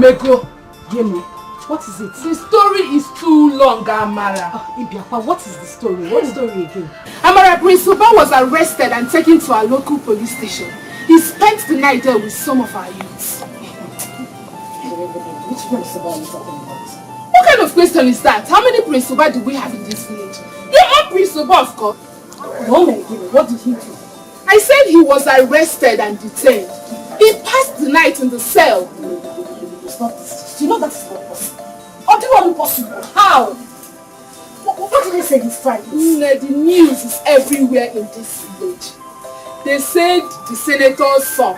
Emeko. Yemi, what is it? The story is too long, Amara. Ibiakwa, what is the story? What story again? Amara, Prince Uba was arrested and taken to our local police station. He spent the night there with some of our youths. Which Prince Uba are you talking about? What kind of question is that? How many Prince Uba do we have in this village? Your own Prince Uba, of course. No, what did he do? I said he was arrested and detained. He passed the night in the cell. Stop this. You know that's not possible. Or do you want impossible? How? What did they say this Friday? The news is everywhere in this village. They said the senator's son,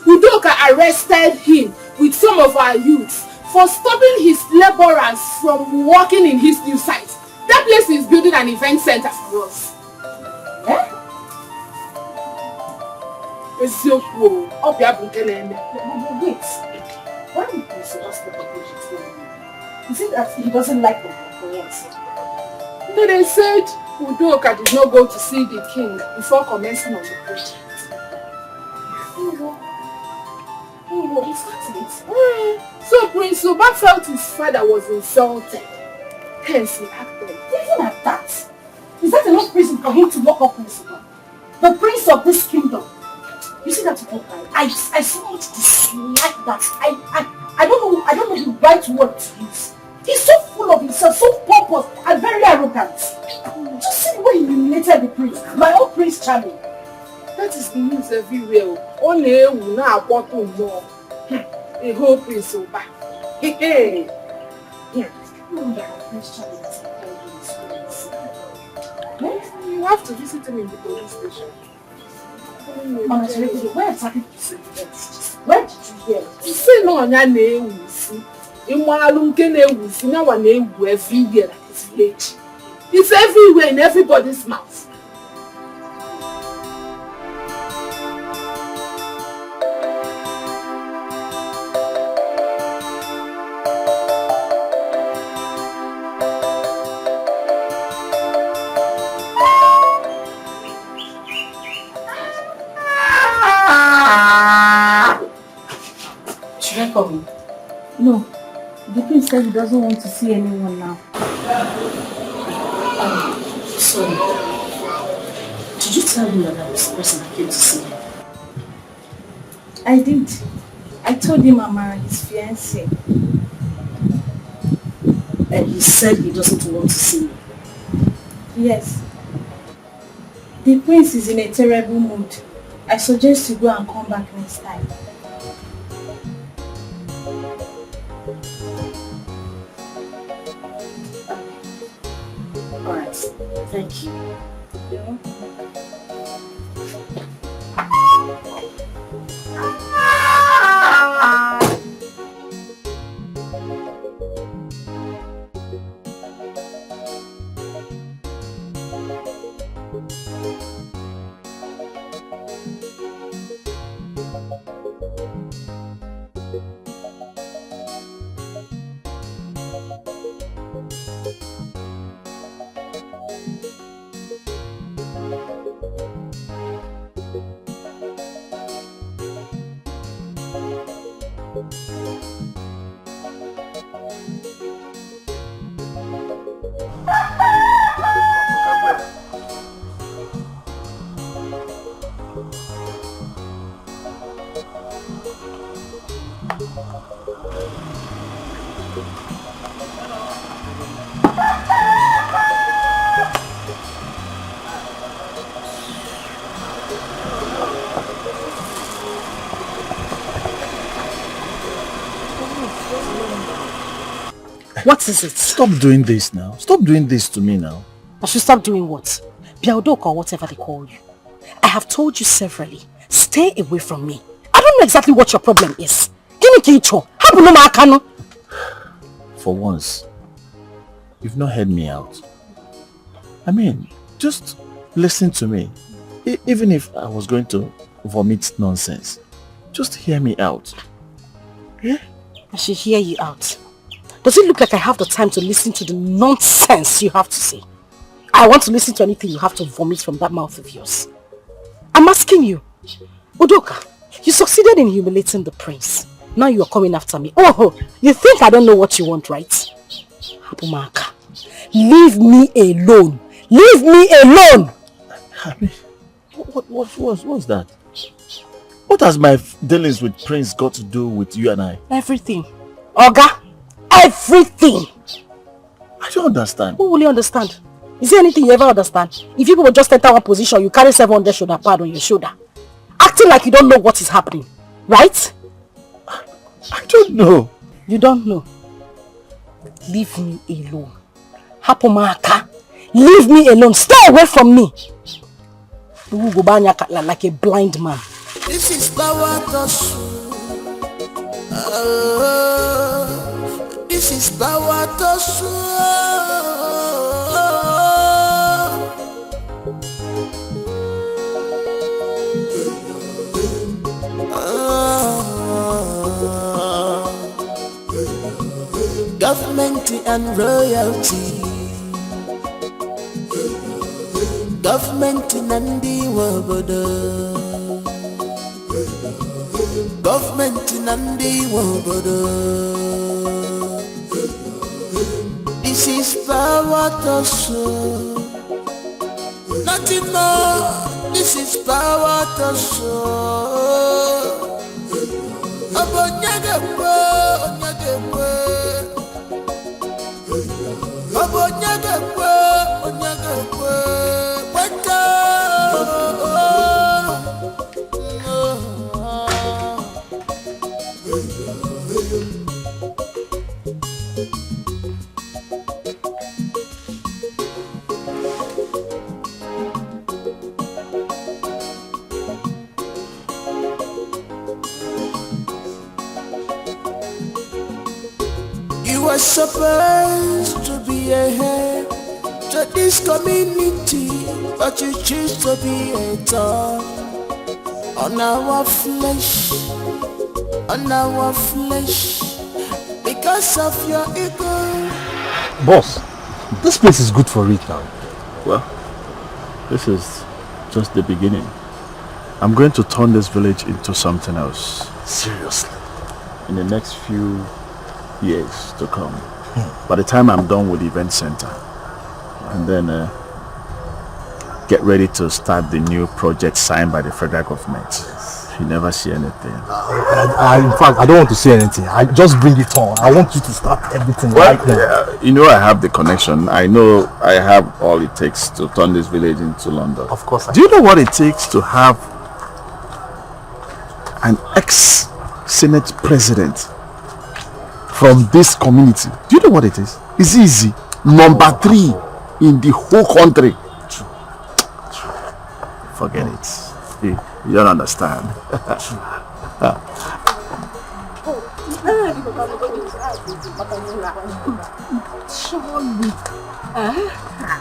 Udoka arrested him with some of our youths for stopping his laborers from working in his new site. That place is building an event center for us. Eh? Wait. Why would you suggest the project? Is it that he doesn't like the Fiancee? No, they said Udoka did not go to see the king before commencing on the project. He started it. So Prince Uba felt his father was insulted. Hence he acted. Even at that, is that enough reason for him to lock up Prince Uba? The prince of this kingdom. You see that book, I so much dislike that. I don't know the right word to use. He's so full of himself, so pompous and very arrogant. Just see the way he humiliated the prince, my own Prince Charming. That is the news everywhere. Only will not want to know. A whole Prince Uba. Hey. You have to visit him in the police station. Where exactly did you say that? Where did you hear it? You say no on your name. Everywhere at this village. It's everywhere in everybody's mouth. Should I come in? No. The prince said he doesn't want to see anyone now. Sorry. Did you tell him that I was the person that came to see him? I did. I told him I'm his fiancée. And he said he doesn't want to see me. Yes. The prince is in a terrible mood. I suggest you go and come back next time. Alright, thank you. What is it? Stop doing this now. Stop doing this to me now. I should stop doing what? Biaudok or whatever they call you. I have told you severally, stay away from me. I don't know exactly what your problem is. For once, you've not heard me out. I mean, just listen to me. Even if I was going to vomit nonsense, just hear me out. Yeah? I should hear you out. Does it look like I have the time to listen to the nonsense you have to say? I want to listen to anything you have to vomit from that mouth of yours. I'm asking you, Udoka, You succeeded in humiliating the prince. Now you are coming after me. Oh, you think I don't know what you want, right? Hapumaka, leave me alone. Leave me alone! Happy? What's that? What has my dealings with Prince got to do with you and I? Everything. Oga, everything. I don't understand. Who will you understand? Is there anything you ever understand? If you people just enter one position, you carry 700 shoulder pad on your shoulder. Acting like you don't know what is happening. Right? I don't know. You don't know. Leave me alone. Hapumaka, leave me alone. Stay away from me. You go like a blind man. This is power to this is power to government and royalty. Government and the world. Government and the world. This is power to show. Nothing more. This is power to show. Abonyagwe, onyagwe. Abonyagwe, onyagwe. You are supposed to be a head to this community, but you choose to be a dog on our flesh, because of your ego. Boss, this place is good for it now. Well, this is just the beginning. I'm going to turn this village into something else. Seriously? In the next few years to come. By the time I'm done with the event center, and then get ready to start the new project signed by the federal government. You never see anything. In fact, I don't want to say anything. I just bring it on. I want you to start everything right now. You know I have the connection. I know I have all it takes to turn this village into London. Of course. Do you know what it takes to have an ex-Senate president from this community? Do you know what it is? It's easy. Number 3 in the whole country. True. Forget it. You don't understand.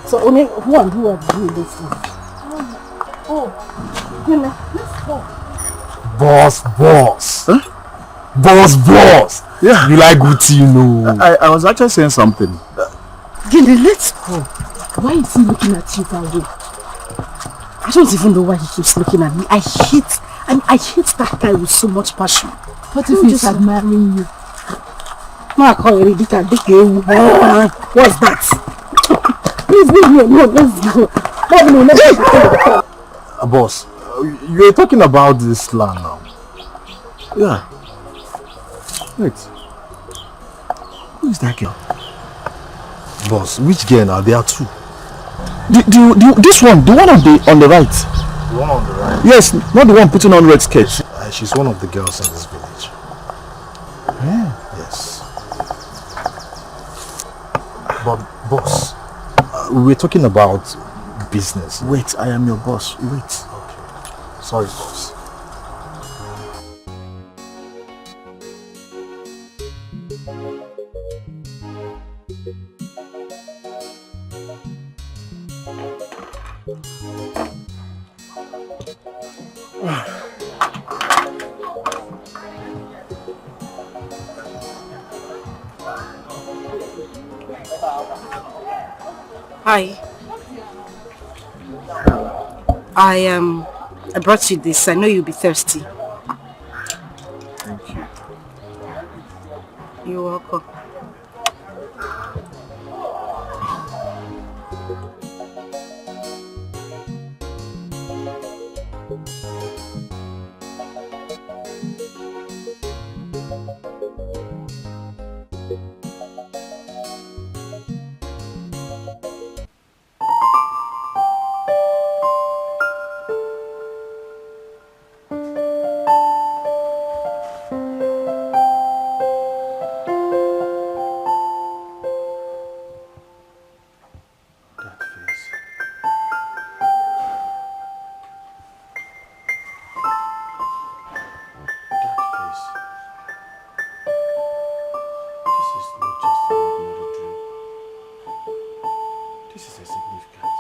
So only who are doing this one? Let's go. Boss. Huh? Boss. Yeah. You like good tea, you know. I was actually saying something. Gilly, let's go. Why is he looking at you that way? I don't even know why he keeps looking at me. I hate that guy with so much passion. What if he's admiring you? What's that? Please leave me alone. Let's go. Boss, you're talking about this land now. Yeah. Wait. Who is that girl? Boss, which girl now? There are 2. This one, the one on the right. The one on the right? Yes, not the one putting on red skirt. She's one of the girls in this village. Yeah. Yes. But boss, we're talking about business. Wait, I am your boss. Wait. Okay. Sorry, boss. Hi. I brought you this. I know you'll be thirsty. Come. That face. That face. This is not just an ordinary dream. This is a significant.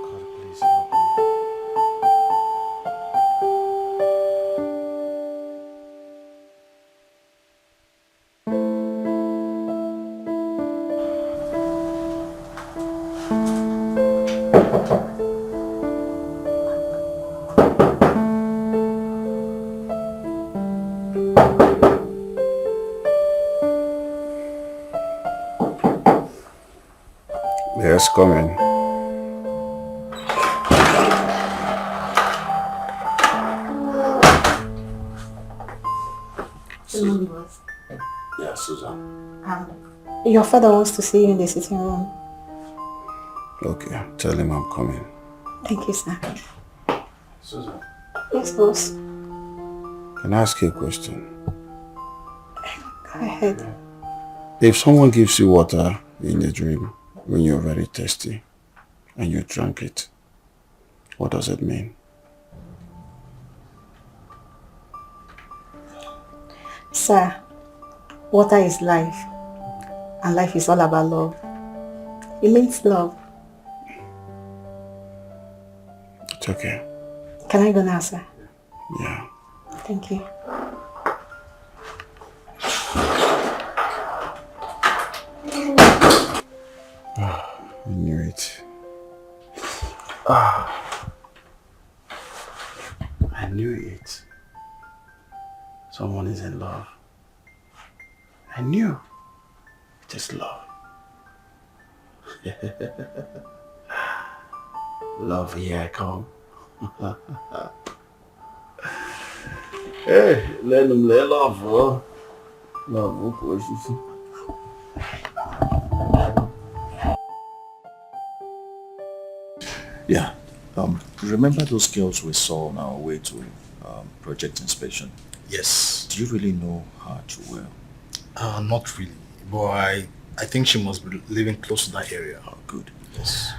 God, please help me. Yes, come in. Yeah, Susan. Your father wants to see you in the sitting room. Okay, tell him I'm coming. Thank you, sir. Susan. Yes, boss. Can I ask you a question? Go ahead. If someone gives you water in a dream when you're very thirsty and you drank it, what does it mean? Sir, water is life. And life is all about love. It means love. It's okay. Can I go now, sir? Yeah. Thank you. I knew it. I knew it. Someone is in love. I knew it is love. Love, here I come. Hey, let them let love, bro. Love, of course. Yeah. Remember those girls we saw on our way to project inspection? Yes. Do you really know her too well? Not really. But I think she must be living close to that area. Oh, good. Yes.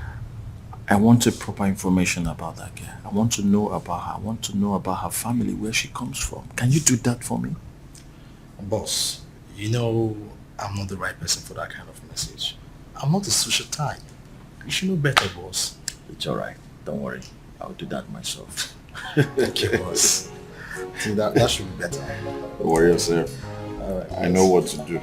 I wanted proper information about that girl. I want to know about her. I want to know about her family, where she comes from. Can you do that for me? Boss, you know I'm not the right person for that kind of message. I'm not a social type. You should know better, boss. It's all right. Don't worry. I'll do that myself. Thank you, boss. See, that should be better. Don't worry yourself. All right. I know what to do.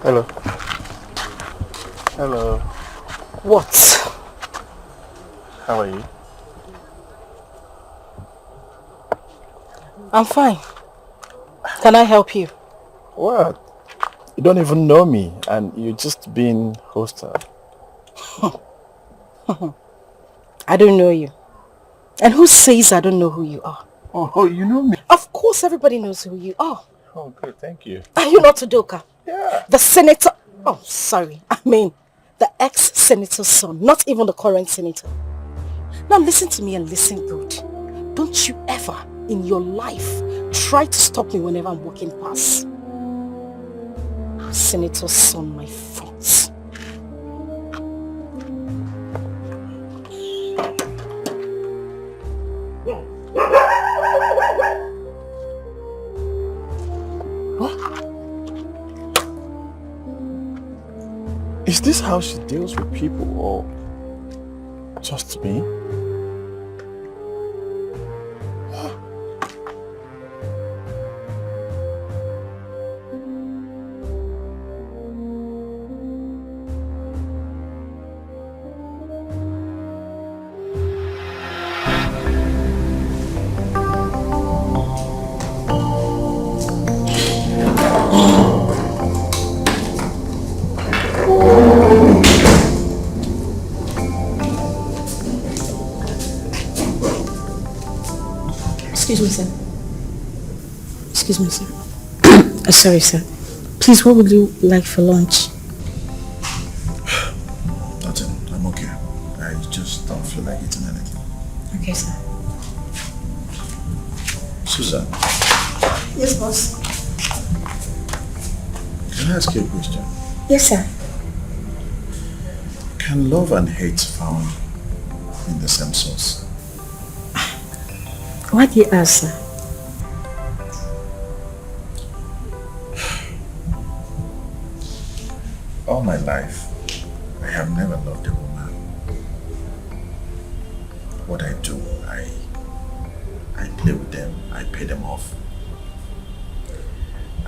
Hello. Hello. What? How are you? I'm fine. Can I help you? What? You don't even know me and you're just being hostile. I don't know you. And who says I don't know who you are? Oh, you know me? Of course everybody knows who you are. Oh, good, thank you. Are you not Udoka? Yeah. The senator... Oh, sorry. I mean, the ex-senator's son. Not even the current senator. Now listen to me and listen good. Don't you ever in your life try to stop me whenever I'm walking past. Senator's son, my front. Is this how she deals with people or just me? Excuse me, sir. Excuse me, sir. Sorry, sir. Please, what would you like for lunch? Nothing. I'm okay. I just don't feel like eating anything. Okay, sir. Susan, Yes, boss. can I ask you a question? Yes, sir. Can love and hate found in the same source? Why do you ask, sir? All my life, I have never loved a woman. What I do, I play with them, I pay them off.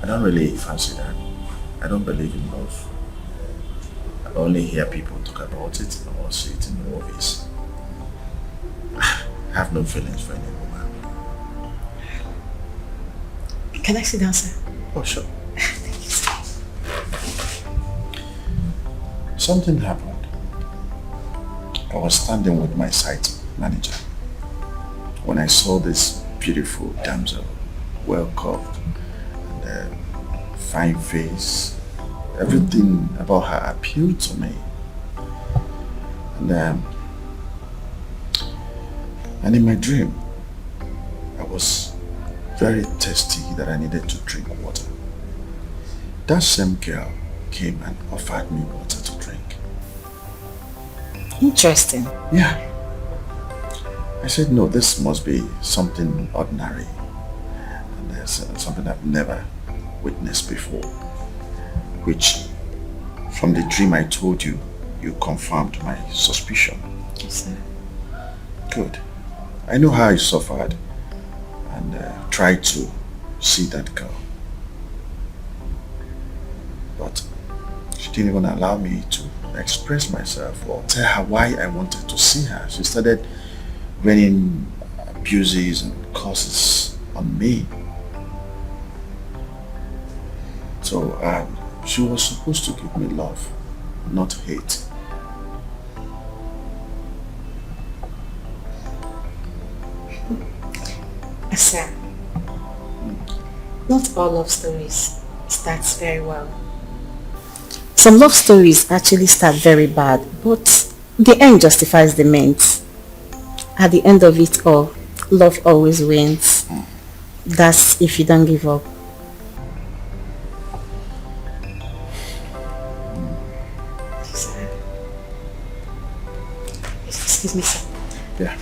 I don't really fancy that. I don't believe in love. I only hear people talk about it or see it in the movies. I have no feelings for any woman. Can I sit down, sir? Oh, sure. Thank you, sir. Something happened. I was standing with my site manager when I saw this beautiful damsel, well curved, and fine face. Everything about her appealed to me. And in my dream, I was very thirsty that I needed to drink water. That same girl came and offered me water to drink. Interesting. Yeah. I said, no, this must be something ordinary. And there's something I've never witnessed before. Which, from the dream I told you, you confirmed my suspicion. Yes, sir. Good. I know how I suffered and tried to see that girl. But she didn't even allow me to express myself or tell her why I wanted to see her. She started raining abuses and curses on me. So she was supposed to give me love, not hate. Sir, not all love stories starts very well. Some love stories actually start very bad, but the end justifies the means. At the end of it all, love always wins. That's if you don't give up. Sir. Excuse me, sir. Yeah.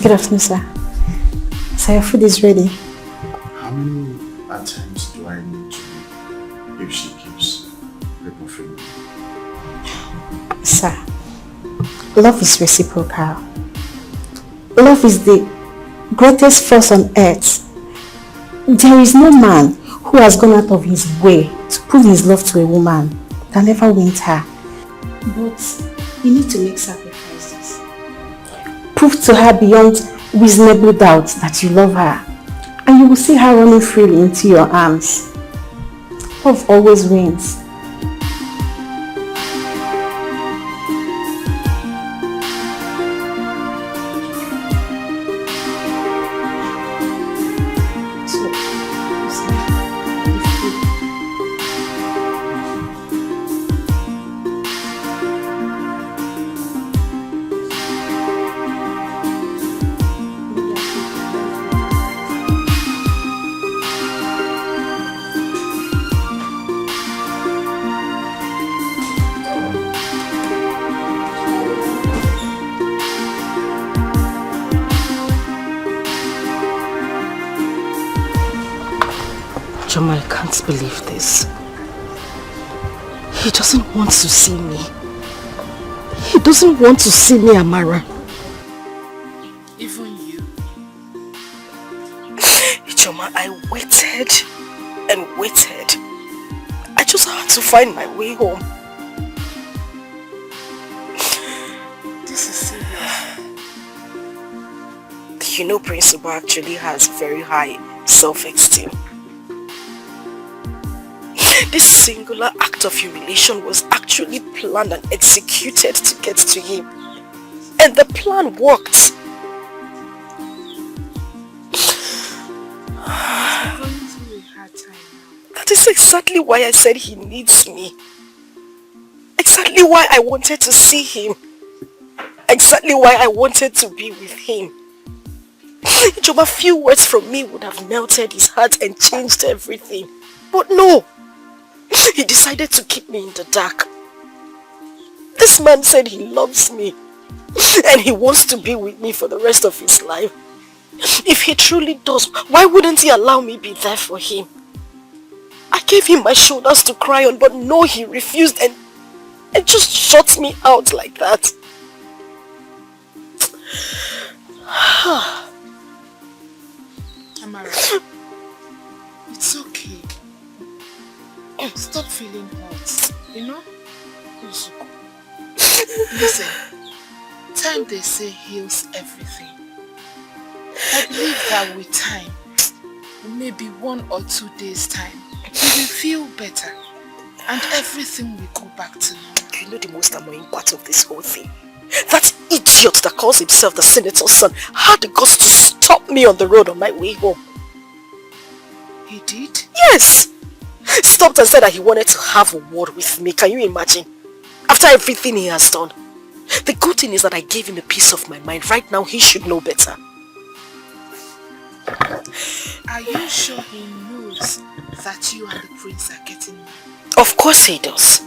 Good afternoon, sir. So your food is ready. How many attempts do I need to make if she keeps rebuffing me? Sir, love is reciprocal. Love is the greatest force on earth. There is no man who has gone out of his way to prove his love to a woman that never wins her. But you need to make sacrifices. Prove to her beyond reasonable doubt that you love her, and you will see her running freely into your arms. Love always wins. I can't believe this. He doesn't want to see me. He doesn't want to see me, Amara. Even you. Ichoma, I waited and waited. I just had to find my way home. This is serious. You know, Principal actually has very high self-esteem. This singular act of humiliation was actually planned and executed to get to him. And the plan worked. That is exactly why I said he needs me. Exactly why I wanted to see him. Exactly why I wanted to be with him. Just a few words from me would have melted his heart and changed everything. But no. He decided to keep me in the dark. This man said he loves me and he wants to be with me for the rest of his life. If he truly does, why wouldn't he allow me be there for him? I gave him my shoulders to cry on, but no, he refused and just shut me out like that. Amara, it's okay. Stop feeling hurt, you know? Wazico. Listen, time they say heals everything. I believe that with time, maybe 1 or 2 days time, you will feel better and everything will go back to normal. You know the most annoying part of this whole thing? That idiot that calls himself the senator's son had the guts to stop me on the road on my way home. He did? Yes! Stopped and said that he wanted to have a word with me. Can you imagine? After everything he has done. The good thing is that I gave him a piece of my mind. Right now he should know better. Are you sure he knows that you and the prince are getting married? Of course he does.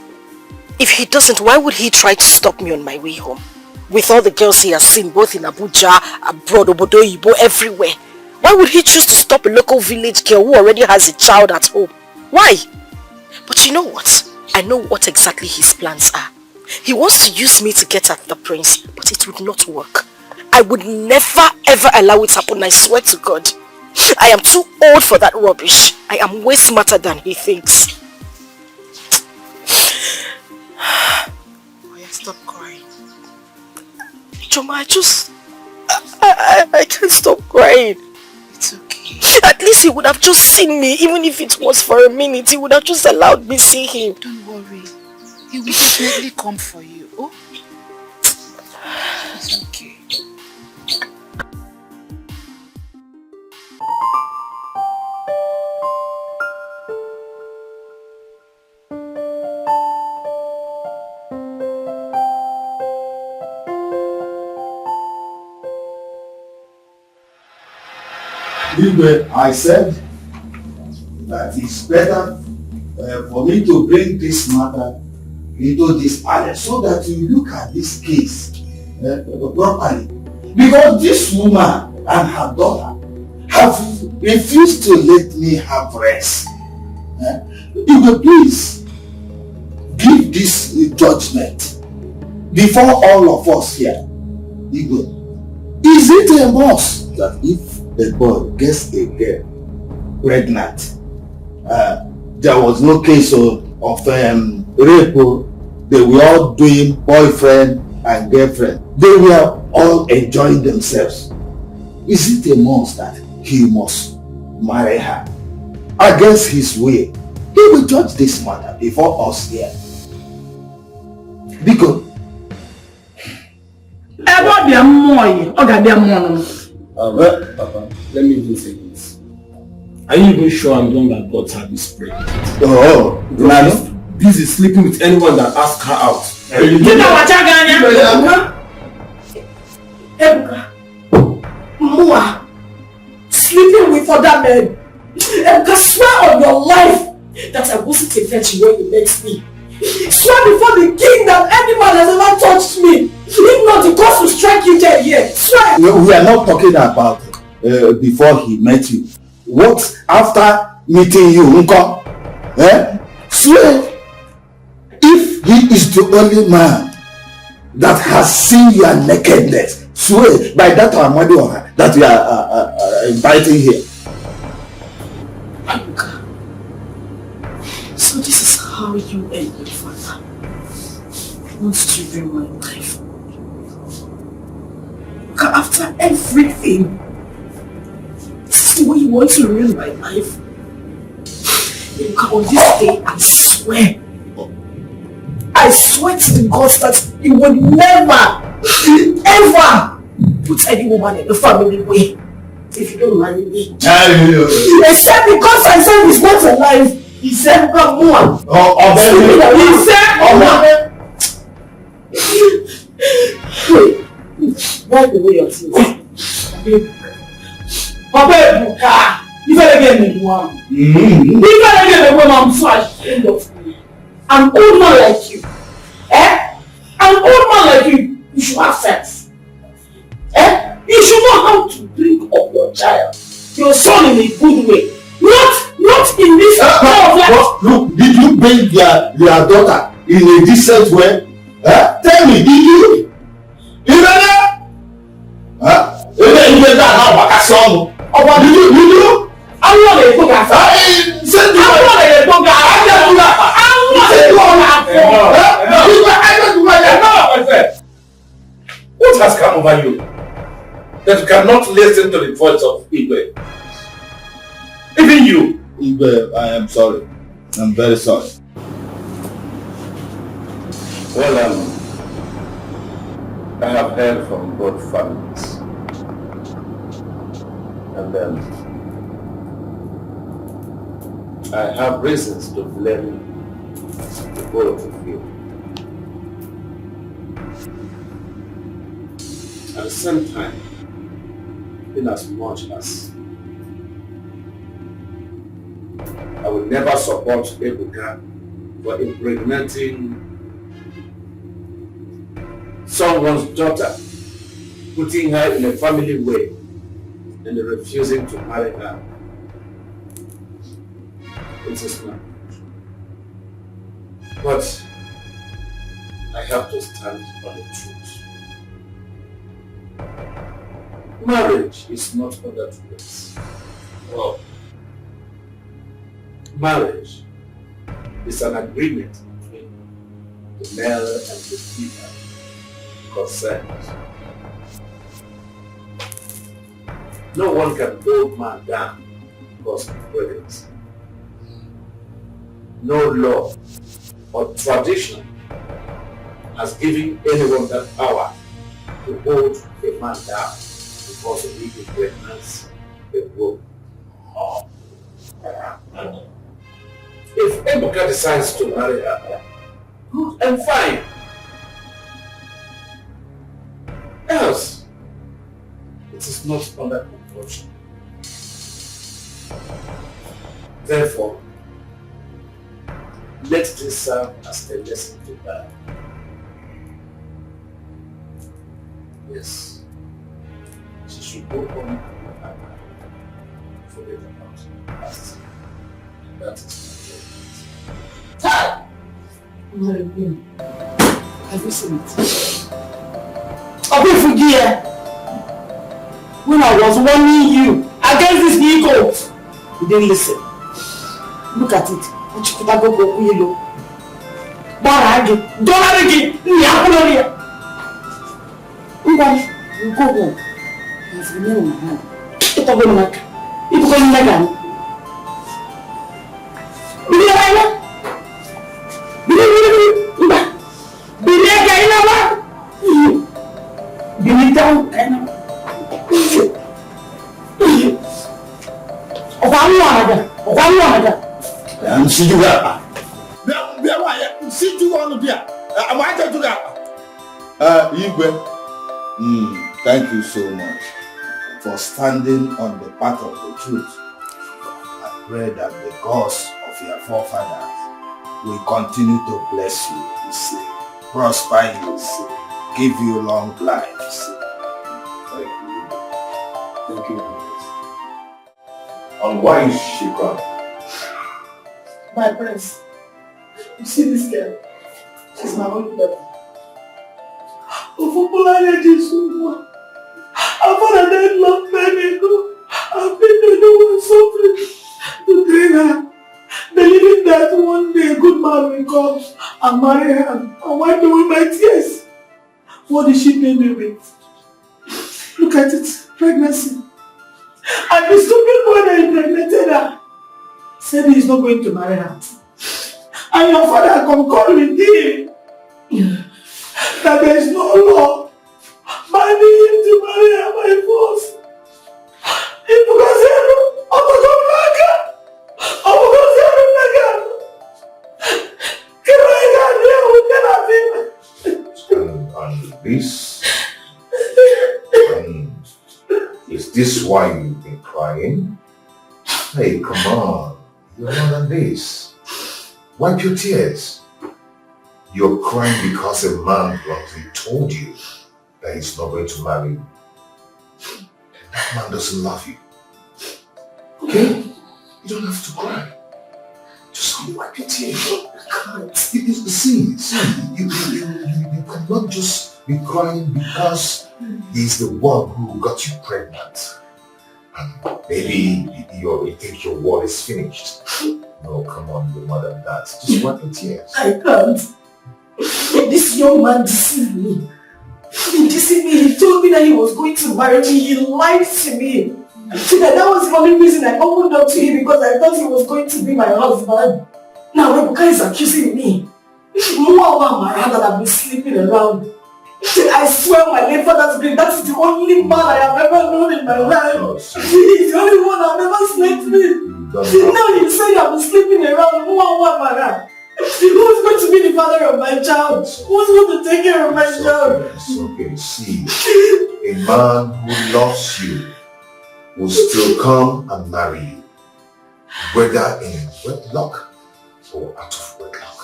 If he doesn't, why would he try to stop me on my way home? With all the girls he has seen both in Abuja, abroad, Obodo Ibo, everywhere. Why would he choose to stop a local village girl who already has a child at home? Why? But you know what? I know what exactly his plans are. He wants to use me to get at the prince, but it would not work. I would never ever allow it happen, I swear to God. I am too old for that rubbish. I am way smarter than he thinks. Oh yeah, stop crying. Choma, I can't stop crying. It's okay. At least he would have just seen me, even if it was for a minute. He would have just allowed me see him. Don't worry. He will definitely come for you. Oh? It's okay. I said that it's better for me to bring this matter into this palace so that you look at this case properly Because this woman and her daughter have refused to let me have rest. You will please give this judgment before all of us here. Igwe, is it a must that if a boy gets a girl pregnant, there was no case of rape, they were all doing boyfriend and girlfriend, they were all enjoying themselves, is it a must that he must marry her against his will? He will judge this matter before us here. Because Papa, let me even say this. Are you even sure I'm the one that got her this pregnant? oh, Because this is sleeping with anyone that asks her out. Mua, sleeping with other men. Ebuka, swear on your life that I wasn't a virgin when you met me. Swear before the king that any man has ever touched me. If not, the gods will strike you dead here. Swear. no, we are not talking about before he met you. What after meeting you, Unko? Swear, if he is the only man that has seen your nakedness, swear by that Amadi that we are inviting here. Abuka, so this is how you and your father wants to ruin my life. Abuka, after everything, this is the way you want to ruin my life. Abuka, on this day, I swear to the gods that you would never, ever put any woman in the family way if you don't marry me. Except because I said he's not alive. He said, come on. He said, why the way you're saying? Papa Ebuka, you better get me one. You better get me one. I'm so ashamed of you. An old man like you. An old man like you, you should have sense. You should know how to bring up your child, your son in a good way. Not in this kind of life. Look, did you bring your daughter in a decent way? Tell me, did you? You better? Did you? I'm not a book after. What has come over you that you cannot listen to the voice of Igwe? Even you. Igwe, I am sorry. I'm very sorry. Well, I have heard from both families. And I have reasons to blame the both of you. At the same time, in as much as I will never support Ebuka for impregnating someone's daughter, putting her in a family way and refusing to marry her. It is not. But I have to stand on the truth. Marriage is not other things. Well, marriage is an agreement between the male and the female concerned. No one can hold man down because of pregnancy. No law or tradition has given anyone that power to hold a man down because of his pregnancy, a woman. If Ebuka decides to marry her, good and fine. Else, it is not under compulsion. Therefore, let this serve as a lesson to her. Yes, should go home and look at her. Forget about the past. That is my judgment. Have you seen it? I'll forgive. When I was warning you against this vehicle, you didn't listen. Look at it. Don't you go home. It's the name of my hand. It's a good mark. It's a good mark. Thank you so much for standing on the path of the truth. I pray that the gods of your forefathers will continue to bless you, prosper you, give you long lives. Thank you. Thank you. And why is she crying? My prince, you see this girl? She's my only daughter. Our father died long time ago. I've been the one suffering to train her, believing that one day a good man will come and marry her and wipe away my tears. What did she pay me with? Look at it, pregnancy. And the stupid boy that impregnated her said he's not going to marry her. And your father concurred with him that there is no law binding him to marry her by force. Is this why you've been crying? Hey, come on. You're more than this. Wipe your tears. You're crying because a man bluntly told you that he's not going to marry you. That man doesn't love you. Okay? You don't have to cry. Just wipe your tears. You can't. See, you cannot just be crying because he's the one who got you pregnant. And maybe you think your war is finished. No, come on, you're more than that. Just wipe your tears. I can't. This young man deceived me. He deceived me. He told me that he was going to marry me. He lied to me. That was the only reason I opened up to him, because I thought he was going to be my husband. Now Ebuka is accusing me. More my hand that I've been sleeping around. I swear my late father's grave, that's the only man I have ever known in my life. He's the only one I've ever slept with. Now you say I've been sleeping around. Who's going to be the father of my child? Who's going to take care of my child? It's okay. See, a man who loves you will still come and marry you, whether in wedlock or out of wedlock.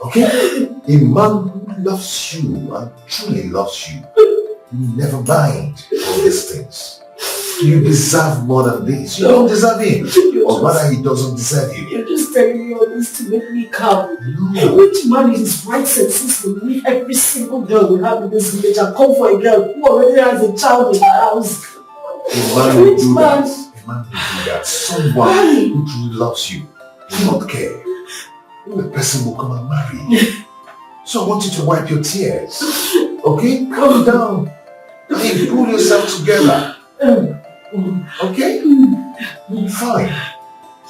Okay? A man who loves you and truly loves you will never mind all these things. You deserve more than this. You don't deserve him. Or rather, he doesn't deserve you. You're just telling me all this to make me calm. No. Which man in his right senses will leave every single girl we have in this village and come for a girl who already has a child in her house? A man will do that. A man will do that. Someone who truly loves you will not care. The person will come and marry you. So I want you to wipe your tears. Okay? Calm down. Pull yourself together. Okay? Fine.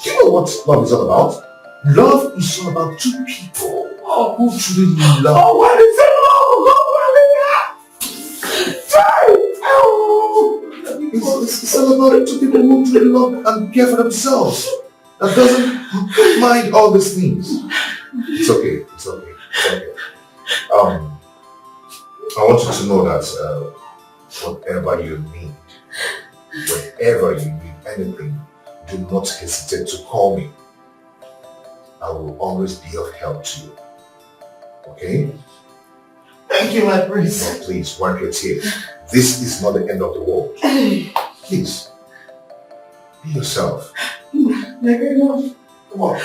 You know what love is all about? Love is all about two people who truly love. Oh, what is it? It's all about two people who truly love and care for themselves. That doesn't mind all these things. It's okay. It's okay. It's okay. I want you to know that whatever you need, anything, do not hesitate to call me. I will always be of help to you. Okay? I Thank you, my prince. Oh, please, wipe your tears. This is not the end of the world. Please, be yourself. Come on.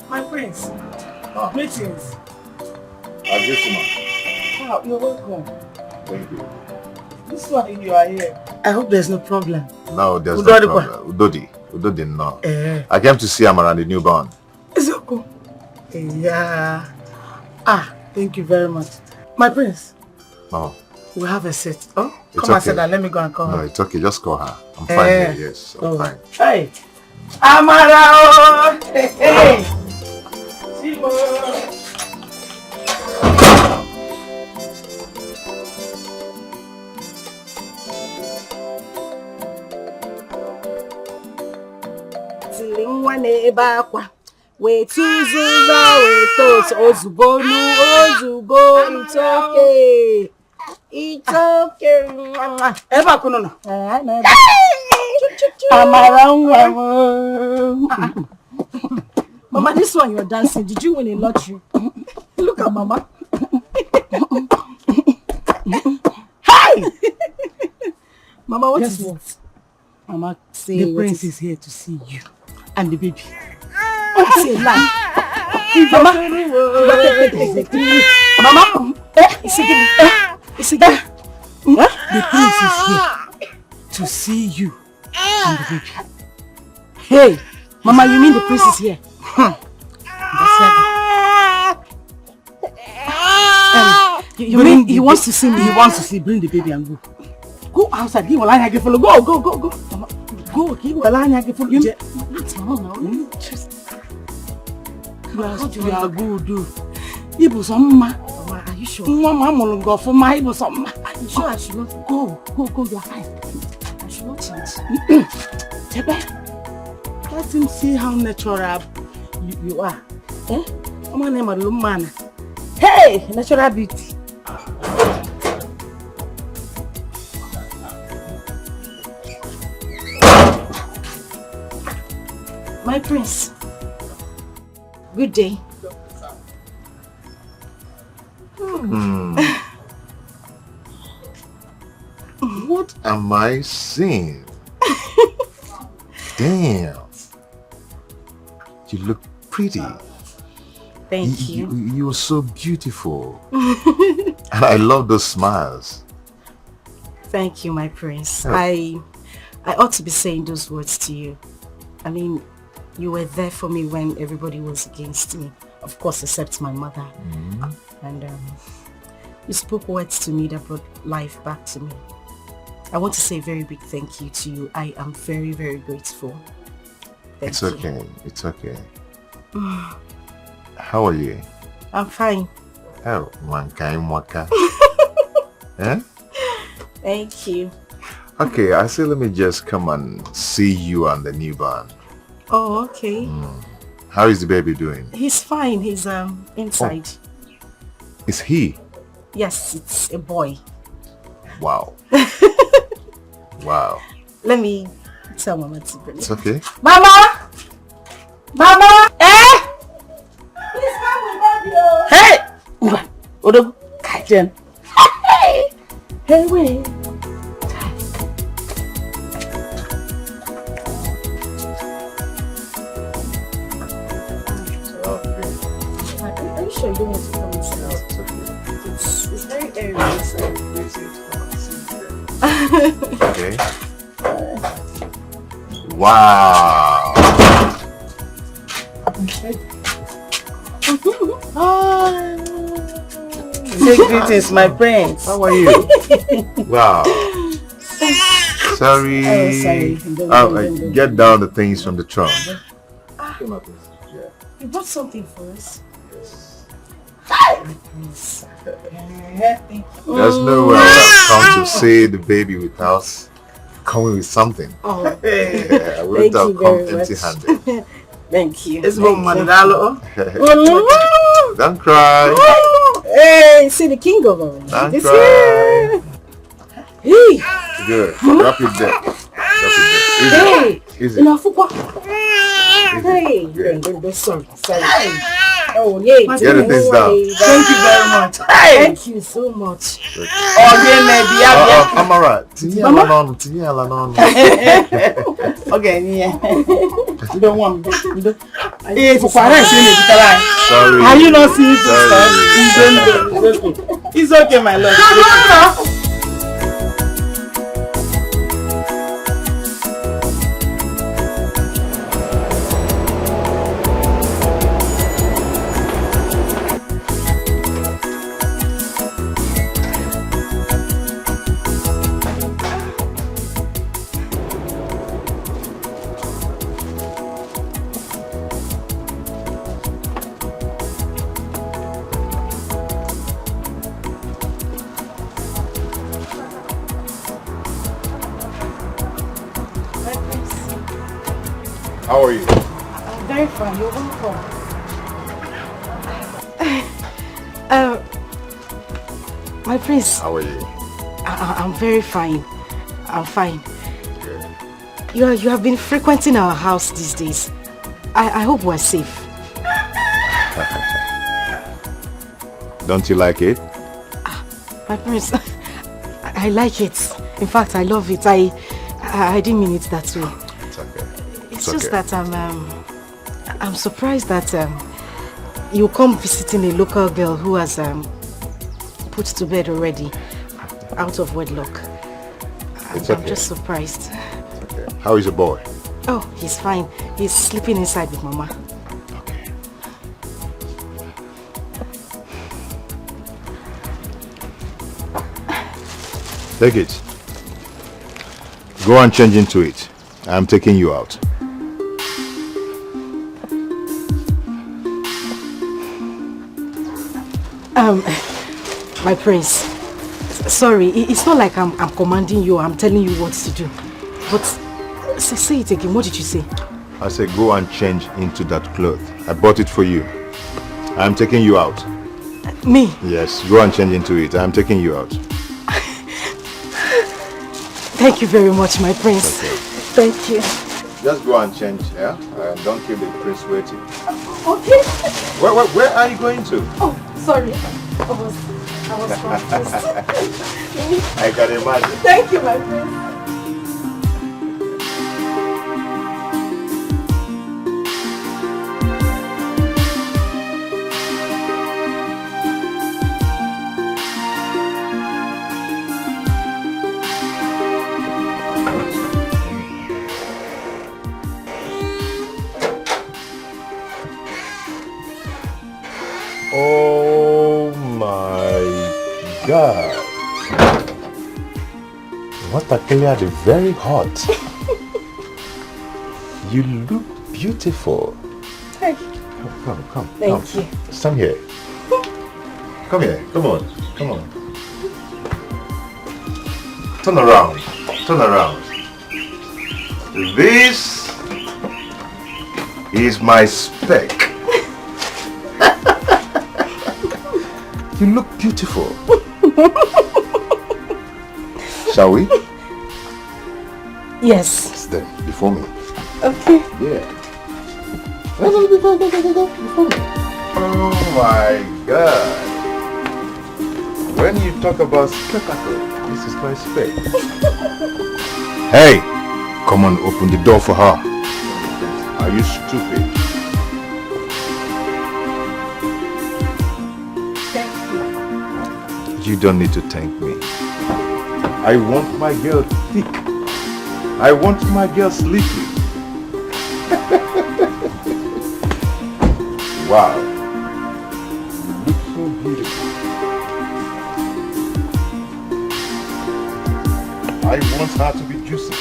My prince. Greetings. Wow, you're welcome. Thank you. This one you are here. I hope there's no problem. No, there's no Udodi problem. Udodi, no. Eh. I came to see Amara, the newborn. It's okay. Yeah. Thank you very much. My prince. No. We have a seat. Oh, It's come and okay. sit down. Let me go and call No, her. it's okay. Just call her. I'm fine here. Yes, I'm fine. Hey. Amara! Hey! Chimo! Nwa na-ebe akwa wee tụzụza wee tos ozugbo it's okay Ebe akụnụ nọ. Amara nwa Mama, this one you're dancing. Did you win a lottery? Look at Mama. Hi! Mama, what is it? Mama say The prince is here to see you and the baby. Say lie. Mama, Mama, the prince is here to see you and the baby. Hey, Mama, you mean the prince is here? You mean he wants to see me? He wants to see. Bring the baby and go. Go outside. Go, Mama. Go. You are good. Ibu Mama, are you sure? Mama, go for my Ibu Mama. Are you sure I should not go? You are fine. I should not change. Let him see how natural you are. Eh? My name is Lumana. Hey, natural beauty. My prince. Good day. What am I seeing? Damn. You look pretty. Thank you. You are so beautiful. And I love those smiles. Thank you, my prince. Oh. I ought to be saying those words to you. I mean, you were there for me when everybody was against me. Of course, except my mother. And you spoke words to me that brought life back to me. I want to say a very big thank you to you. I am very, very grateful. It's okay. It's okay. How are you? I'm fine. Oh, mankai mwaka. Eh? Thank you. Okay, I say let me just come and see you and the newborn. Oh, okay. How is the baby doing? He's fine. He's inside. Oh. Is he? Yes, it's a boy. Wow. Wow. Let me tell Mama to bring it. It's okay. Mama! Mama! Eh? Please come with baby. Hey! Odo, Kajen. Hey! Hey, wait. Are you sure you don't want to come inside? It's very airy inside. Okay. Wow. Say greetings, my prince. How are you? Wow. sorry. Oh, sorry. Don't. Get down the things from the trunk. You bought something for us? Yes. Yes. There's no way I would have come to see the baby without coming with something. Oh, yeah, I wouldn't have come empty-handed. Thank you. It's Manalo. Don't cry. Hey, see the king of all. Don't It's cry. here. Hey. Good. Drop it there. Hey. Easy. Enough. Hey. Don't sorry. Oh, yeah. Get the things down. Thank you very much. Thank you so much. Oh, yeah, maybe. I'm alright. Okay, yeah. You don't want me. You don't. Sorry. Are you not seeing this Sorry. stuff? It's okay, my love. How are you? I'm very fine. You're welcome. My prince. How are you? I'm very fine. I'm fine. Good. You have been frequenting our house these days. I hope we're safe. Don't you like it? My prince, I like it. In fact, I love it. I didn't mean it that way. It's okay. It's just that I'm surprised that you come visiting a local girl who has put to bed already, out of wedlock. It's okay. I'm just surprised. Okay. How is your boy? Oh, he's fine. He's sleeping inside with Mama. Okay. Take it. Go and change into it. I'm taking you out. My prince, sorry, it's not like I'm commanding you, I'm telling you what to do. But say it again, what did you say? I said go and change into that cloth. I bought it for you. I'm taking you out. Me? Yes, go and change into it. I'm taking you out. Thank you very much, my prince. Okay. Thank you. Just go and change, yeah? Don't keep the prince waiting. Okay. Where are you going to? Oh, sorry. I was confused. I can imagine. Thank you, my prince. Oh my God. What a clear, very hot. You look beautiful. Hey. Come. Thank you. Stand here. Come here. Come on. Turn around. This is my spec. You look beautiful. Shall we? Yes. Stand before me. Okay. Yeah. Go. Before me. Oh my God. When you talk about spectacle, this is my spec. Hey, come on, open the door for her. Are you stupid? You don't need to thank me. I want my girl thick. I want my girl sleepy. Wow. You look so beautiful. I want her to be juicy.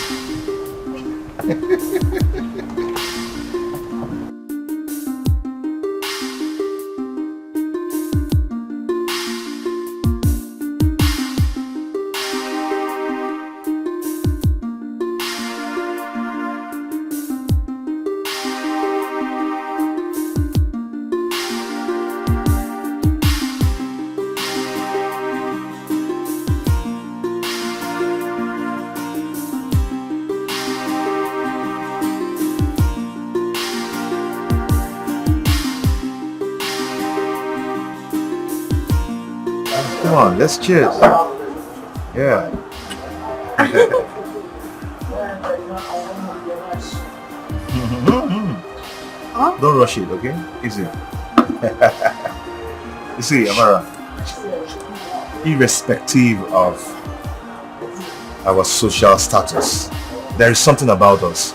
Come on, let's cheers. Yeah. Don't rush it, okay? Easy. You see, Amara, irrespective of our social status, there is something about us.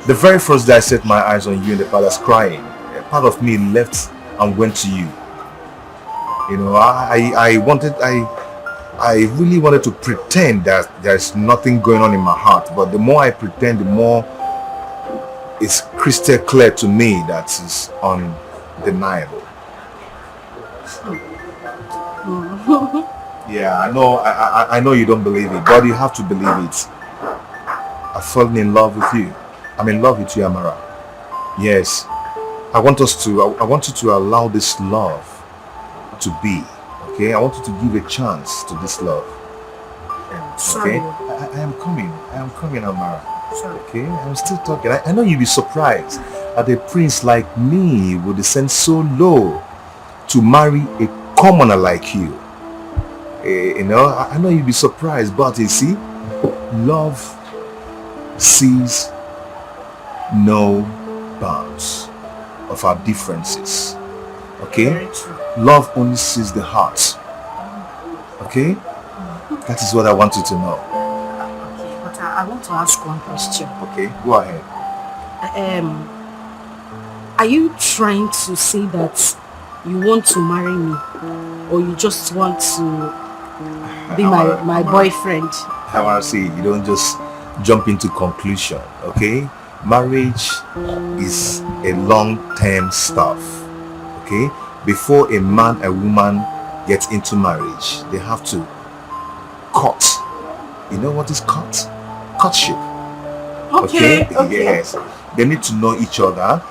The very first day I set my eyes on you in the palace crying, a part of me left and went to you. You know, I really wanted to pretend that there's nothing going on in my heart, but the more I pretend, the more it's crystal clear to me that it's undeniable. Yeah, I know you don't believe it, but you have to believe it. I've fallen in love with you. I'm in love with you, Amara. Yes, I want you to allow this love to be, okay? I want you to give a chance to this love. Okay? I am coming, Amara. Okay? I'm still talking. I know you'll be surprised that a prince like me would descend so low to marry a commoner like you. You know, I know you'll be surprised, but you see, love sees no bounds of our differences. Okay? Love only sees the heart. Okay? That is what I want you to know. Okay, but I want to ask one question. Okay, go ahead. Are you trying to say that you want to marry me, or you just want to be my boyfriend? I want to see, you don't just jump into conclusion, okay? Marriage is a long-term stuff, okay? Before a man and woman get into marriage, they have to court. You know what is court? Courtship. Okay. Yes. They need to know each other.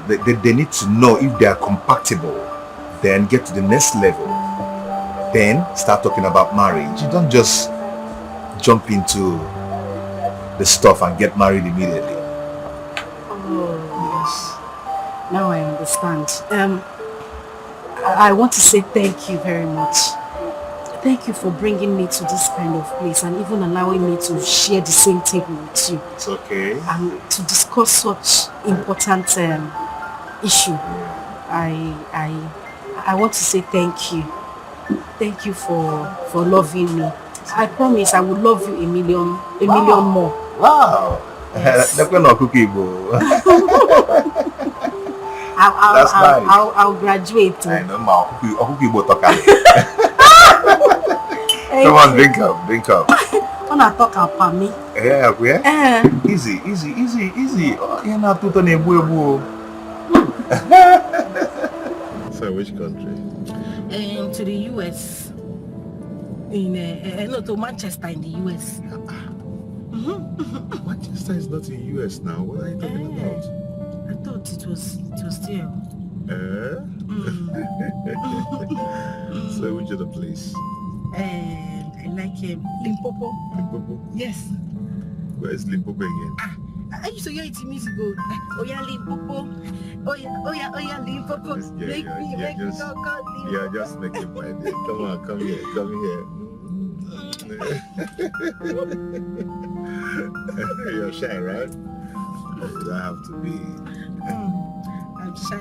They need to know if they are compatible. Then get to the next level. Then start talking about marriage. You don't just jump into the stuff and get married immediately. Oh, yes. Now I understand. I want to say thank you very much. Thank you for bringing me to this kind of place and even allowing me to share the same table with you. It's okay. And to discuss such important issue. I want to say thank you. Thank you for loving me. I promise I will love you a million more. Wow. Yes. That's nice. I'll graduate. I know, come on, drink up. Wanna talk about me? Yeah. Easy. Oh, you're not too So which country? To the US. To Manchester in the US. Manchester is not in US now. What are you talking about? I thought it was there. So which other place? I like Limpopo. Limpopo? Yes. Where is Limpopo again? I used to hear it in music go. Oh yeah, Limpopo. Oh yeah, Limpopo. Make me go. Yeah, just make it my day. Come on, come here. You're shy, right? You don't have to be. I'm shy.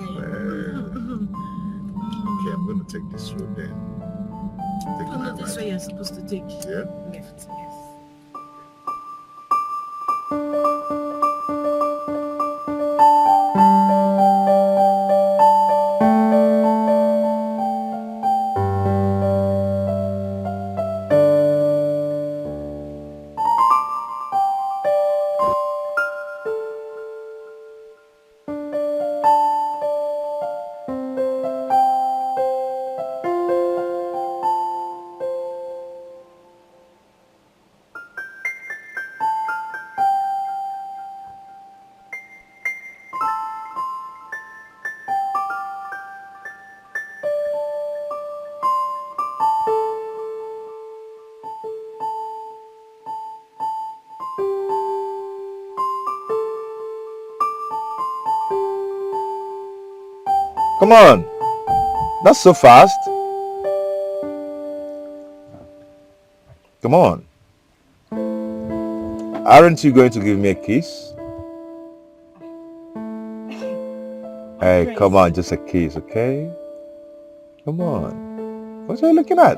Okay, I'm going to take this road then. No, this way you're supposed to take. Yeah? Left, yes. Come on. Not so fast. Come on. Aren't you going to give me a kiss? Hey, come on, just a kiss, okay? Come on. What are you looking at?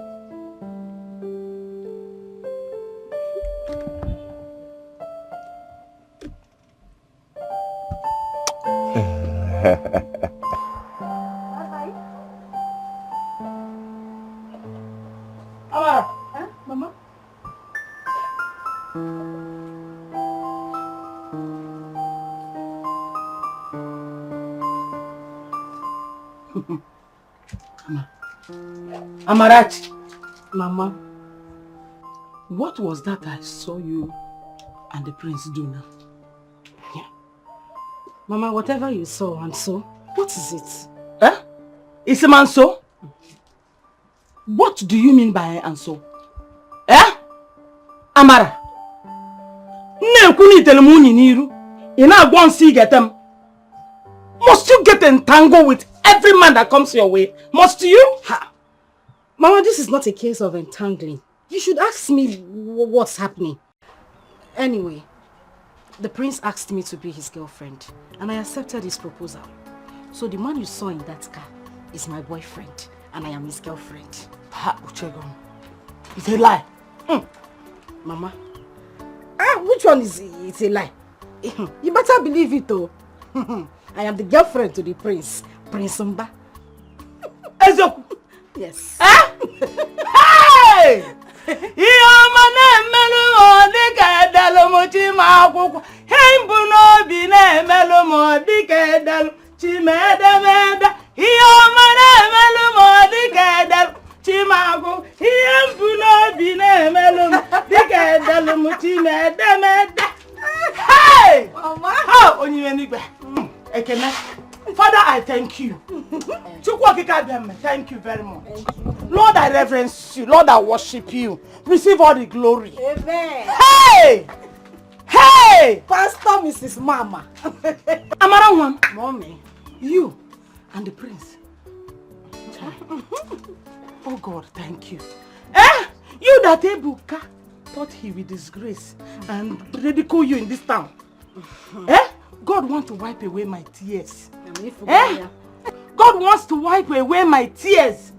Amara, huh? Mama? Amarachi. Mama, what was that I saw you and the prince do now? Yeah. Mama, whatever you saw and so, what is it? Eh? Is a man so? What do you mean by and so? Eh? Amara. Must you get entangled with every man that comes your way? Must you? Ha. Mama, this is not a case of entangling. You should ask me what's happening. Anyway, the prince asked me to be his girlfriend and I accepted his proposal. So the man you saw in that car is my boyfriend and I am his girlfriend. Ha, Uchegom. It's a lie. Mama. Which one is it's a lie? You better believe it though. I am the girlfriend to the prince. Prince Mba. Yes. Hey! Hey! Father, I thank you. Thank you very much. Lord, I reverence you. Lord, I worship you. Receive all the glory. Amen. Hey! Hey! Pastor Mrs. Mama. Amara one. Mommy. You and the prince. Oh God, thank you. You that Ebuka thought he will disgrace and ridicule you in this town. God wants to wipe away my tears. God wants to wipe away my tears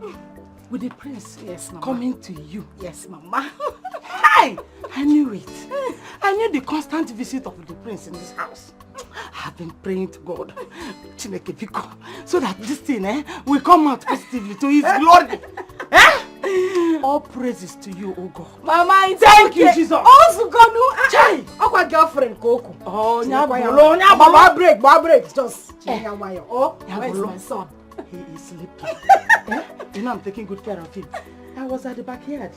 with the prince coming to you. Yes, Mama. Hi! I knew it. I knew the constant visit of the prince in this house. I've been praying to God, so that this thing will come out positively to his glory. All praises to you, oh God. Mama, it's thank okay. You, Jesus. Also, God, no, our girlfriend, Coco. Oh, Nyabolo, break, just. Oh, where's my son? He is sleeping. You know, I'm taking good care of him. I was at the backyard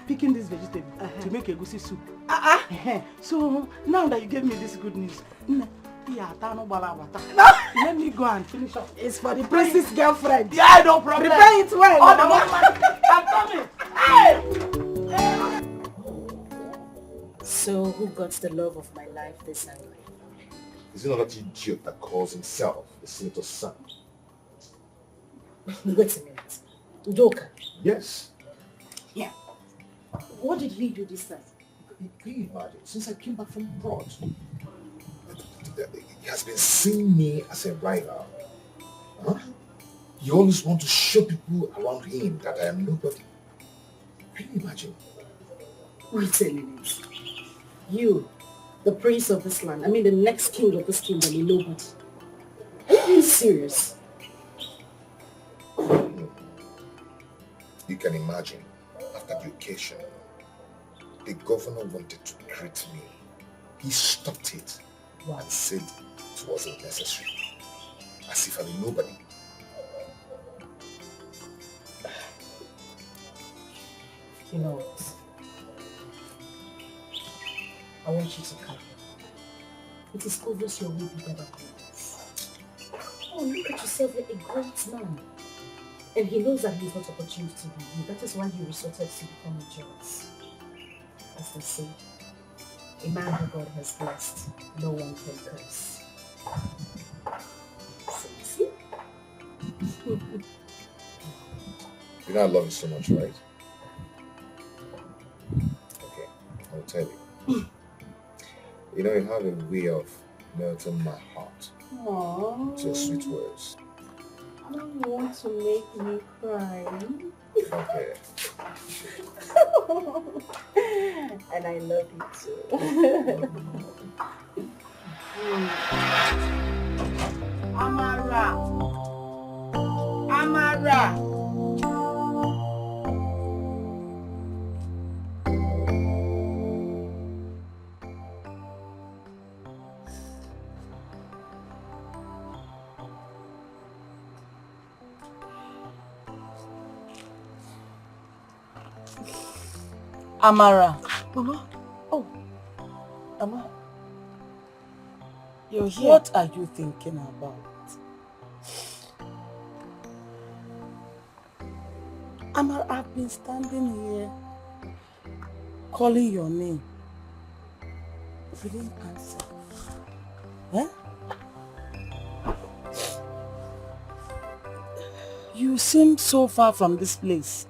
picking this vegetable to make a goosey soup. So now that you gave me this good news, let me go and finish up. It's for the prince's girlfriend. Yeah, no problem. Prepare it well. I'm coming. Hey! So who got the love of my life this time? Is it not that idiot that calls himself the senator's son? Wait a minute. Udoka? Yes. Yeah. What did he do this time? Can you imagine? Since I came back from abroad, he has been seeing me as a rival. Huh? He always wants to show people around him that I am nobody. Can you imagine? Wait a minute. You, the prince of this land, I mean the next king of this kingdom, is nobody. Are you being serious? You can imagine, after the occasion, the governor wanted to greet me. He stopped it and said it wasn't necessary. As if I'm a nobody. You know what? I want you to come. It is obvious your will be better than this. Oh, look at yourself, you're a great man. And he knows that he's not opportunity to be you. That is why he resorted to become a jealous. As they say, a man who God has blessed, no one can curse. So, see? You know I love you so much, right? Okay, I'll tell you. You know, you have a way of melting my heart. Aww. It's your sweet words. I don't want to make me cry. Okay. And I love you too. Amara. Amara. Amara. Mama. Oh. Amara. You're here. What are you thinking about? Amara, I've been standing here calling your name. You didn't answer. Eh? You seem so far from this place.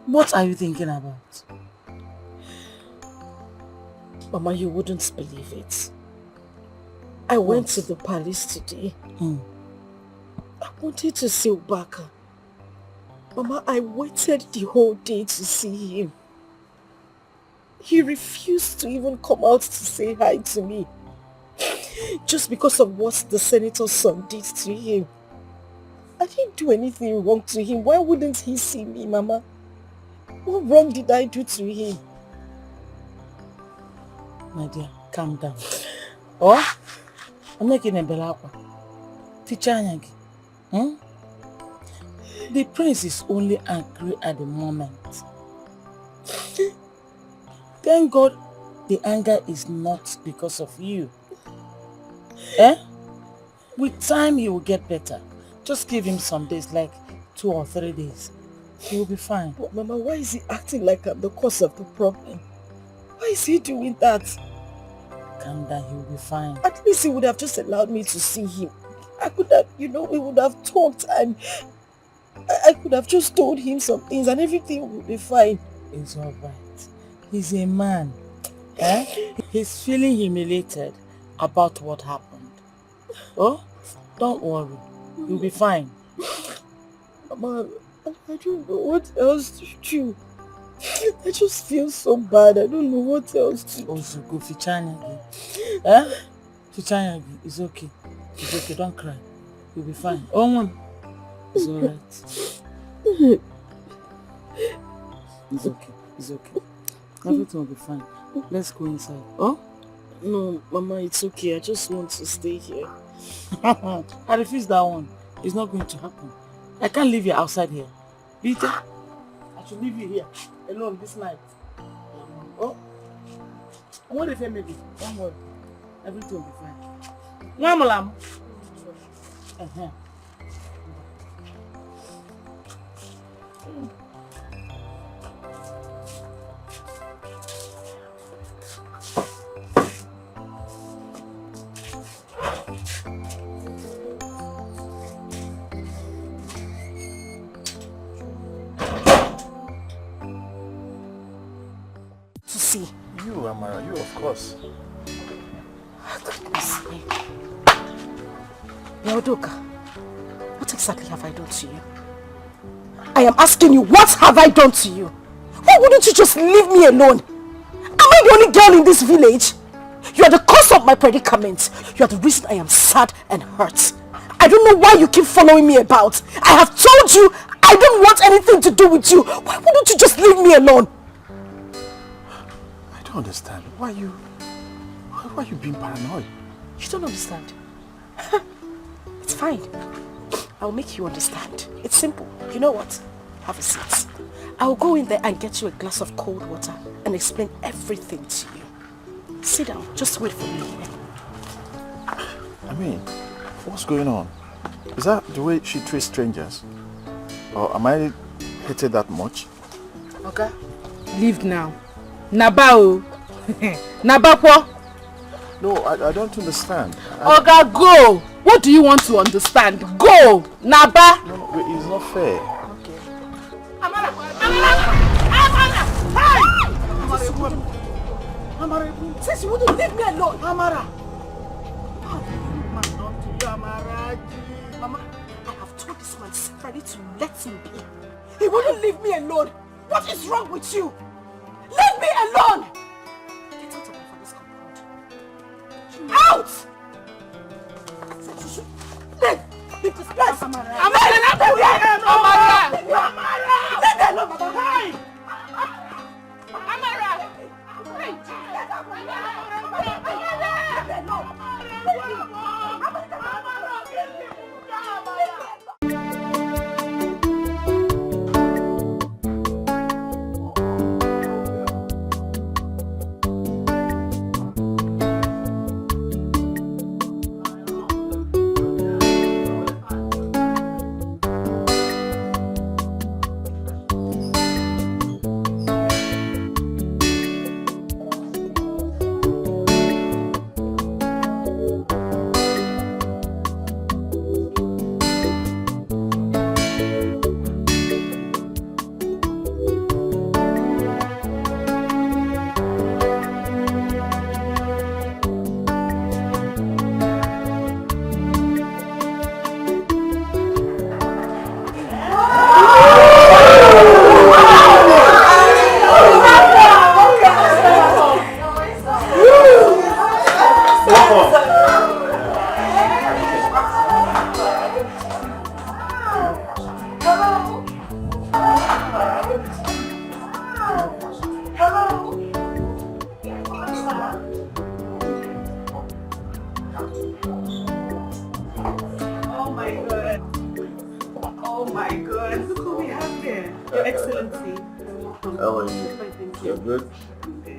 What are you thinking about? Mama, you wouldn't believe it. I went to the palace today. I wanted to see Ubaka. Mama, I waited the whole day to see him. He refused to even come out to say hi to me. Just because of what the senator's son did to him. I didn't do anything wrong to him. Why wouldn't he see me, Mama? What wrong did I do to him? My dear, calm down. Oh, I'm making a belakwa. Teacher Anyagi. The prince is only angry at the moment. Thank God the anger is not because of you. With time he will get better. Just give him some days, like 2 or 3 days. He will be fine. But Mama, why is he acting like I'm the cause of the problem? Why is he doing that? Calm down, he will be fine. At least he would have just allowed me to see him. I could have, we would have talked and I could have just told him some things and everything would be fine. It's alright. He's a man. He's feeling humiliated about what happened. Oh, don't worry. You'll be fine. Mama, I don't know what else to do. I just feel so bad. I don't know what else to do. Also, go Fiancee. Fiancee, it's okay. It's okay, don't cry. You'll be fine. Oh, Mom. It's alright. It's okay. It's okay. Everything will be fine. Let's go inside. Oh? No, Mama, it's okay. I just want to stay here. I refuse that one. It's not going to happen. I can't leave you outside here. Peter, I should leave you here alone this night. Oh? What if maybe? Don't worry. Everything will be fine. Namalam. You, Amara, you of course. Goodness me. Yaodoka, what exactly have I done to you? I am asking you, what have I done to you? Why wouldn't you just leave me alone? Am I the only girl in this village? You are the cause of my predicament. You are the reason I am sad and hurt. I don't know why you keep following me about. I have told you I don't want anything to do with you. Why wouldn't you just leave me alone? I don't understand. Why are you being paranoid? You don't understand. It's fine. I'll make you understand. It's simple. You know what? Have a seat. I'll go in there and get you a glass of cold water and explain everything to you. Sit down. Just wait for me. I mean, what's going on? Is that the way she treats strangers? Or am I hated that much? Okay. Leave now. Nabao. Nabakwo. No, I don't understand. Oga, go! What do you want to understand? Go! Naba! No, wait, it's not fair. Okay. Amara! Hey! Amara! Since you wouldn't leave me alone! Amara! Mama, I have told this man separately to let him be. He wouldn't leave me alone. What is wrong with you? Leave me alone! Get out of my father's compound. Out! Leave this place! Amara! Amara! Leave me alone, Mama! Hey! Amara! Hey!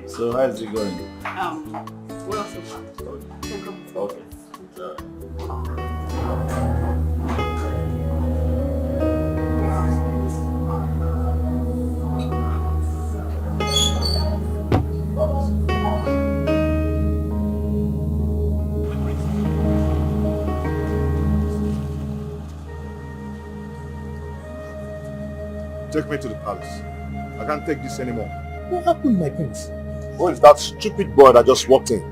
So how's it going? Well, so far. Okay. Take me to the palace. I can't take this anymore. What happened, my prince? Who is that stupid boy that just walked in?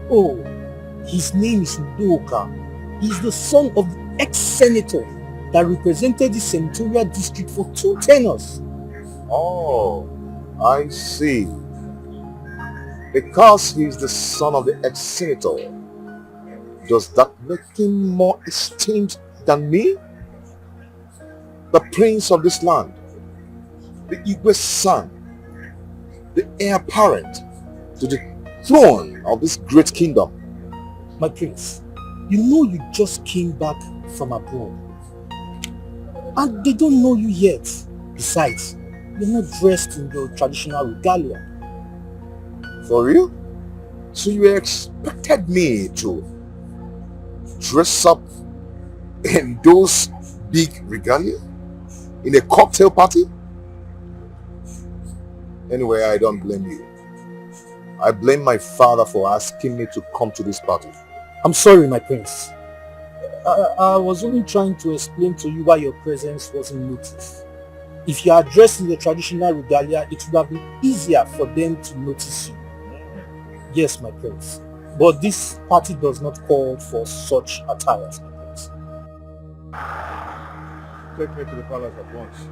Oh, his name is Udoka. He's the son of the ex-senator that represented the senatorial district for 2 tenures. Oh, I see. Because he's the son of the ex-senator, does that make him more esteemed than me? The prince of this land, the Igwe's son, the heir apparent to the throne of this great kingdom. My prince, you know you just came back from abroad. And they don't know you yet. Besides, you're not dressed in your traditional regalia. For real? So you expected me to dress up in those big regalia? In a cocktail party? Anyway, I don't blame you. I blame my father for asking me to come to this party. I'm sorry, my prince. I was only trying to explain to you why your presence wasn't noticed. If you are dressed in the traditional regalia, it would have been easier for them to notice you. Yes, my prince. But this party does not call for such attires, my prince. Take me to the palace at once.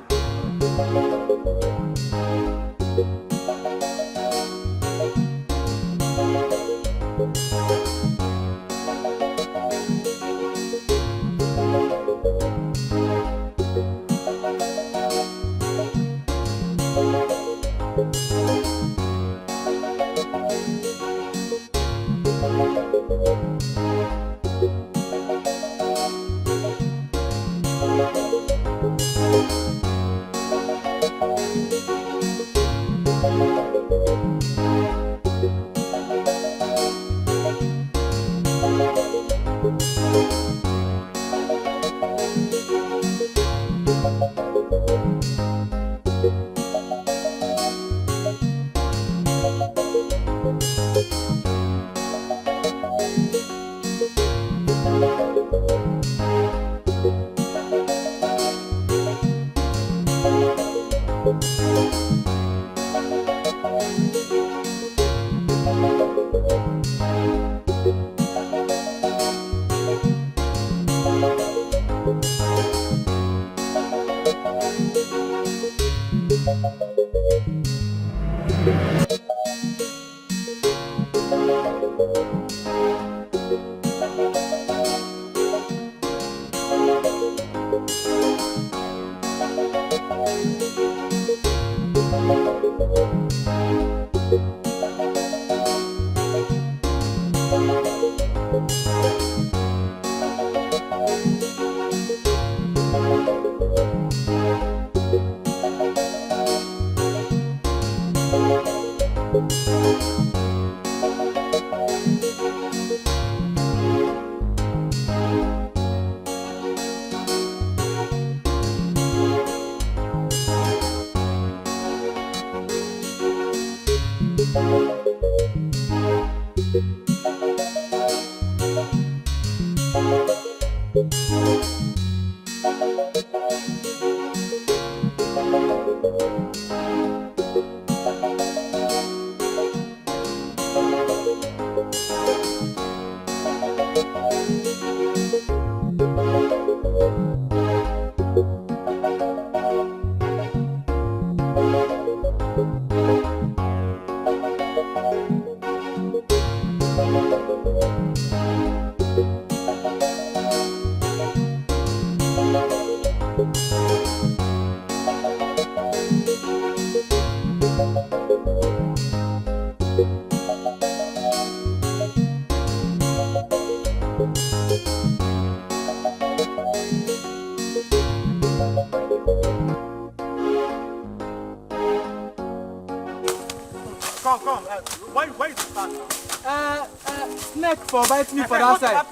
Snake for biting me for that side.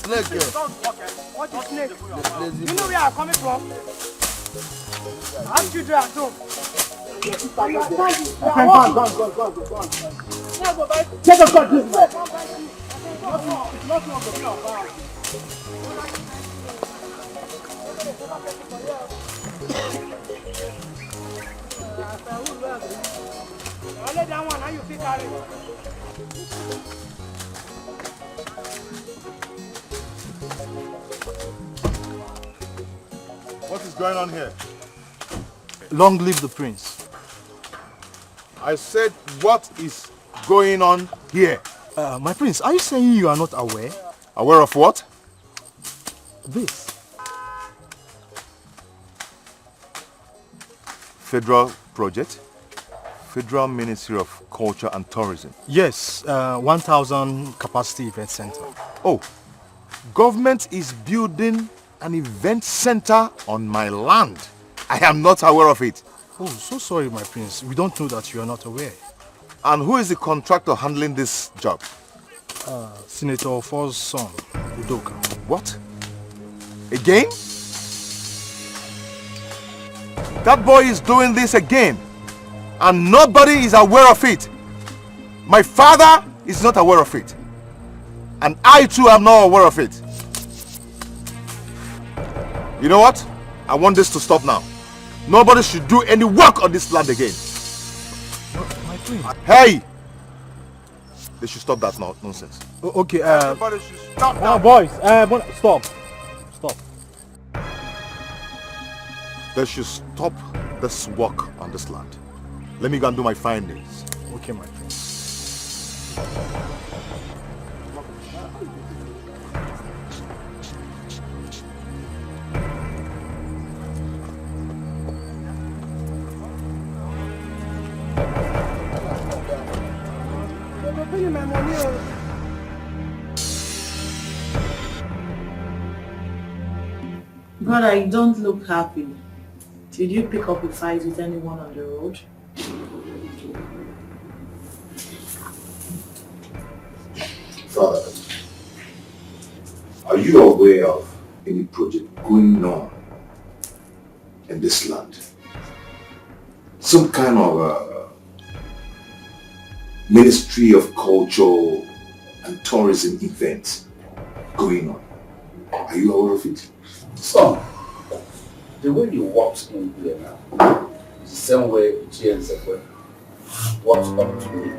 Snake here. What is snake? You know where I'm coming from? Ask children at home. What is going on here? Long live the prince. I said, what is going on here? My prince, are you saying you are not aware? Aware of what? This. Federal project? Federal Ministry of Culture and Tourism. Yes, 1,000 capacity event center. Oh, government is building an event center on my land. I am not aware of it. Oh, so sorry, my prince. We don't know that you are not aware. And who is the contractor handling this job? Senator Ford's son, Udoka. What? Again? That boy is doing this again. And nobody is aware of it. My father is not aware of it. And I too am not aware of it. You know what? I want this to stop now. Nobody should do any work on this land again. My prince. Hey! They should stop that nonsense. Okay, everybody should stop now. Boys, stop. Stop. They should stop this work on this land. Let me go and do my findings. Okay, my friend. Brother, you don't look happy. Did you pick up a fight with anyone on the road? Father, are you aware of any project going on in this land? Some kind of Ministry of Culture and Tourism event going on. Are you aware of it? Son, the way you walked in here now is the same way Fiancee walked up to me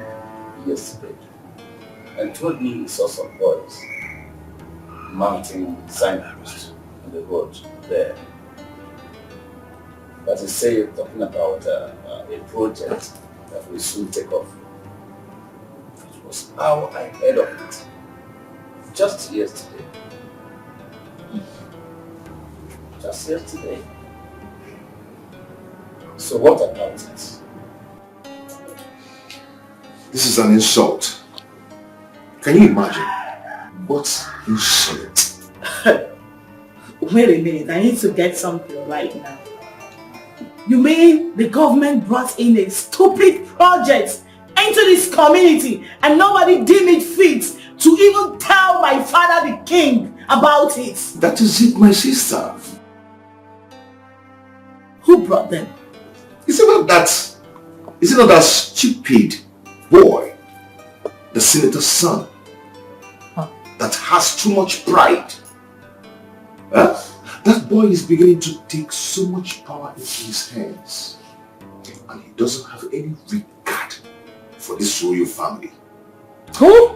yesterday and told me he saw some boys mounting signposts on the road there. But he said, talking about a project that will soon take off. It was how I heard of it. Just yesterday. Just yesterday. So what about it? This is an insult. Can you imagine? What insult? Wait a minute, I need to get something right now. You mean the government brought in a stupid project into this community and nobody deemed it fit to even tell my father the king about it? That is it, my sister. Who brought them? Is it not that stupid boy, the senator's son, that has too much pride? Huh? That boy is beginning to take so much power into his hands, and he doesn't have any regard for this royal family. Who?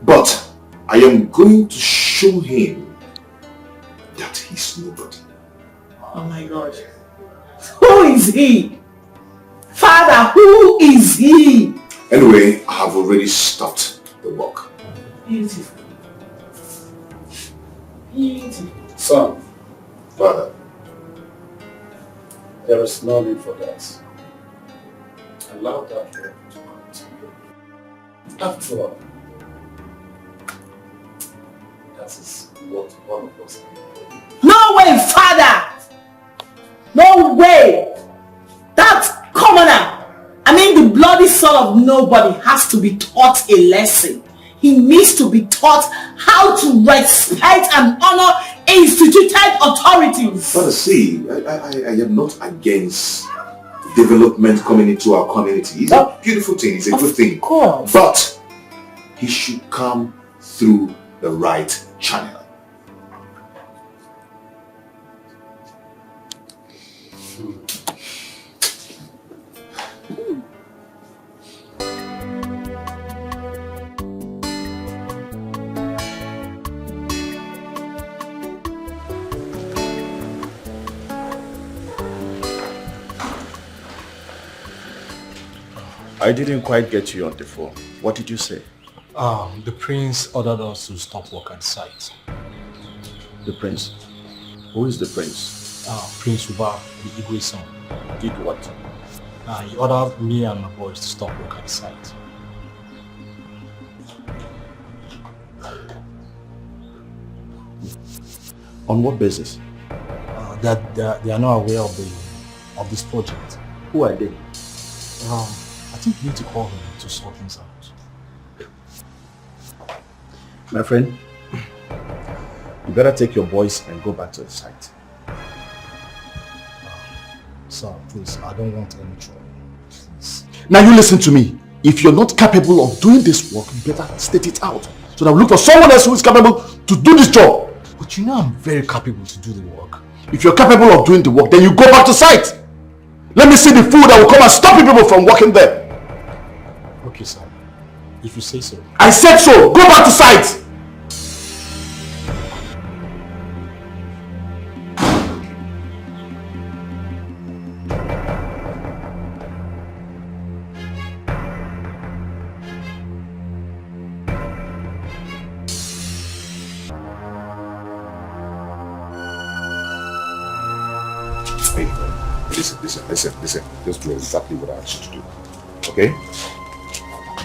But I am going to show him that he's nobody. Oh my God. Who is he? Father, who is he? Anyway, I have already stopped the work. Beautiful. Beautiful. Son, Father, there is no need for that. Allow that work to continue. After all, that is what one of us can. No way, Father! No way! That commoner, I mean the bloody son of nobody, has to be taught a lesson. He needs to be taught how to respect and honor instituted authorities. Father, see, I am not against development coming into our community. It's a beautiful thing, it's a good thing. Of course. But he should come through the right channel. I didn't quite get you on the phone. What did you say? The prince ordered us to stop work at site. The prince? Who is the prince? Prince Uba, the Igwe son. Did what? He ordered me and my boys to stop work at site. On what basis? That they are not aware of this project. Who are they? I think you need to call him to sort things out. My friend, you better take your boys and go back to the site. Sir, please, I don't want any trouble. Please. Now you listen to me. If you're not capable of doing this work, you better state it out, so that we look for someone else who is capable to do this job. But you know I'm very capable to do the work. If you're capable of doing the work, then you go back to site. Let me see the fool that will come and stop you people from working there. Okay, sir. If you say so. I said so. Go back to site. Listen. Just do exactly what I asked you to do. Okay?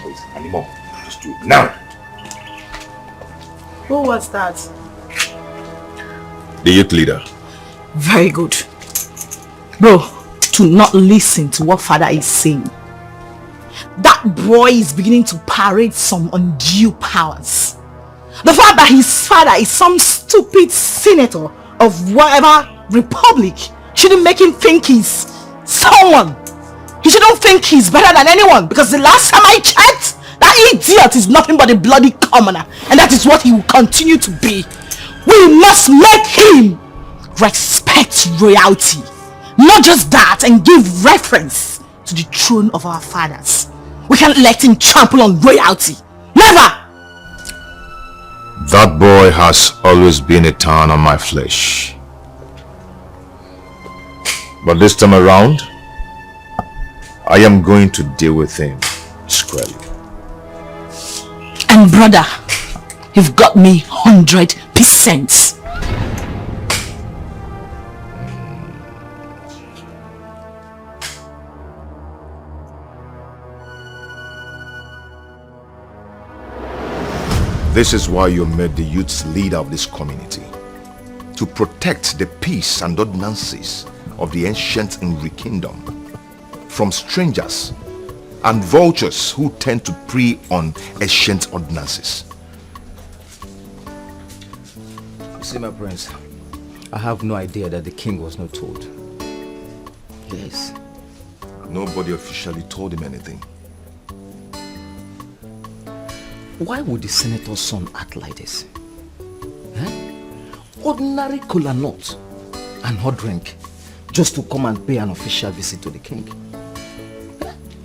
Wait, anymore. Just do it now. Who was that? The youth leader. Very good. Bro, to not listen to what father is saying. That boy is beginning to parade some undue powers. The fact that his father is some stupid senator of whatever republic shouldn't make him think he's someone. He shouldn't think he's better than anyone, because the last time I checked, that idiot is nothing but a bloody commoner, and that is what he will continue to be. We must make him respect royalty. Not just that, and give reference to the throne of our fathers. We can't let him trample on royalty. Never! That boy has always been a thorn on my flesh. But this time around, I am going to deal with him squarely. And brother, you've got me 100%. This is why you made the youth's leader of this community. To protect the peace and ordinances of the ancient Nri kingdom from strangers and vultures who tend to prey on ancient ordinances. You see, my prince, I have no idea that the king was not told. Yes. Nobody officially told him anything. Why would the senator's son act like this? Ordinary cola nut and hot drink just to come and pay an official visit to the king.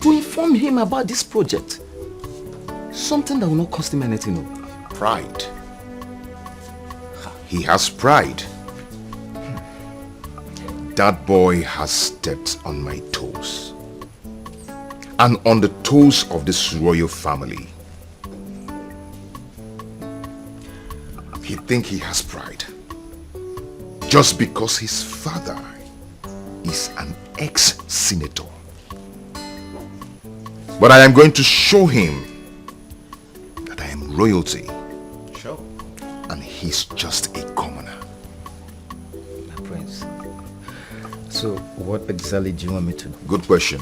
To inform him about this project. Something that will not cost him anything. Pride. He has pride. That boy has stepped on my toes. And on the toes of this royal family. He thinks he has pride. Just because his father is an ex-senator. But I am going to show him that I am royalty. Sure. And he's just a commoner. My prince. So what exactly do you want me to do? Good question.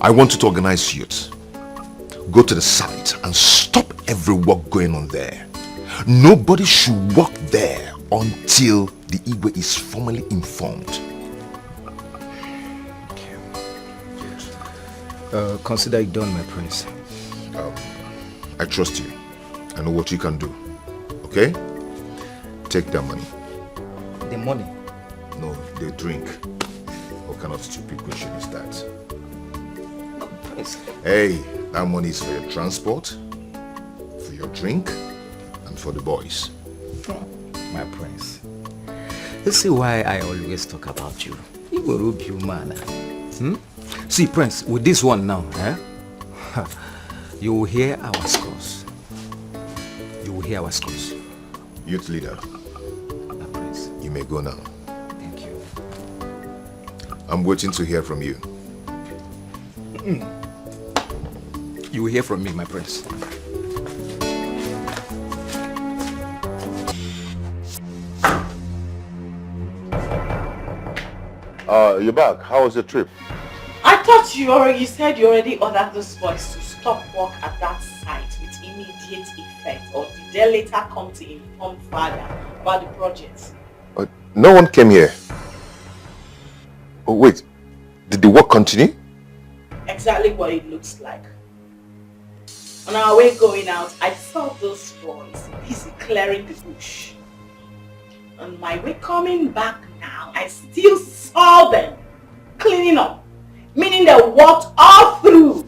I want you to organize youth. Go to the site and stop every work going on there. Nobody should walk there until the Igwe is formally informed. Consider it done, my prince. I trust you. I know what you can do. Okay? Take that money. The money? No, the drink. What kind of stupid question is that? Prince. Hey, that money is for your transport, for your drink, and for the boys. My prince. You see why I always talk about you. You will rub you, man. See, prince, with this one now, you will hear our scores. You will hear our scores. Youth leader. My prince. You may go now. Thank you. I'm waiting to hear from you. You will hear from me, my prince. You're back. How was the trip? I thought you said you already ordered those boys to stop work at that site with immediate effect, or did they later come to inform father about the project? No one came here. Oh, wait. Did the work continue? Exactly what it looks like. On our way going out, I saw those boys busy clearing the bush. On my way coming back now, I still saw them cleaning up, meaning they walked all through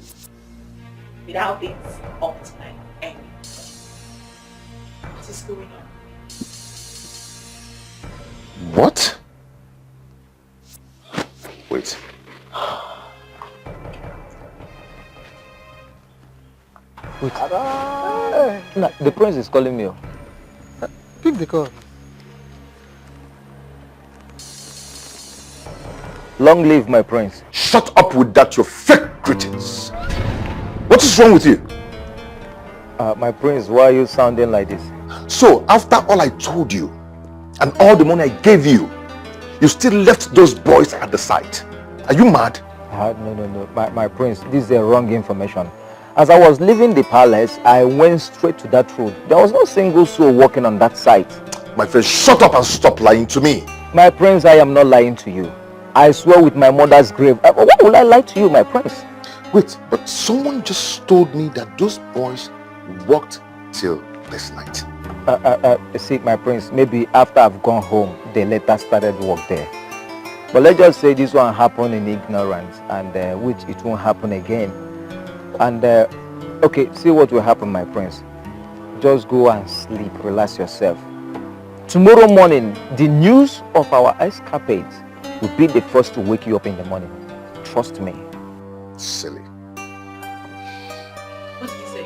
without being stopped by anyone. What is going on? What? Wait. Wait. No, the prince is calling me. Pick the call. Long live my prince. Shut up with that, your fake greetings. What is wrong with you? My prince, why are you sounding like this? So, after all I told you, and all the money I gave you, you still left those boys at the site. Are you mad? No. My prince, this is the wrong information. As I was leaving the palace, I went straight to that road. There was no single soul walking on that site. My friend, shut up and stop lying to me. My prince, I am not lying to you. I swear with my mother's grave. Why would I lie to you, my prince? Wait, but someone just told me that those boys walked till this night. See, my prince, maybe after I've gone home, they later started work there. But let's just say this one happened in ignorance, and which it won't happen again. And okay, see what will happen, my prince. Just go and sleep, relax yourself. Tomorrow morning, the news of our escapades will be the first to wake you up in the morning. Trust me. Silly. What did he say?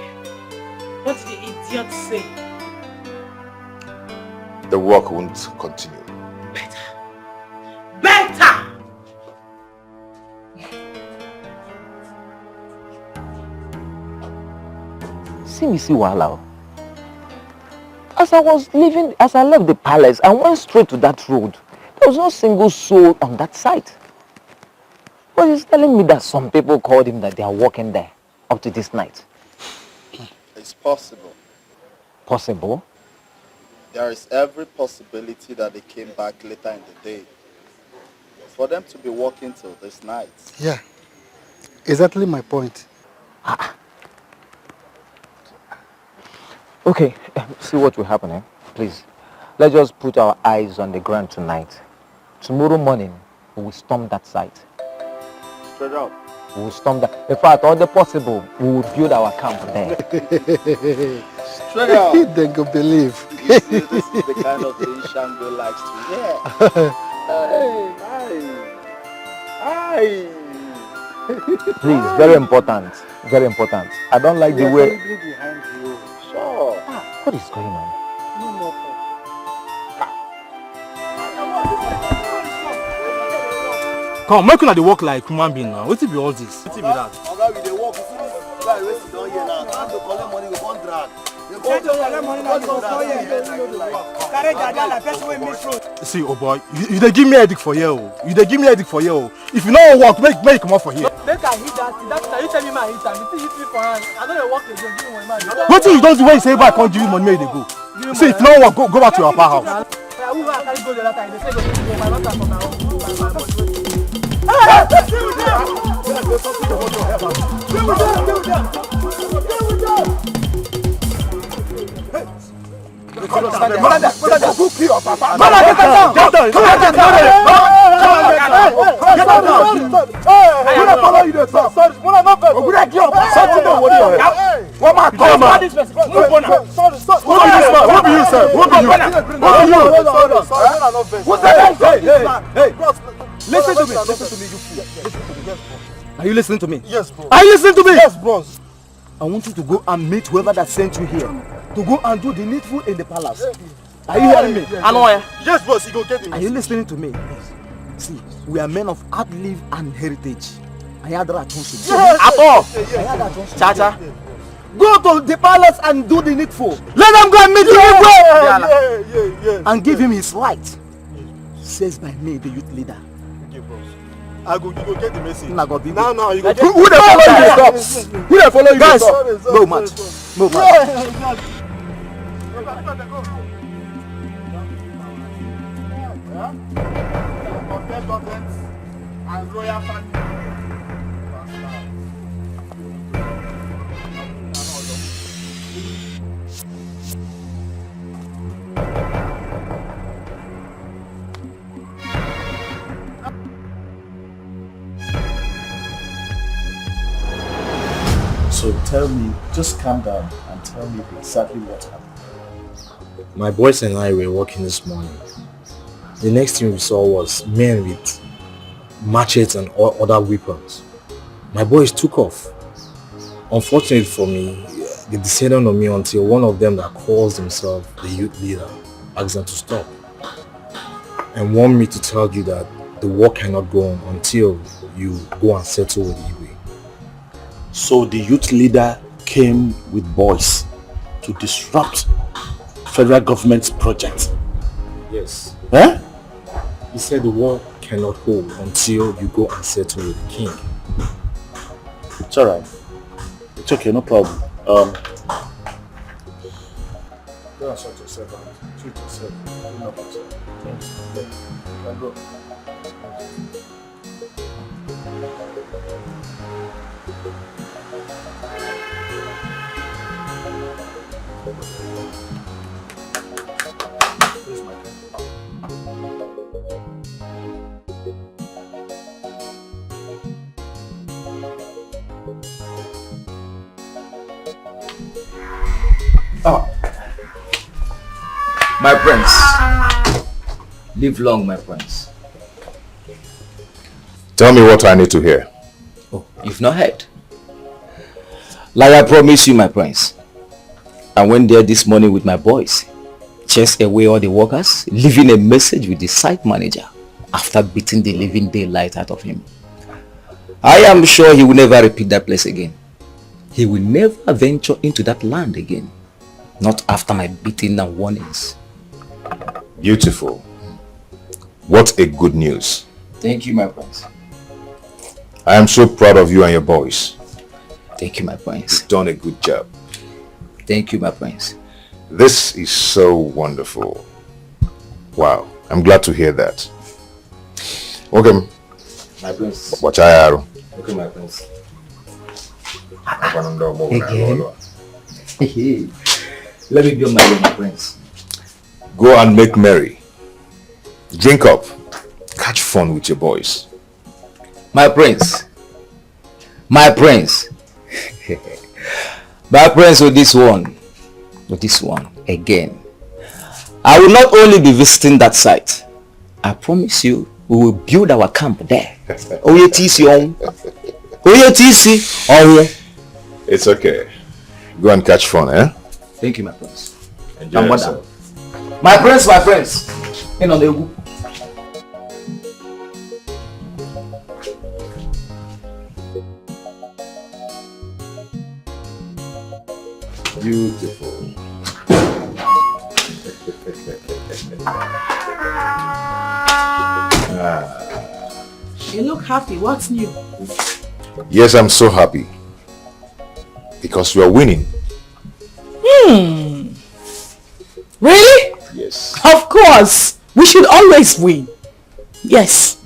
What did the idiot say? The work won't continue. Better! See me see wahala. As I left the palace, I went straight to that road. There was no single soul on that site. But he's telling me that some people called him that they are working there up to this night. It's possible. Possible? There is every possibility that they came back later in the day. For them to be working till this night. Yeah, exactly my point. Okay, see what will happen, please. Let's just put our eyes on the ground tonight. Tomorrow morning, we will storm that site. Straight up. We will storm that. In fact, all the possible, we will build our camp there. Straight up. They go believe. You see, this is the kind of thing Shango likes to hear. Hey. Please, very important. Very important. I don't like the way... Behind you. Sure. What is going on? No more. Come, make una dey work like human being now. Wetin be all this? Wetin be that? Oga, we dey work. You see this guy wey sit down here now. Time to collect money, we come drag. See, oh boy, you dey give me headache for here, oh. You dey give me headache for here, oh. If you no work, make you come out for here. Make I hit that. You tell me my hit am. You think hit me for hand. I don't work again. Give me money, man. Wetin you don do when you say, "Boy, I can't give you money," make you dey go. See, if you no work, go back to your papa house. Who I carry go the other time? They say go to my master from my own. Listen to me, you fool. Are you listening to me? Yes, bro. Are you listening to me? Yes, bros. I want you to go and meet whoever that sent you here. To go and do the needful in the palace. Are you hearing me? Yes, boss, you go get him. Are you listening to me? See, we are men of hard life and heritage. I had that to At all. Chacha. Go to the palace and do the needful. Let them go and meet the needful. And give him his right. Says by me, the youth leader. You go get the message. Now you go get who they follow you? Stop. Who they follow you? Guys, no man. No man. And royal family. So tell me, just calm down and tell me exactly what happened. My boys and I were walking this morning. The next thing we saw was men with machetes and other weapons. My boys took off. Unfortunately for me, they descended on me until one of them that calls himself the youth leader asked them to stop and warned me to tell you that the war cannot go on until you go and settle with Igwe. So the youth leader came with boys to disrupt federal government's project. Yes. Eh? He said the war cannot hold until you go and settle with the king. It's alright. It's okay, no problem. Go and sort yourself out. Treat yourself. Clean up yourself. Yeah. You can go. Oh, my prince, live long, my prince. Tell me what I need to hear. Oh, you've not heard. Like I promised you, my prince. I went there this morning with my boys. Chased away all the workers, leaving a message with the site manager after beating the living daylight out of him. I am sure he will never repeat that place again. He will never venture into that land again. Not after my beating and warnings. Beautiful. What a good news. Thank you, my prince. I am so proud of you and your boys. Thank you, my prince. You've done a good job. Thank you, my prince. This is so wonderful. Wow, I'm glad to hear that. Okay. My prince. Watch out. Okay, my prince. Again? Let me be on my prince. Go and make merry. Drink up. Catch fun with your boys. My prince. My prince. My prince with this one. With this one. Again. I will not only be visiting that site. I promise you, we will build our camp there. It's okay. Go and catch fun, eh? Thank you, my prince. Enjoy yourself. My prince, my prince. Beautiful. You look happy. What's new? Yes, I'm so happy. Because you are winning. Really? Yes. Of course. We should always win. Yes.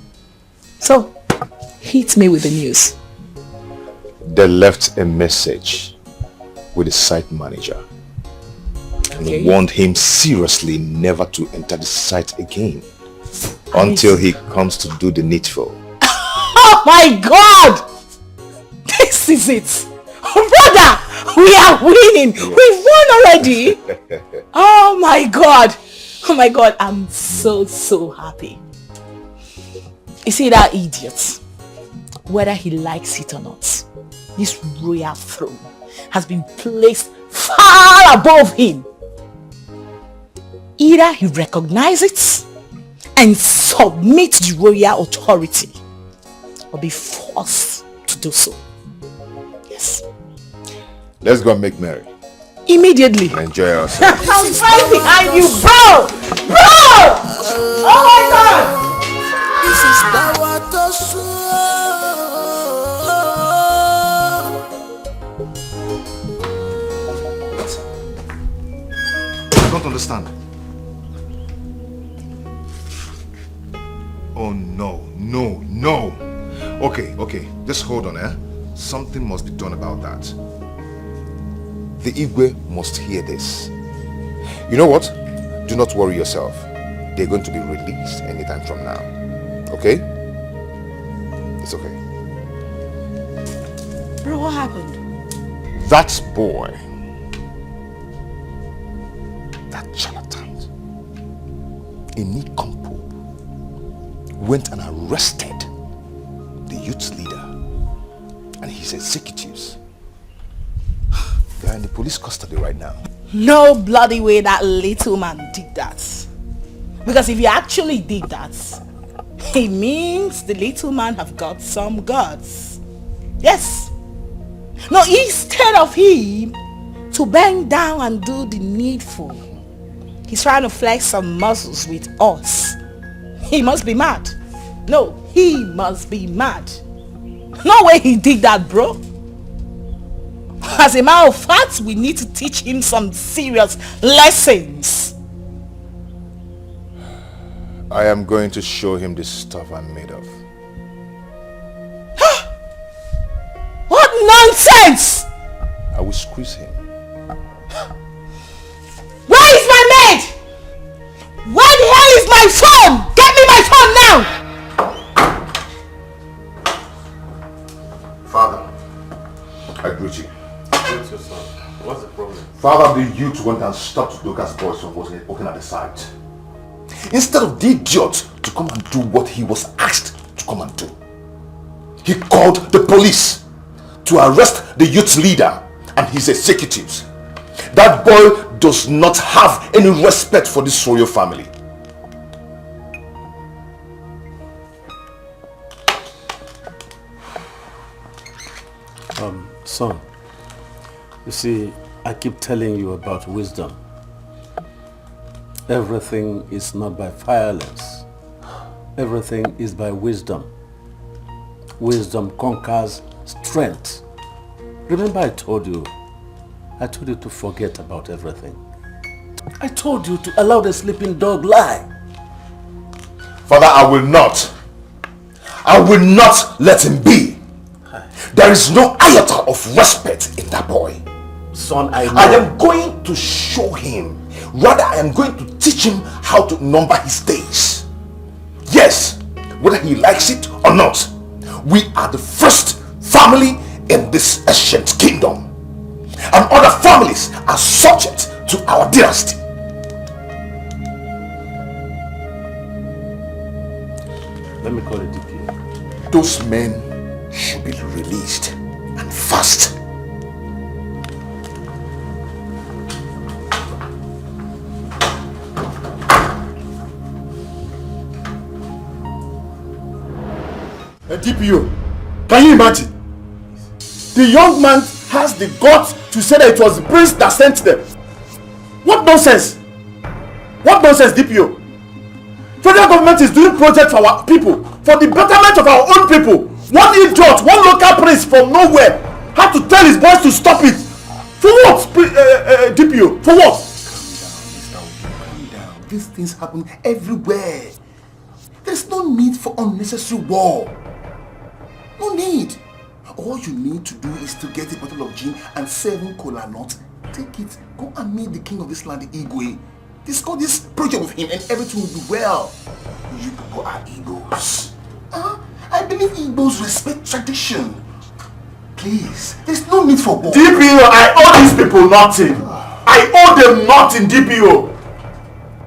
So, hit me with the news. They left a message with the site manager and warned him seriously never to enter the site again until he comes to do the needful. Oh my God! This is it. Brother, we are winning. Yes. We've won already. Oh my God. Oh my God, I'm so happy. You see that idiot? Whether he likes it or not, this royal throne has been placed far above him. Either he recognizes it and submit to the royal authority, or be forced to do so. Yes. Let's go and make merry. Immediately. Enjoy ourselves. I'm right behind you, bro! Bro! Oh my God! This is power to I don't understand. Oh no. Okay, just hold on, eh? Something must be done about that. The Igwe must hear this. You know what? Do not worry yourself. They're going to be released anytime from now. Okay? It's okay. Bro, what happened? That boy, that charlatan, Inikompo, went and arrested the youth leader and his executives. They are in the police custody right now. No bloody way that little man did that. Because if he actually did that, it means the little man have got some guts. Yes. No, instead of him to bend down and do the needful, he's trying to flex some muscles with us. He must be mad. No, he must be mad. No way he did that, bro. As a matter of fact, we need to teach him some serious lessons. I am going to show him the stuff I'm made of. What nonsense! I will squeeze him. Where is my maid? Where the hell is my phone? Get me my phone now! Father, I greet you. What's your son? What's the problem? Father, the youth went and stopped Lucas' boys from working at the site. Instead of the idiot to come and do what he was asked to come and do. He called the police to arrest the youth leader and his executives. That boy does not have any respect for this royal family. Son, you see, I keep telling you about wisdom. Everything is not by violence. Everything is by wisdom. Wisdom conquers strength. Remember I told you to forget about everything. I told you to allow the sleeping dog lie. Father, I will not let him be. There is no iota of respect in that boy. Son, I know. I am going to show him. Rather, I am going to teach him how to number his days. Yes, whether he likes it or not. We are the first family in this ancient kingdom. And other families are subject to our dynasty. Let me call it DPO. Those men should be released and fast. DPO, can you imagine? The young man has the guts to say that it was the prince that sent them. What nonsense! What nonsense, DPO? Federal government is doing projects for our people, for the betterment of our own people. One idiot, one local prince from nowhere had to tell his boys to stop it. For what, DPO? For what? Calm down. These things happen everywhere. There's no need for unnecessary war. No need. All you need to do is to get a bottle of gin and 7 cola nuts. Take it, go and meet the king of this land, the Igwe. Discuss this project with him and everything will be well. You people are Igbos. I believe Igbos respect tradition. Please, there's no need for war. DPO, I owe these people nothing. I owe them nothing, DPO.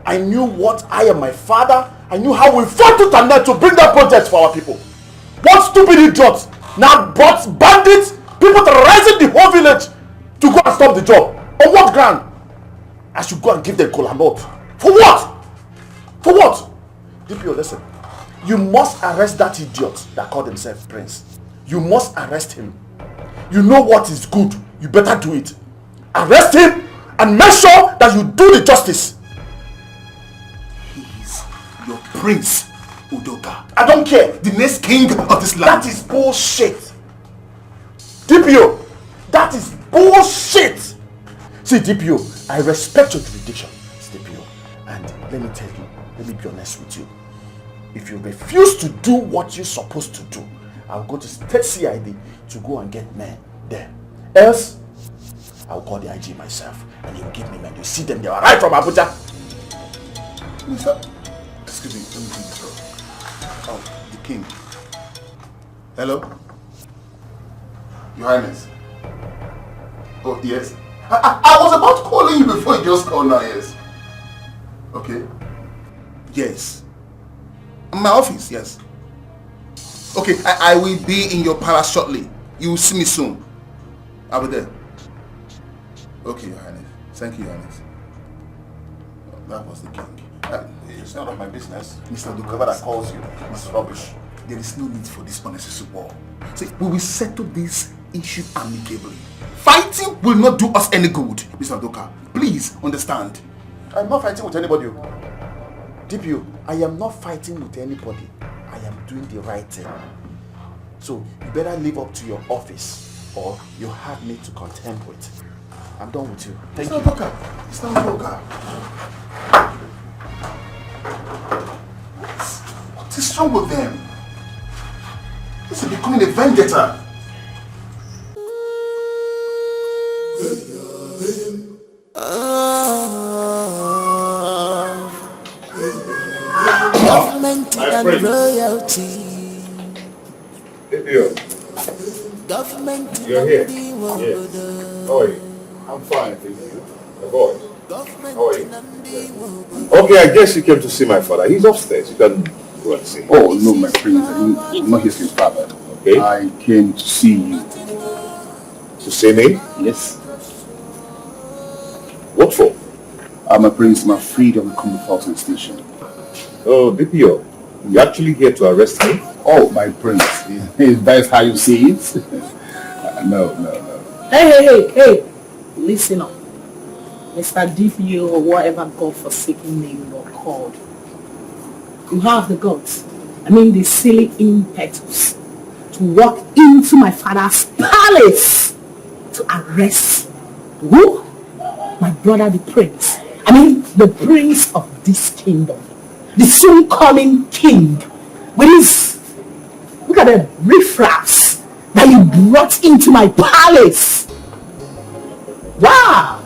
I knew what I and my father, I knew how we fought to Tannet to bring that project for our people. What stupid idiots now brought bandits, people terrorizing the whole village to go and stop the job. On what ground? I should go and give them cola nut. For what? For what? DPO, listen. You must arrest that idiot that called himself Prince. You must arrest him. You know what is good. You better do it. Arrest him and make sure that you do the justice. He is your prince, Udoka. I don't care. The next king of this land. That is bullshit. DPO, that is bullshit. See, DPO, I respect your jurisdiction, DPO. And let me tell you, let me be honest with you. If you refuse to do what you're supposed to do, I'll go to state CID to go and get men there. Else, I'll call the IG myself and he'll give me men. You see them, they are right from Abuja. Excuse me, let me bring this up. Oh, the king. Hello? Your Highness. Oh, yes. I was about calling you before you just called now, yes. Okay. Yes. My office, yes. Okay, I will be in your palace shortly. You will see me soon. I'll be there. Okay, Your Highness. Thank you, Your Highness. That was the king. It's none of my business. Mr. Whoever that calls you is rubbish. There is no need for this unnecessary war. See, we will settle this issue amicably. Fighting will not do us any good, Mr. Doka. Please understand. I'm not fighting with anybody. DPO, I am not fighting with anybody. I am doing the right thing. So you better live up to your office or you have me to contend with. I'm done with you. Thank you. It's not Doka. What is wrong with them? This is becoming a vendetta. Government and royalty. Government You're here. and Yes. How are you? I'm fine, thank you. The boy. How are you? Okay, I guess you came to see my father. He's upstairs. You can go and see him. Oh, no, my prince. I'm not his father. Okay. I came to see you. To see me? Yes. What for? I'm a prince. I'm afraid of the Fulton Station. Oh, DPO. You actually here to arrest me? Oh, my prince. That's how you see it? No. Hey. Listen up. Mr. DPO or whatever God-forsaken name you're called. You have the guts, the silly impetus to walk into my father's palace to arrest who? My brother the prince. The prince of this kingdom. The soon coming king. With his, look at the riffraffs that you brought into my palace. Wow!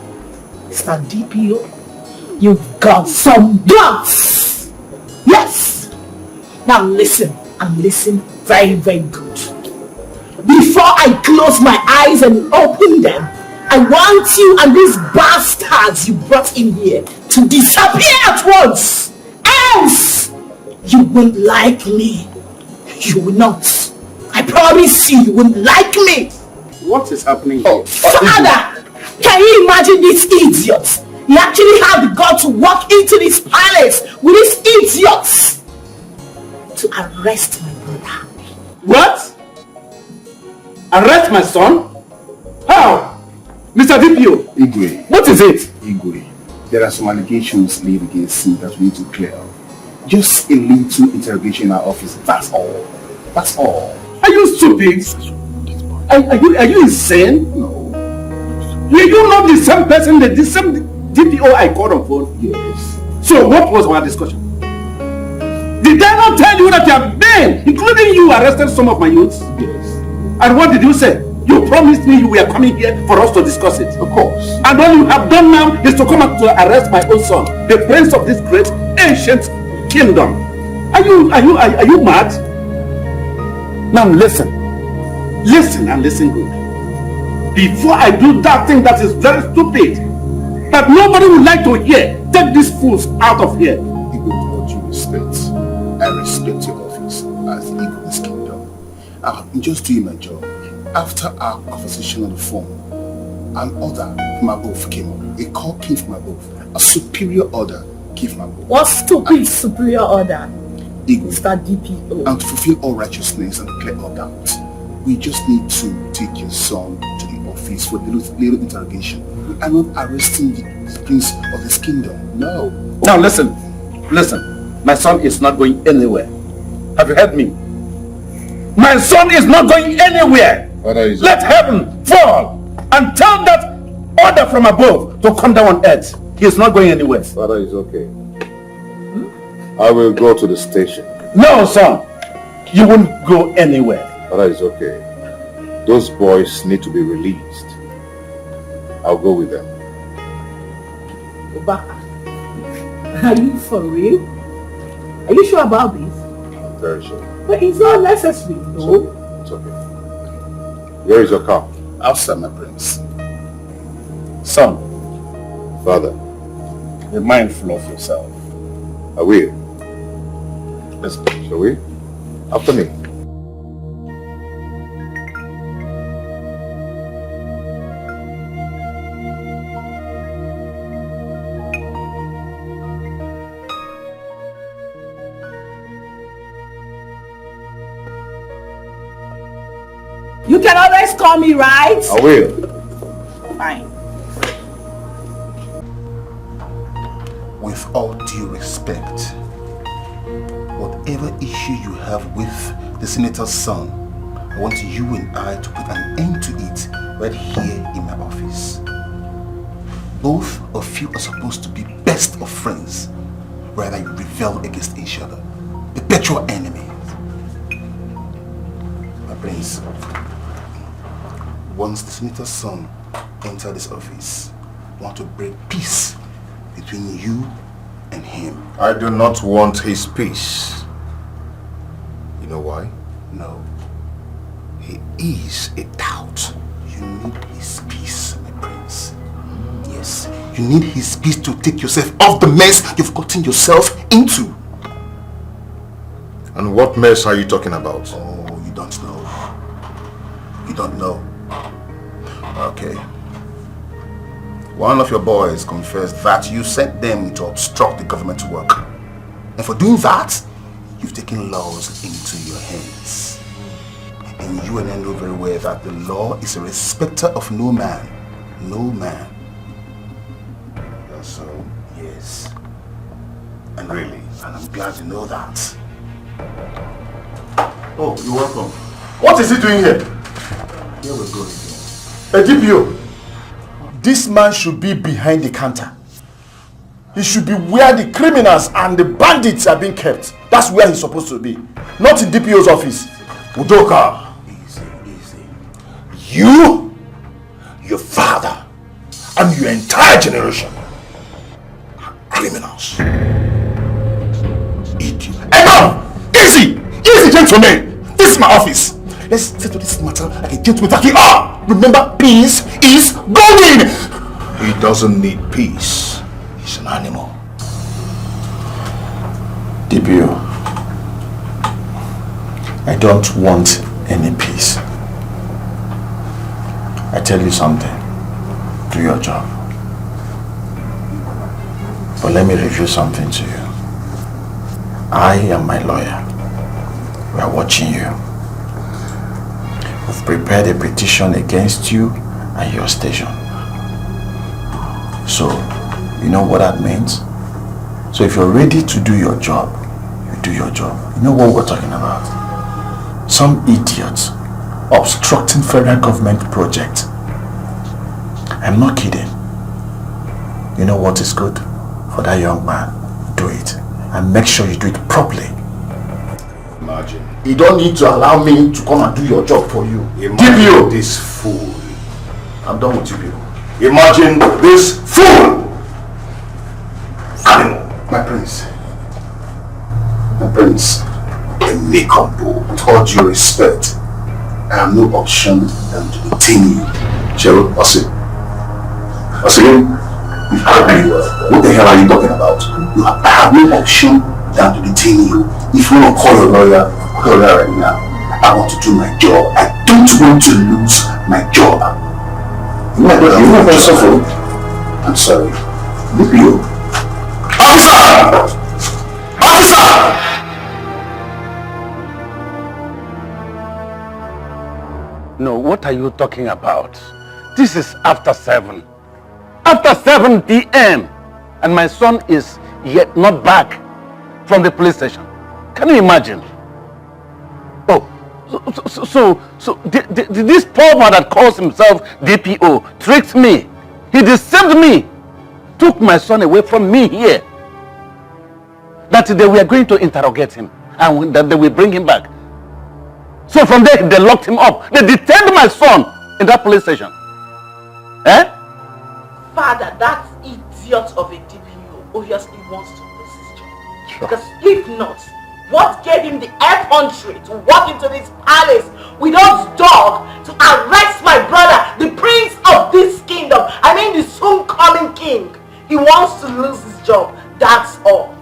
Mr. DPO, you've got some guts. Yes. Now listen, and listen very, very good. Before I close my eyes and open them, I want you and these bastards you brought in here to disappear at once. Else, you won't like me. You will not. I promise you won't like me. What is happening here? Father, can you imagine this idiot? He actually had the guts to walk into this palace with these idiots to arrest my brother. What? Arrest my son? How? Mr. DPO. Igwe. What is it? Igwe. There are some allegations laid against him that we need to clear up. Just a little interrogation in our office. That's all. That's all. Are you stupid? Are you insane? No. Were you not the same person, the same DPO I called on phone? Yes. So what was our discussion? Did I not tell you that you have been, including you, arrested some of my youths? Yes. And what did you say? You promised me you were coming here for us to discuss it. Of course. And all you have done now is to come up to arrest my own son, the prince of this great ancient kingdom. Are you mad? Now listen and listen good. Before I do that thing that is very stupid, that nobody would like to hear, take these fools out of here. Even with all due respect, I respect your office as the eagle in this kingdom. I'm just doing my job. After our conversation on the phone, an order from above came up. A call came from above. A superior order came from above. What stupid superior order? Mr. DPO. And to fulfill all righteousness and clear all doubt, we just need to take your son to the office for the little interrogation. We are not arresting the prince of this kingdom. No. Now listen. My son is not going anywhere. Have you heard me? My son is not going anywhere. Let heaven fall and tell that order from above to come down on earth. He is not going anywhere. Father is okay. I will go to the station. No, son. You won't go anywhere. Father is okay. Those boys need to be released. I'll go with them. Obaka, are you for real? Are you sure about this? I'm very sure. But it's not necessary, no? It's okay. Where is your car? Outside, my prince. Son. Father. Be mindful of yourself. I will. Let's go. Shall we? After me. You can always call me, right? I will. Fine. With all due respect, whatever issue you have with the senator's son, I want you and I to put an end to it right here in my office. Both of you are supposed to be best of friends, rather you rebel against each other, perpetual enemies. My prince, once the senator's son enters this office, I want to break peace between you and him. I do not want his peace. You know why? No. He is a doubt. You need his peace, my prince. Yes. You need his peace to take yourself off the mess you've gotten yourself into. And what mess are you talking about? Oh, you don't know. You don't know? Okay. One of your boys confessed that you sent them to obstruct the government work. And for doing that, you've taken laws into your hands. And you and I know very well that the law is a respecter of no man. No man. So, yes. And really? And I'm glad you know that. Oh, you're welcome. What is he doing here? Here we go again. DPO, this man should be behind the counter. He should be where the criminals and the bandits are being kept. That's where he's supposed to be. Not in DPO's office. Udoka. Easy. You, your father, and your entire generation are criminals. Idiot. Enough! Easy! Easy, gentlemen! This is my office. Let's settle this matter like a gentleman that we are. Remember, peace is going! He doesn't need peace. He's an animal. DPO, I don't want any peace. I tell you something. Do your job. But let me review something to you. I am my lawyer. We are watching you. We've prepared a petition against you and your station. So, you know what that means? So if you're ready to do your job, you do your job. You know what we're talking about? Some idiots obstructing federal government project. I'm not kidding. You know what is good for that young man? Do it. And make sure you do it properly. Imagine. You don't need to allow me to come and do your job for you. DPO! This fool. I'm done with you people. Imagine this fool! Animal. My prince. My prince. Amicable. With all due respect, I have no option than to detain you. Cheryl, Osi. What the hell are you talking about? I have no option than to detain you. If you want to call your lawyer, call your lawyer right now. I want to do my job. I don't want to lose my job. I'm sorry. DPO. Officer! Officer! No, what are you talking about? This is after 7. After 7 p.m. and my son is yet not back from the police station. Can you imagine? Oh, so this poor man that calls himself DPO tricked me. He deceived me. Took my son away from me here. That they were going to interrogate him and that they will bring him back. So from there they locked him up. They detained my son in that police station. Eh? Father, that idiot of a DPO obviously wants to lose his job. Sure. Because if not, what gave him the effrontery to walk into this palace with those dogs to arrest my brother, the prince of this kingdom? I mean the soon-coming king. He wants to lose his job, that's all.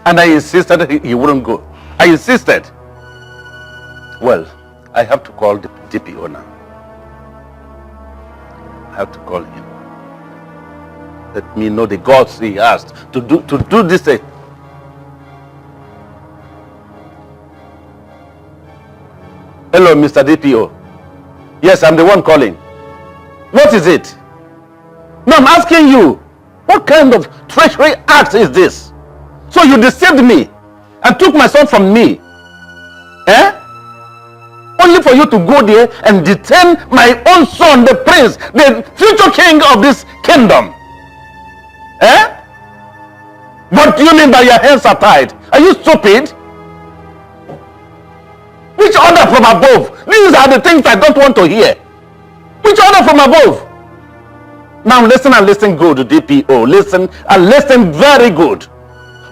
And I insisted he wouldn't go. I insisted. Well, I have to call the DPO now. I have to call him. Let me know the gods he has to do this. Hello, Mr. DPO. Yes, I'm the one calling. What is it? No, I'm asking you. What kind of treachery act is this? So you deceived me and took my son from me. Eh? Only for you to go there and detain my own son, the prince, the future king of this kingdom. Eh? What do you mean by your hands are tied? Are you stupid? Which order from above? These are the things I don't want to hear. Which order from above? Now listen and listen good, DPO. Listen and listen very good.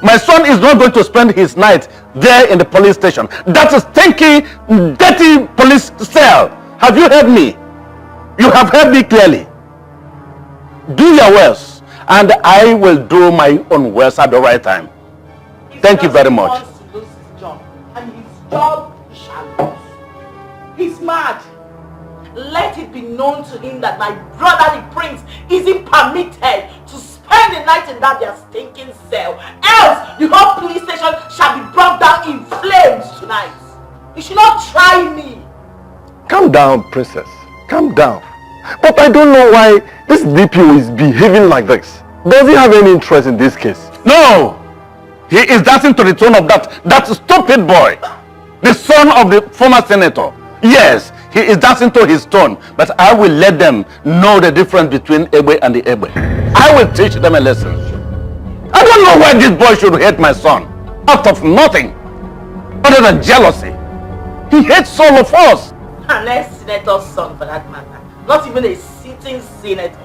My son is not going to spend his night there in the police station. That is stinky, dirty police cell. Have you heard me? You have heard me clearly. Do your worst, and I will do my own worst at the right time. Thank you very much. He wants to lose his job, and his job he shall lose. He's mad. let it be known to him that my brother the prince isn't permitted to spend the night in that their stinking cell. Else, the whole police station shall be brought down in flames tonight. You should not try me. Calm down, princess. Calm down. But I don't know why this DPO is behaving like this. Does he have any interest in this case? No! He is dancing to the tune of that stupid boy. The son of the former senator. Yes, he is dancing to his tone. But I will let them know the difference between Ebe and the Ebe. I will teach them a lesson. I don't know why this boy should hate my son. Out of nothing. Other than jealousy. He hates all of us. An ex-senator's son for that matter. Not even a sitting senator.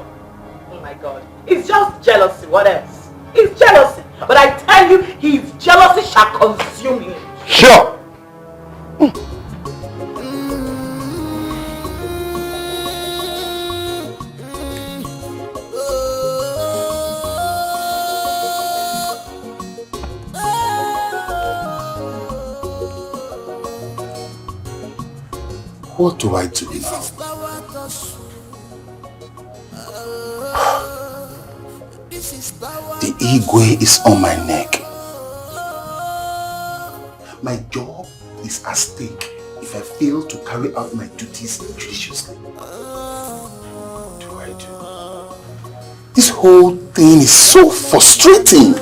Oh my God. It's just jealousy. What else? It's jealousy. But I tell you, his jealousy shall consume him. Sure. What do I do now? The Igwe is on my neck. My job is at stake if I fail to carry out my duties judiciously. What do I do? This whole thing is so frustrating.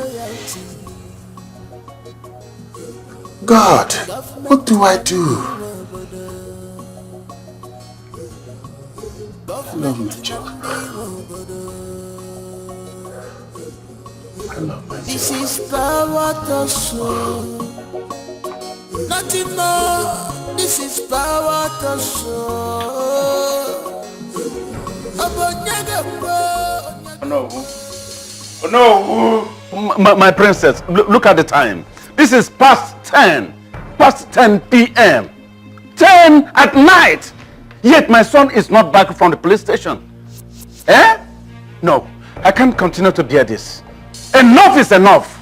God, what do I do? I love my job. I love my job. This is power to show. Nothing more. This is power to show. No. No. My princess, look at the time. This is past 10 p.m. 10 at night. Yet my son is not back from the police station. Eh? No, I can't continue to bear this. Enough is enough.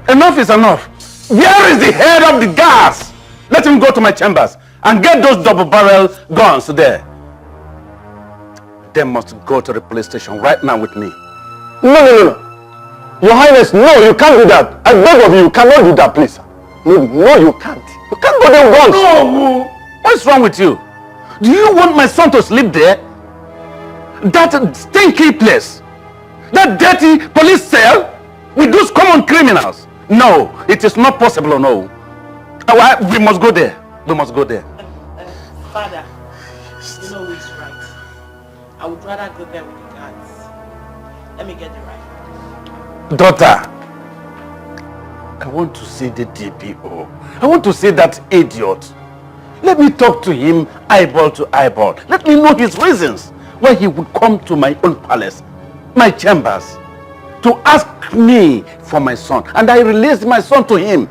Enough is enough. Where is the head of the gas? Let him go to my chambers and get those double-barrel guns there. They must go to the police station right now with me. No. Your Highness, no, you can't do that. I beg of you, you cannot do that, please. No, you can't. You can't go there once. No! What's wrong with you? Do you want my son to sleep there? That stinky place? That dirty police cell? With those common criminals? No, it is not possible, no. We must go there. We must go there. Father, you know who's right. I would rather go there with the guards. Let me get the right. Daughter, I want to see the DPO. I want to see that idiot. Let me talk to him eyeball to eyeball. Let me know his reasons why he would come to my own palace, my chambers, to ask me for my son. And I released my son to him,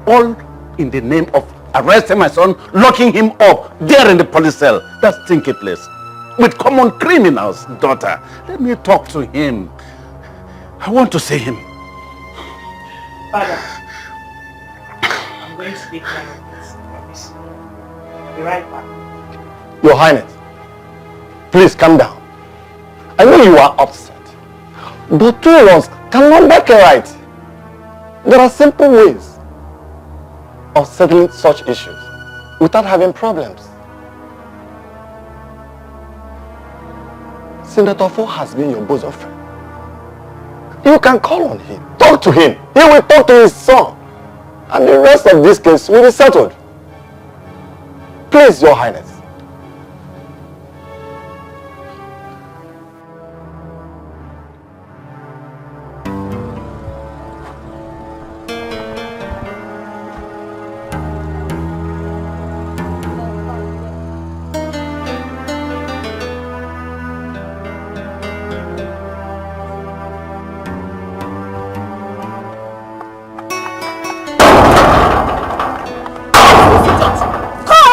all in the name of arresting my son, locking him up there in the police cell, that stinky place, with common criminals, daughter. Let me talk to him. I want to see him. Father, I'm going to take care of this, promise. I'll be right back. Your Highness, please calm down. I know you are upset, but two of us cannot make it right. There are simple ways of settling such issues without having problems. Senator Fo has been your bosom friend. You can call on him, talk to him. He will talk to his son, and the rest of this case will be settled. Please, Your Highness.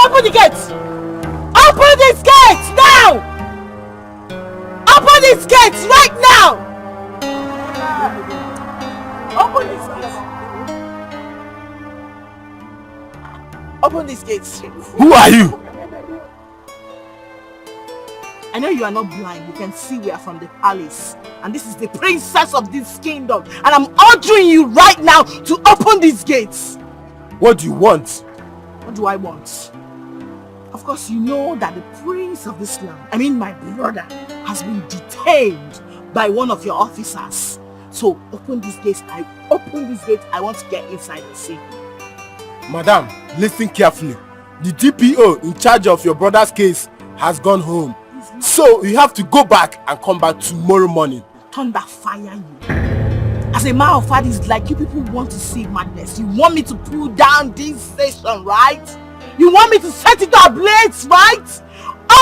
Open the gates! Open these gates now! Open these gates right now! Open these gates. Open these gates. Who are you? I know you are not blind. You can see we are from the palace. And this is the princess of this kingdom. And I'm ordering you right now to open these gates. What do you want? What do I want? Of course, you know that the prince of this land, I mean my brother, has been detained by one of your officers. So open these gates. I open these gates. I want to get inside and see. Madam, listen carefully. The DPO in charge of your brother's case has gone home. So you have to go back and come back tomorrow morning. Thunder fire you. As a matter of fact, it's like you people want to see madness. You want me to pull down this station, right? You want me to set it ablaze, right?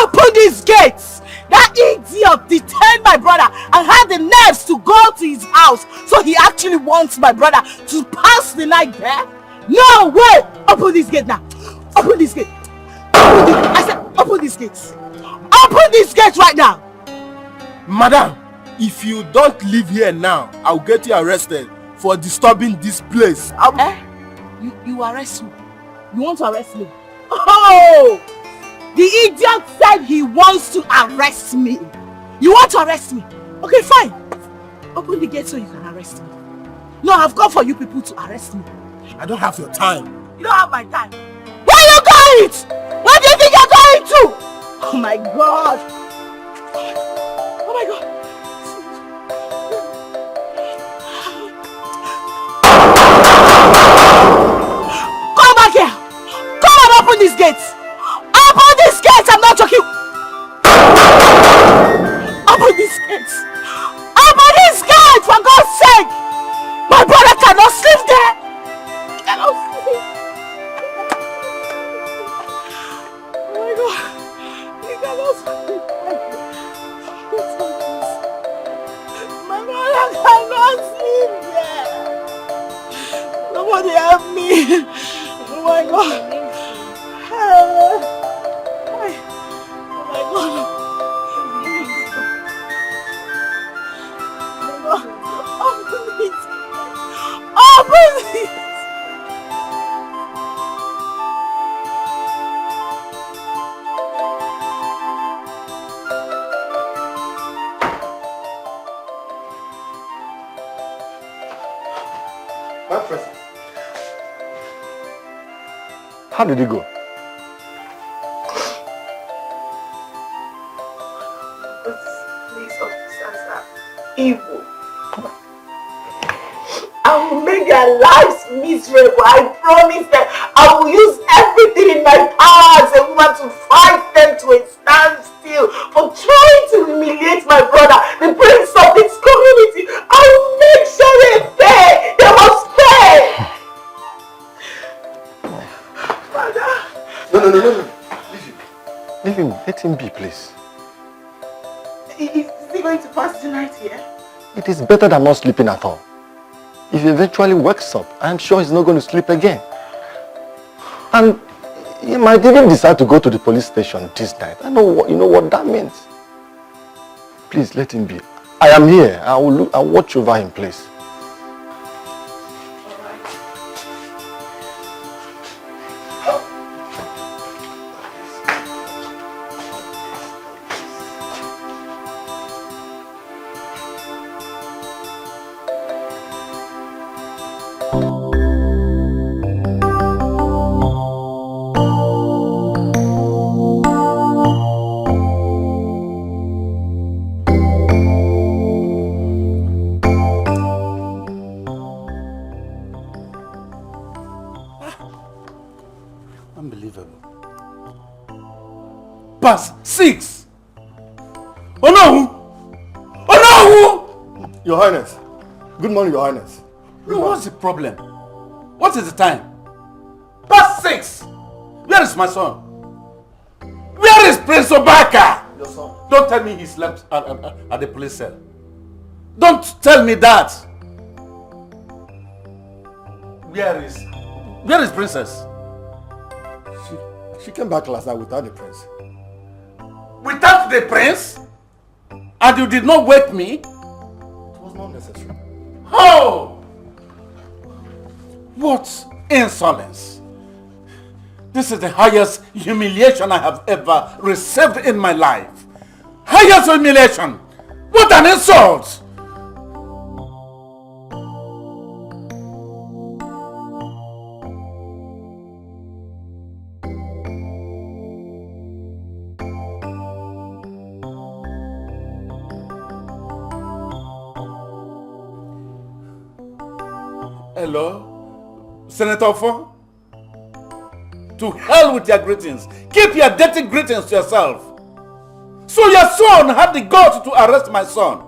Open these gates. That idiot detained my brother and had the nerves to go to his house. So he actually wants my brother to pass the night there? No way! Open this gate now. Open this gate. I said open these gates. Open these gates right now. Madam, if you don't leave here now, I'll get you arrested for disturbing this place. You arrest me? You want to arrest me? Oh! The idiot said he wants to arrest me. You want to arrest me? Okay, fine. Open the gate so you can arrest me. No, I've come for you people to arrest me. I don't have your time. You don't have my time. Where are you going? Where do you think you're going to? Oh my God. Oh my God. Come back here. Come and open these gates. Open these gates. I'm not joking. Open these gates. Open these gates for God's sake. My brother cannot sleep there. He cannot sleep. Oh my God. He cannot sleep. My brother cannot sleep there. Somebody help me. Oh my God. Oh my God. Open it. Open it. My present. How did it go? These officers are evil. I will make their lives miserable. I promise them I will use everything in my power as a woman to fight them to a standstill for trying to humiliate my brother, the prince of this community. I will make sure they pay. They must pay. Father. No. Leave him. Let him be, please. Is he going to pass the night here? It is better than not sleeping at all. If he eventually wakes up, I'm sure he's not going to sleep again. And he might even decide to go to the police station this night. You know what that means. Please let him be. I am here. I'll watch over him, please. Past 6. Oh no! Oh no! Your Highness. Good morning, Your Highness. What's the problem? What is the time? Past 6. Where is my son? Where is Prince Obaka? Your son. Don't tell me he slept at the police cell. Don't tell me that. Where is Princess? She came back last night without the prince. Without the prince? And you did not wake me? It was not necessary. Oh! What insolence! This is the highest humiliation I have ever received in my life. highest humiliation. What an insult! Hello? Senator Fo? To hell with your greetings. Keep your dirty greetings to yourself. So your son had the guts to arrest my son.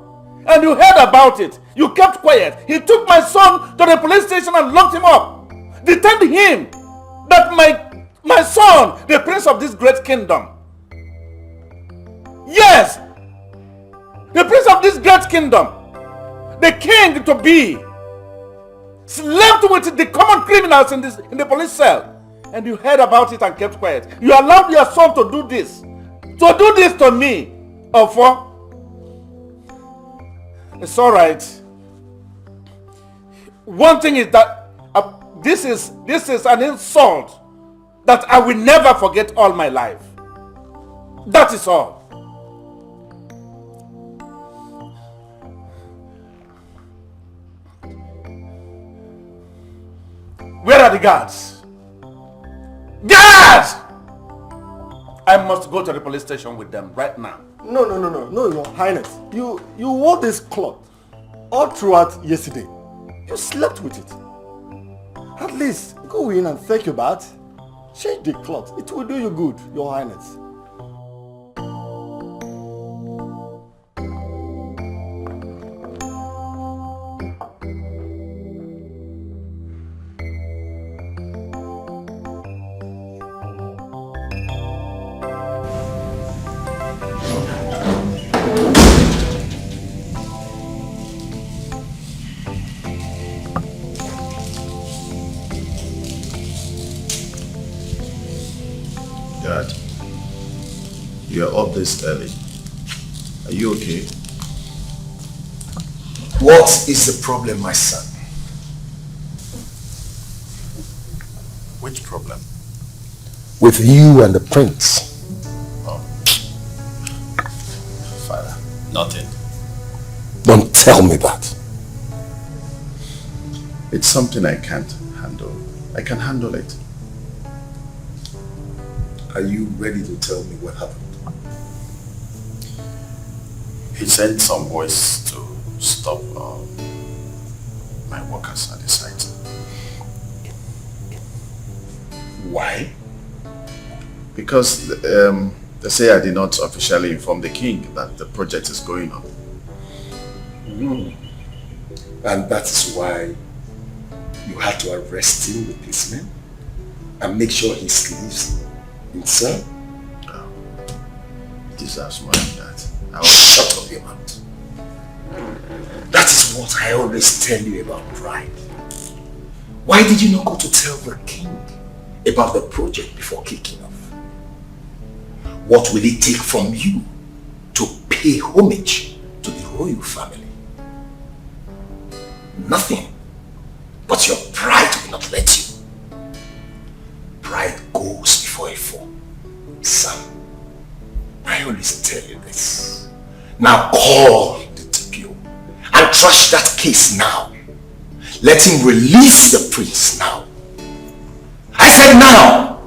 And you heard about it. You kept quiet. He took my son to the police station and locked him up. Detained him. That my son, the prince of this great kingdom. Yes. The prince of this great kingdom. The king to be. Slept with the common criminals in the police cell. And you heard about it and kept quiet. You allowed your son to do this. To do this to me. Ofo. It's alright. One thing is that this is an insult that I will never forget all my life. That is all. Where are the guards? Guards! I must go to the police station with them right now. No, Your Highness. You wore this cloth all throughout yesterday. You slept with it. At least go in and take your bath. Change the cloth. It will do you good, Your Highness. You're up this early. Are you okay? What is the problem, my son? Which problem? With you and the prince. Oh. Father, nothing. Don't tell me that. It's something I can't handle. I can handle it. Are you ready to tell me what happened? He sent some boys to stop my workers at the site. Why? Because they say I did not officially inform the king that the project is going on. And that is why you had to arrest him, the policeman, and make sure he sleeps in cell? He deserves more than that. Shut up your mouth. That is what I always tell you about pride. Why did you not go to tell the king about the project before kicking off? What will it take from you to pay homage to the royal family? Nothing. But your pride will not let you. Pride goes before a fall. Son, I always tell you this. Now call the DPO and trash that case now. Let him release the prince now. I said now!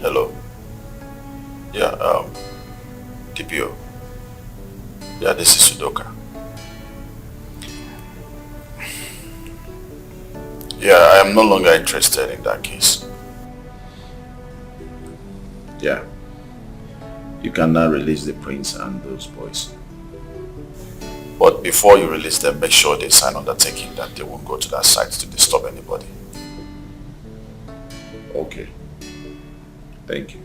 Hello. Yeah, DPO. Yeah, this is Sudoka. Yeah, I am no longer interested in that case. Yeah. You can now release the prince and those boys. But before you release them, make sure they sign undertaking that they won't go to that site to disturb anybody. Okay. Thank you.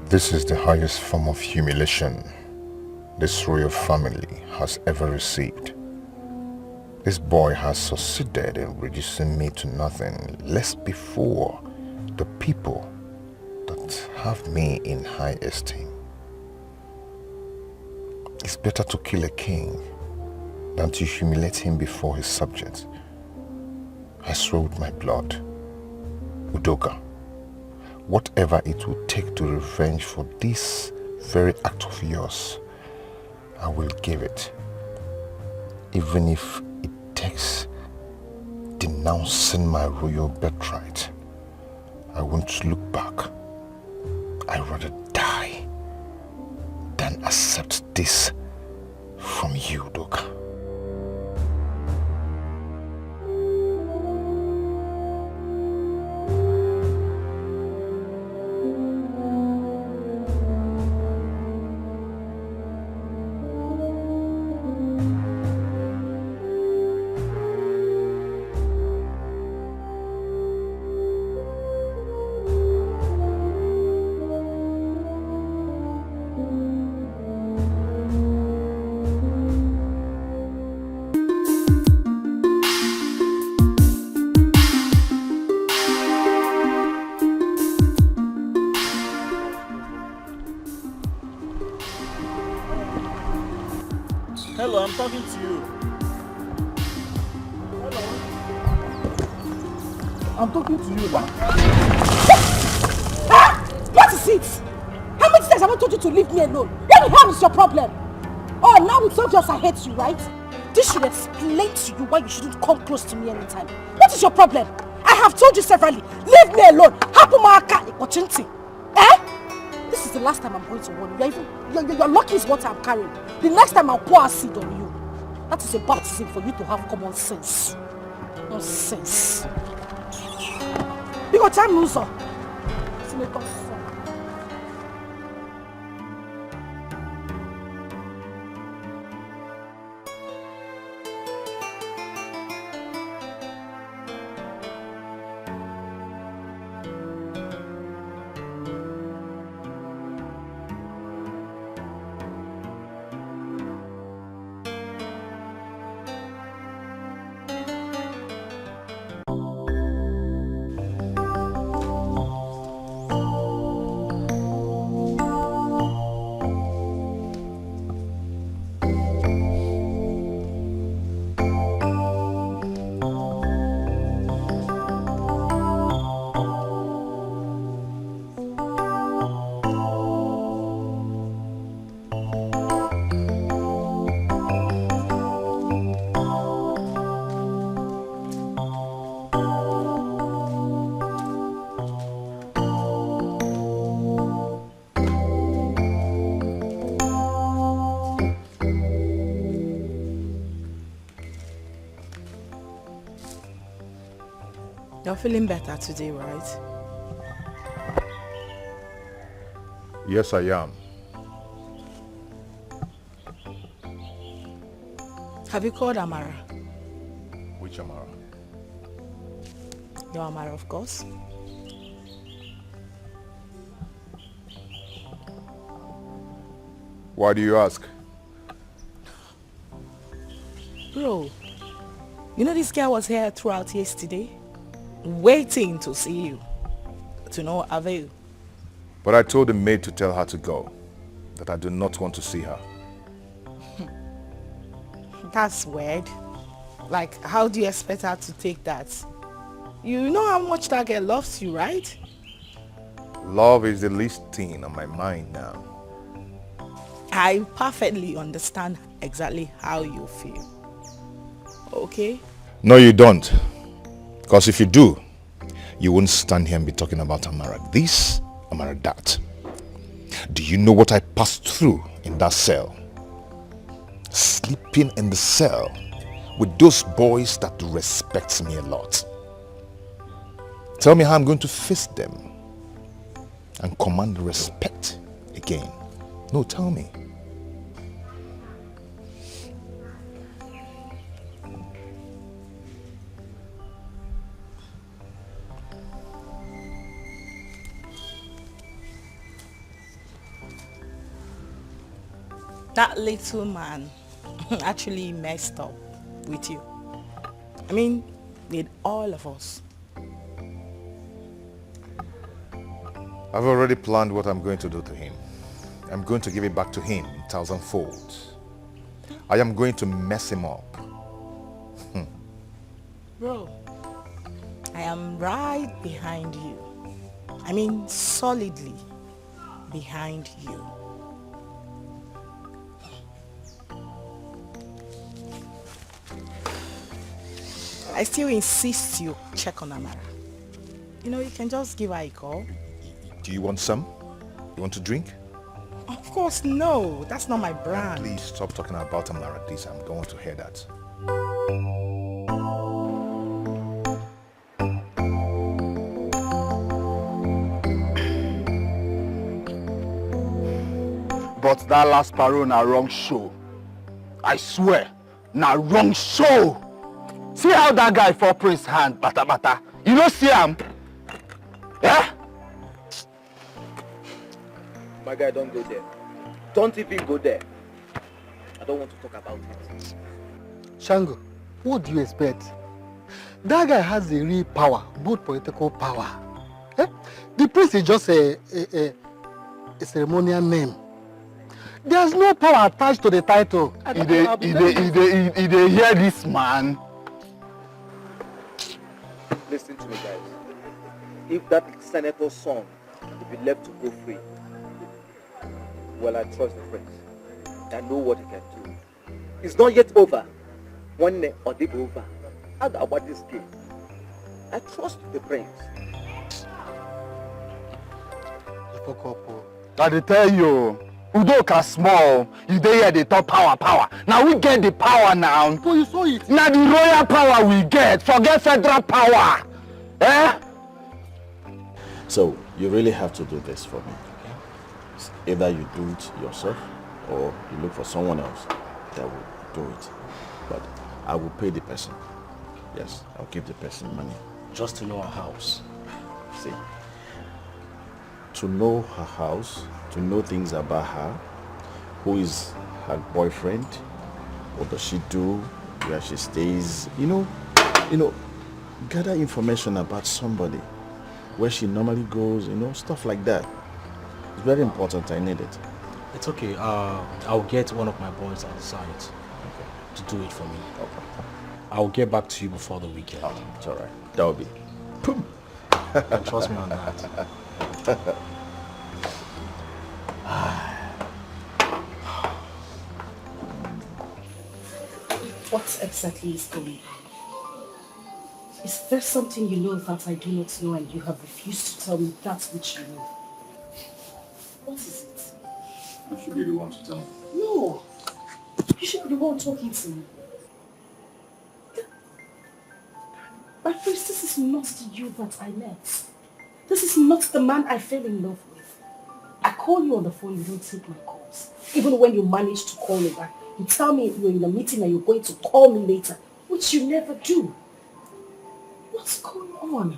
This is the highest form of humiliation this royal family has ever received. This boy has succeeded in reducing me to nothing, lest before the people that have me in high esteem. It's better to kill a king than to humiliate him before his subjects. I swear with my blood, Udoka, whatever it will take to revenge for this very act of yours, I will give it. Even if it takes denouncing my royal birthright, I won't look back. I'd rather die than accept this from you, Udoka. Hello, I'm talking to you. Hello. I'm talking to you now. What is it? How many times have I told you to leave me alone? What the hell is your problem? Oh, now it's obvious I hate you, right? This should explain to you why you shouldn't come close to me anytime. What is your problem? I have told you severally, leave me alone. Eh? This is the last time I'm going to warn you. Your lucky is what I'm carrying. The next time I'll pour acid on you. That is a baptism for you to have common sense. Nonsense. You got time, loser. You're feeling better today, right? Yes, I am. Have you called Amara? Which Amara? Your Amara, of course. Why do you ask? Bro, you know this guy was here throughout yesterday? Waiting to see you. To no avail. But I told the maid to tell her to go. That I do not want to see her. That's weird. Like, how do you expect her to take that? You know how much that girl loves you, right? Love is the least thing on my mind now. I perfectly understand exactly how you feel. Okay? No, you don't. Because if you do, you won't stand here and be talking about Amara this, Amara that. Do you know what I passed through in that cell? Sleeping in the cell with those boys that respect me a lot. Tell me how I'm going to face them and command respect again. No, tell me. That little man actually messed up with you. I mean, need all of us. I've already planned what I'm going to do to him. I'm going to give it back to him 1,000-fold. I am going to mess him up. Bro, I am right behind you. I mean, solidly behind you. I still insist you check on Amara. You know, you can just give her a call. Do you want some? You want to drink? Of course, no. That's not my brand. Please stop talking about Amara, please. I don't want to hear that. But that last parole na wrong show. I swear, na wrong show. See how that guy fall Prince hand, bata bata. You don't see him? Yeah? My guy, don't go there. Don't even go there. I don't want to talk about it. Shango, what do you expect? That guy has a real power, both political power. Eh? The prince is just a ceremonial name. There's no power attached to the title. He dey hear this man. Listen to me, guys. If that senator's son will be left to go free, well, I trust the prince. I know what he can do. It's not yet over. One day or the over. How about this game? I trust the prince. I dey tell you, Udoka small. You dey hear the top power. Now we get the power now. Oh, you saw it. Now the royal power we get. Forget federal power. Eh? So you really have to do this for me. Either you do it yourself or you look for someone else that will do it. But I will pay the person. Yes, I'll give the person money. Just to know her house. See, to know her house, to know things about her, who is her boyfriend, what does she do, where she stays, you know, gather information about somebody, where she normally goes, stuff like that. It's very important. I need it. It's okay. I'll get one of my boys on the side to do it for me. Okay. I'll get back to you before the weekend. Oh, it's all right. That will be. Trust me on that. What exactly is going on? Is there something you know that I do not know and you have refused to tell me that which you know? What is it? You should be the one to tell me. No. You should be the one talking to me. My friends, this is not the you that I met. This is not the man I fell in love with. I call you on the phone, you don't take my calls. Even when you manage to call me back, you tell me you're in a meeting and you're going to call me later, which you never do. What's going on?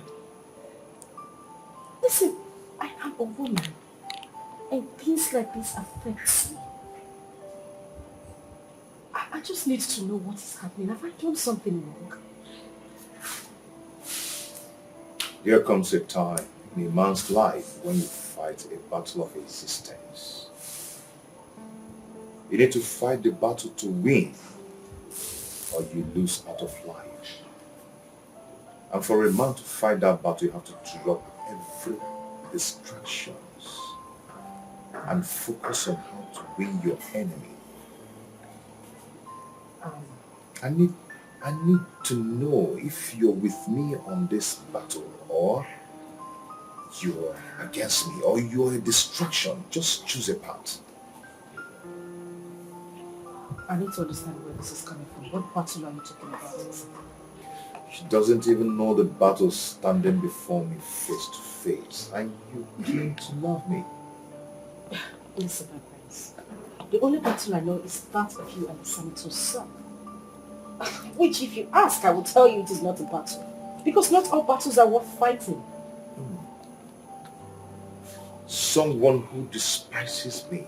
Listen, I am a woman, and things like this affect me. I just need to know what is happening. Have I done something wrong? There comes a time in a man's life when you fight a battle of existence. You need to fight the battle to win, or you lose out of life. And for a man to fight that battle, you have to drop every distractions and focus on how to win your enemy. I need to know if you're with me on this battle or you're against me or you're a distraction. Just choose a path. I need to understand where this is coming from. What battle are you talking about? She doesn't even know the battle standing before me face to face. And you claim to love me. Listen, my friends. The only battle I know is that of you and the senator's son. Which, if you ask, I will tell you it is not a battle. Because not all battles are worth fighting. Someone who despises me,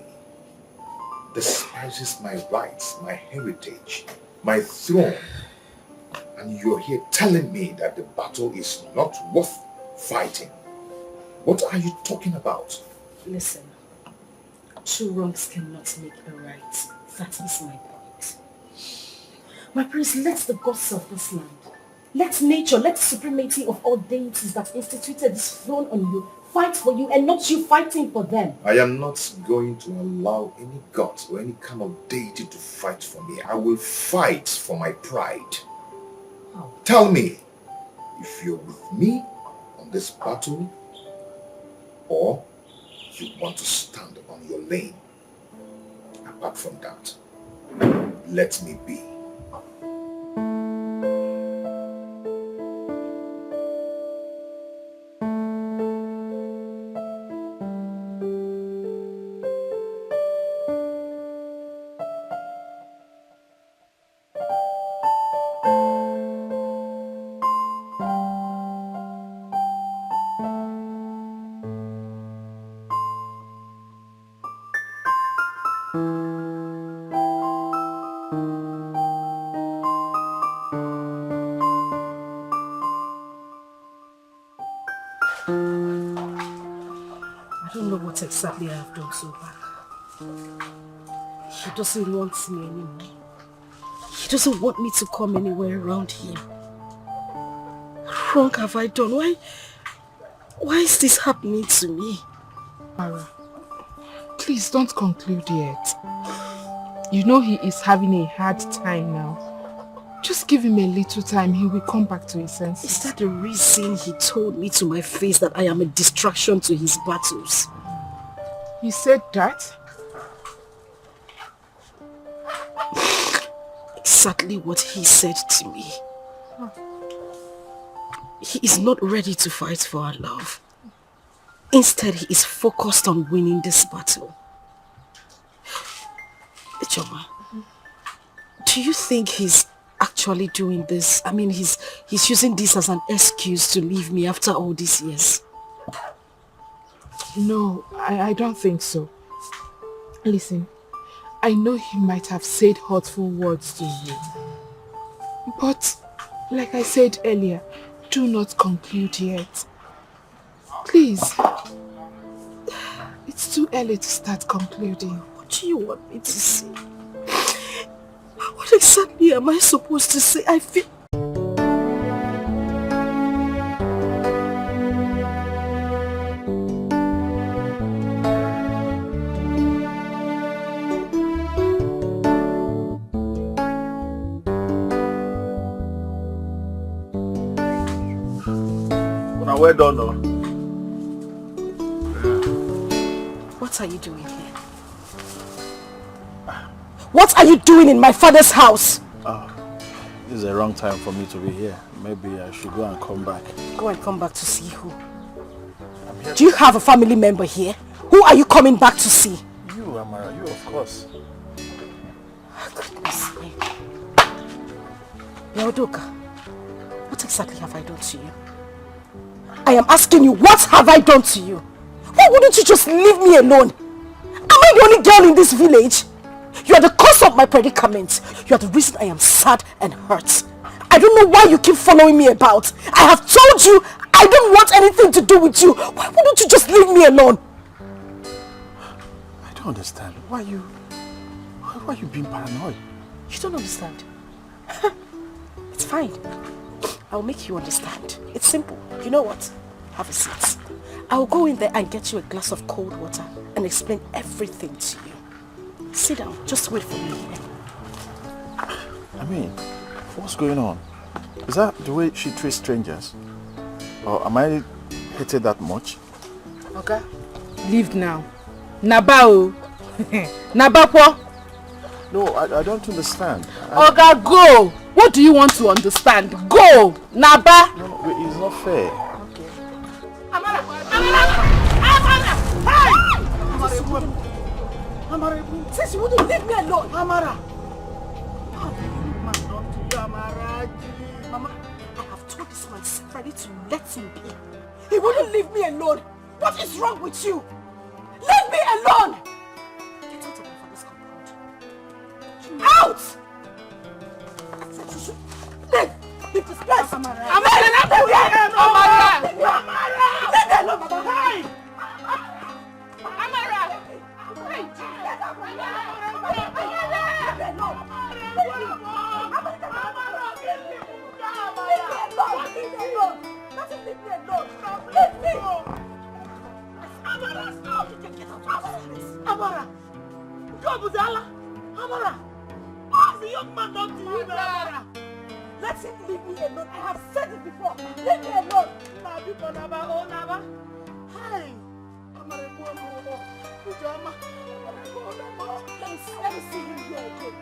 despises my rights, my heritage, my throne, And you're here telling me that the battle is not worth fighting. What are you talking about? Listen, two wrongs cannot make a right. That is my point. My prince, let the gods of this land, let nature, let the supremacy of all deities that instituted this throne on you fight for you and not you fighting for them. I am not going to allow any god or any kind of deity to fight for me. I will fight for my pride. Oh. Tell me if you're with me on this battle or you want to stand on your lane. Apart from that, let me be. I don't know what exactly I have done so bad. He doesn't want me anymore. He doesn't want me to come anywhere around him. What wrong have I done? Why is this happening to me? Mara, please don't conclude yet. You know he is having a hard time now. Just give him a little time, he will come back to his senses. Is that the reason he told me to my face that I am a distraction to his battles? He said that? Exactly what he said to me. He is not ready to fight for our love. Instead, he is focused on winning this battle. Choma, do you think he's actually doing this? I mean, he's using this as an excuse to leave me after all these years. No, I don't think so. Listen, I know he might have said hurtful words to you. But, like I said earlier, do not conclude yet. Please. It's too early to start concluding. What do you want me to say? What exactly am I supposed to say? I feel... Well done, no? What are you doing here? What are you doing in my father's house? This is the wrong time for me to be here. Maybe I should go and come back. Go and come back to see who? Do you have a family member here? Who are you coming back to see? You, Amara, you of course. Goodness me. Yaodoka, what exactly have I done to you? I am asking you, what have I done to you? Why wouldn't you just leave me alone? Am I the only girl in this village? You are the cause of my predicament. You are the reason I am sad and hurt. I don't know why you keep following me about. I have told you I don't want anything to do with you. Why wouldn't you just leave me alone? I don't understand. Why are you being paranoid? You don't understand. It's fine. I'll make you understand. It's simple. You know what? Have a seat. I'll go in there and get you a glass of cold water and explain everything to you. Sit down. Just wait for me here. I mean, what's going on? Is that the way she treats strangers? Or am I hated that much? Okay. Leave now. Nabao. Nabapo. No, I don't understand. Oga, go! What do you want to understand? Go! Naba! No, it's not fair. Okay. Amara! Amara! Hey! Amara, since you wouldn't leave me alone! Amara! Mama, I have told this man separately to let him be. He wouldn't leave me alone. What is wrong with you? Leave me alone! Get out of my father's compound. Out! Amara. Amara, not the way. Amara. Let them know, Mama. Hi. Amara. Hey. Amara. Job Uzala. Amara. What's the young man done to you, Amara? Let him leave me alone. I have said it before. Leave me alone. Now people Nava, oh Nava. Hi. Amara, go. Pujama. Let me see him here again.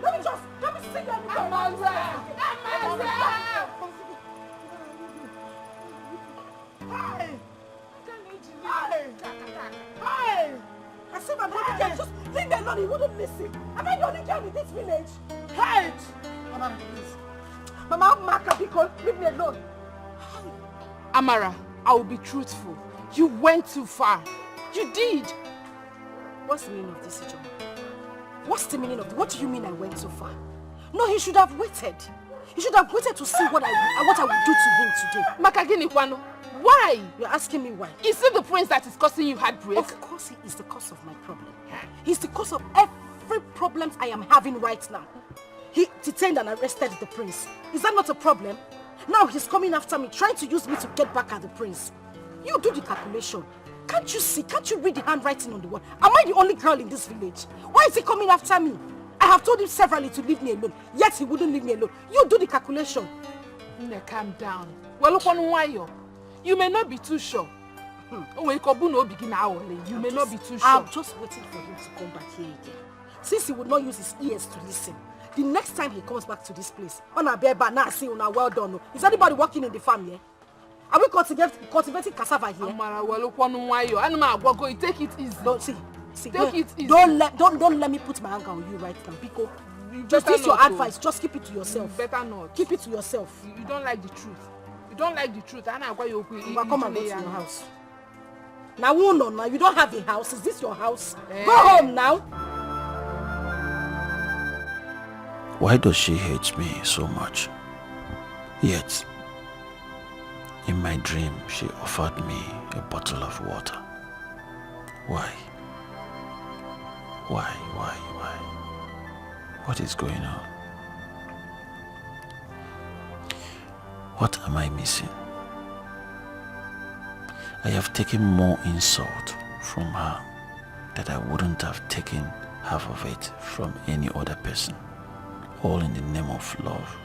Let me see him. Amara. Hi. Hi. I said my brother can just leave me alone. He wouldn't listen. Am I the only girl in this village? Hey! Mama, please. Mama, Maka, because leave me alone. Amara, I will be truthful. You went too far. You did. What's the meaning of this, John? What's the meaning of this? What do you mean I went too far? No, he should have waited. He should have waited to see what I would do to him today. Makagini Kwano, why? You're asking me why? Is it the prince that is causing you heartbreak? Of course he is the cause of my problem. He's the cause of every problem I am having right now. He detained and arrested the prince. Is that not a problem? Now he's coming after me, trying to use me to get back at the prince. You do the calculation. Can't you see? Can't you read the handwriting on the wall? Am I the only girl in this village? Why is he coming after me? I have told him severally to leave me alone, yet he wouldn't leave me alone. You do the calculation. Calm down. Well, you may not be too sure. You may not be too sure. I'm just waiting for him to come back here again. Since he would not use his ears to listen, the next time he comes back to this place, well done. Is anybody working in the farm here? Are we cultivating cassava here? Take it easy. Don't see. Take it easy. Don't let me put my anger on you right now, because just this your advice. Just keep it to yourself. Better not. Keep it to yourself. You don't like the truth. You don't like the truth. Come and go to your house. Now, no, you don't have a house. Is this your house? Go home now. Why does she hate me so much? Yet, in my dream, she offered me a bottle of water. Why? What is going on? What am I missing? I have taken more insult from her that I wouldn't have taken half of it from any other person, all in the name of love.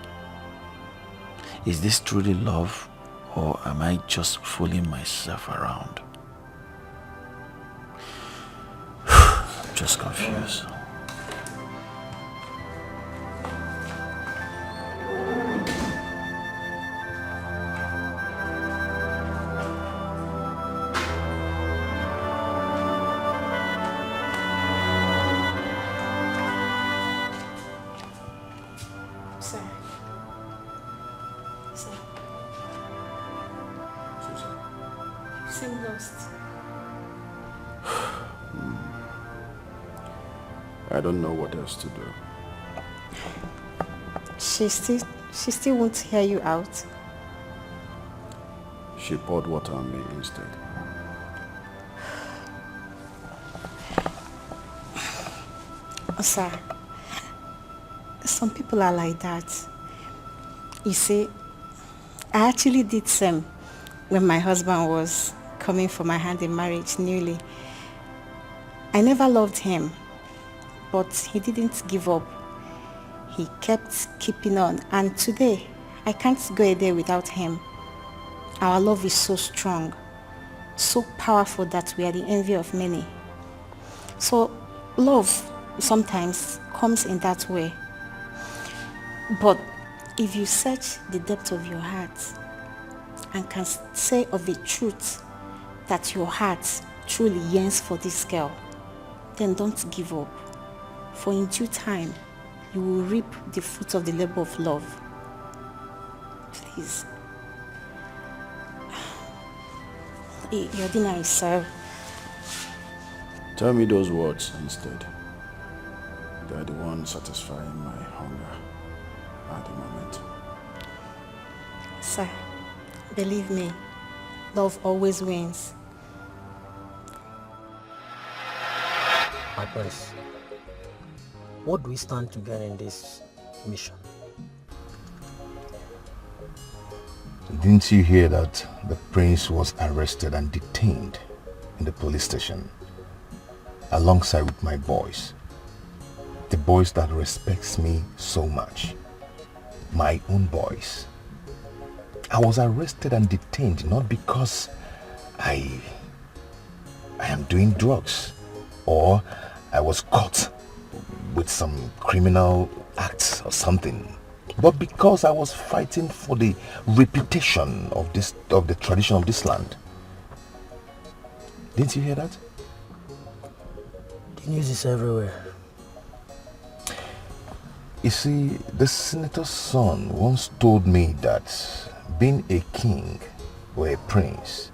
Is this truly love, or am I just fooling myself around? I'm just confused. I don't know what else to do. She still won't hear you out. She poured water on me instead. Sir, some people are like that. You see, I actually did same when my husband was coming for my hand in marriage newly. I never loved him, but he didn't give up. He kept keeping on, and today I can't go a day without him. Our love is so strong, so powerful that we are the envy of many. So love sometimes comes in that way. But if you search the depth of your heart and can say of a truth that your heart truly yearns for this girl, then don't give up. For in due time, you will reap the fruits of the labor of love. Please. Your dinner is served. Tell me those words instead. They are the ones satisfying my hunger at the moment. matter. Believe me, love always wins. My prince, what do we stand to gain in this mission? Didn't you hear that the prince was arrested and detained in the police station alongside with my boys? The boys that respects me so much. My own boys. I was arrested and detained not because I am doing drugs or I was caught with some criminal acts or something, but because I was fighting for the reputation of the tradition of this land. Didn't you hear that? The news is everywhere. You see, the senator's son once told me that being a king or a prince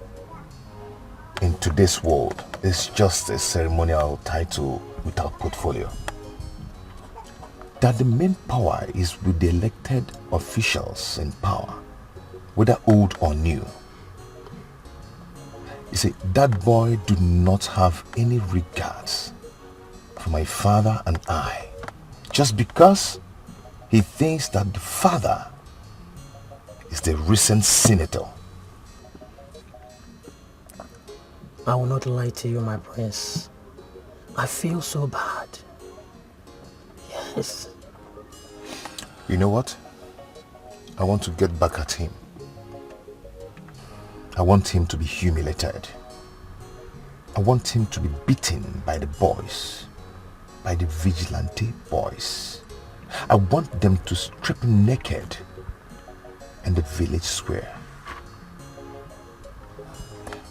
in today's world is just a ceremonial title without portfolio. That the main power is with the elected officials in power, whether old or new. You see, that boy do not have any regards for my father and I, just because he thinks that the father is the recent senator. I will not lie to you, my prince. I feel so bad. Yes. You know what? I want to get back at him. I want him to be humiliated. I want him to be beaten by the boys, by the vigilante boys. I want them to strip him naked in the village square.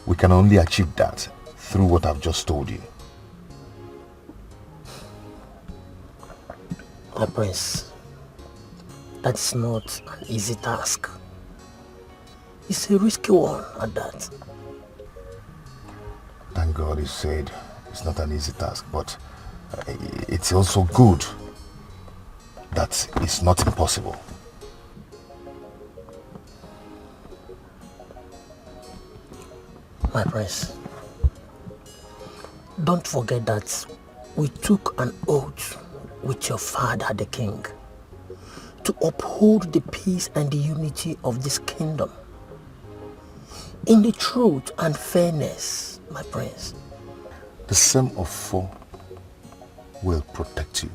We can only achieve that through what I've just told you. My prince, that is not an easy task. It's a risky one at that. Thank God you said it's not an easy task, but it's also good that it's not impossible. My prince, don't forget that we took an oath with your father, the king, to uphold the peace and the unity of this kingdom in the truth and fairness, my prince. The same of four will protect you.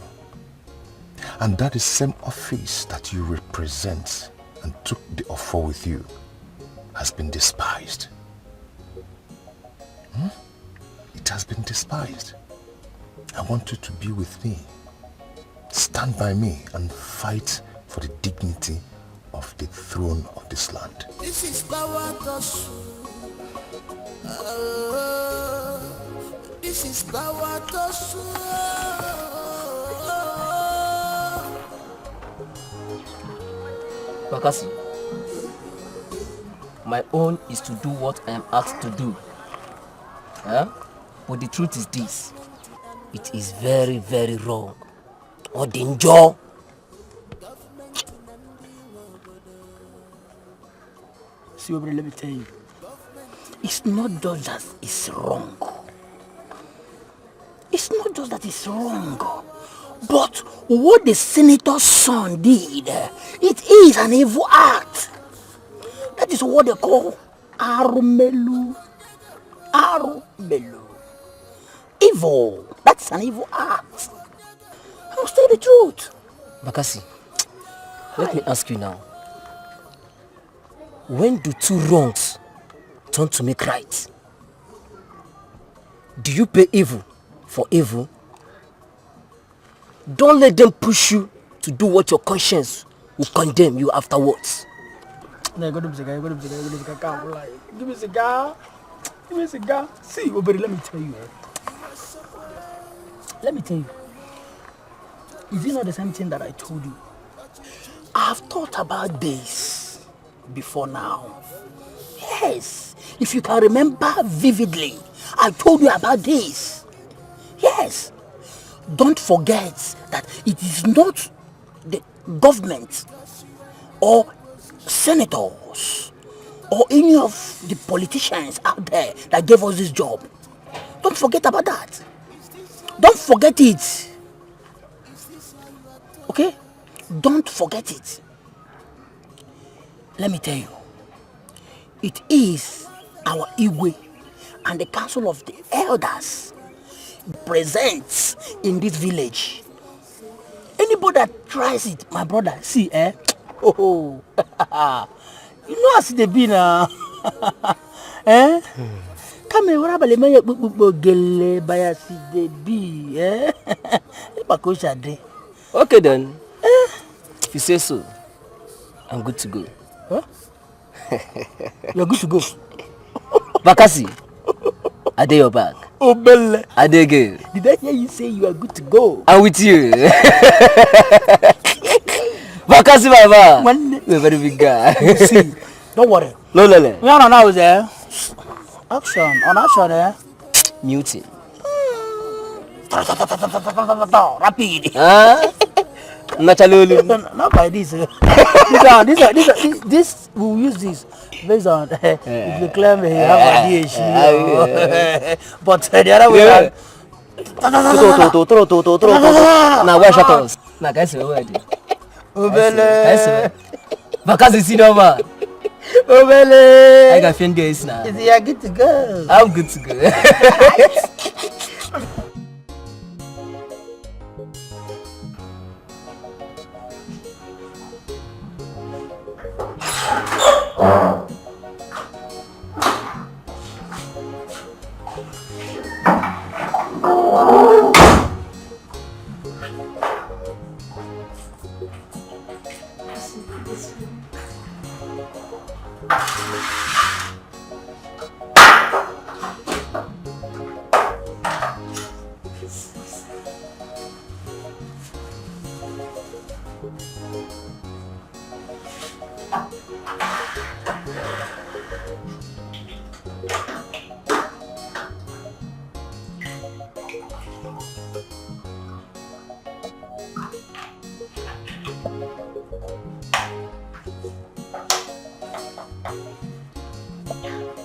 And that is same office that you represent and took the offer with you has been despised. It has been despised. I want you to be with me. Stand by me and fight for the dignity of the throne of this land. This is power to this is power to Bakasi, my own is to do what I am asked to do. But the truth is this. It is very, very wrong. Or danger. See, let me tell you. It's not just that it's wrong. It's not just that it's wrong. But what the senator's son did, it is an evil act. That is what they call Arumelu. Arumelu. Evil. That's an evil act. I'll say the truth. Bakasi, let me ask you now. When do two wrongs turn to make right? Do you pay evil for evil? Don't let them push you to do what your conscience will condemn you afterwards. Give me a cigar. Give me a cigar. See, but let me tell you. Let me tell you. Is it not the same thing that I told you? I've thought about this before now. Yes. If you can remember vividly, I told you about this. Yes. Don't forget that it is not the government or senators or any of the politicians out there that gave us this job. Don't forget about that. Don't forget it. Okay? Don't forget it. Let me tell you. It is our Igwe and the council of the elders present in this village. Anybody that tries it, my brother, see, Oh, you know as they be now. Come here, what about the mayor? Gele by as they be, Okay then. If you say so, I'm good to go. Huh? You're good to go. Bakasi, I dare your back. Oh, Belle. I dare go. Did I hear you say you are good to go? I'm with you. Bakasi, Baba. You're a very big guy. See, don't worry. No. Now is there. Action, on action, Muting. Rapid. Huh? Naturally. Not by this. This we'll use this based on if you claim you have ADHD. But the other way around. Now where shut us? Now guys, we're ready. Obele. Bakasi, see no man. Obele. I got fingers now. You are good to go. I'm good to go.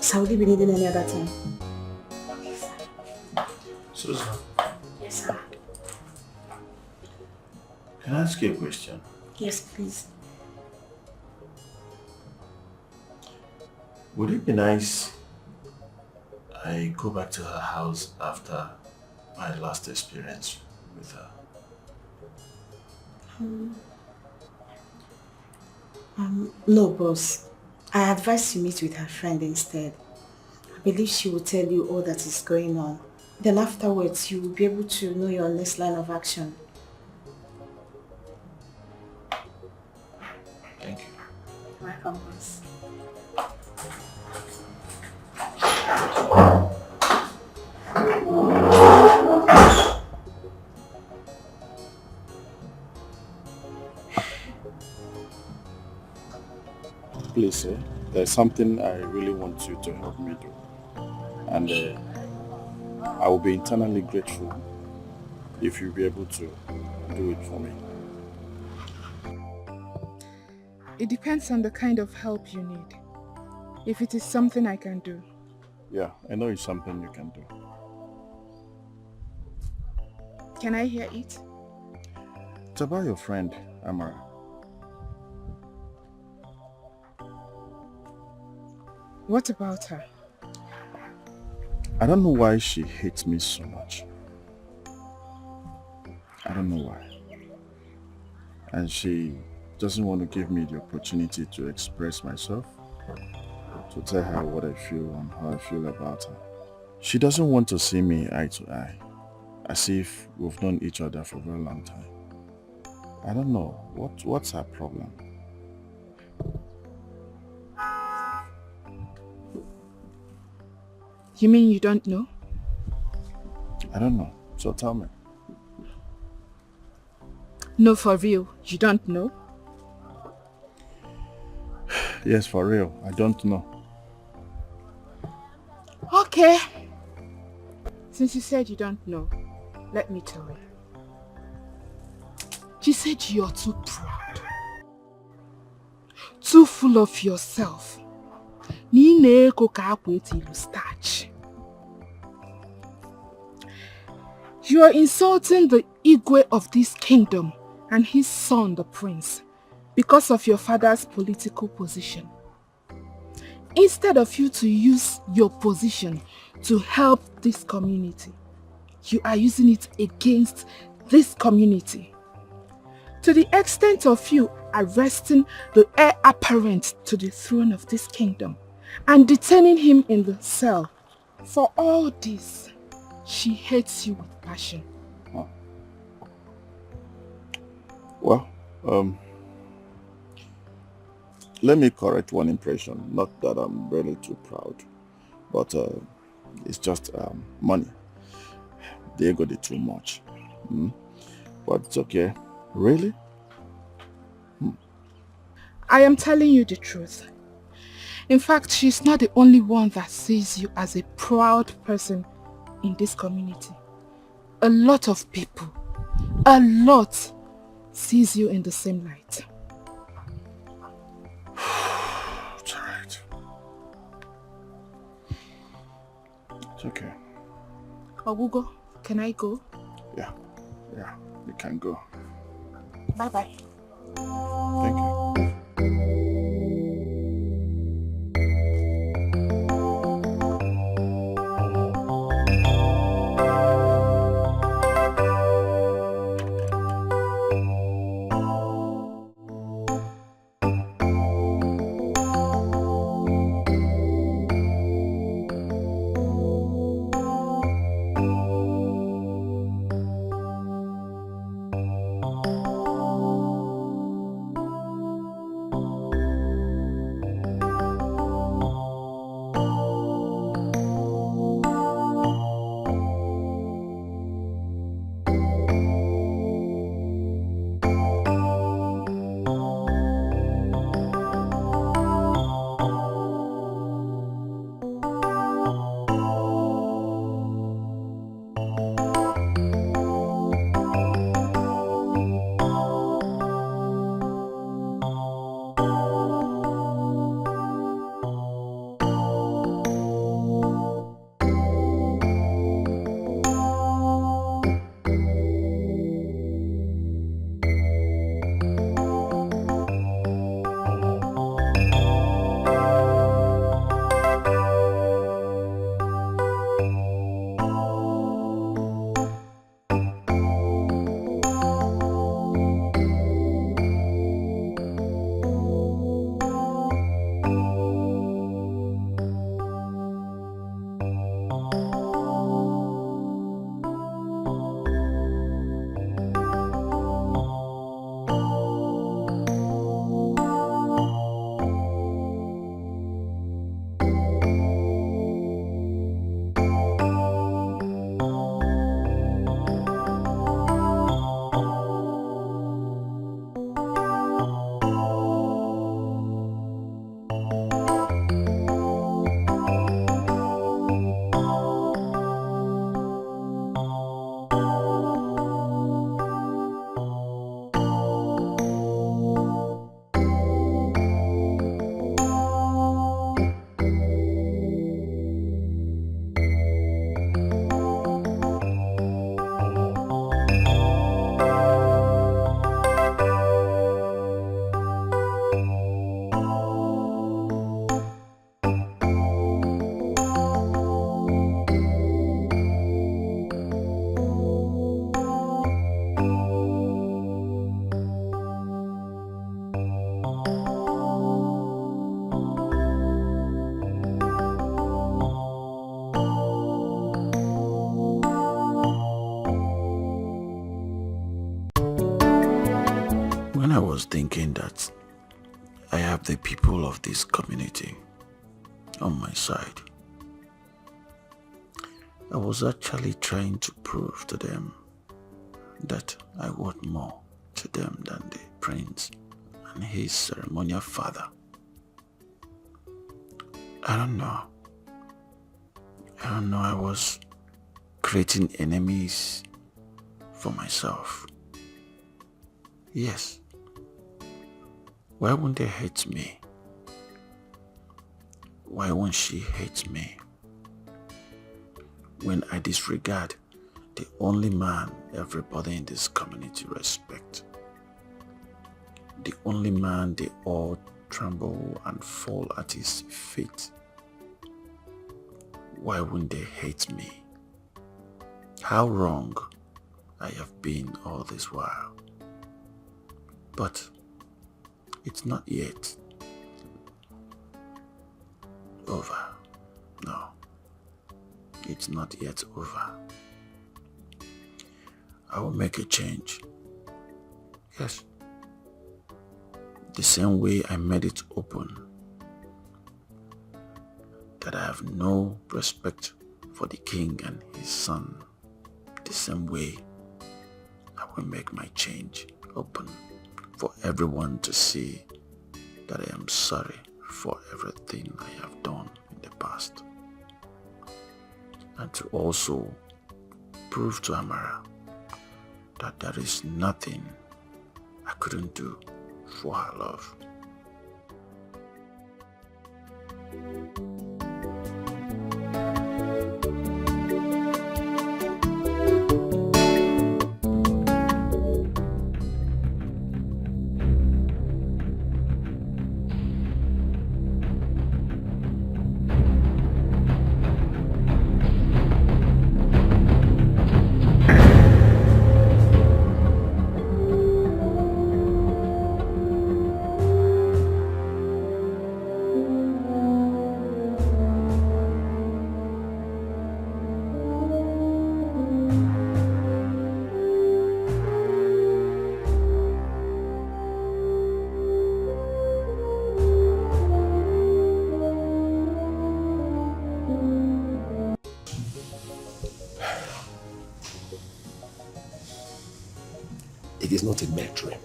So will you be needing any other time? Susan, Yes, sir. can I ask you a question? Yes, please. Would it be nice I go back to her house after my last experience with her? No, boss. I advise you meet with her friend instead. I believe she will tell you all that is going on. Then afterwards, you will be able to know your next line of action. Thank you. Welcome, boss. Please, there's something I really want you to help me do. And I will be eternally grateful if you'll be able to do it for me. It depends on the kind of help you need. If it is something I can do. Yeah, I know it's something you can do. Can I hear it? It's about your friend, Amara. What about her? I don't know why she hates me so much. I don't know why. And she doesn't want to give me the opportunity to express myself, to tell her what I feel and how I feel about her. She doesn't want to see me eye to eye, as if we've known each other for a very long time. I don't know. What's her problem? You mean you don't know? I don't know. So tell me. No, for real, you don't know? Yes, for real. I don't know. Okay. Since you said you don't know, let me tell you. She said you're too proud. too full of yourself. Starch. You are insulting the Igwe of this kingdom and his son, the prince, because of your father's political position. Instead of you to use your position to help this community, you are using it against this community. To the extent of you arresting the heir apparent to the throne of this kingdom and detaining him in the cell. For all this, she hates you with passion. Well, let me correct one impression. Not that I'm really too proud, but it's just money. They got it too much. But it's okay. Really? I am telling you the truth. In fact, she's not the only one that sees you as a proud person in this community. A lot of people, sees you in the same light. It's alright. It's okay. Ogugo, can I go? Yeah, you can go. Bye-bye. Thank you. I was thinking that I have the people of this community on my side, I was actually trying to prove to them that I want more to them than the prince and his ceremonial father. I don't know, I was creating enemies for myself. Yes. Why won't they hate me? Why won't she hate me? When I disregard the only man everybody in this community respects. The only man they all tremble and fall at his feet. Why wouldn't they hate me? How wrong I have been all this while. But it's not yet over. No, it's not yet over. I will make a change. Yes. The same way I made it open that I have no respect for the king and his son, the same way I will make my change open for everyone to see that I am sorry for everything I have done in the past, and to also prove to Amara that there is nothing I couldn't do for her love. It is not a mere dream.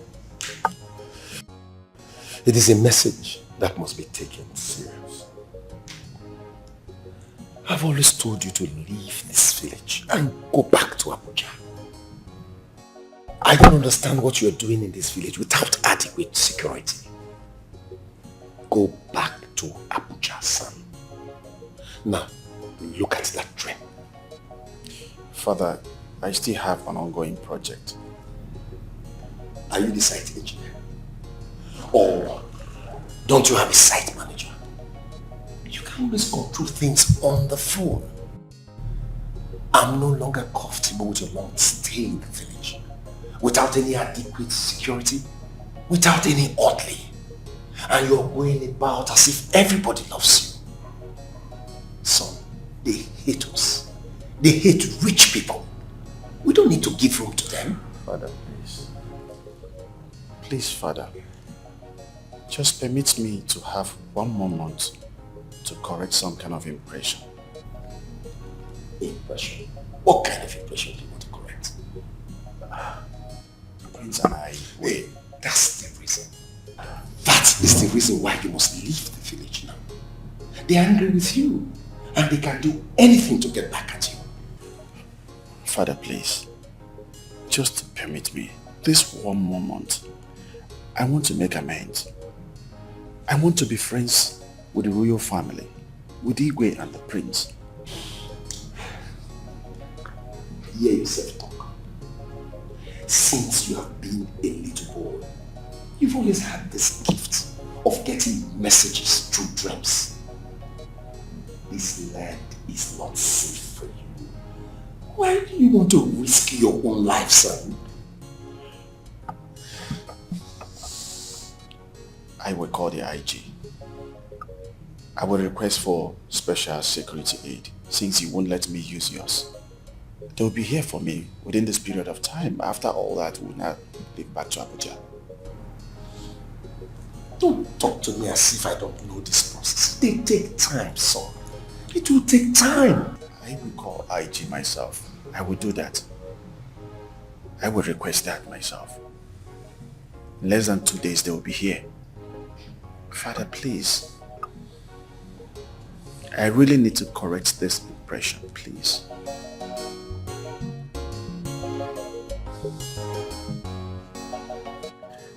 It is a message that must be taken serious. I've always told you to leave this village and go back to Abuja. I don't understand what you're doing in this village without adequate security. Go back to Abuja, son. Now, look at that dream. Father, I still have an ongoing project. Are you the site engineer? Or don't you have a site manager? You can always control things on the phone. I'm no longer comfortable with your long stay in the village. Without any adequate security, without any orderly. And you're going about as if everybody loves you. Son, they hate us. They hate rich people. We don't need to give room to them. Father, please. Please, Father. Just permit me to have 1 more month to correct some kind of impression. Impression? What kind of impression do you want to correct? Prince and I... Wait, that's the reason. That is the reason why you must leave the village now. They are angry with you, and they can do anything to get back at you. Father, please. Just permit me. This 1 more month. I want to make amends. I want to be friends with the royal family, with Igwe and the prince. Hear yourself talk. Since you have been a little boy, you've always had this gift of getting messages through dreams. This land is not safe for you. Why do you want to risk your own life, son? I will call the IG. I will request for special security aid since you won't let me use yours. They will be here for me within this period of time. After all that, we'll not leave back to Abuja. Don't talk to me as if I don't know this process. They take time, son. It will take time. I will call IG myself. I will do that. I will request that myself. In less than 2 days, they will be here. Father, please. I really need to correct this impression, please.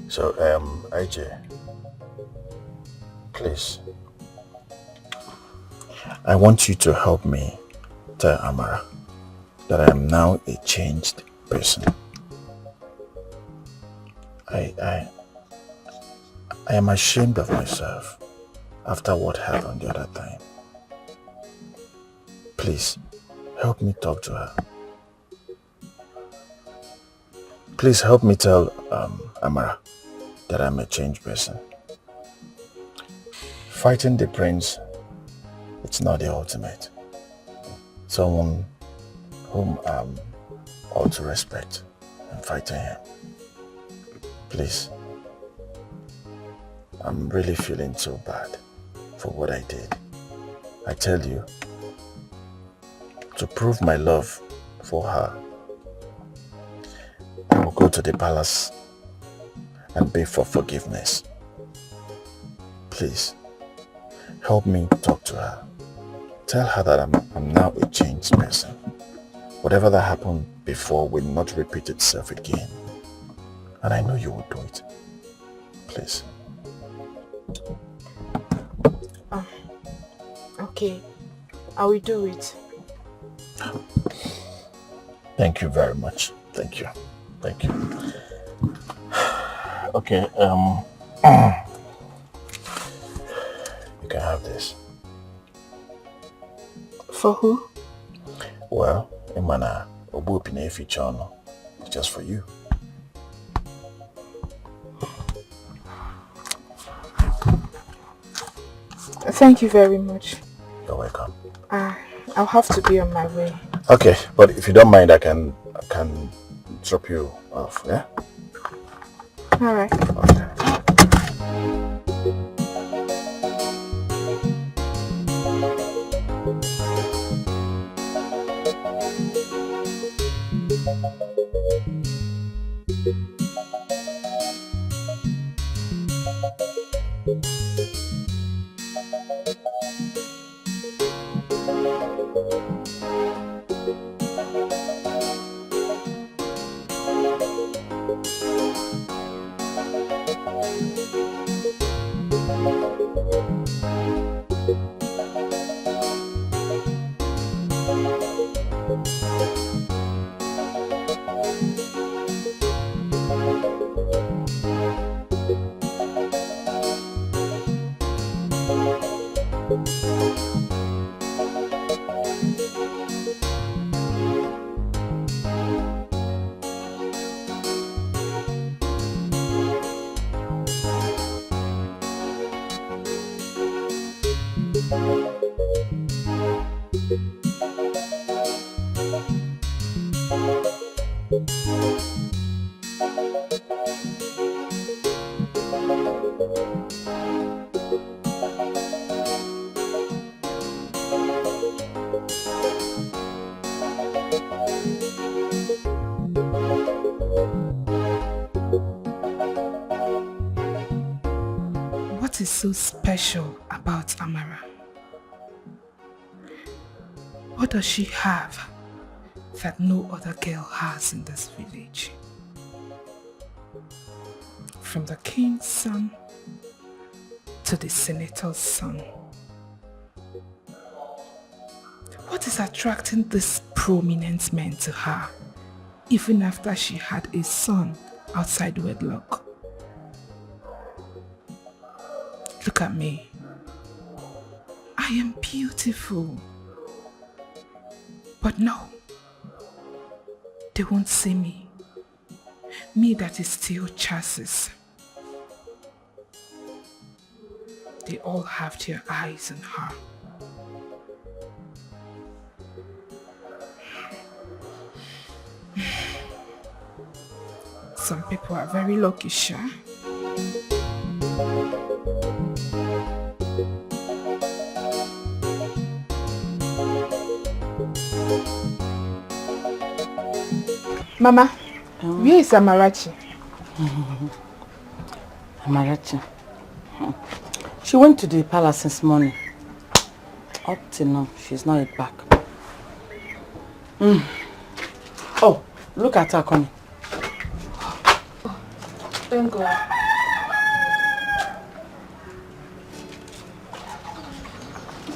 So, IJ, Please. I want you to help me tell Amara that I am now a changed person. I am ashamed of myself after what happened the other time. Please, help me talk to her. Please help me tell Amara that I'm a changed person. Fighting the prince, it's not the ultimate. Someone whom I ought to respect and fighting him. Please. I'm really feeling so bad for what I did. I tell you, to prove my love for her, I will go to the palace and beg for forgiveness. Please, help me talk to her. Tell her that I'm now a changed person. Whatever that happened before will not repeat itself again. And I know you will do it. Please. Okay, I will do it. Thank you very much. Thank you. Thank you. Okay, you can have this. For who? Well, Imana, it's just for you. Thank you very much. You're welcome. I'll have to be on my way. Okay, but if you don't mind, I can drop you off, yeah? All right. Okay. What is so special about Amara? What does she have that no other girl has in this village? From the king's son to the senator's son. What is attracting this prominent men to her, even after she had a son outside wedlock? Look at me. I am beautiful. But no, they won't see me. Me that is still chassis. They all have their eyes on her. Some people are very lucky, sure. Mama, where is Amarachi? Amarachi? She went to the palace since morning. Up till now, she's not yet back. Oh, look at her coming. Thank God.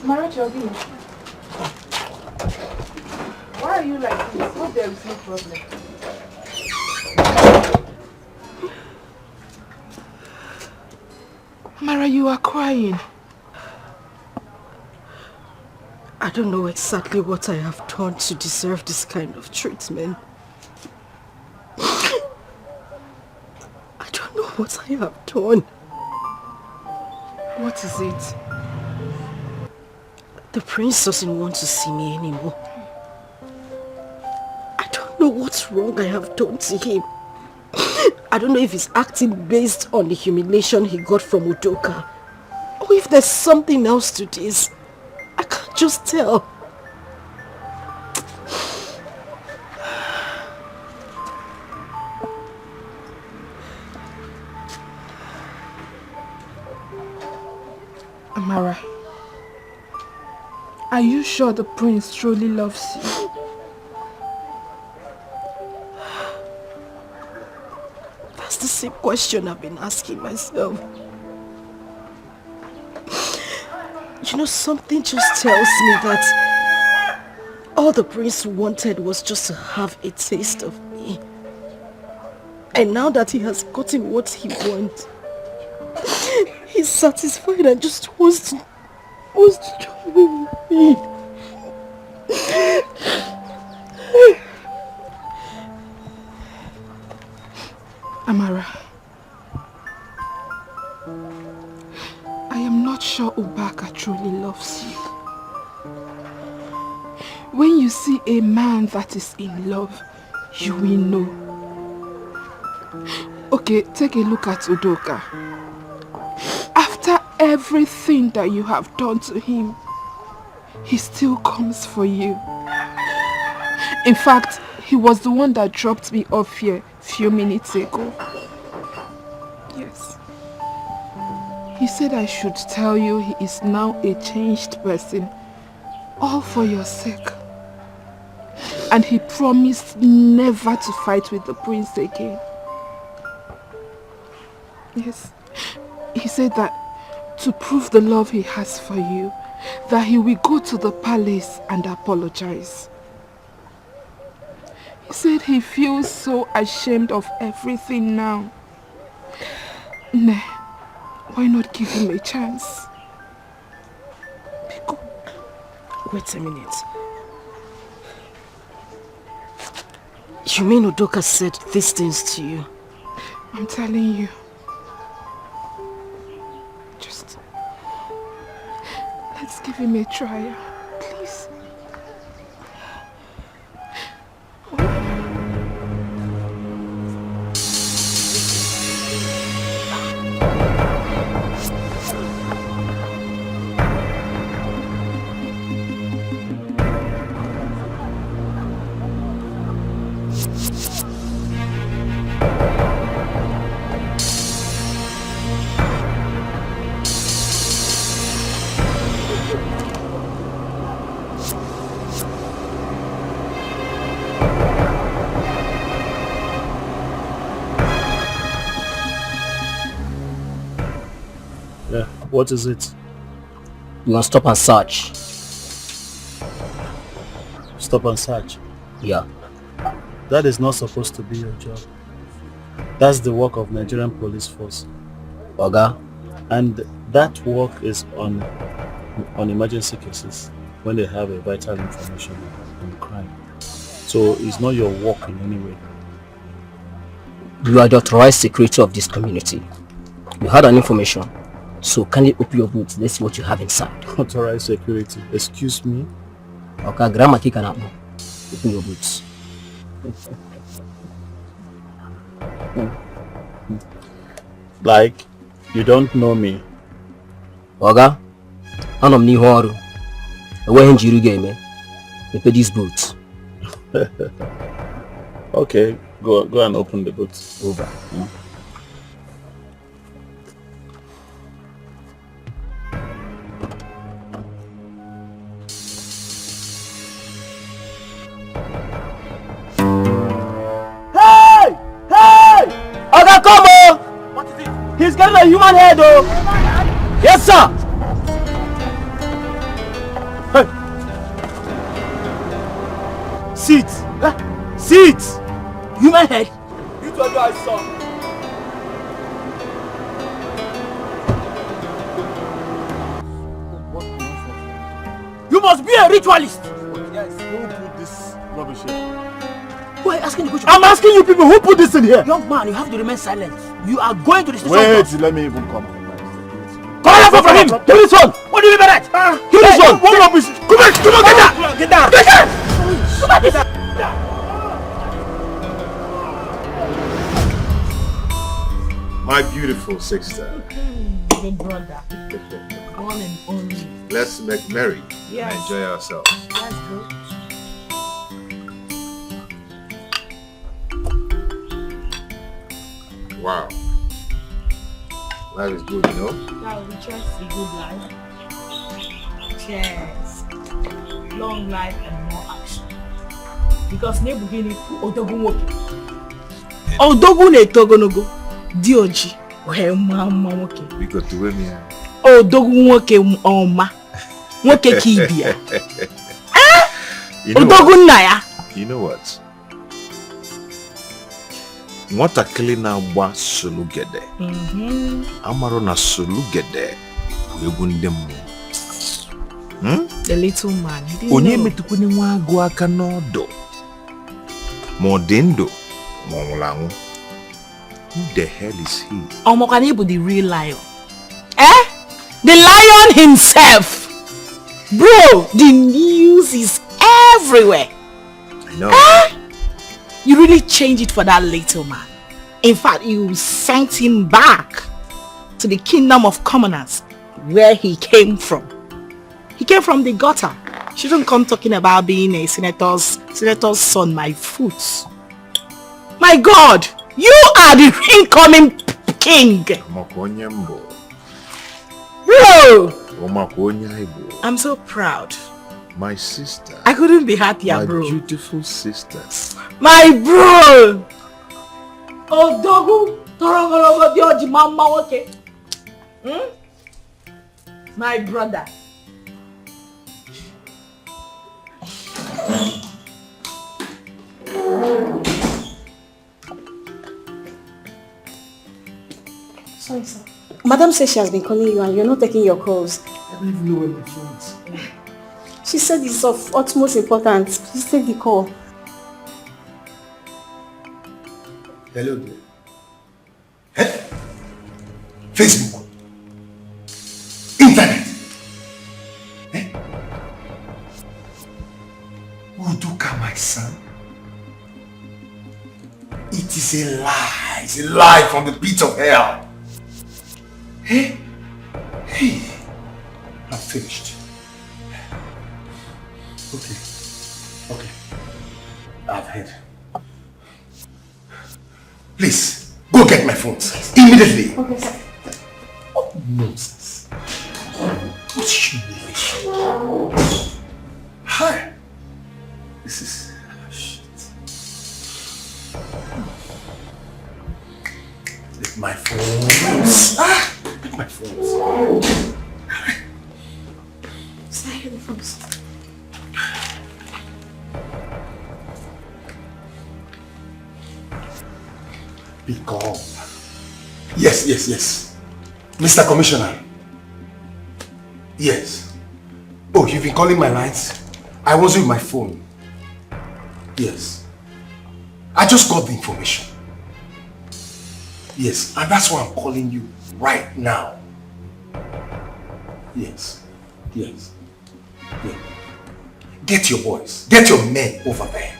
Marachi, give me. Why are you like this? Hope there is no problem. Mara, you are crying. I don't know exactly what I have done to deserve this kind of treatment. I don't know what I have done. What is it? The prince doesn't want to see me anymore. I don't know what's wrong I have done to him. I don't know if he's acting based on the humiliation he got from Udoka, or if there's something else to this. I can't just tell. Amara, are you sure the prince truly loves you? That's the same question I've been asking myself. You know, something just tells me that all the prince wanted was just to have a taste of me. And now that he has gotten what he wants, he's satisfied and just wants to join with me. Amara, I am not sure Ubaka truly loves you. When you see a man that is in love, you will know. Okay, take a look at Udoka. After everything that you have done to him, he still comes for you. In fact, he was the one that dropped me off here a few minutes ago. Yes. He said I should tell you he is now a changed person, all for your sake. And he promised never to fight with the prince again. Yes. He said that to prove the love he has for you, that he will go to the palace and apologize. He said he feels so ashamed of everything now. Nah, why not give him a chance? Biko, wait a minute. You mean Udoka said these things to you? I'm telling you. Just let's give him a try, please. Yeah, what is it? You want to stop and search? Stop and search? Yeah. That is not supposed to be your job. That's the work of Nigerian police force. Oga? And that work is on emergency cases when they have a vital information on the crime. So it's not your work in any way. You are the authorized secretary of this community. You had an information. So can you open your boots? Let's see what you have inside. Authorized security. Excuse me? Okay, grandma kick an apple. Open your boots. Like, you don't know me. Oga, I'm n'ihu ọrụ. Enweghị njiri ga-eme. Mepe these boots. Okay, go and open the boots. Over. Hey! Hey! Oga, come on! What is it? He's getting a human head, oh! Yes, sir! Sit! Sit! Human head! You told me I saw. You must be a ritualist! Yes, who put this rubbish here? Who are you asking the question? I'm asking you people, who put this in here? Young man, you have to remain silent. You are going to the station. Wait, let me even come. Come on, from him! Give this one! What do you mean by that? Give this one! What rubbish? Come on, get down! Get down! Get down! Come on, get down! My beautiful sister. Big brother. One and only. Let's make merry Yes. and enjoy ourselves. That's good. Wow. Life is good, you know? Now we trust a good life. Cheers. Long life and more action. Because Nebugini Odogun woke. Odogun ne togonogo. Dioji. Where mama woke. We got to win here. Odogun woke oma. Woke kibia. Odogun naya. You know what? Nwatakịrị na-agba solugede. Amaro na solugede bụ egwu ndị mmụọ. The little man. Onye metukwene nwa agụ aka n'ọdụ. Ma ọ dị ndụ ma ọ nwụrụ anwụ. Who the hell is he? Omokani bụ the real lion. Eh? The lion himself. Bro, the news is everywhere. I know. Eh? You really changed it for that little man. In fact, you sent him back to the kingdom of commoners where he came from. He came from the gutter. Shouldn't come talking about being a senator's son, my foot. My God, you are the incoming king. Bro, I'm so proud. My sister. I couldn't be happier, bro. My beautiful sister. My bro. Odogu torongologo dioji mama woke. My brother. Sorry, sir. Madam says she has been calling you and you're not taking your calls. I don't even know where my phone is. She said it's of utmost importance. Please take the call. Hello there. Hey? Facebook. Internet. Hey? Uduka, my son. It is a lie. It's a lie from the pit of hell. Hey? Hey. I'm finished. Okay. Okay. I've heard. Please, go get my phones. Immediately. Okay, sir. What nonsense. What humiliation. Hi. This is... shit. Get my phones. Get my phones. Sir, the phones. Be calm. Yes, yes, yes. Mr. Commissioner. Yes. Oh, you've been calling my lines? I was with my phone. Yes. I just got the information. Yes, and that's why I'm calling you right now. Yes. Yes. Yeah. Get your boys, get your men over there.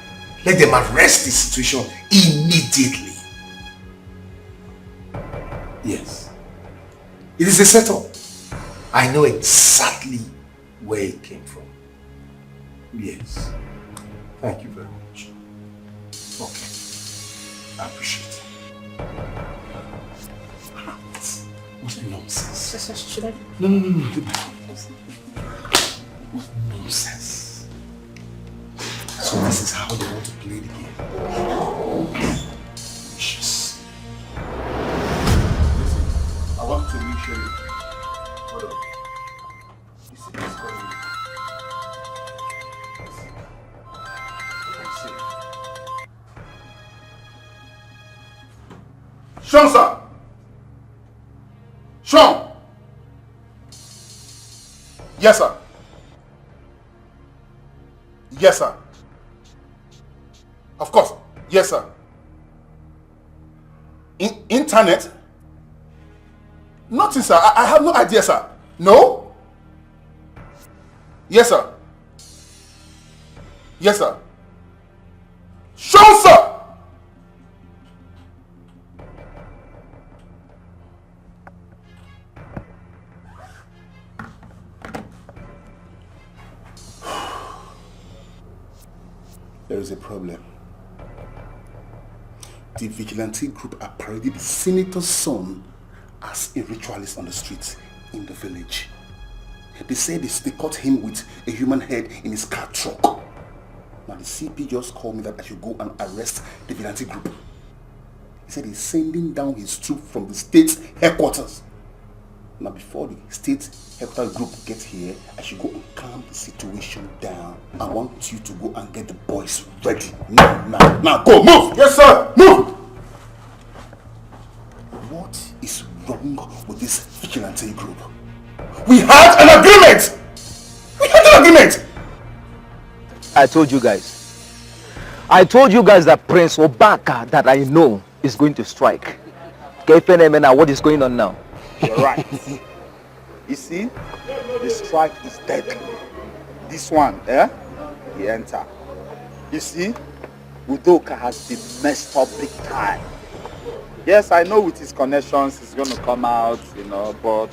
Let them arrest this situation immediately. Yes. It is a setup. I know exactly where it came from. Yes. Thank you very much. Okay. I appreciate it. What nonsense. Should I? No. What nonsense. So this is how they want to play the game. Vicious. I want to reach you. Hold on. You see this calling? Yes. Sean, sir. Sean. Yes, sir. Yes, sir. Of course. Yes, sir. Internet? Nothing, sir. I have no idea, sir. No? Yes, sir. Yes, sir. Sean, sir! There is a problem. The vigilante group are parading the senator's son as a ritualist on the streets in the village. They said they caught him with a human head in his car truck. Now the CP just called me that I should go and arrest the vigilante group. He said he's sending down his troop from the state headquarters. Now before the state headquarters group gets here, I should go and calm the situation down. I want you to go and get the boys ready. Now, go, move! Yes, sir, move! What is wrong with this vigilante group? We had an agreement! I told you guys. I told you guys that Prince Obaka that I know is going to strike. Now, what is going on now? You're right. You see, the strike is deadly. This one, he enter. You see, Udoka has been messed up big time. Yes, I know with his connections he's going to come out, but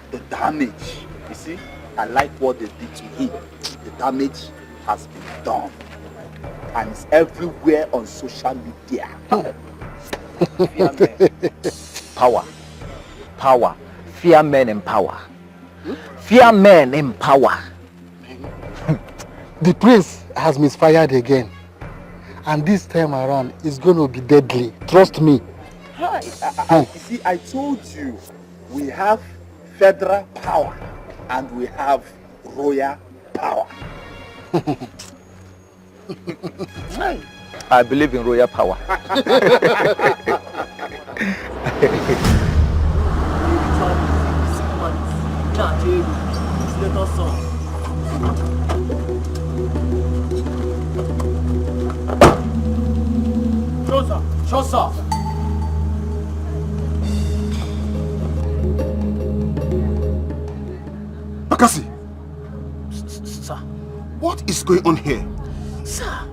the damage, you see, I like what they did to him. The damage has been done. And it's everywhere on social media. Power. Fear men in power. Fear men in power. The prince has misfired again. And this time around, it's going to be deadly. Trust me. You see, I told you, we have federal power and we have royal power. I believe in royal power. Show, sir. Bakasi! Sir. What is going on here? Sir,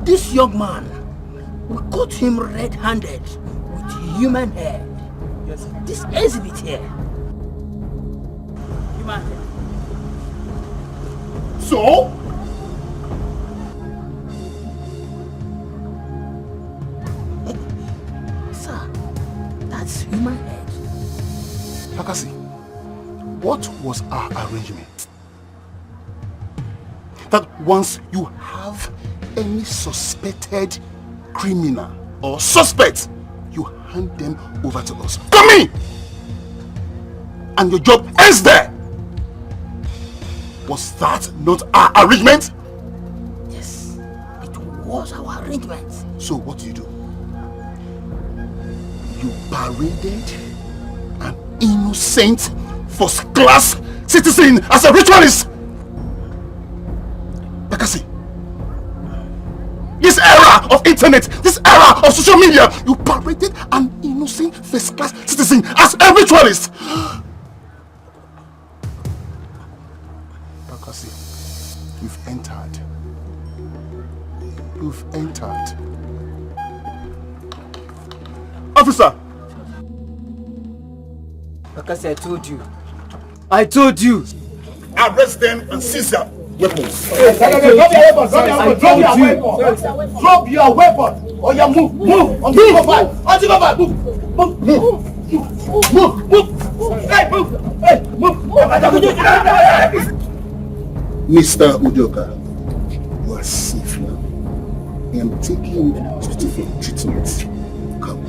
this young man, we caught him red-handed with human head. Yes, sir. This exhibit here. Human head. So? Sir, that's human head. Bakasi, what was our arrangement? That once you have any suspected criminal or suspect, you hand them over to us. Come in! And your job ends there! Was that not our arrangement? Yes, it was our arrangement. So what do? You paraded an innocent first-class citizen as a ritualist! Bakasi, this era of internet, this era of social media, you paraded an innocent first-class citizen as a ritualist! Bakasi, you've entered. You've entered. Officer! Bakasi, I told you. Arrest them and seize their weapons. Drop your weapon. Or you move. Until you go back. Move. Hey, move. Mr. Udoka, you are safe now. I am taking you to the hospital for treatment. Come.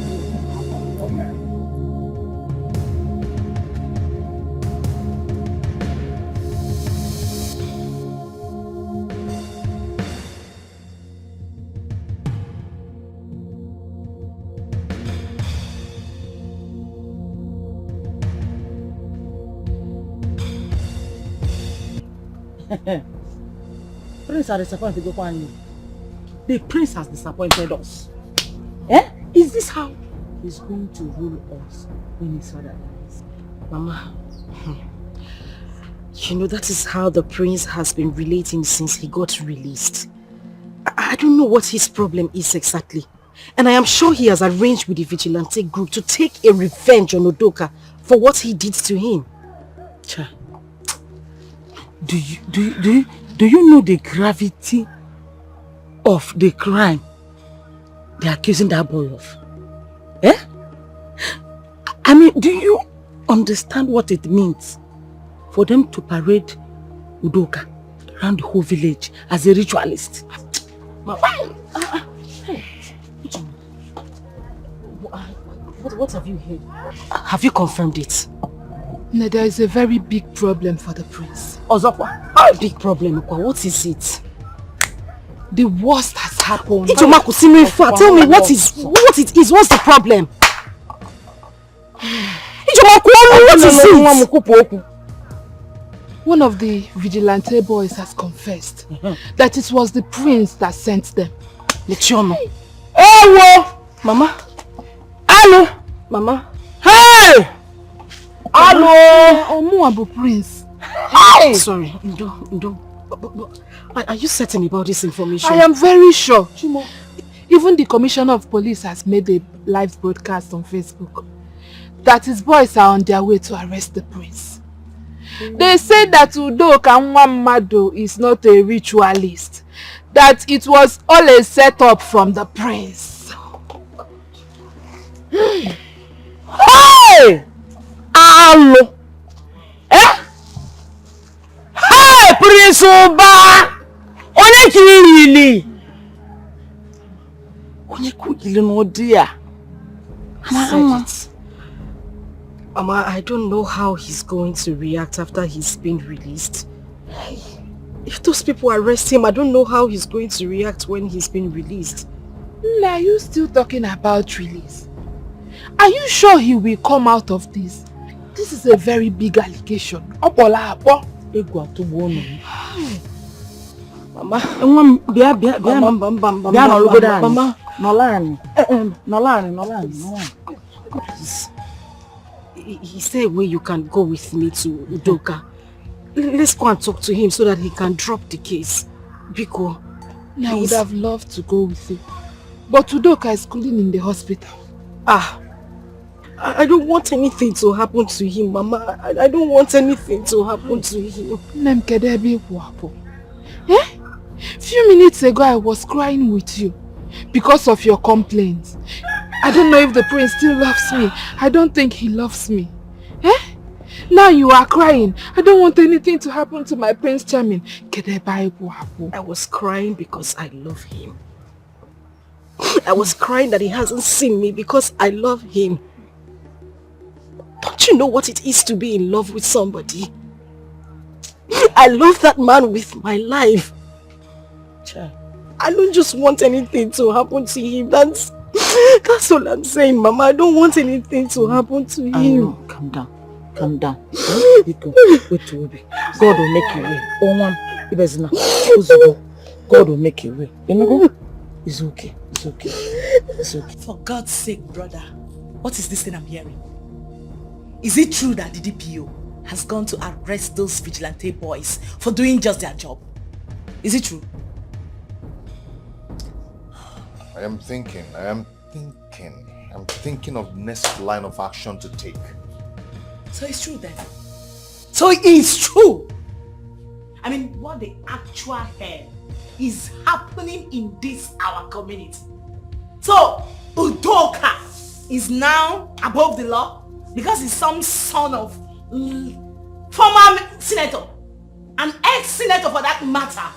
Prince are disappointed to go on you. The prince has disappointed us. Eh? Is this how he's going to rule us when his father dies? Mama, you know that is how the prince has been relating since he got released. I don't know what his problem is exactly. And I am sure he has arranged with the vigilante group to take a revenge on Udoka for what he did to him. Cha. Do you know the gravity of the crime they're accusing that boy of? Eh? I mean, do you understand what it means for them to parade Udoka around the whole village as a ritualist? What have you heard? Have you confirmed it? No, there is a very big problem for the prince. Ozokwa, how a big problem? What is it? The worst has happened. Tell me what it is. What's the problem? What is it? One of the vigilante boys has confessed that it was the prince that sent them. Lechono. Hey, Mama. Hello. Mama. Hey! Hello! Omuabu prince. Hey! Sorry, Ndo. Are you certain about this information? I am very sure. Even the commissioner of police has made a live broadcast on Facebook that his boys are on their way to arrest the prince. They say that Udoka Nwamado is not a ritualist, that it was all a setup from the prince. Hey! Hello! Eh? Hey, Prince Oba! Onye kirili! Onye kugili no dear. Mama, I don't know how he's going to react after he's been released. If those people arrest him, I don't know how he's going to react when he's been released. Are you still talking about release? Are you sure he will come out of this? This is a very big allegation. Mama, he said where you can go with me to Udoka. Let's go and talk to him so that he can drop the case. Biko, I would have loved to go with you, but Udoka is cooling in the hospital. I don't want anything to happen to him, Mama. I don't want anything to happen to him. Few minutes ago I was crying with you because of your complaints. I don't know if the prince still loves me. I don't think he loves me. Now you are crying. I don't want anything to happen to my Prince Charming. I was crying because I love him. I was crying that he hasn't seen me because I love him. Don't you know what it is to be in love with somebody? I love that man with my life. I don't just want anything to happen to him. That's all I'm saying, Mama. I don't want anything to happen to him. Calm down. Wait, God will make a way. God will make a way. It's okay. For God's sake, brother, what is this thing I'm hearing? Is it true that the DPO has gone to arrest those vigilante boys for doing just their job? Is it true? I am thinking of next line of action to take. So it's true then? So it is true! I mean, what the actual hell is happening in this our community? So, Udoka is now above the law because he's some son of former senator, an ex-senator for that matter.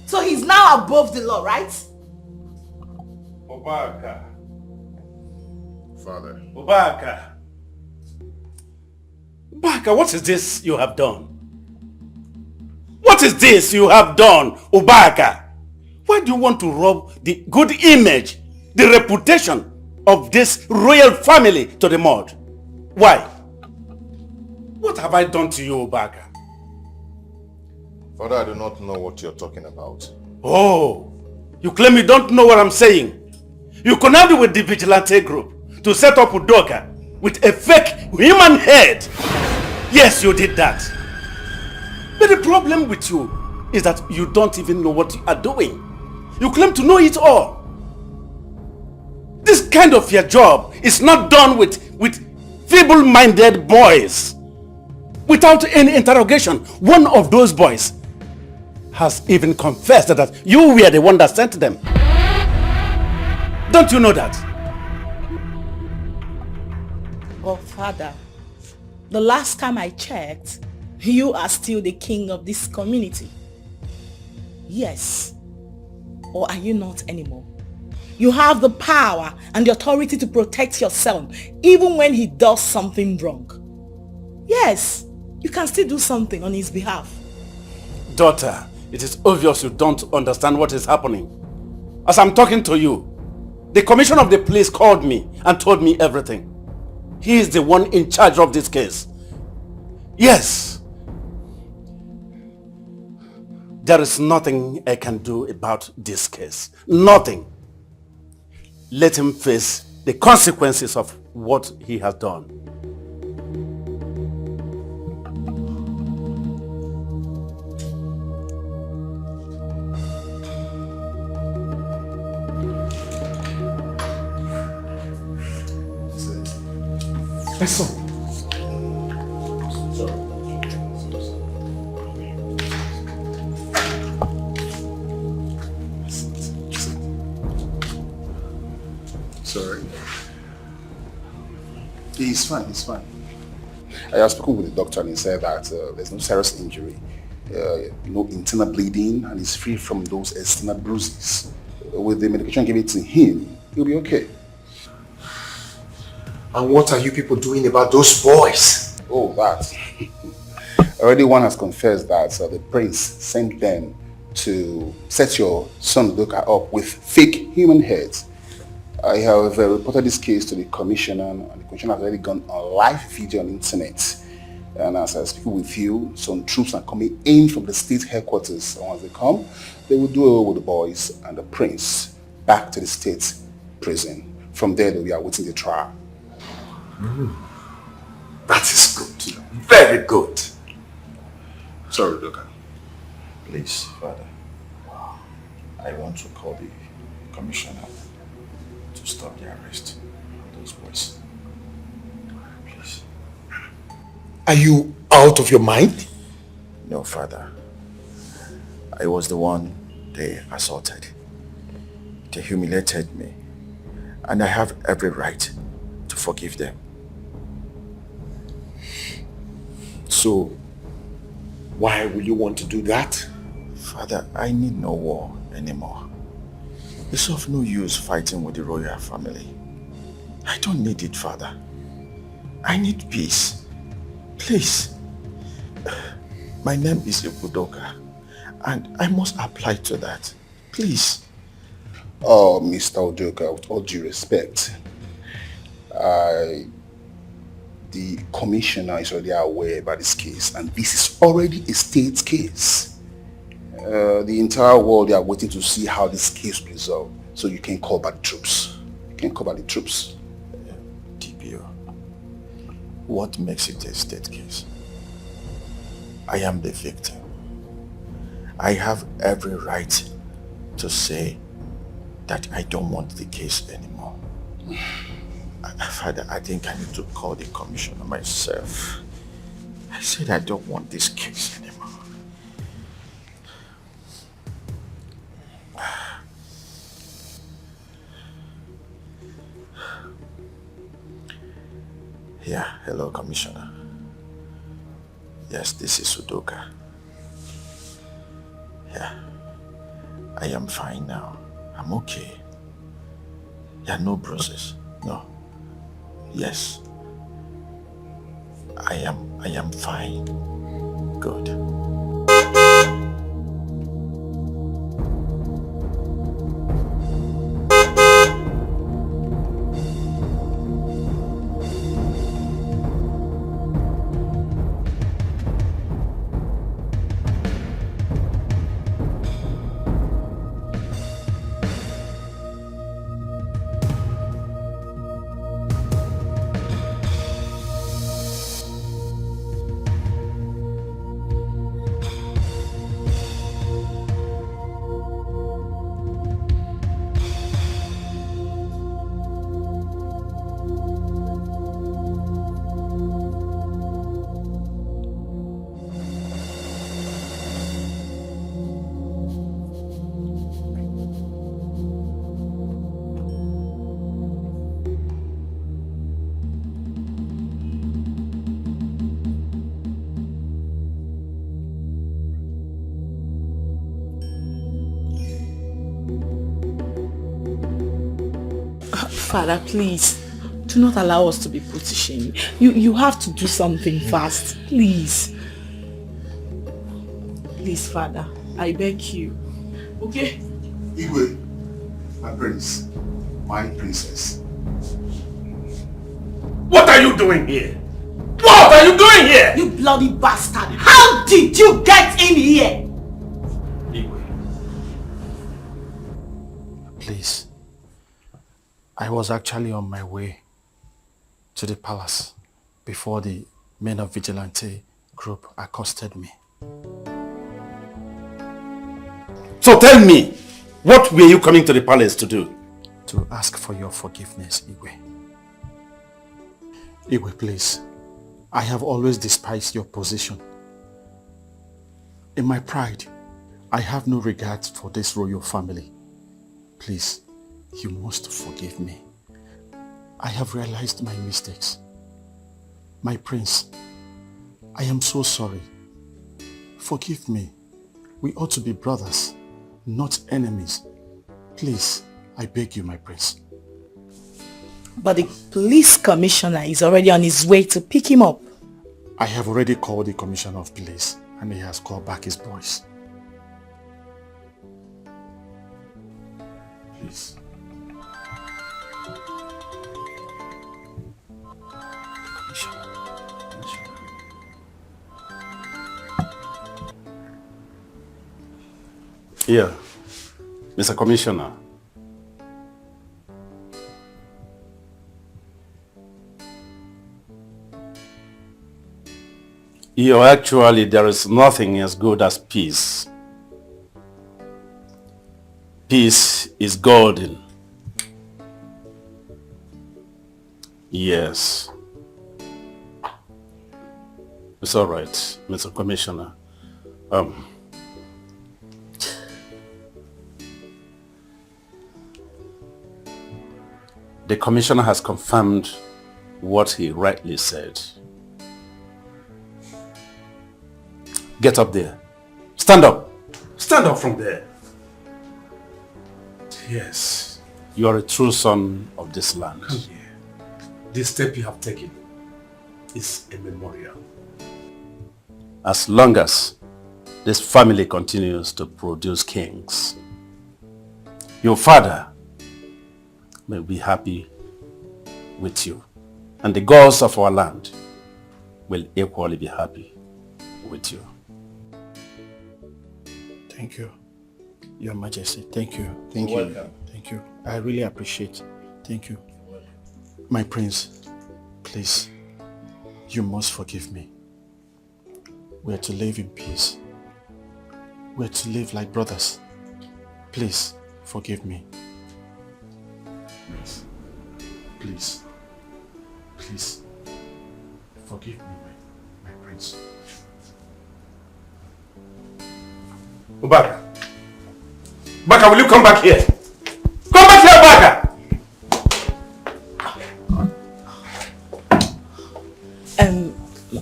So he's now above the law, right? Obaka. Father. Obaka, what is this you have done? What is this you have done, Obaka? Why do you want to rob the good image, the reputation of this royal family to the mud? Why? What have I done to you, Obaka? Father, I do not know what you're talking about. Oh, you claim you don't know what I'm saying. You connived with the vigilante group to set up Udoka with a fake human head. Yes, you did that. But the problem with you is that you don't even know what you are doing. You claim to know it all. This kind of your job is not done with feeble-minded boys. Without any interrogation, one of those boys has even confessed that you were the one that sent them. Don't you know that? Oh, Father, the last time I checked, you are still the king of this community. Yes. Or are you not anymore? You have the power and the authority to protect your son, even when he does something wrong. Yes, you can still do something on his behalf. Daughter, it is obvious you don't understand what is happening. As I'm talking to you, the commissioner of the police called me and told me everything. He is the one in charge of this case. Yes. There is nothing I can do about this case. Nothing. Let him face the consequences of what he has done. My son. Sorry. He's fine, he's fine. I have spoken with the doctor and he said that there's no serious injury, no internal bleeding, and he's free from those external bruises. With the medication given to him, he'll be okay. And what are you people doing about those boys? Oh, that. Already one has confessed that the prince sent them to set your son Udoka up with fake human heads. I have reported this case to the commissioner, and the commissioner has already gone on live video on the internet. And as I speak with you, some troops are coming in from the state headquarters. And once they come, they will do away with the boys and the prince back to the state prison. From there, we are waiting the trial. That is good. Very good. Sorry, Udoka. Please, Father. I want to call the commissioner to stop the arrest of those boys. Please. Are you out of your mind? No, Father. I was the one they assaulted. They humiliated me. And I have every right to forgive them. So, why will you want to do that? Father, I need no war anymore. It's of no use fighting with the royal family. I don't need it, Father. I need peace. Please. My name is Udoka, and I must apply to that. Please. Oh, Mr. Udoka, with all due respect, the commissioner is already aware about this case, and this is already a state case. The entire world, they are waiting to see how this case will resolve. So you can call back the troops. You can call back the troops. DPO, what makes it a state case? I am the victim. I have every right to say that I don't want the case anymore. Father, I think I need to call the commissioner myself. I said I don't want this case anymore. Yeah, hello, Commissioner. Yes, this is Udoka. Yeah, I am fine now. I'm okay. Yeah, no bruises. No. Yes. I am fine. Good. Father, please, do not allow us to be put to shame. You have to do something fast, please. Please, Father, I beg you. Okay? Igwe, my prince, my princess. What are you doing here? What are you doing here? You bloody bastard! How did you get in here? Please. I was actually on my way to the palace before the men of vigilante group accosted me. So tell me, what were you coming to the palace to do? To ask for your forgiveness, Igwe. Igwe, please. I have always despised your position. In my pride, I have no regard for this royal family. Please, you must forgive me. I have realized my mistakes. My prince, I am so sorry. Forgive me. We ought to be brothers, not enemies. Please, I beg you, my prince. But the police commissioner is already on his way to pick him up. I have already called the commissioner of police and he has called back his boys. Please. Here, Mr. Commissioner. Actually, there is nothing as good as peace. Peace is golden. Yes. It's all right, Mr. Commissioner. The commissioner has confirmed what he rightly said. Get up there. Stand up. Stand up from there. Yes. You are a true son of this land. Come here. This step you have taken is a memorial. As long as this family continues to produce kings, your father may be happy with you. And the gods of our land will equally be happy with you. Thank you, Your Majesty. Thank you. Thank You're you. welcome. Thank you. I really appreciate it. Thank you. My prince, please, you must forgive me. We are to live in peace. We are to live like brothers. Please, forgive me. Please. Please. Please. Forgive me, my prince. Ubaka. Ubaka, will you come back here? Come back here, Ubaka!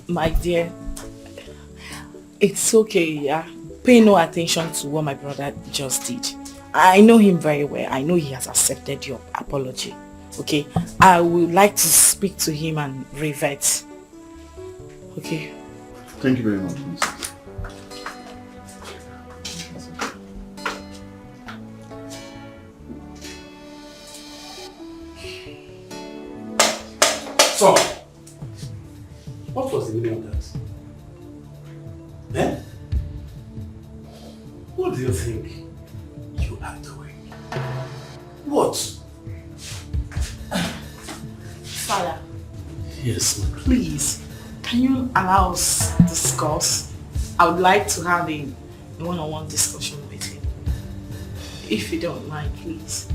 My dear, it's okay, yeah? Pay no attention to what my brother just did. I know him very well. I know he has accepted your apology. Okay? I would like to speak to him and revert. Okay? Thank you very much, Miss. So, what was the meaning of that? Eh? What do you think you are doing? What? Father. Yes, ma'am. Please, can you allow us to discuss? I would like to have a one-on-one discussion with him. If you don't mind, please.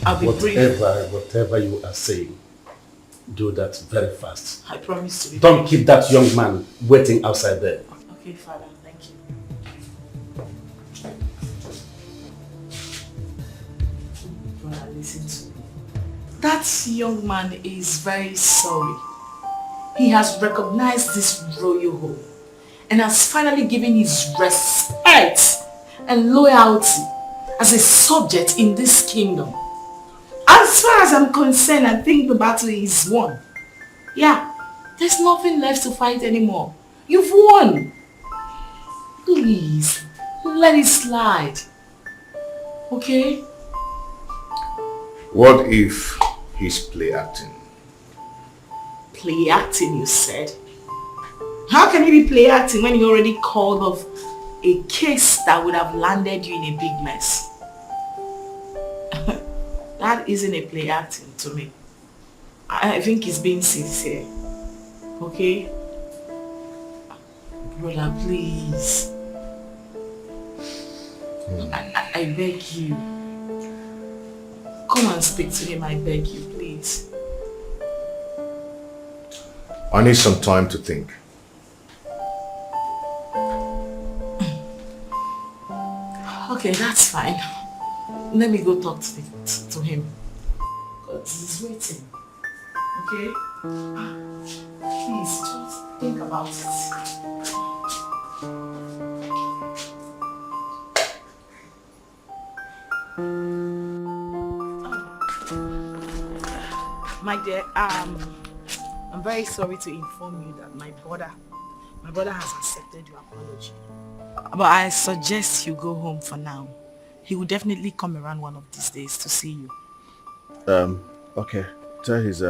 I'll be brief. Whatever you are saying, do that very fast. I promise to be Don't keep that young man waiting outside there. Okay, Father, thank you. Brother, listen to me. That young man is very sorry. He has recognized this royal home and has finally given his respect and loyalty as a subject in this kingdom. As As far as I'm concerned, I think the battle is won. Yeah, there's nothing left to fight anymore. You've won. Please, let it slide. Okay? What if he's play acting? Play acting, you said? How can he be play acting when he already called off a case that would have landed you in a big mess? That isn't a play acting to me. I think he's being sincere. Okay? Brother, please. I beg you. Come and speak to him, I beg you, please. I need some time to think. Okay, that's fine. Let me go talk to him. God, he's waiting. Okay? Please, just think about it. My dear, I'm very sorry to inform you that my brother has accepted your apology. But I suggest you go home for now. He will definitely come around one of these days to see you. Okay. Tell His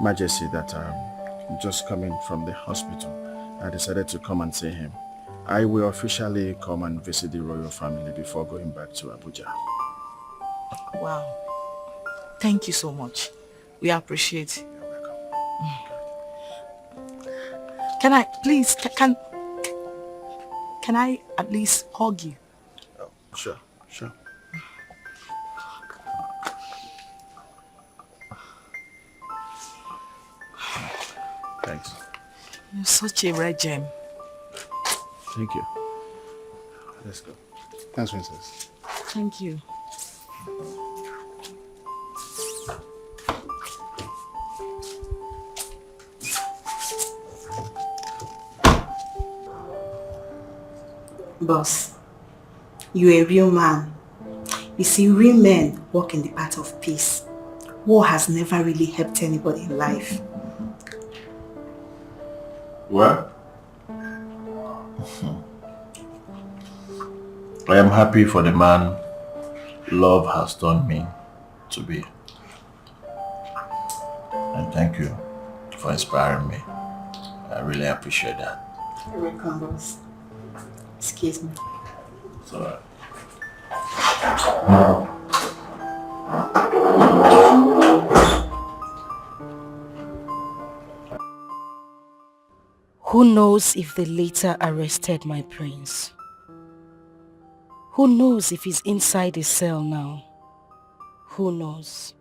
Majesty that I'm just coming from the hospital. I decided to come and see him. I will officially come and visit the royal family before going back to Abuja. Wow. Thank you so much. We appreciate it. You're welcome. Can I, please, can I at least hug you? Oh, sure. Thanks. You're such a rare gem. Thank you. Let's go. Thanks, Princess. Thank you. Boss, you're a real man. You see, real men walk in the path of peace. War has never really helped anybody in life. Well, I am happy for the man love has turned me to be. And thank you for inspiring me. I really appreciate that. You're welcome, boss. Excuse me. It's alright. Who knows if they later arrested my prince? Who knows if he's inside a cell now? Who knows?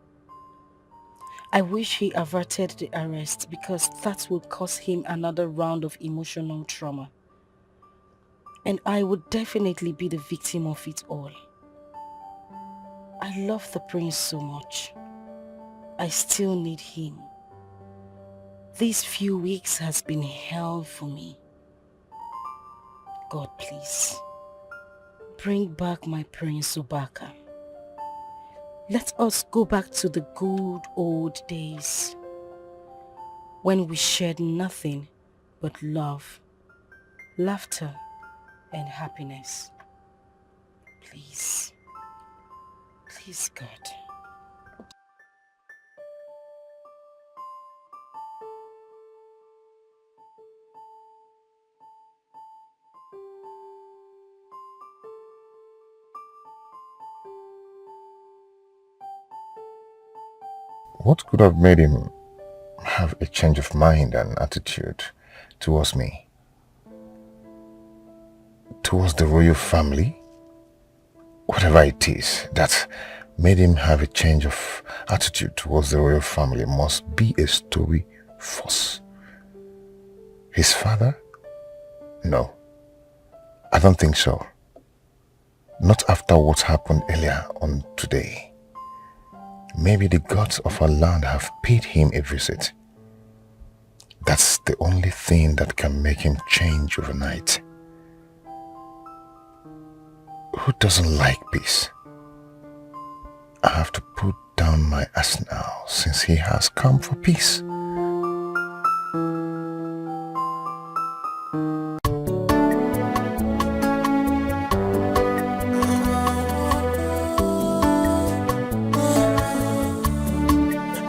I wish he averted the arrest because that would cause him another round of emotional trauma. And I would definitely be the victim of it all. I love the prince so much. I still need him. These few weeks has been hell for me. God, please, bring back my Prince Obaka. Let us go back to the good old days when we shared nothing but love, laughter, and happiness. Please, please, God. What could have made him have a change of mind and attitude towards me? Towards the royal family? Whatever it is that made him have a change of attitude towards the royal family must be a story false. His father? No, I don't think so. Not after what happened earlier on today. Maybe the gods of our land have paid him a visit. That's the only thing that can make him change overnight. Who doesn't like peace? I have to put down my arsenal since he has come for peace.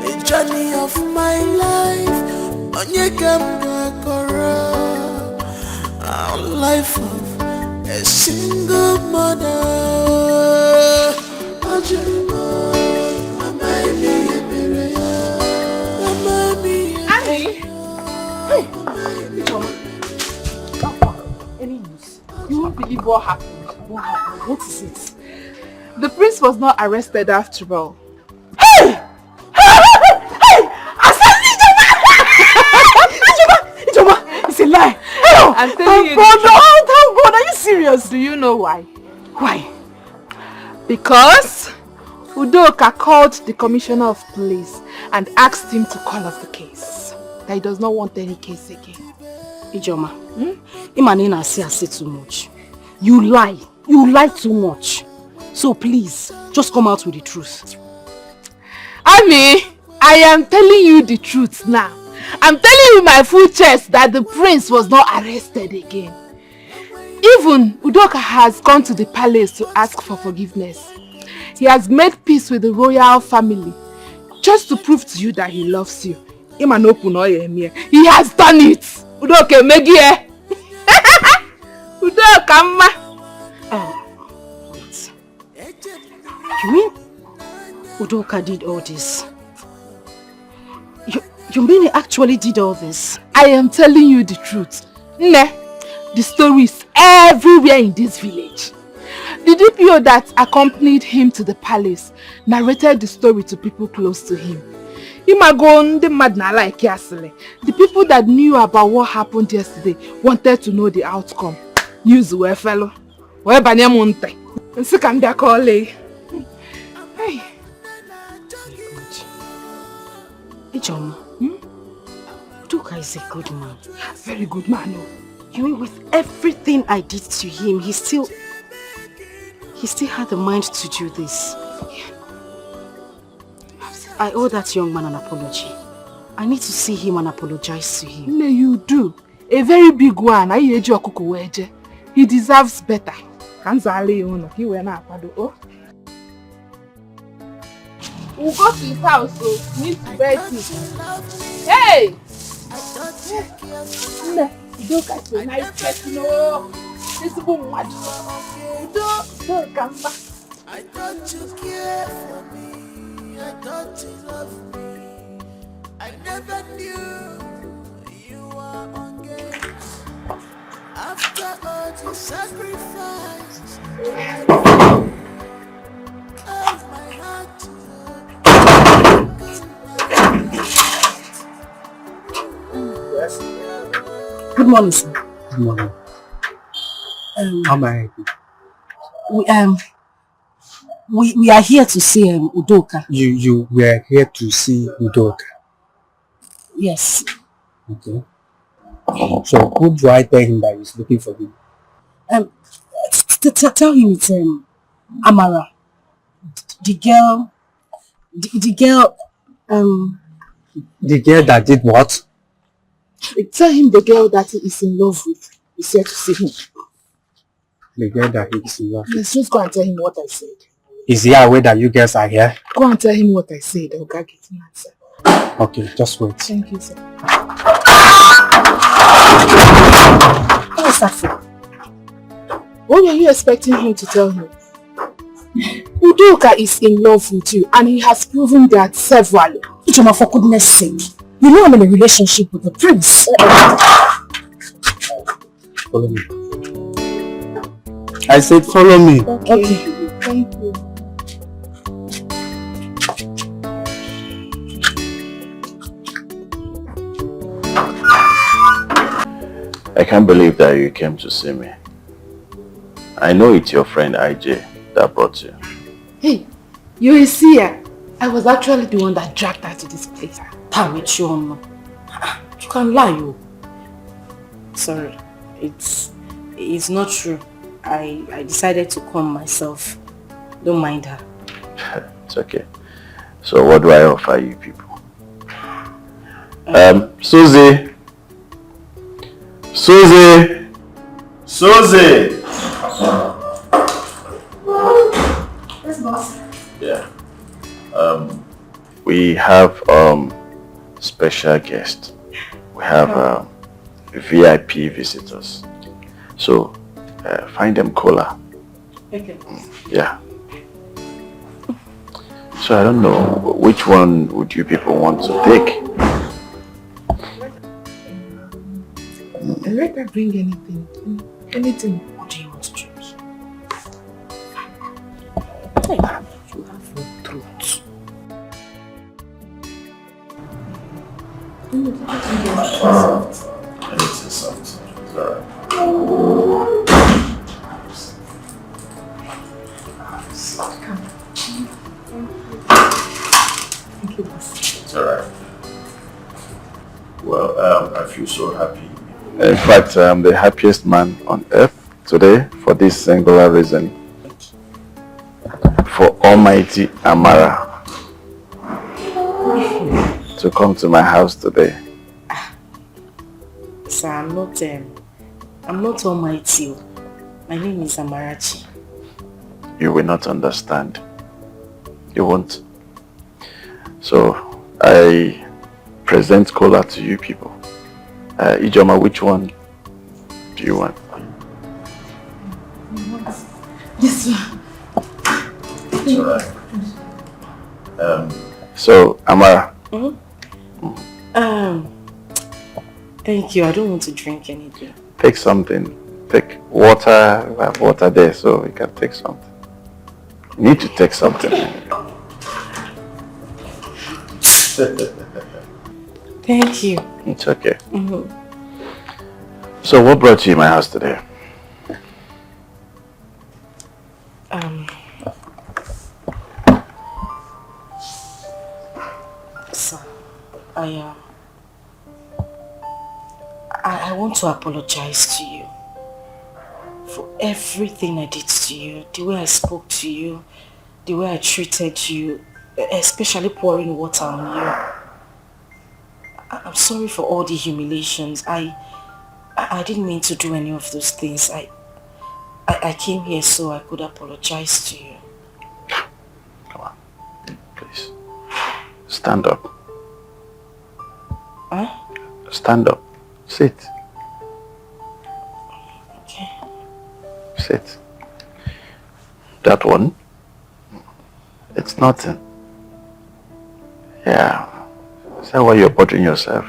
The journey of my life, a life of a single mother. Annie! Hey! Any news? You won't believe what happened. What happened? What is it? The prince was not arrested after all. Hey! It's a lie. I'm telling you. Thank God. Are you serious? Do you know why? Why? Because Udoka called the commissioner of police and asked him to call off the case. That he does not want any case again. Ijoma, Imanina say too much. You lie. You lie too much. So please, just come out with the truth. Ami, I am telling you the truth now. I'm telling you my full chest that the prince was not arrested again. Even Udoka has gone to the palace to ask for forgiveness. He has made peace with the royal family just to prove to you that he loves you. He has done it. Udoka Megie. Udoka ma. Wait. You mean Udoka did all this? You mean he actually did all this? I am telling you the truth. Ne, the story is everywhere in this village. The DPO that accompanied him to the palace narrated the story to people close to him. The people that knew about what happened yesterday wanted to know the outcome. News were fellow. Hey. Ijoma, Udoka is a good man. Very good man. No. You mean with everything I did to him, he still had the mind to do this. I owe that young man an apology. I need to see him and apologize to him. No, you do. A very big one. He deserves better. We'll go to his house, so we need to beg him. Hey! Udoka is a nice person. This woman. Don't come back. I thought you cared for me. I thought you loved me. I never knew you were engaged. After all the sacrifices of my heart to Yes. Good morning, sir. Good morning. How may I help you? We are here to see Udoka. You were here to see Udoka. Yes. Okay. So who do I tell him that he's looking for him? Tell him it's Amara. The girl. The girl that did what? Tell him the girl that he is in love with is here to see him. The girl that he is in love with. Let's just go and tell him what I said. Is he aware that you guys are here? Go and tell him what I said. I'll get an answer. Okay, just wait. Thank you, sir. What is that for? What were you expecting him to tell him? Udoka is in love with you and he has proven that severally. Ijoma, for goodness sake. You know I'm in a relationship with the prince. Follow me. I said follow me. Okay. Thank you. I can't believe that you came to see me. I know it's your friend IJ that brought you. Hey, you see her. I was actually the one that dragged her to this place. You can lie, you. Sorry, it's not true. I decided to come myself. Don't mind her. It's okay. So what do I offer you people? Susie! Susie! Susie! Yes, boss. Yeah. We have special guests. We have VIP visitors. So find them cola. Okay. Yeah. So I don't know, which one would you people want to take? Let her bring anything. Anything. What do you want to drink? Hey, you have no truth. Anything soft. It's alright. Well, I feel so happy. In fact, I'm the happiest man on earth today for this singular reason. For Almighty Amara to come to my house today. Sir, I'm not almighty. My name is Amarachi. You will not understand. You won't. So, I present cola to you people. Ijoma, which one do you want? Yes, sir. It's alright. So, Amara. Thank you. I don't want to drink anything. Take something. Take water. We have water there, so we can take something. You need to take something. Thank you. It's okay. So what brought you in my house today? Sir, I want to apologize to you for everything I did to you, the way I spoke to you, the way I treated you, especially pouring water on you. I'm sorry for all the humiliations. I didn't mean to do any of those things. I came here so I could apologize to you. Come on, please. Stand up. Huh? Stand up. Sit. Okay. Sit. That one? It's nothing. Yeah. Is that why you're bothering yourself?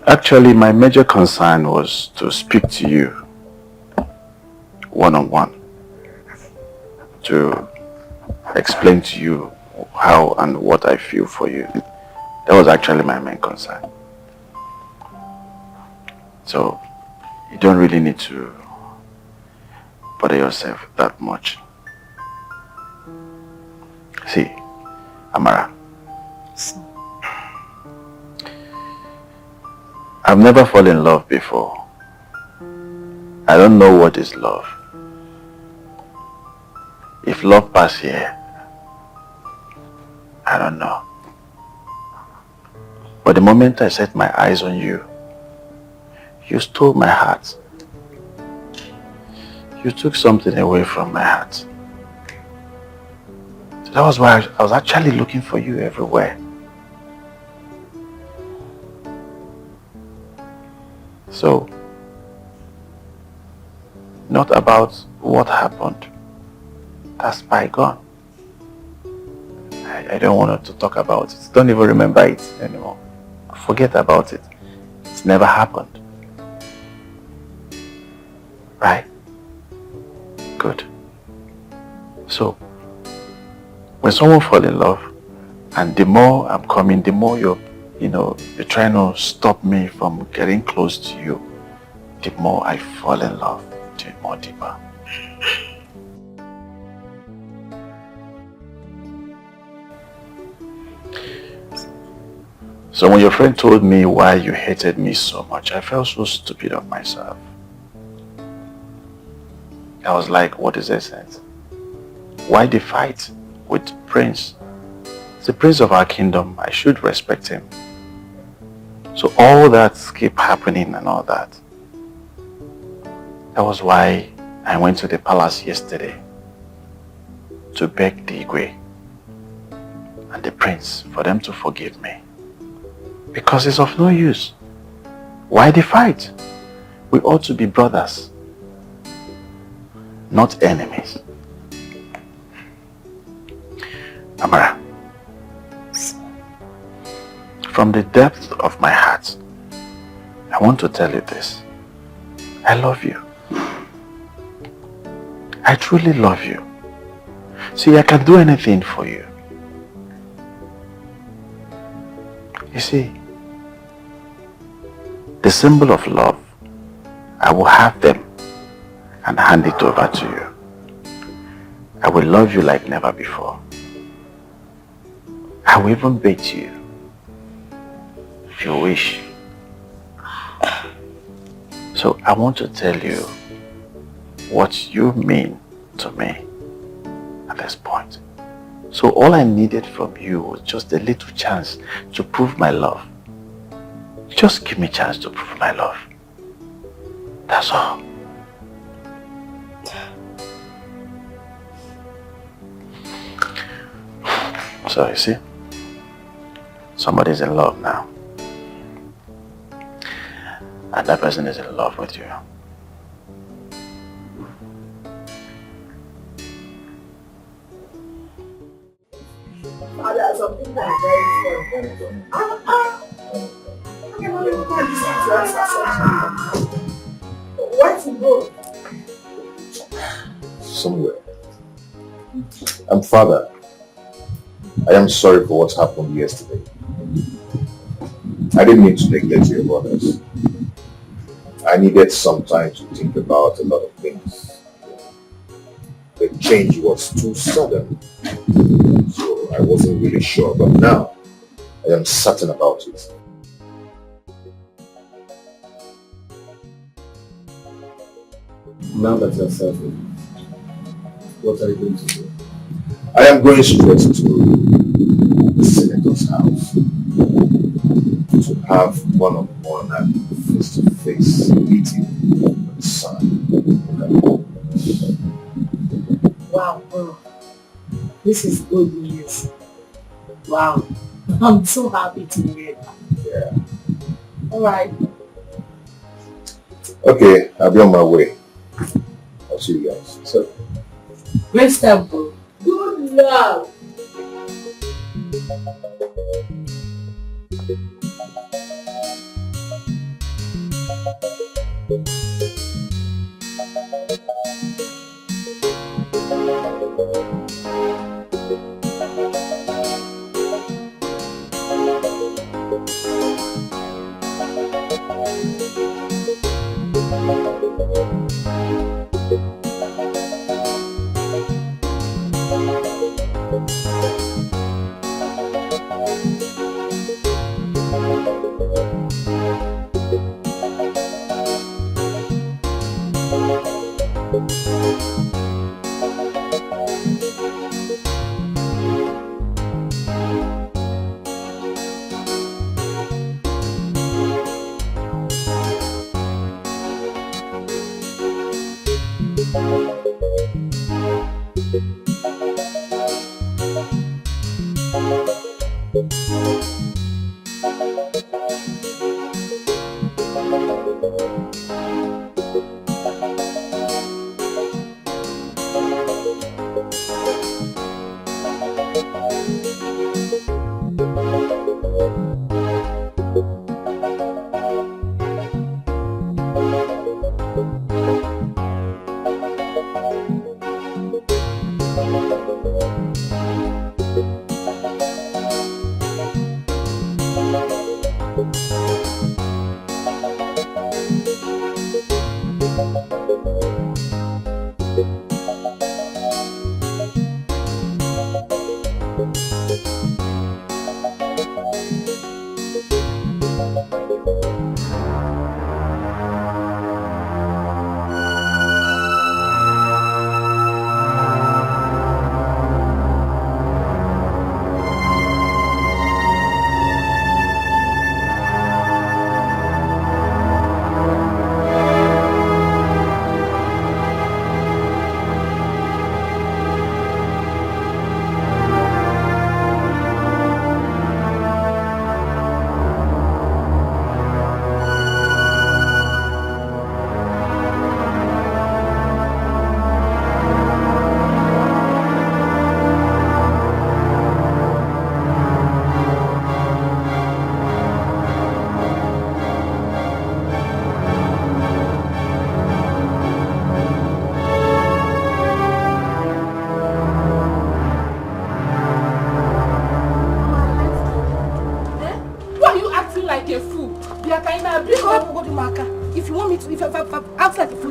Actually, my major concern was to speak to you one-on-one. To explain to you how and what I feel for you. That was actually my main concern. So, you don't really need to bother yourself that much. See, Amara. I've never fallen in love before. I don't know what is love. If love pass here, I don't know. But the moment I set my eyes on you, you stole my heart. You took something away from my heart. So that was why I was actually looking for you everywhere. So, not about what happened. That's bygone. I don't want to talk about it. Don't even remember it anymore. Forget about it. It's never happened. Right? Good. So, when someone falls in love, and the more I'm coming, the more you're trying to stop me from getting close to you, the more I fall in love, the more deeper. So when your friend told me why you hated me so much, I felt so stupid of myself. I was like, what is the sense? Why the fight? with Prince. The prince of our kingdom. I should respect him. So all that keep happening and all that. That was why I went to the palace yesterday to beg the Igwe and the prince for them to forgive me. Because it's of no use. Why the fight? We ought to be brothers, not enemies. Amara, from the depth of my heart, I want to tell you this. I love you. I truly love you. See, I can do anything for you. You see, the symbol of love, I will have them and hand it over to you. I will love you like never before. I will even bait you if you wish. So I want to tell you what you mean to me at this point. So all I needed from you was just a little chance to prove my love. Just give me a chance to prove my love. That's all. So you see, somebody's in love now. And that person is in love with you. Father, some people are very funny. I can only find this to answer something. Where to go? Somewhere. Father, I am sorry for what happened yesterday. I didn't mean to neglect your brothers. I needed some time to think about a lot of things. The change was too sudden, so I wasn't really sure, but now I am certain about it. Now that you're settled, what are you going to do? I am going straight to the senator's house to have one-on-one and face-to-face meeting with his son. Wow, bro. This is good news. Wow. I'm so happy to hear that. Yeah. Alright. Okay, I'll be on my way. I'll see you guys. So, Great step, bro. Good luck.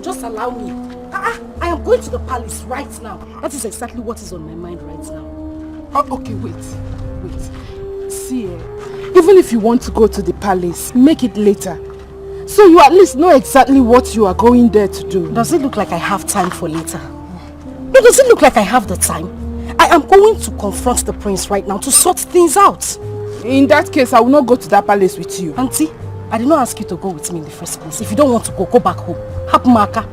Just allow me. I am going to the palace right now. That is exactly what is on my mind right now. Oh, okay, wait. See, even if you want to go to the palace, make it later. So you at least know exactly what you are going there to do. Does it look like I have time for later? No, does it look like I have the time? I am going to confront the prince right now to sort things out. In that case, I will not go to that palace with you. Auntie, I did not ask you to go with me in the first place. If you don't want to go, go back home. Hapumaka.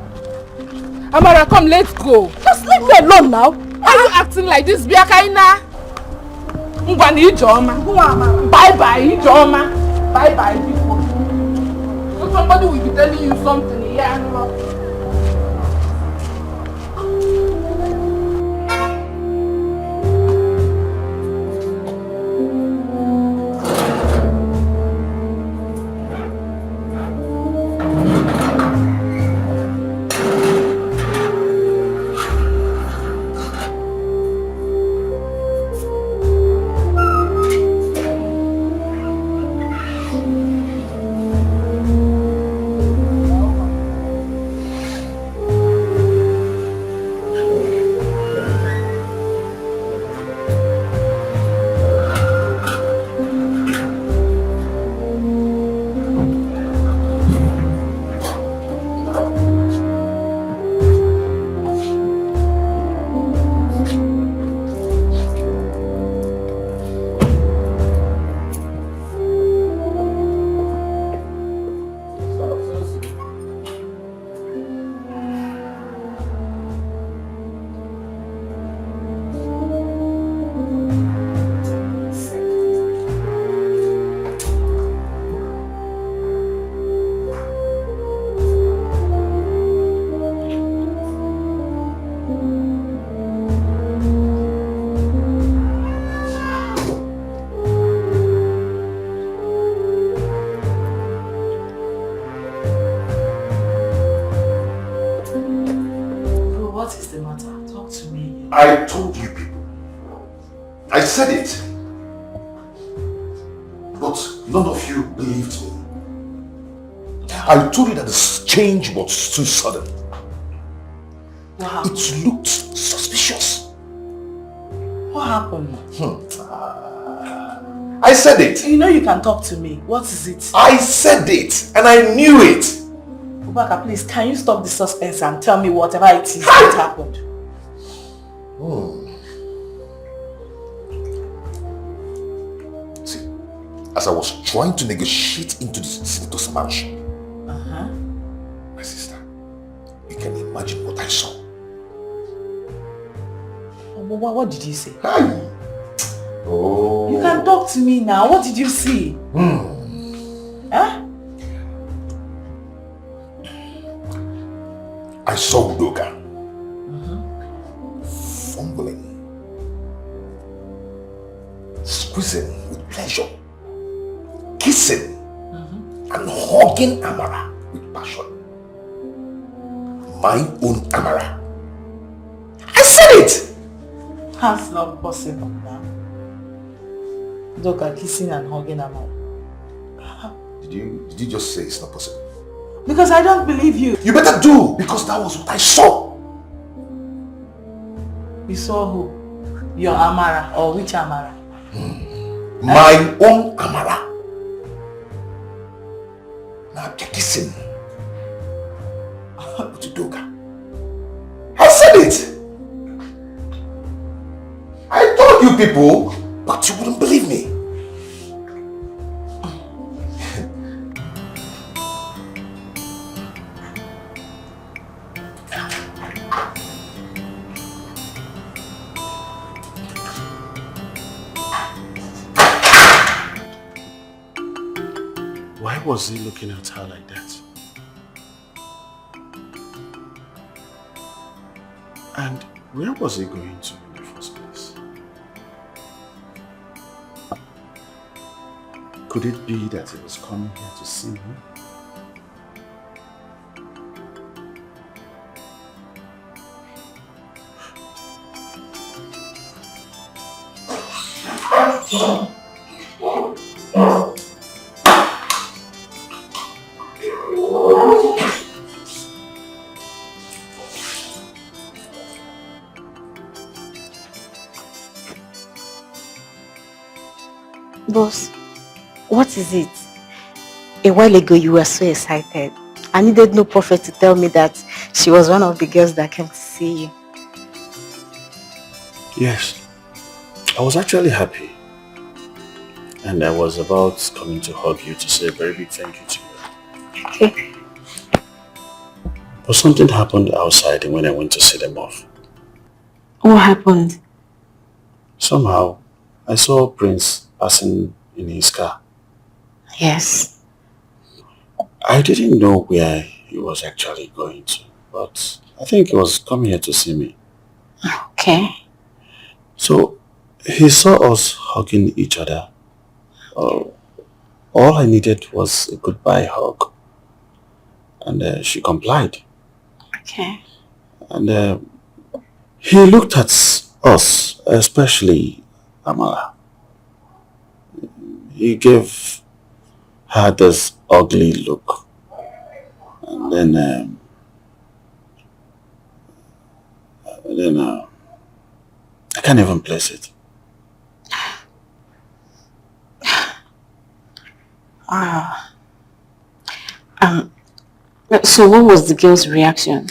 Amara, come, let's go. Just leave me alone now. Why are you acting like this, Biakaina? Ngwani Ijoma. Bye-bye, Ijoma. Bye-bye, people. So somebody will be telling you something here. I told you people. I said it. But none of you believed me. I told you that the change was too sudden. Wow. It looked suspicious. What happened? I said it. You know you can talk to me. What is it? I said it and I knew it. Ubaka, please, can you stop the suspense and tell me whatever it is that happened? See, as I was trying to negotiate into the Senator's mansion, my sister, you can imagine what I saw. What did you say? Oh. You can talk to me now. What did you see? Huh? I saw Udoka fumbling, squeezing with pleasure, kissing and hugging Amara with passion. My own Amara. I said it! That's not possible now. Udoka kissing and hugging Amara. Did you just say it's not possible? Because I don't believe you. You better do, because that was what I saw. You saw who? Your Amara, or which Amara? My own Amara. Now they're kissing with Udoka. I said it. I told you people, but you wouldn't believe me. Why was he looking at her like that? And where was he going to in the first place? Could it be that he was coming here to see me? Boss, what is it? A while ago you were so excited. I needed no prophet to tell me that she was one of the girls that came to see you. Yes, I was actually happy. And I was about coming to hug you to say a very big thank you to you. Okay. But something happened outside when I went to see them off. What happened? Somehow, I saw Prince passing in his car. Yes. I didn't know where he was actually going to, but I think he was coming here to see me. Okay. So, he saw us hugging each other. All I needed was a goodbye hug. And she complied. Okay. And he looked at us, especially Amala. He gave her this ugly look. And then I can't even place it. So what was the girl's reaction?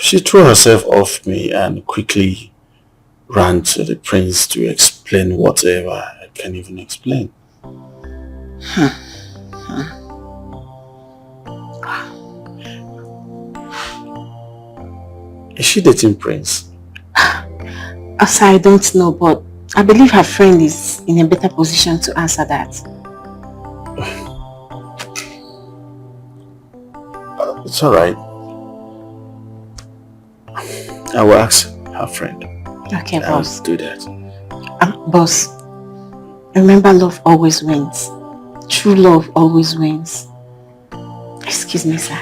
She threw herself off me and quickly ran to the prince to explain whatever I can't even explain. Is she dating Prince? I don't know, but I believe her friend is in a better position to answer that. It's alright. I will ask her friend. Okay, boss. I'll do that. Boss, remember love always wins. True love always wins. Excuse me, sir.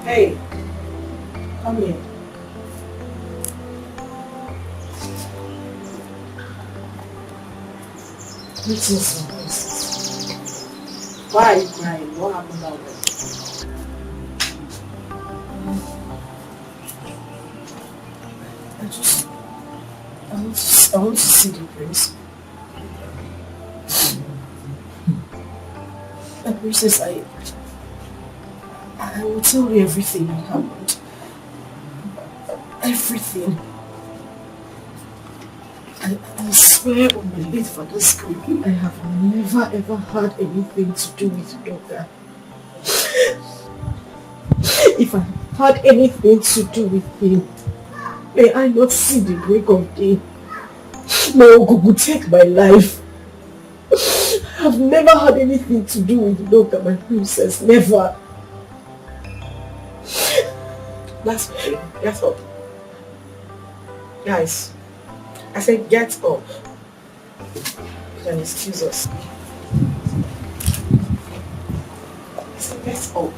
Hey, come here. Greetings, my princess. Why are you crying? What happened out there? I want to see the prince. My princess, I will tell you everything that happened. Everything. I swear on my late father's grave, I have never ever had anything to do with Yoga. If I had anything to do with him, may I not see the break of day. May Ogugu take my life. I have never had anything to do with Yoga, my princess. Never. That's okay. Get up. Guys, I said get up. You can excuse us. I said get up.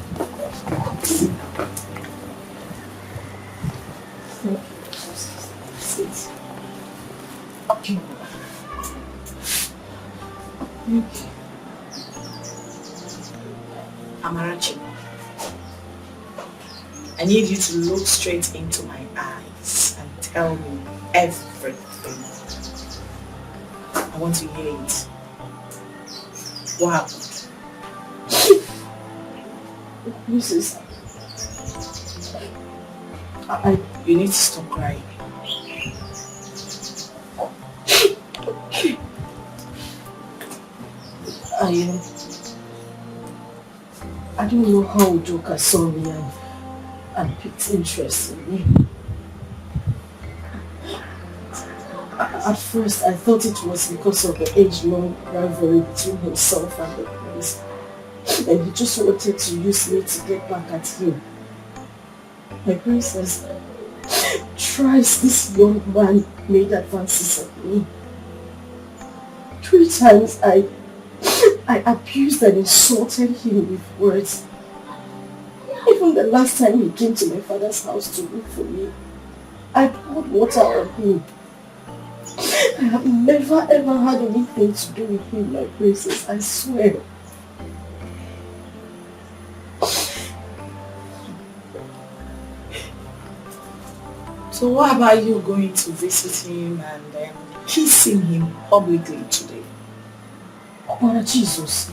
Sit. Okay. I need you to look straight into my eyes and tell me everything. I want to hear it. What happened? Mrs. You need to stop crying. I don't know how Joker saw me and picked interest in me. At first, I thought it was because of the age-long rivalry between himself and the prince. And he just wanted to use me to get back at him. My princess, thrice this young man made advances at me. 3 times I abused and insulted him with words. Even the last time he came to my father's house to look for me, I poured water on him. I have never ever had anything to do with him, my princess, I swear. So what about you going to visit him and then kissing him publicly today? Oh, Jesus.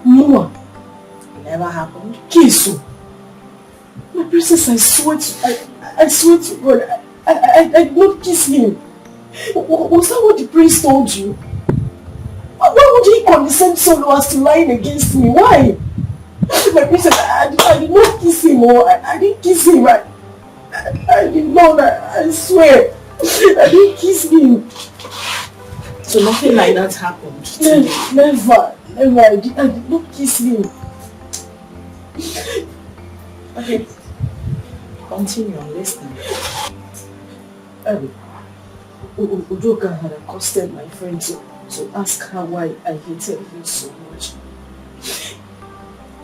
No. It never happened? Kiss. My princess, I swear to God, I did not kiss him. Was that what the priest told you? Why would he condescend so low as to lying against me? Why? My princess, I did not kiss him. I didn't kiss him. I did not, I swear. I didn't kiss him. So nothing like that happened today? Never. I did not kiss him. Okay. Continue, I'm listening. Udoka had accosted my friend to ask her why I hated him so much.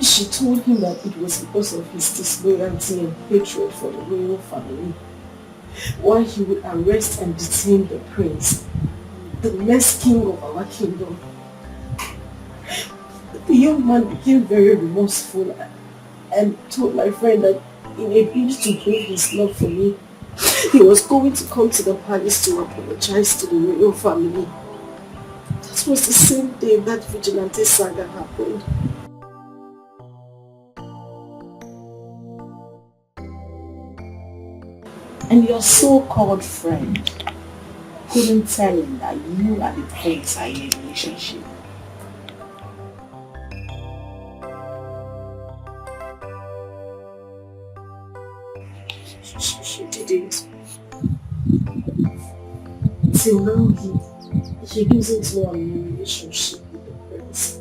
She told him that it was because of his disloyalty and hatred for the royal family. Why he would arrest and detain the prince, the next king of our kingdom. The young man became very remorseful and told my friend that in a bid to prove his love for me, he was going to come to the palace to apologize to the royal family. That was the same day that vigilante saga happened. And your so-called friend couldn't tell him that you and the prince are in a relationship. She didn't. Till now, he doesn't know I'm in a relationship with the prince.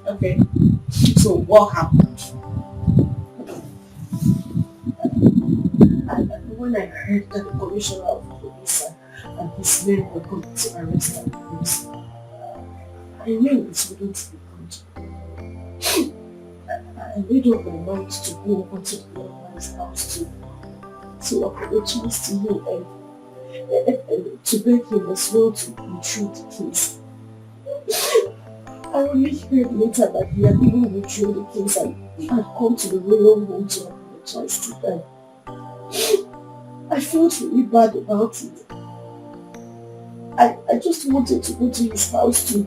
Okay. So what happened? When I heard that the commissioner of police and his men were coming to arrest the prince, I knew it wouldn't be good. I made up my mind to go over to the young man's house to apologize to him and to beg him as well to withdraw the case. I only heard later that he had even withdrawn the case and had come to the royal home to apologize to them. I felt really bad about it. I just wanted to go to his house to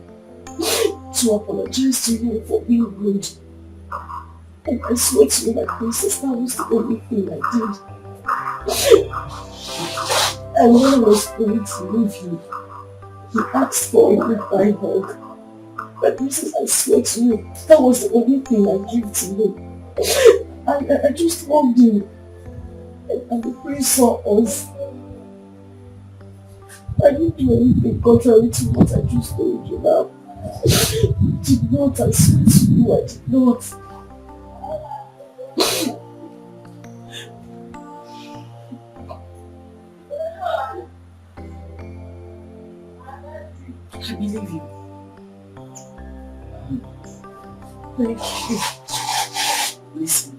apologize to him for being rude. And I swear to you, my princess, that was the only thing I did. And when I was going to leave him, he asked for a goodbye hug. My princess, I swear to you, that was the only thing I gave to him. I just hugged him. And the prince saw us. I didn't do anything contrary to what I just told you now. I did not, I swear to you, I did not. I believe you. Thank you. Listen.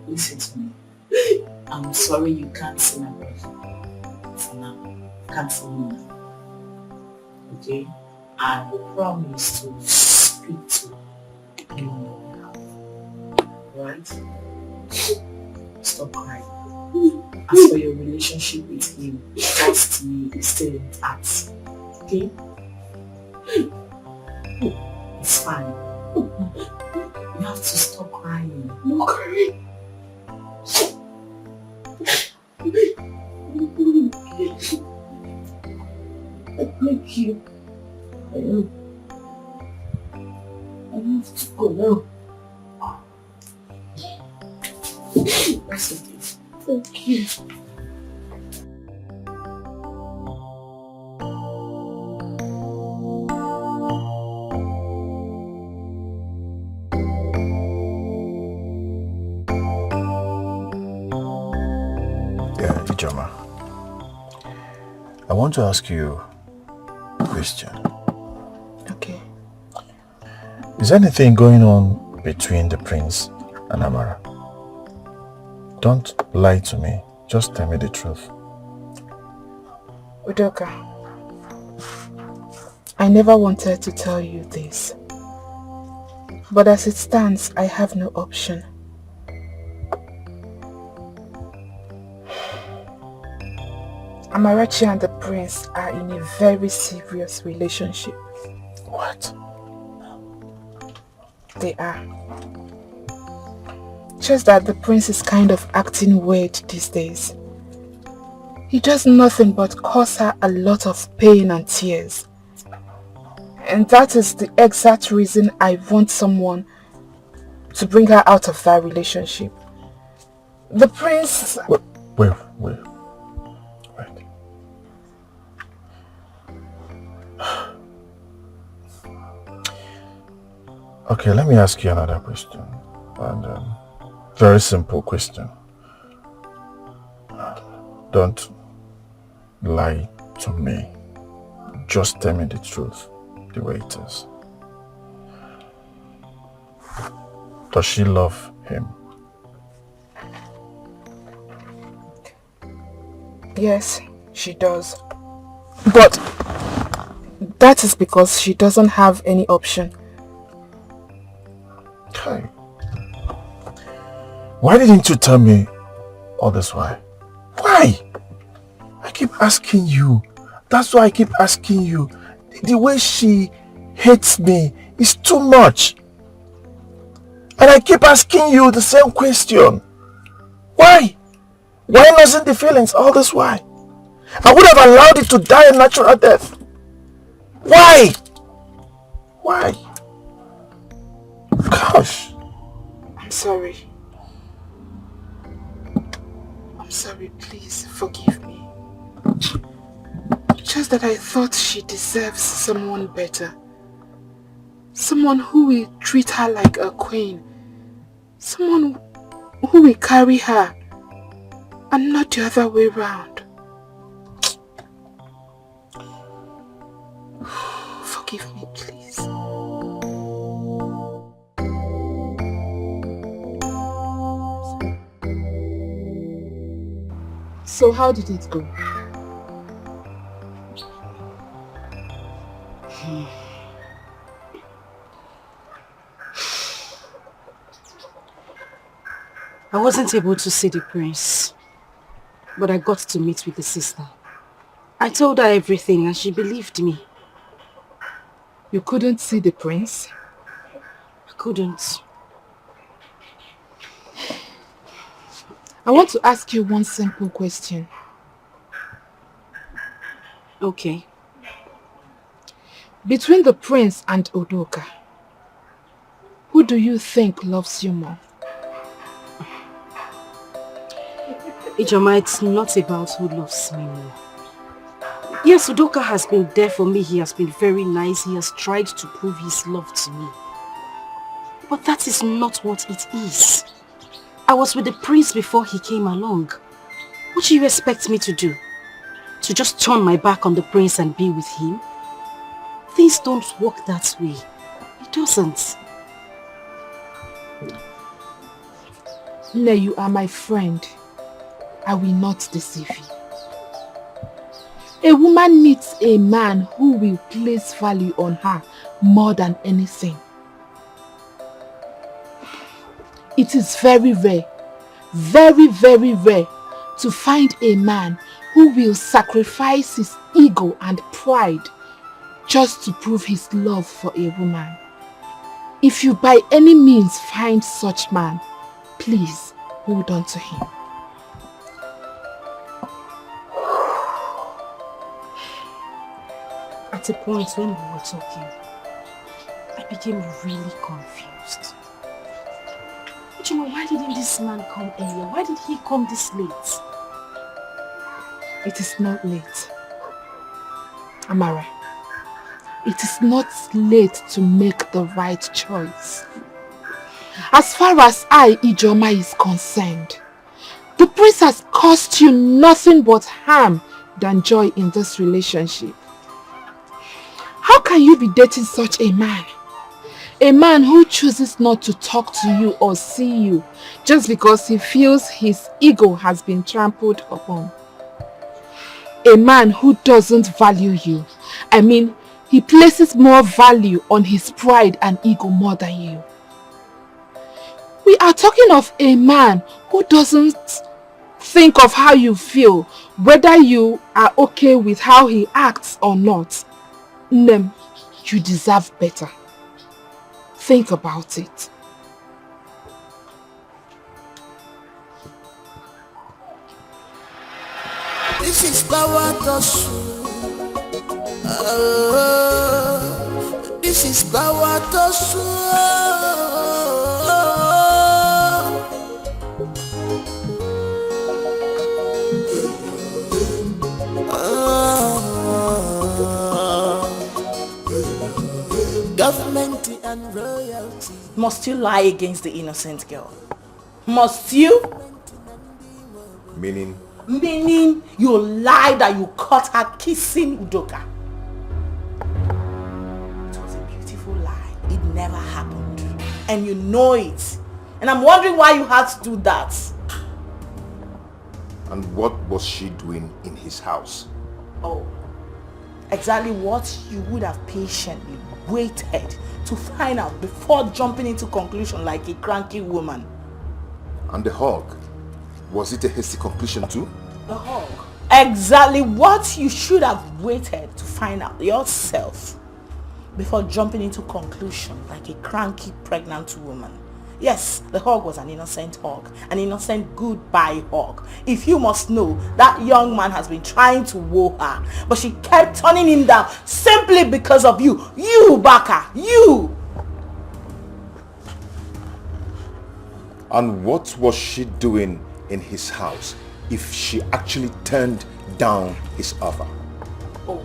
Listen to me. I'm sorry you can't see my brother for now. Can't see him now. Okay? I promise to speak to anyone. Right? Stop crying. As for your relationship with him, trust me, it's still intact. Okay? It's fine. You have to stop crying. No crying. Thank you. I have to go now. That's okay. Thank you. Yeah, Ijoma. I want to ask you a question. Okay. Is anything going on between the prince and Amara? Don't lie to me. Just tell me the truth. Udoka, I never wanted to tell you this. But as it stands, I have no option. Amarachi and the prince are in a very serious relationship. What? They are. Just that the prince is kind of acting weird these days. He does nothing but cause her a lot of pain and tears. And that is the exact reason I want someone to bring her out of that relationship. The prince... Wait. Okay, let me ask you another question. And very simple question. Don't lie to me. Just tell me the truth, the way it is. Does she love him? Yes, she does. But that is because she doesn't have any option. Okay. Why didn't you tell me all this while? Why? I keep asking you. That's why I keep asking you. The way she hates me is too much. And I keep asking you the same question. Why? Why nursing the feelings all this while? I would have allowed it to die a natural death. Why? Why? Gosh. I'm sorry. I'm sorry, please forgive me. Just that I thought she deserves someone better. Someone who will treat her like a queen. Someone who will carry her and not the other way round. Forgive me, please. So how did it go? I wasn't able to see the prince, but I got to meet with the sister. I told her everything and she believed me. You couldn't see the prince? I couldn't. I want to ask you one simple question. Okay. Between the prince and Udoka, who do you think loves you more? Ijoma, it's not about who loves me more. Yes, Udoka has been there for me. He has been very nice. He has tried to prove his love to me. But that is not what it is. I was with the prince before he came along. What do you expect me to do? To just turn my back on the prince and be with him? Things don't work that way. It doesn't. Nay, you are my friend. I will not deceive you. A woman needs a man who will place value on her more than anything. It is very rare, very, very rare to find a man who will sacrifice his ego and pride just to prove his love for a woman. If you by any means find such man, please hold on to him. At a point when we were talking, I became really confused. Why didn't this man come earlier? Why did he come this late? It is not late. Amara, it is not late to make the right choice. As far as I, Ijoma, is concerned, the prince has caused you nothing but harm than joy in this relationship. How can you be dating such a man? A man who chooses not to talk to you or see you just because he feels his ego has been trampled upon. A man who doesn't value you. I mean, he places more value on his pride and ego more than you. We are talking of a man who doesn't think of how you feel, whether you are okay with how he acts or not. Nem, you deserve better. Think about it. This is power to this is power to government and royalty. Must you lie against the innocent girl? Must you? Meaning? Meaning you lie that you caught her kissing Udoka. It was a beautiful lie. It never happened. And you know it. And I'm wondering why you had to do that. And what was she doing in his house? Oh, exactly what you would have patiently waited to find out before jumping into conclusion like a cranky woman. And the hug? Was it a hasty conclusion too? The hug. Exactly what you should have waited to find out yourself before jumping into conclusion like a cranky pregnant woman. Yes, the hug was an innocent hug, an innocent goodbye hug. If you must know, that young man has been trying to woo her, but she kept turning him down simply because of you. You, Baka, you! And what was she doing in his house if she actually turned down his offer? Oh,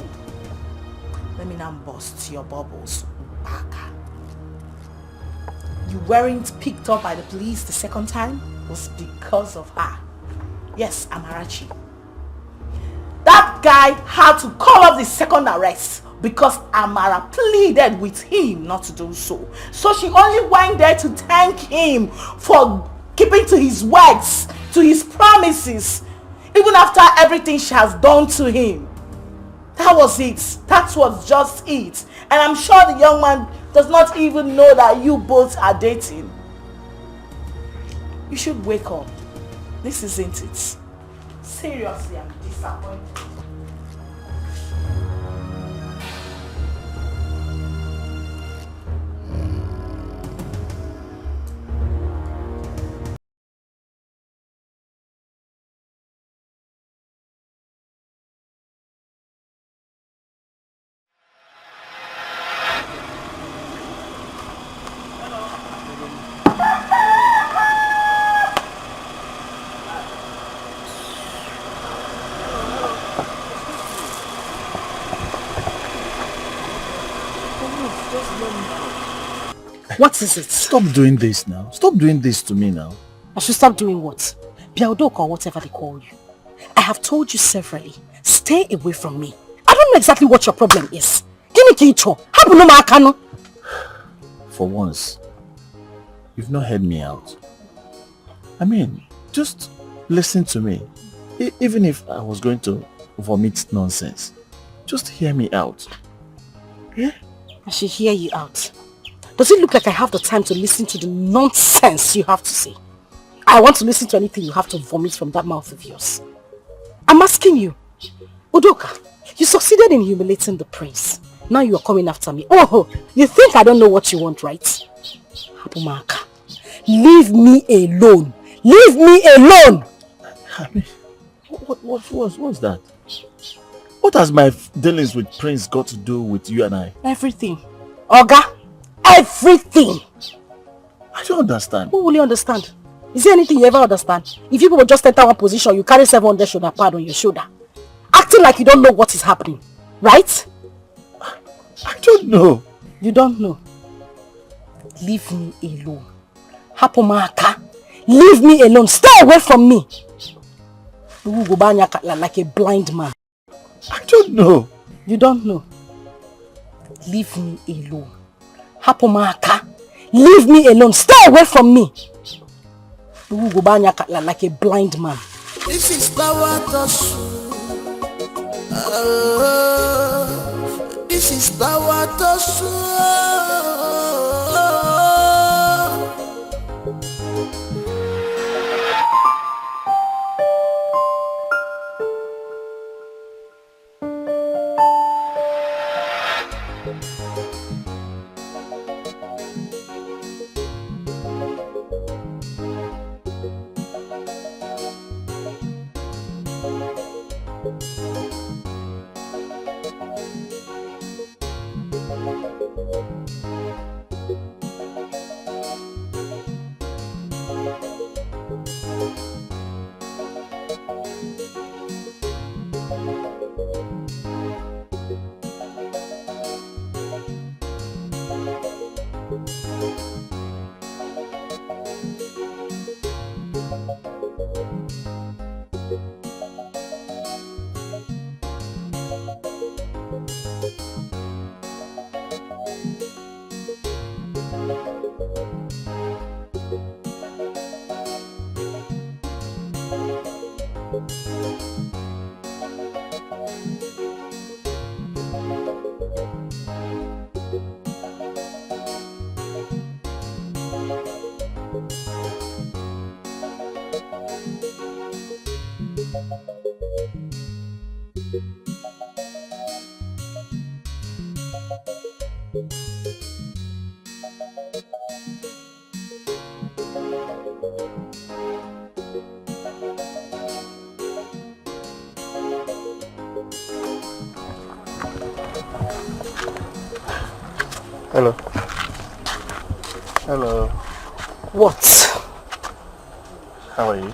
let me now bust your bubbles, Baka. You weren't picked up by the police the second time was because of her. Yes, Amarachi. That guy had to call off the second arrest because Amara pleaded with him not to do so. So she only went there to thank him for keeping to his words, to his promises, even after everything she has done to him. That was it. That was just it. And I'm sure the young man does not even know that you both are dating. You should wake up. This isn't it. Seriously, I'm disappointed. What is it? Stop doing this now. Stop doing this to me now. I should stop doing what? Biaudok or whatever they call you. I have told you severally, stay away from me. I don't know exactly what your problem is. Give me Kincho. For once, you've not heard me out. I mean, just listen to me. Even if I was going to vomit nonsense, just hear me out. Yeah? I should hear you out. Does it look like I have the time to listen to the nonsense you have to say? I want to listen to anything you have to vomit from that mouth of yours. I'm asking you, Udoka, you succeeded in humiliating the prince. Now you are coming after me. Oh, you think I don't know what you want, right? Hapumaka, leave me alone. Leave me alone! I mean, what's that? What has my dealings with Prince got to do with you and I? Everything. Oga, everything! I don't understand. Who will you understand? Is there anything you ever understand? If you people just enter one position, you carry 700 shoulder pad on your shoulder. Acting like you don't know what is happening. Right? I don't know. You don't know? Leave me alone. Hapumaka, leave me alone. Stay away from me. You go like a blind man. I don't know. You don't know? Leave me alone. Hapumaka, leave me alone. Stay away from me. You go like a blind man. This is power to this is power to Hello. Hello. What? How are you?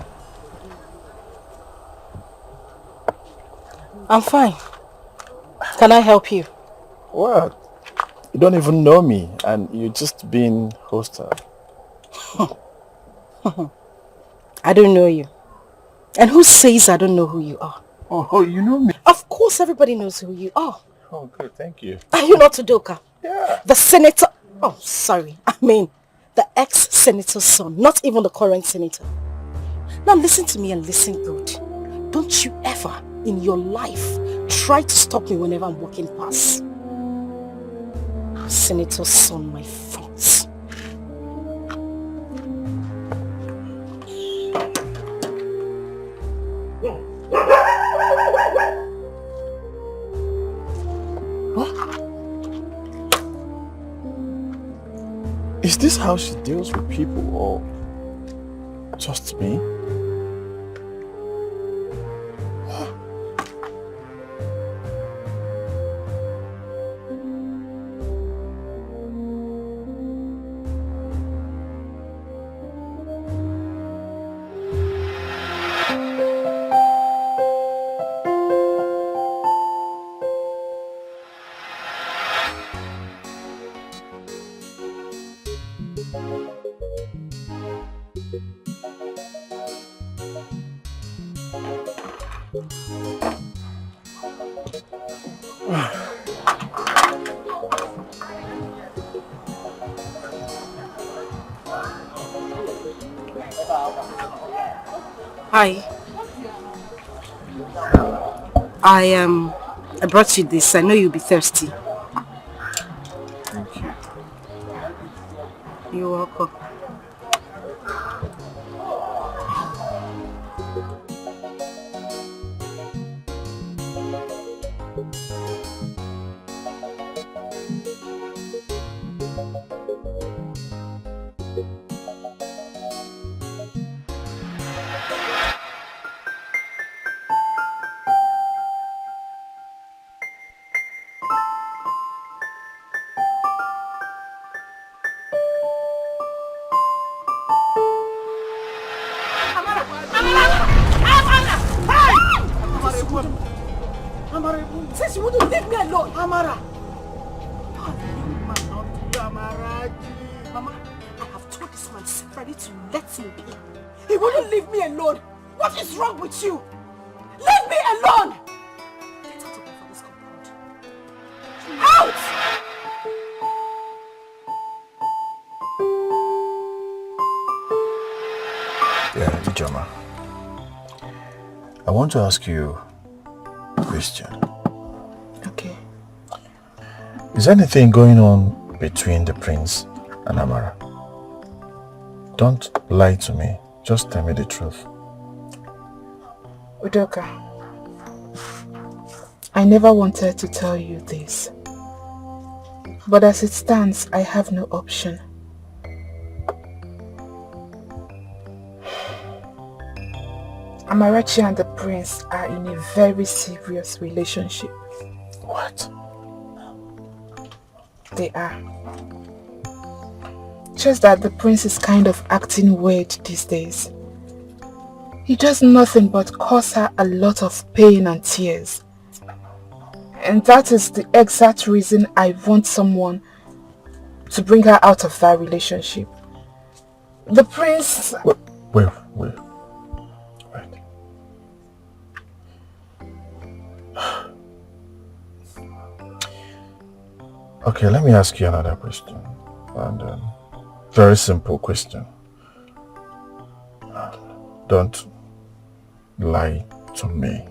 I'm fine. Can I help you? What? You don't even know me and you're just being hostile. I don't know you. And who says I don't know who you are? Oh, you know me? Of course everybody knows who you are. Oh, good. Thank you. Are you not Udoka? Yeah. The senator... Oh, sorry. I mean, the ex-senator's son. Not even the current senator. Now listen to me and listen good. Don't you ever in your life try to stop me whenever I'm walking past. Senator's son, my front. Is this how she deals with people or just me? Hi. I brought you this. I know you'll be thirsty. Thank you. You're welcome. Since you wouldn't leave me alone, Amara! Mama, I have told this man separately to let me be. He wouldn't leave me alone. What is wrong with you? Leave me alone! Get out of my father's compound. Out! Yeah, Ijoma. I want to ask you a question. Okay. Is anything going on between the prince and Amara? Don't lie to me. Just tell me the truth. Udoka, I never wanted to tell you this. But as it stands, I have no option. Amarachi and the prince are in a very serious relationship. What? They are. Just that the prince is kind of acting weird these days. He does nothing but cause her a lot of pain and tears. And that is the exact reason I want someone to bring her out of that relationship. The prince... Wait. Okay, let me ask you another question. And very simple question. Don't lie to me.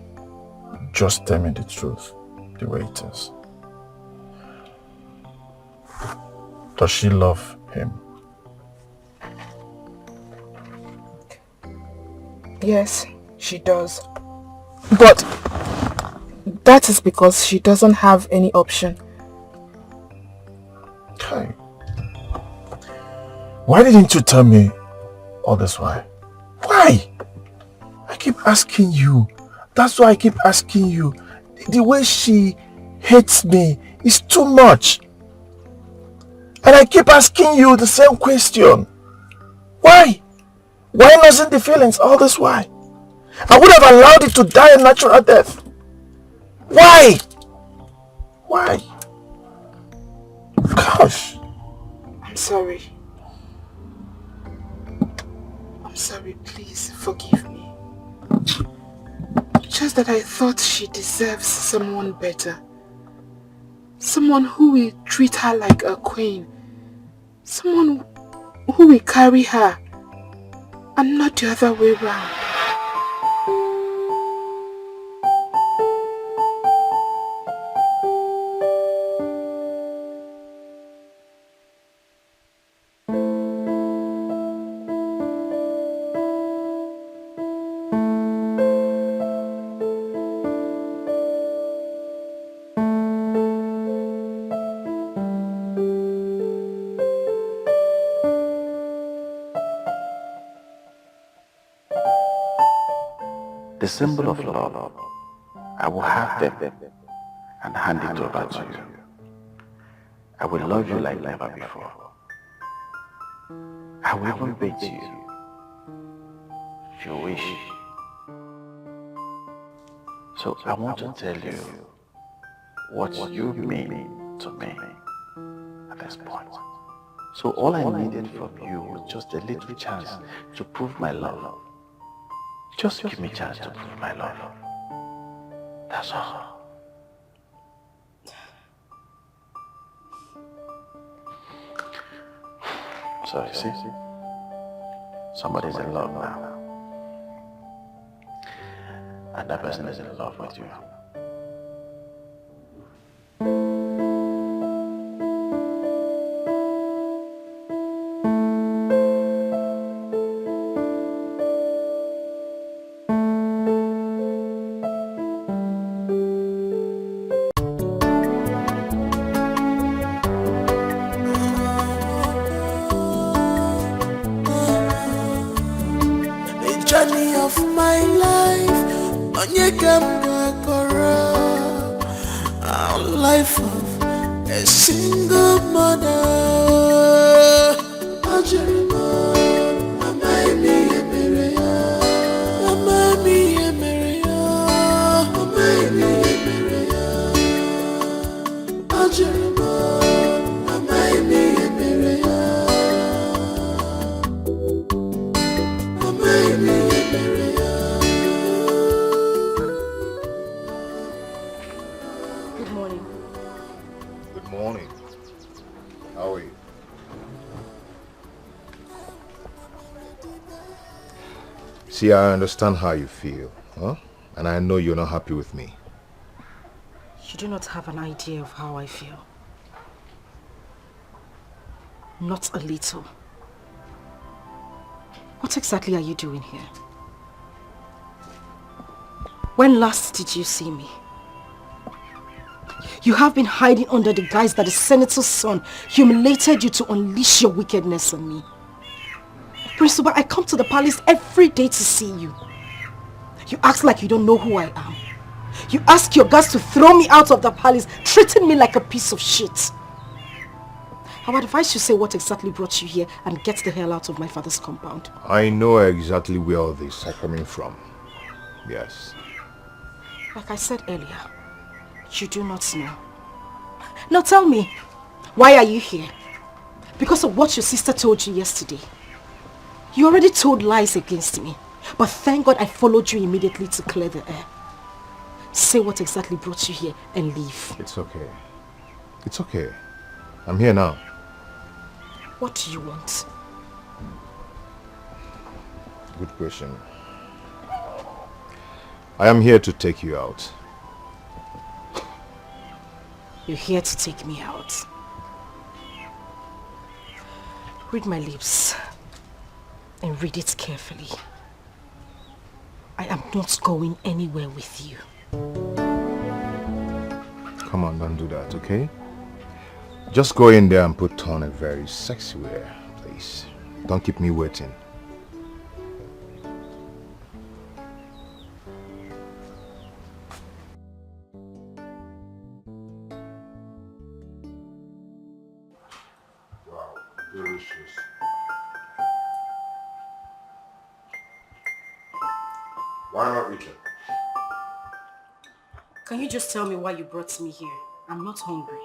Just tell me the truth, the way it is. Does she love him? Yes, she does. But that is because she doesn't have any option. Okay. Why didn't you tell me all this while? Why? I keep asking you. That's why I keep asking you. The way she hates me is too much. And I keep asking you the same question. Why? Why nursing the feelings all this while? I would have allowed it to die a natural death. Why? Why? Gosh. I'm sorry. I'm sorry, please forgive me. Just that I thought she deserves someone better. Someone who will treat her like a queen. Someone who will carry her and not the other way around. The symbol of love, I will have them and hand it over to you. I will love you like never before. I will even beg you if you wish. So I want to tell you what you mean to me at this point. So all I needed from you was just a little chance to prove my love. Just give me a chance to prove my love. That's all. So you see, somebody's in love now. And that person is in love with you. of my life, our life of a single mother. Good morning. Good morning. How are you? See, I understand how you feel, huh? And I know you're not happy with me. You do not have an idea of how I feel. Not a little. What exactly are you doing here? When last did you see me? You have been hiding under the guise that the senator's son humiliated you to unleash your wickedness on me. Prince Uba, I come to the palace every day to see you. You act like you don't know who I am. You ask your guards to throw me out of the palace, treating me like a piece of shit. I would advise you say what exactly brought you here and get the hell out of my father's compound. I know exactly where all this are coming from. Yes. Like I said earlier, you do not know. Now tell me, why are you here? Because of what your sister told you yesterday. You already told lies against me, but thank God I followed you immediately to clear the air. Say what exactly brought you here and leave. It's okay. It's okay. I'm here now. What do you want? Good question. I am here to take you out. You're here to take me out. Read my lips and read it carefully. I am not going anywhere with you. Come on, don't do that, okay? Just go in there and put on a very sexy wear, please. Don't keep me waiting. Wow, delicious. Why not eat it? Can you just tell me why you brought me here? I'm not hungry.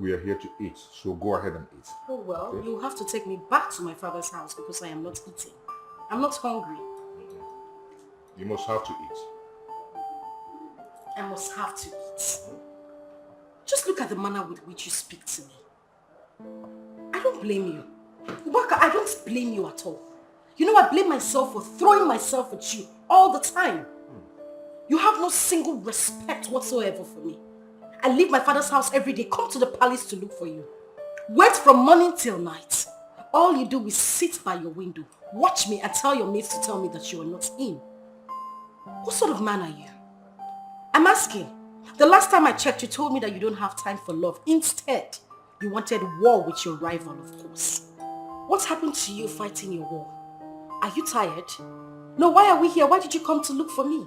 We are here to eat, so go ahead and eat. Oh well, okay? you'll have to take me back to my father's house because I am not eating. I'm not hungry. You must have to eat. I must have to eat. Just look at the manner with which you speak to me. I don't blame you. Ubaka, I don't blame you at all. You know, I blame myself for throwing myself at you all the time. You have no single respect whatsoever for me. I leave my father's house every day, come to the palace to look for you. Wait from morning till night. All you do is sit by your window, watch me and tell your mates to tell me that you are not in. What sort of man are you? I'm asking. The last time I checked, you told me that you don't have time for love. Instead, you wanted war with your rival, of course. What happened to you fighting your war? Are you tired? No, why are we here? Why did you come to look for me?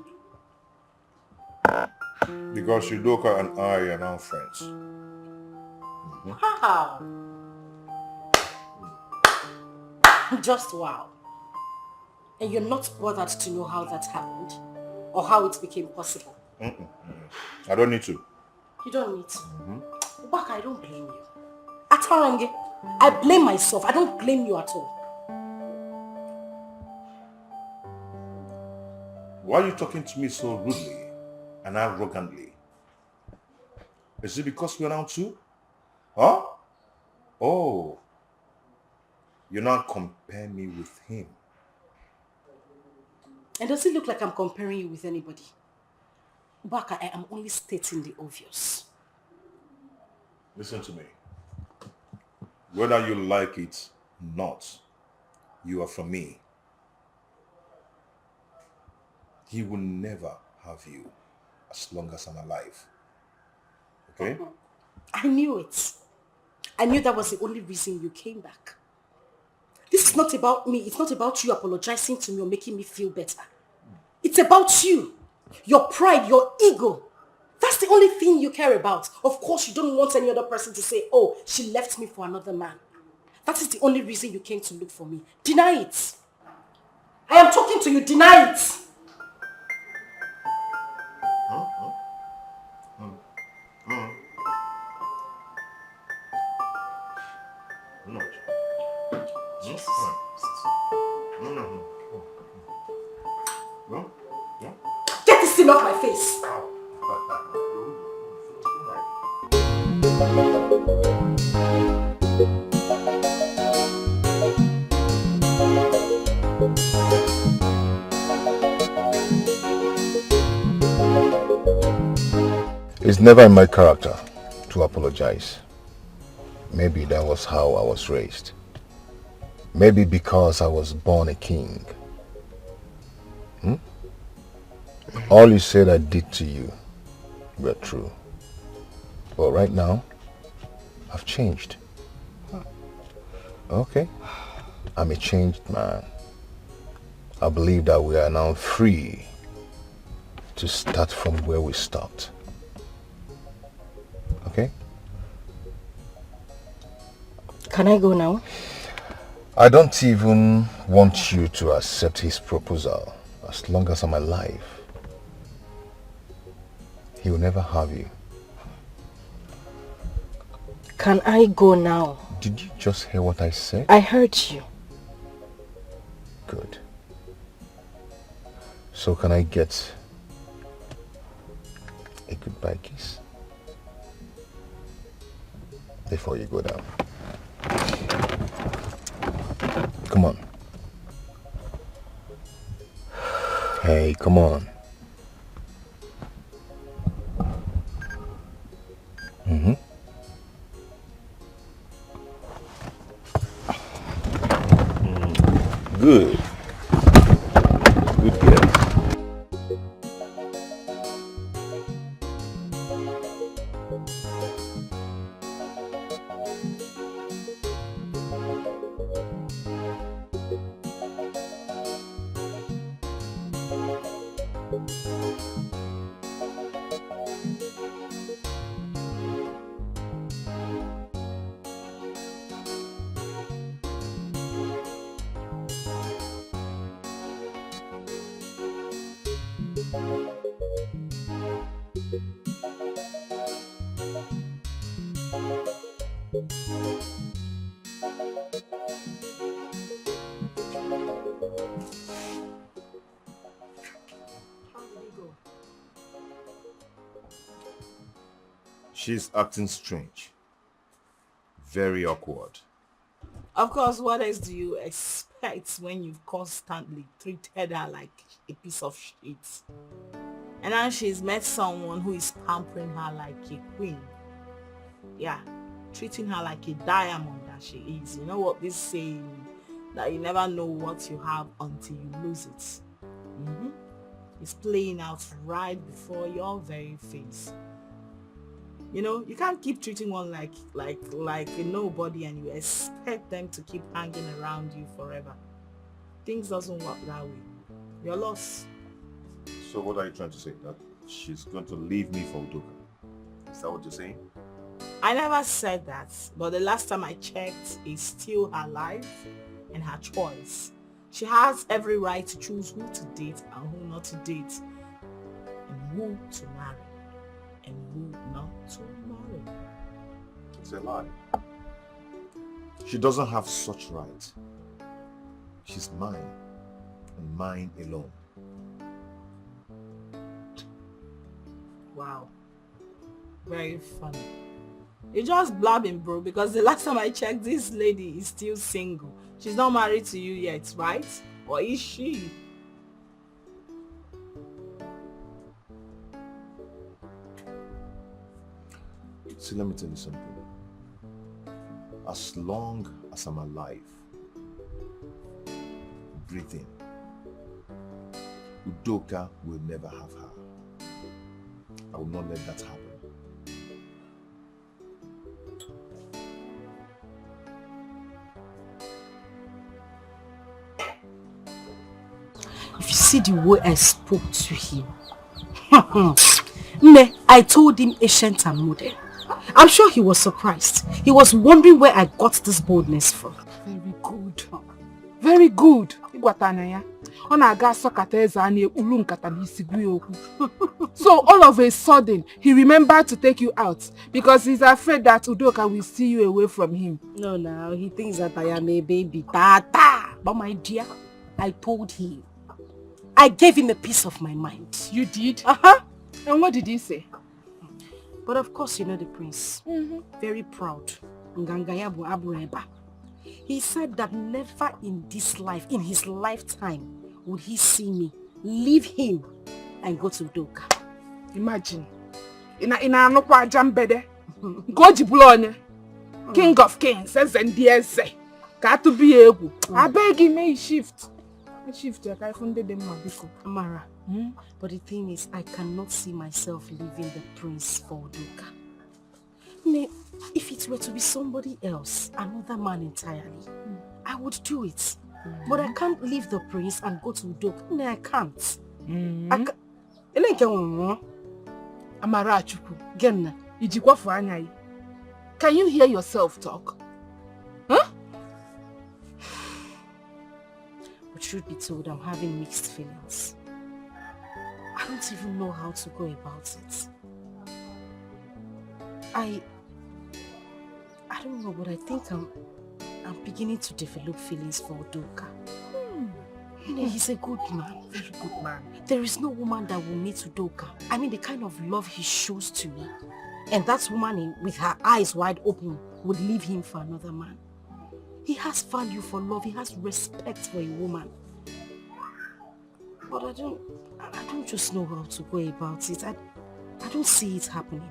Because Yudoka and I are now friends. Wow. Just wow. And you're not bothered to know how that happened or how it became possible. I don't need to. You don't need to. Ubaka, I don't blame you. Atarange, I blame myself. I don't blame you at all. Why are you talking to me so rudely and arrogantly? Is it because we're now two? Huh? Oh. You're not comparing me with him. And does it look like I'm comparing you with anybody? Ubaka, I am only stating the obvious. Listen to me. Whether you like it or not, you are for me. He will never have you as long as I'm alive. Okay? I knew it. I knew that was the only reason you came back. This It's not about me. It's not about you apologizing to me or making me feel better. It's about you. Your pride, your ego. That's the only thing you care about. Of course, you don't want any other person to say, oh, she left me for another man. That is the only reason you came to look for me. Deny it. I am talking to you. Deny it. Get this thing off my face. It's never in my character to apologize. Maybe that was how I was raised. Maybe because I was born a king. All you said I did to you were true. But right now, I've changed. Okay? I'm a changed man. I believe that we are now free to start from where we stopped. Okay? Can I go now? I don't even want you to accept his proposal. As long as I'm alive, he will never have you. Can I go now? Did you just hear what I said? I heard you. Good. So can I get a goodbye kiss before you go down? Come on. Hey, come on. Good. Good girl. She's acting strange. Very awkward. Of course, what else do you expect when you've constantly treated her like a piece of shit? And now she's met someone who is pampering her like a queen. Yeah, treating her like a diamond that she is. You know what this saying? That you never know what you have until you lose it. It's playing out right before your very face. You know, you can't keep treating one like a nobody and you expect them to keep hanging around you forever. Things doesn't work that way. You're lost. So what are you trying to say? That she's going to leave me for Udoka? Is that what you're saying? I never said that, but the last time I checked, it's still her life and her choice. She has every right to choose who to date and who not to date, and who to marry and who not to marry. It's a lie. She doesn't have such right. She's mine, and mine alone. Wow. Very funny. You're just blabbing, bro, because the last time I checked, this lady is still single. She's not married to you yet, right? Or is she? See, let me tell you something. As long as I'm alive, breathing, Udoka will never have her. I will not let that happen. If you see the way I spoke to him. I told him ancient and modern. I'm sure he was surprised. He was wondering where I got this boldness from. Very good. Very good. So all of a sudden, he remembered to take you out because he's afraid that Udoka will steal you away from him. No, he thinks that I am a baby. Tata. But my dear, I told him. I gave him a piece of my mind. You did? Uh-huh. And what did he say? But of course, you know the prince. Very proud. He said that never in this life, in his lifetime, would he see me leave him and go to Udoka. Imagine. Ina anokwa jambede. Goji bulonye. King of kings says and say. Got to be able. I beg him may shift. Amara. But the thing is, I cannot see myself leaving the prince for Udoka. If it were to be somebody else, another man entirely, I would do it. But I can't leave the prince and go to Udoka. I can't. Amara Chuku. Genna. Can you hear yourself talk? Huh? But truth be told, I'm having mixed feelings. I don't even know how to go about it. I don't know, but I think I'm beginning to develop feelings for Udoka. He's a good man, very good man. There is no woman that will meet Udoka. I mean, the kind of love he shows to me. And that woman with her eyes wide open would leave him for another man. He has value for love. He has respect for a woman. But I don't just know how to go about it. I don't see it happening.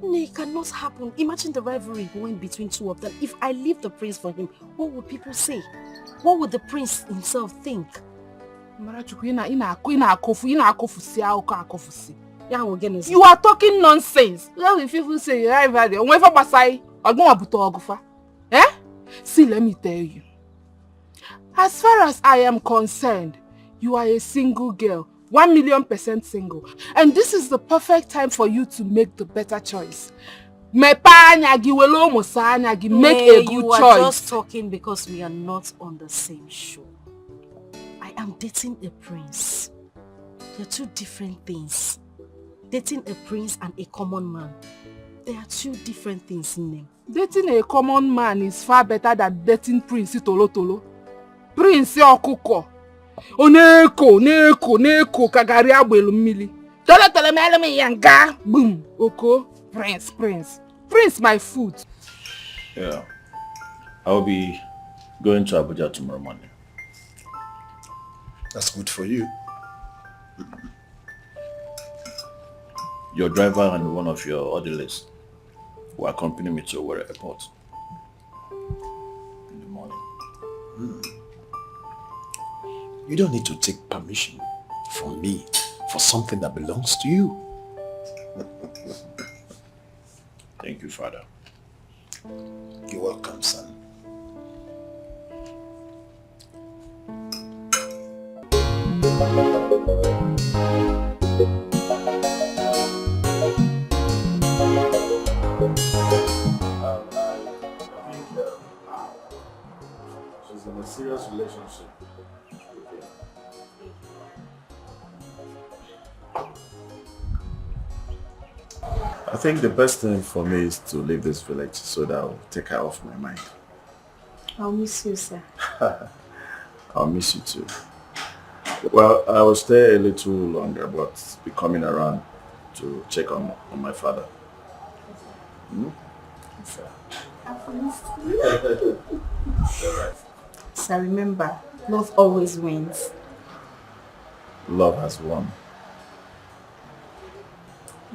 No, it cannot happen. Imagine the rivalry going between two of them. If I leave the prince for him, what would people say? What would the prince himself think? You are talking nonsense. If people say rivalry, see, let me tell you. As far as I am concerned, you are a single girl. 1,000,000% single. And this is the perfect time for you to make the better choice. Make a good choice. You are just talking because we are not on the same show. I am dating a prince. They're two different things. Dating a prince and a common man. There are two different things in them. Dating a common man is far better than dating Prince Tolo Tolo. Prince Okuko. Neko kagari abuelu mmili. Tole me yanga. Boom. Oko. Prince, my food. Yeah. I'll be going to Abuja tomorrow morning. That's good for you. Your driver and one of your orderlies will accompany me to Owerri Airport in the morning. You don't need to take permission from me for something that belongs to you. Thank you, Father. You're welcome, son. She's in a serious relationship. I think the best thing for me is to leave this village so that I'll take her off my mind. I'll miss you, sir. I'll miss you too. Well, I will stay a little longer, but be coming around to check on my father. So remember, love always wins. Love has won.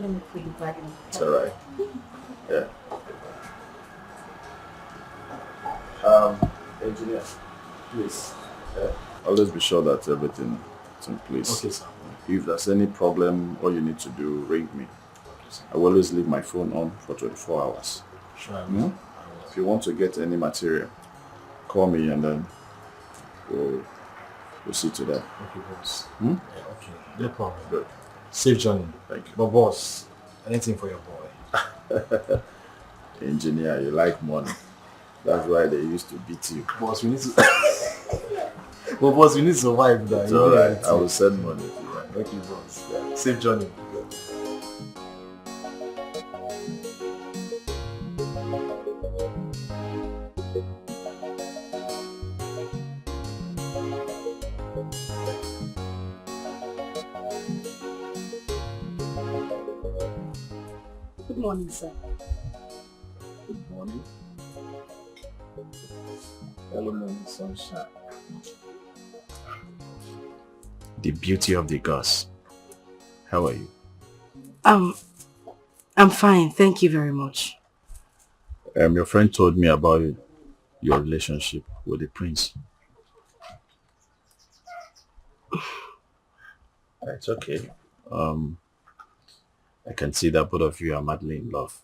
Let me put you back in. It's alright. Yeah. Engineer, please. Always be sure that everything is in place. Okay, sir. If there's any problem, all you need to do, ring me. I will always leave my phone on for 24 hours. Sure. If you want to get any material, call me and then we'll We'll see to that. Okay, boss. Hmm? Yeah, okay, no problem. Good. Safe journey. Thank you. But boss, anything for your boy. Engineer, you like money. That's why they used to beat you. Boss, we need to... But boss, we need to survive now. It's alright. I will send money if you want. Thank you, boss. Yeah. Safe journey. Good morning, sir. Good morning. Hello, morning sunshine. The beauty of the gods. How are you? I'm fine. Thank you very much. Your friend told me about your relationship with the prince. It's okay. I can see that both of you are madly in love.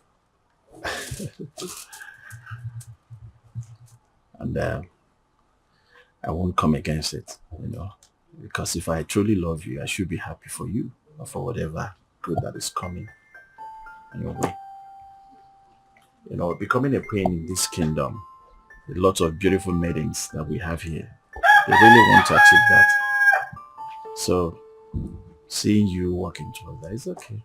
And I won't come against it, because if I truly love you, I should be happy for you or for whatever good that is coming your way. Becoming a queen in this kingdom, a lot of beautiful maidens that we have here, they really want to achieve that. So, seeing you walking towards that is okay.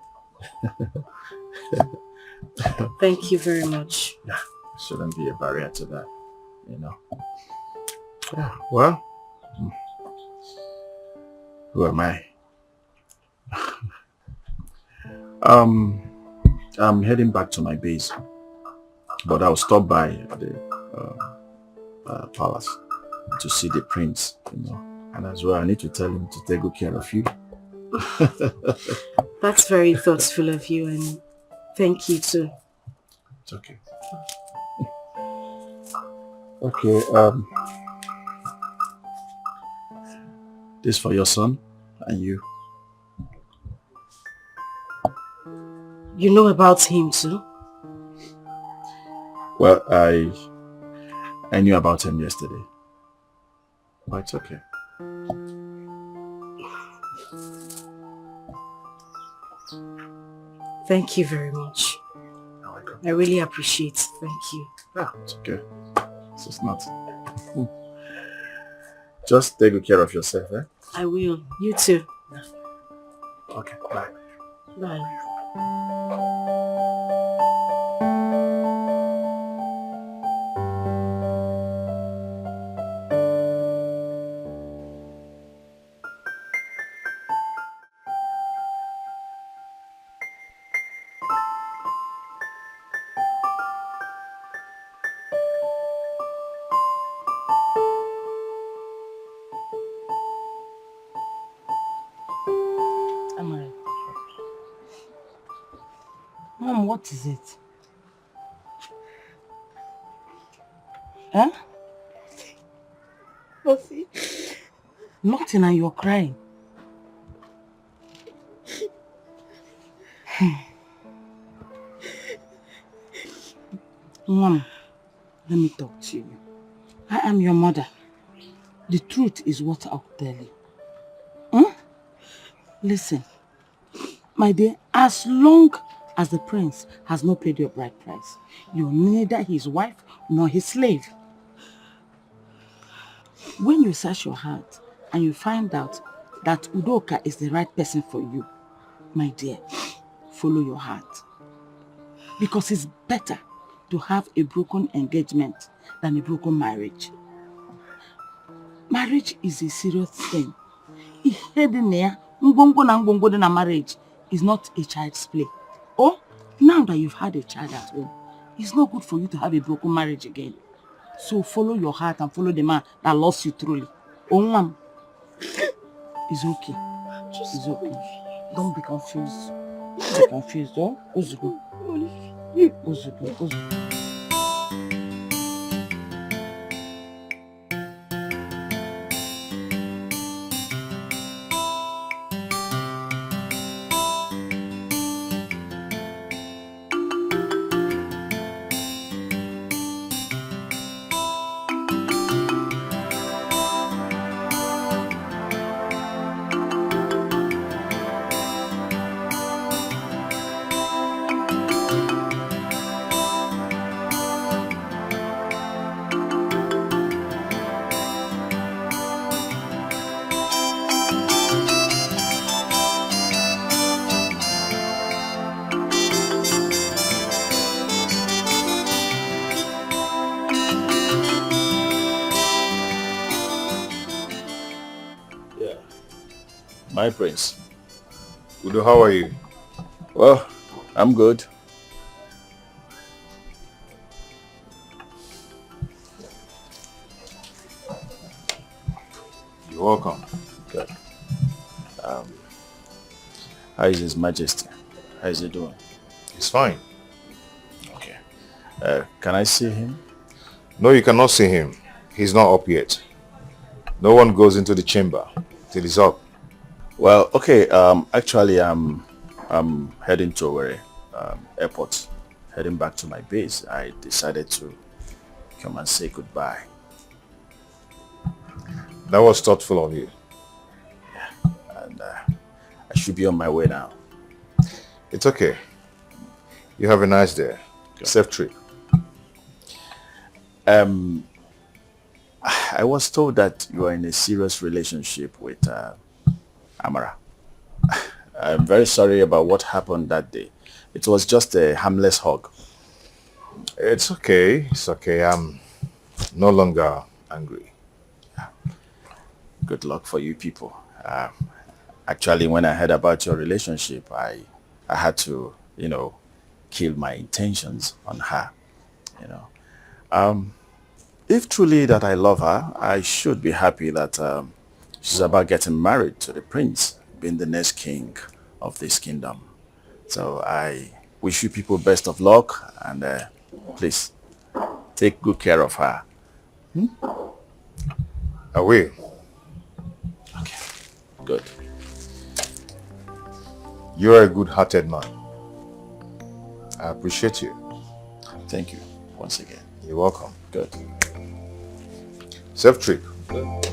Thank you very much. Yeah, shouldn't be a barrier to that, Yeah, well, who am I? I'm heading back to my base, but I'll stop by the palace to see the prince, and as well I need to tell him to take good care of you. That's very thoughtful of you, and thank you too. It's okay. Okay, this for your son and you. You know about him too? Well, I knew about him yesterday. But it's okay. Thank you very much. I really appreciate it. Thank you. Yeah, it's okay. It's just not. Just take good care of yourself, eh? I will. You too. Okay, bye. Bye. Mom, what is it? Huh? Nothing. Nothing, and you're crying. Mom, let me talk to you. I am your mother. The truth is what I'll tell you. Listen, my dear, as long as the prince has not paid your bride price, you're neither his wife nor his slave. When you search your heart and you find out that Udoka is the right person for you, my dear, follow your heart. Because it's better to have a broken engagement than a broken marriage. Marriage is a serious thing. Marriage is not a child's play. Oh, now that you've had a child at home, it's not good for you to have a broken marriage again. So follow your heart and follow the man that loves you truly. Oh, mom, it's okay. It's okay. Don't be confused. Don't be confused, oh? Ozugo. Ozugo. Ozugo. My prince. Udo, how are you? Well, I'm good. You're welcome. Good. How is His Majesty? How is he doing? He's fine. Okay. Can I see him? No, you cannot see him. He's not up yet. No one goes into the chamber till he's up. Well, okay. Actually, I'm heading to Owerri airport, heading back to my base. I decided to come and say goodbye. That was thoughtful of you. Yeah, and I should be on my way now. It's okay. You have a nice day. Good. Safe trip. I was told that you are in a serious relationship with Amara. I'm very sorry about what happened that day. It was just a harmless hug. It's okay. It's okay. I'm no longer angry. Yeah. Good luck for you people. Actually, when I heard about your relationship, I had to, kill my intentions on her, If truly that I love her, I should be happy that she's about getting married to the prince, being the next king of this kingdom. So I wish you people best of luck, and please take good care of her. I will. Okay, good. You're a good-hearted man. I appreciate you. Thank you once again. You're welcome. Good. Safe trip. Good.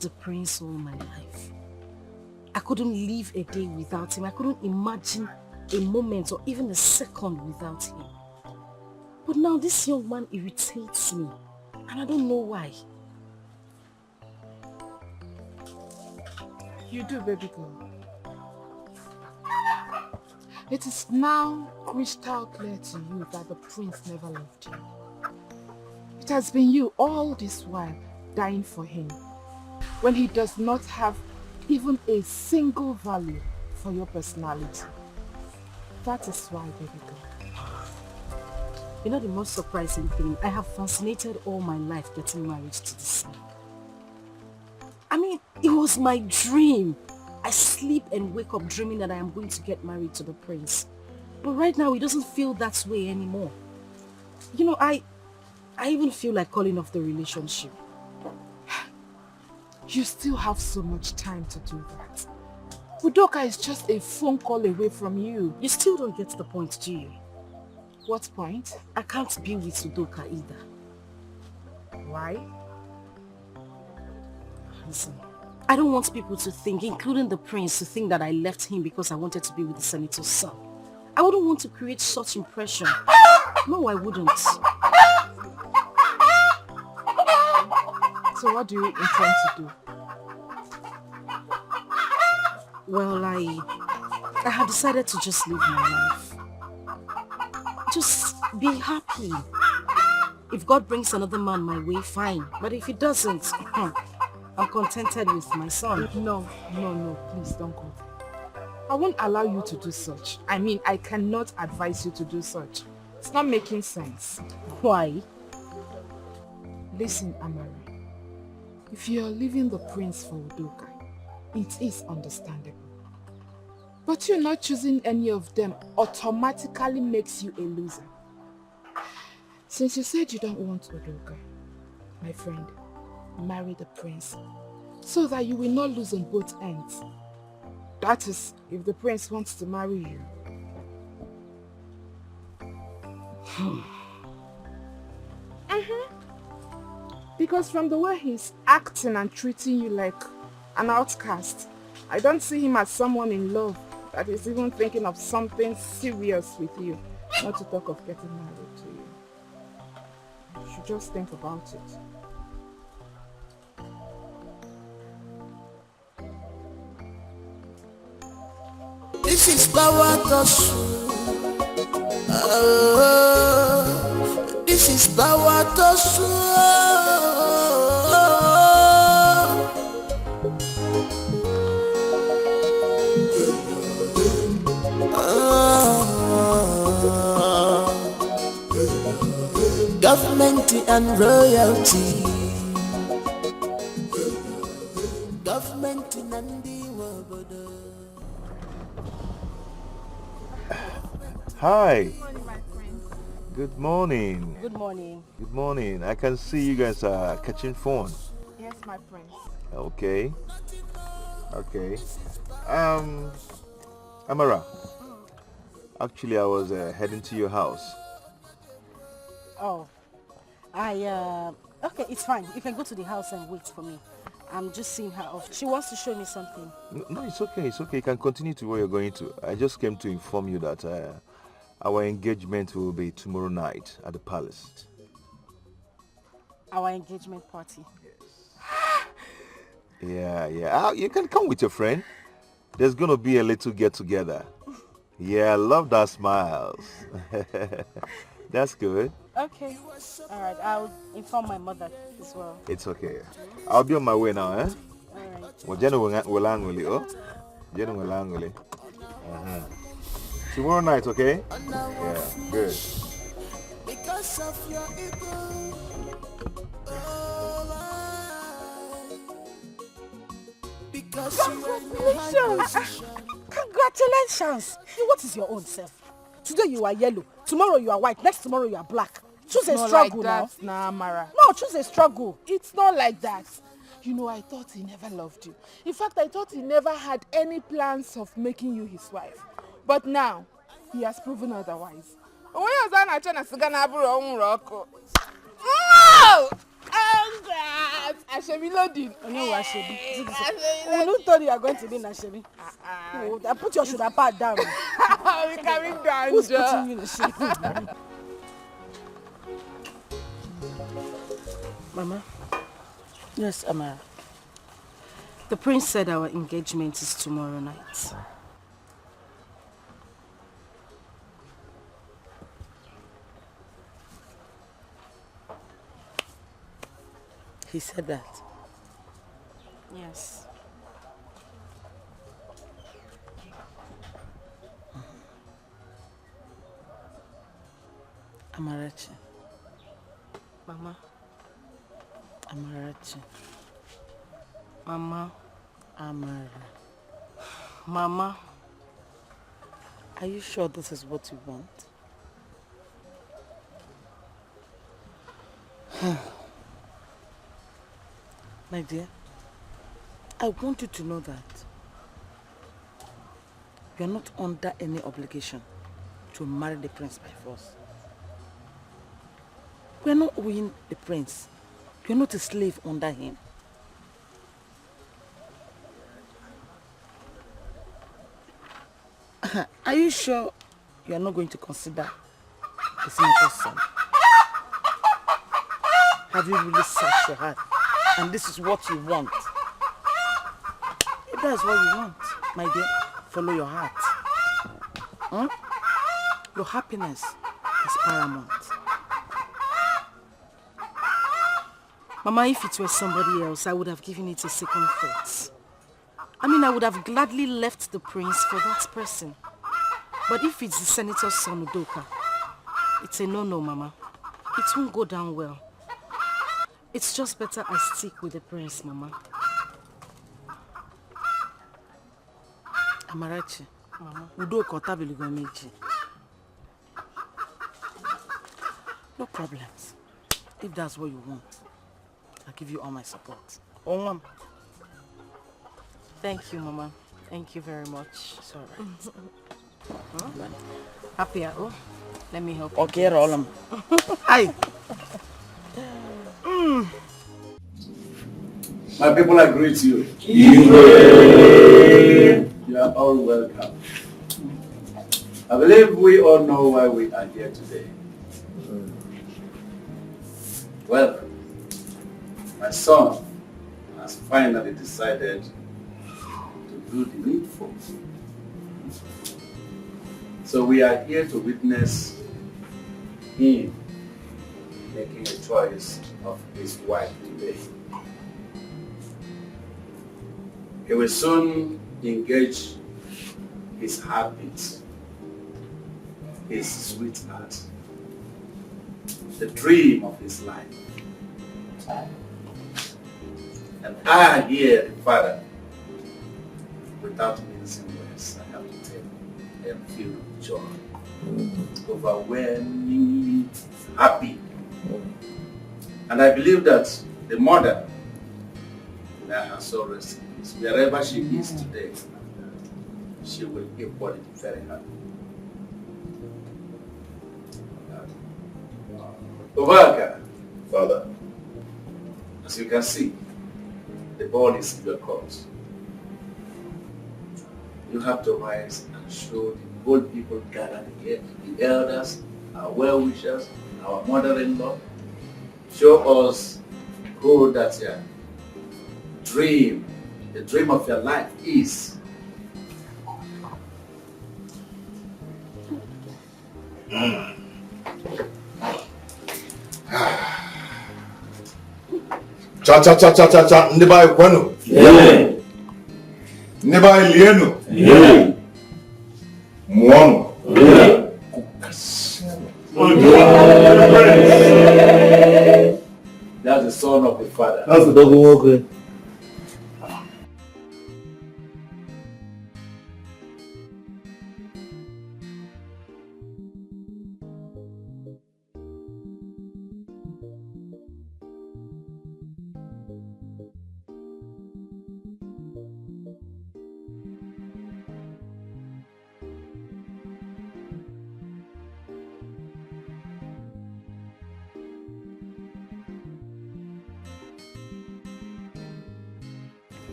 The prince all my life. I couldn't live a day without him. I couldn't imagine a moment or even a second without him. But now this young man irritates me, and I don't know why. You do, baby girl. It is now crystal clear to you that the prince never left you. It has been you all this while dying for him, when he does not have even a single value for your personality. That is why, baby girl. You know the most surprising thing? I have fascinated all my life getting married to this man. I mean, it was my dream. I sleep and wake up dreaming that I am going to get married to the prince. But right now, it doesn't feel that way anymore. I even feel like calling off the relationship. You still have so much time to do that. Udoka is just a phone call away from you. You still don't get the point, do you? What point? I can't be with Udoka either. Why? Listen, I don't want people to think, including the prince, to think that I left him because I wanted to be with the senator's son. I wouldn't want to create such impression. No, I wouldn't. So what do you intend to do? Well, I have decided to just live my life. Just be happy. If God brings another man my way, fine. But if he doesn't, I'm contented with my son. No, please don't go there. I won't allow you to do such. I mean, I cannot advise you to do such. It's not making sense. Why? Listen, Amara. If you're leaving the prince for Udoka, it is understandable. But you not choosing any of them automatically makes you a loser. Since you said you don't want Udoka, my friend, marry the prince so that you will not lose on both ends. That is, if the prince wants to marry you. Because from the way he's acting and treating you like an outcast, I don't see him as someone in love that is even thinking of something serious with you, not to talk of getting married to you. You should just think about it. This is power touch. This is power touch. Government and royalty. Government and the world. Hi. Good morning, my friend. Good morning. Good morning. Good morning. I can see you guys are catching phone. Yes, my friends. Okay. Okay. Amara. Actually, I was heading to your house. Oh, okay, it's fine. You can go to the house and wait for me. I'm just seeing her off. She wants to show me something. No, it's okay. It's okay. You can continue to where you're going to. I just came to inform you that our engagement will be tomorrow night at the palace. Our engagement party. Yeah. You can come with your friend. There's going to be a little get-together. Yeah, I love that smiles. That's good. Okay. All right. I'll inform my mother as well. It's okay. I'll be on my way now, eh? All right. Well, Jenny will angole, oh? Jenny will angole. Tomorrow night, okay? Yeah, good. Because of your ego. Congratulations! Congratulations! What is your own self? Today you are yellow, tomorrow you are white, next tomorrow you are black. Choose a struggle now. Nah, Mara. No, choose a struggle. It's not like that. You know, I thought he never loved you. In fact, I thought he never had any plans of making you his wife. But now, he has proven otherwise. Oh! Congrats! Ashebi loading. No, Ashebi. Who told you are going to be in Ashebi? I put your shoulder pad down. We're coming down. Who's putting you in the shade? Mama? Yes, Amara. The prince said our engagement is tomorrow night. He said that? Yes. Amarachi. Mama. Amarachi. Mama. Amara. Mama. Are you sure this is what you want? My dear, I want you to know that you are not under any obligation to marry the prince by force. We are not owing the prince. You are not a slave under him. Are you sure you are not going to consider the senator's son? Have you really searched your heart? And this is what you want? If that's what you want, my dear, follow your heart. Your happiness is paramount. Mama, if it were somebody else, I would have given it a second thought. I would have gladly left the prince for that person. But if it's the senator's son, Udoka, it's a no-no, Mama. It won't go down well. It's just better I stick with the prince, Mama. Amarachi, Mama. No problems. If that's what you want, I'll give you all my support. Oh, Mom. Thank you, Mama. Thank you very much. It's all right. Happy, oh. Let me help you. Okay, Rolam. Hi. My people, I greet you. You are all welcome. I believe we all know why we are here today. Well, my son has finally decided to do the needful. So we are here to witness him making a choice of his wife today. He will soon engage his heartbeat, his sweetheart, the dream of his life. And I here, the father, without mincing words, I have to tell you, I am filled with joy, overwhelmingly happy. And I believe that the mother, may her soul rest in peace, wherever she is today, she will equally be very happy. Ovaka, Father, as you can see, the ball is in your court. You have to rise and show the whole people gathered here, the elders, our well-wishers, our mother-in-law. Show us who that your dream, the dream of your life is. Cha cha cha cha cha cha, Neva kwenu. Neva lienu. Muono. That's the son of the father. That's the dog walker.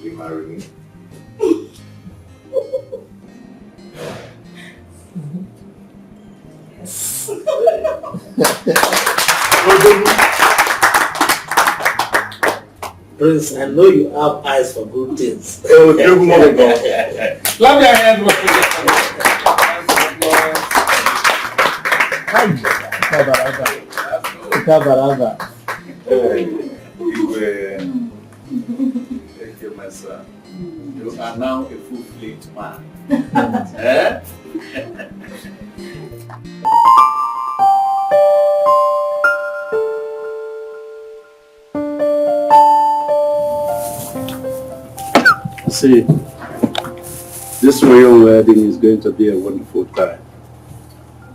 You marry me? Yes. Prince, I know you have eyes for good things. Oh, good morning, God. Clap your hands. Thank you, my son. You are now a full-fledged man. Eh? See, this royal wedding is going to be a wonderful time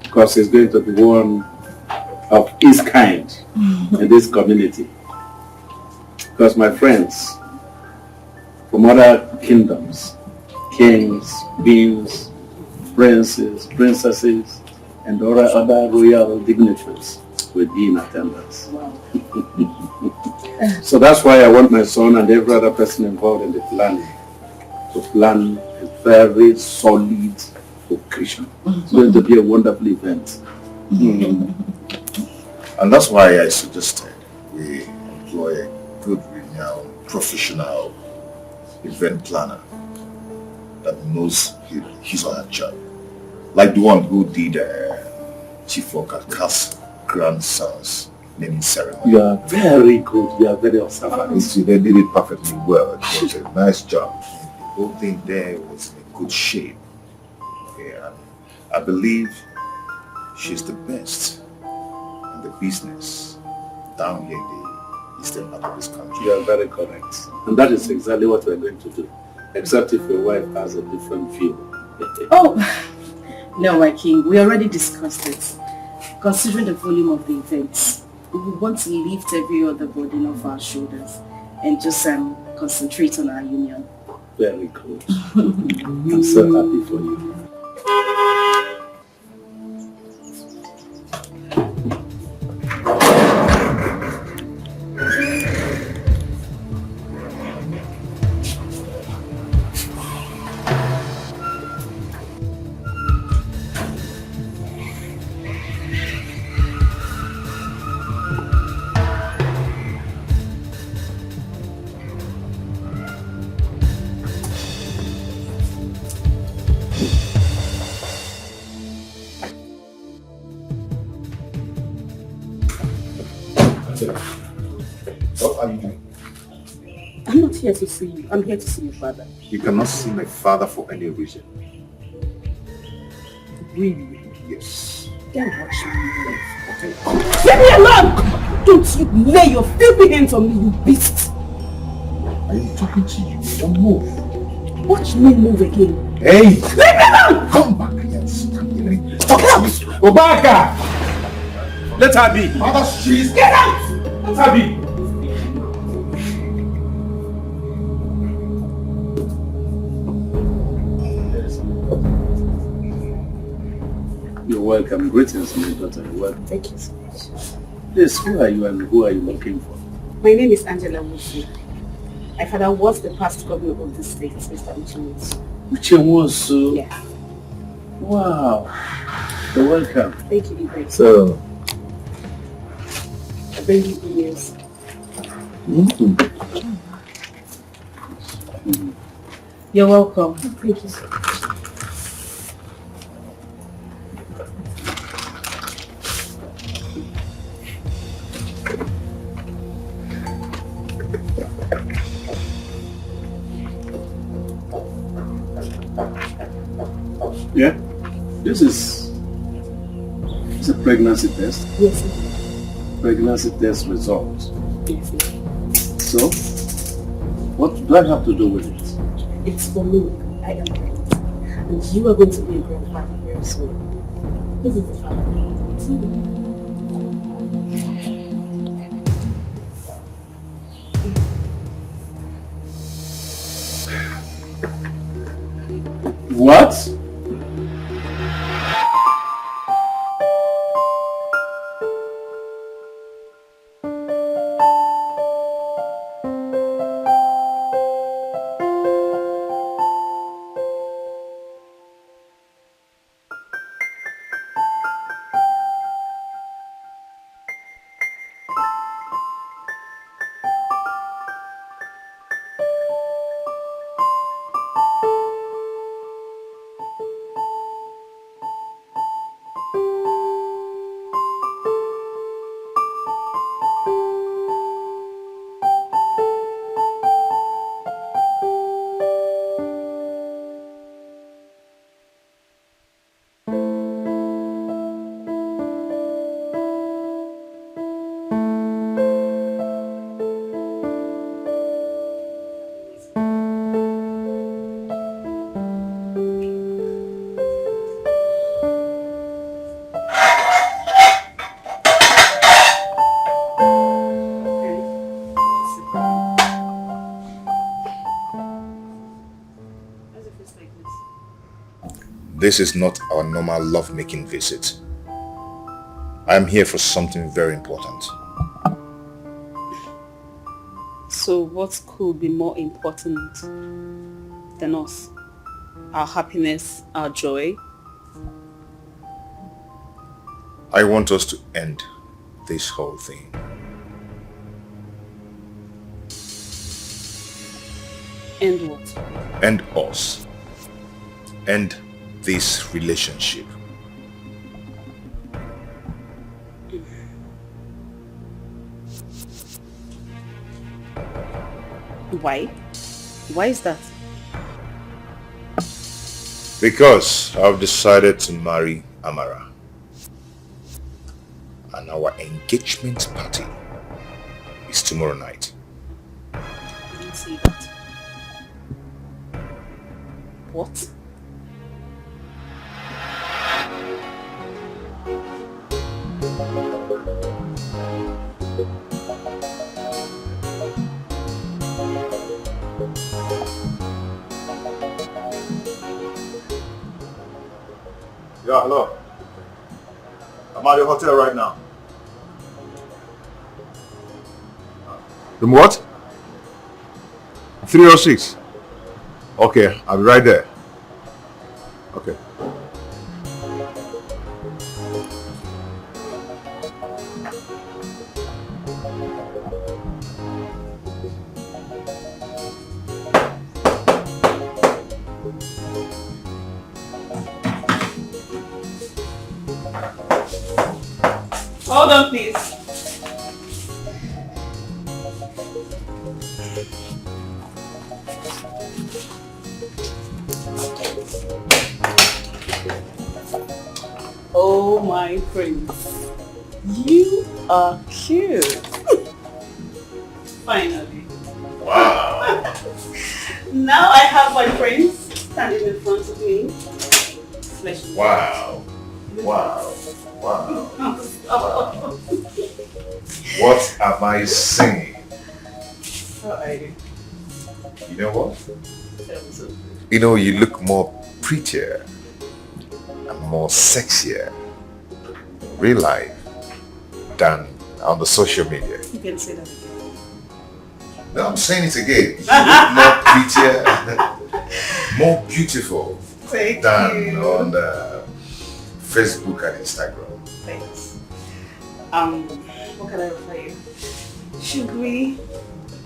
because it's going to be one of its kind in this community. Because my friends from other kingdoms, kings, queens, princes, princesses, and other royal dignitaries will be in attendance. So that's why I want my son and every other person involved in the planning to plan a very solid occasion. It's going to be a wonderful event. And that's why I suggested we employ a good, renowned, professional event planner that knows his or her job. Like the one who did Chief Okaka's grandson's naming ceremony. You are very good. You are very observant. You see, they did it perfectly well. It was a nice job. The whole thing there was in good shape. Yeah, I believe she's the best. and the business down here in the eastern part of this country. You are very correct. And that is exactly what we are going to do. Except if your wife has a different view. Oh, no, my king. We already discussed it. Considering the volume of the events, we want to lift every other burden off our shoulders and just concentrate on our union. Very good. I'm so happy for you. What are you doing? I'm not here to see you. I'm here to see your father. You cannot see my father for any reason. Really? Yes. Then watch me. Leave me alone! Don't you lay your filthy hands on me, you beast! I am talking to you. Don't move. Watch me move again. Hey! Leave me alone! Come back here. Stand here. Get out! Obaka! Let her be. Mother, she's... Get out! Let her be. You're welcome. Greetings, my daughter. You're welcome. Thank you so much. Yes, who are you and who are you looking for? My name is Angela Musi. My father was the past governor of the state, Mr. Uchimusu. Uchimusu? Yeah. Wow. You're welcome. Thank you, Igwe. So, I bring you good news. You're welcome. Thank you so much. yeah, this is a pregnancy test. Yes, sir. Pregnancy test result. Yes, sir. So, what do I have to do with it? It's for me. I am pregnant. And you are going to be a grandfather very soon. This is the family. What? This is not our normal love-making visit. I am here for something very important. So what could be more important than us? Our happiness, our joy? I want us to end this whole thing. End what? End us. End this relationship. Why? Why is that? Because I've decided to marry Amara. and our engagement party is tomorrow night. I didn't see that. What? Yeah, hello. I'm at the hotel right now. Room what? 306. Okay, I'll be right there. Okay. Hold on, please. Oh my prince, you are cute. Finally. Wow. Now I have my prince standing in front of me. Flesh. Wow. Wow. Wow. What am I saying? How are you? You know what? You know, you look more prettier and more sexier in real life than on the social media. You can say that again. No, I'm saying it again. You look more prettier, more beautiful Thank than you. on Facebook and Instagram. Thanks. What can I offer you? Should we?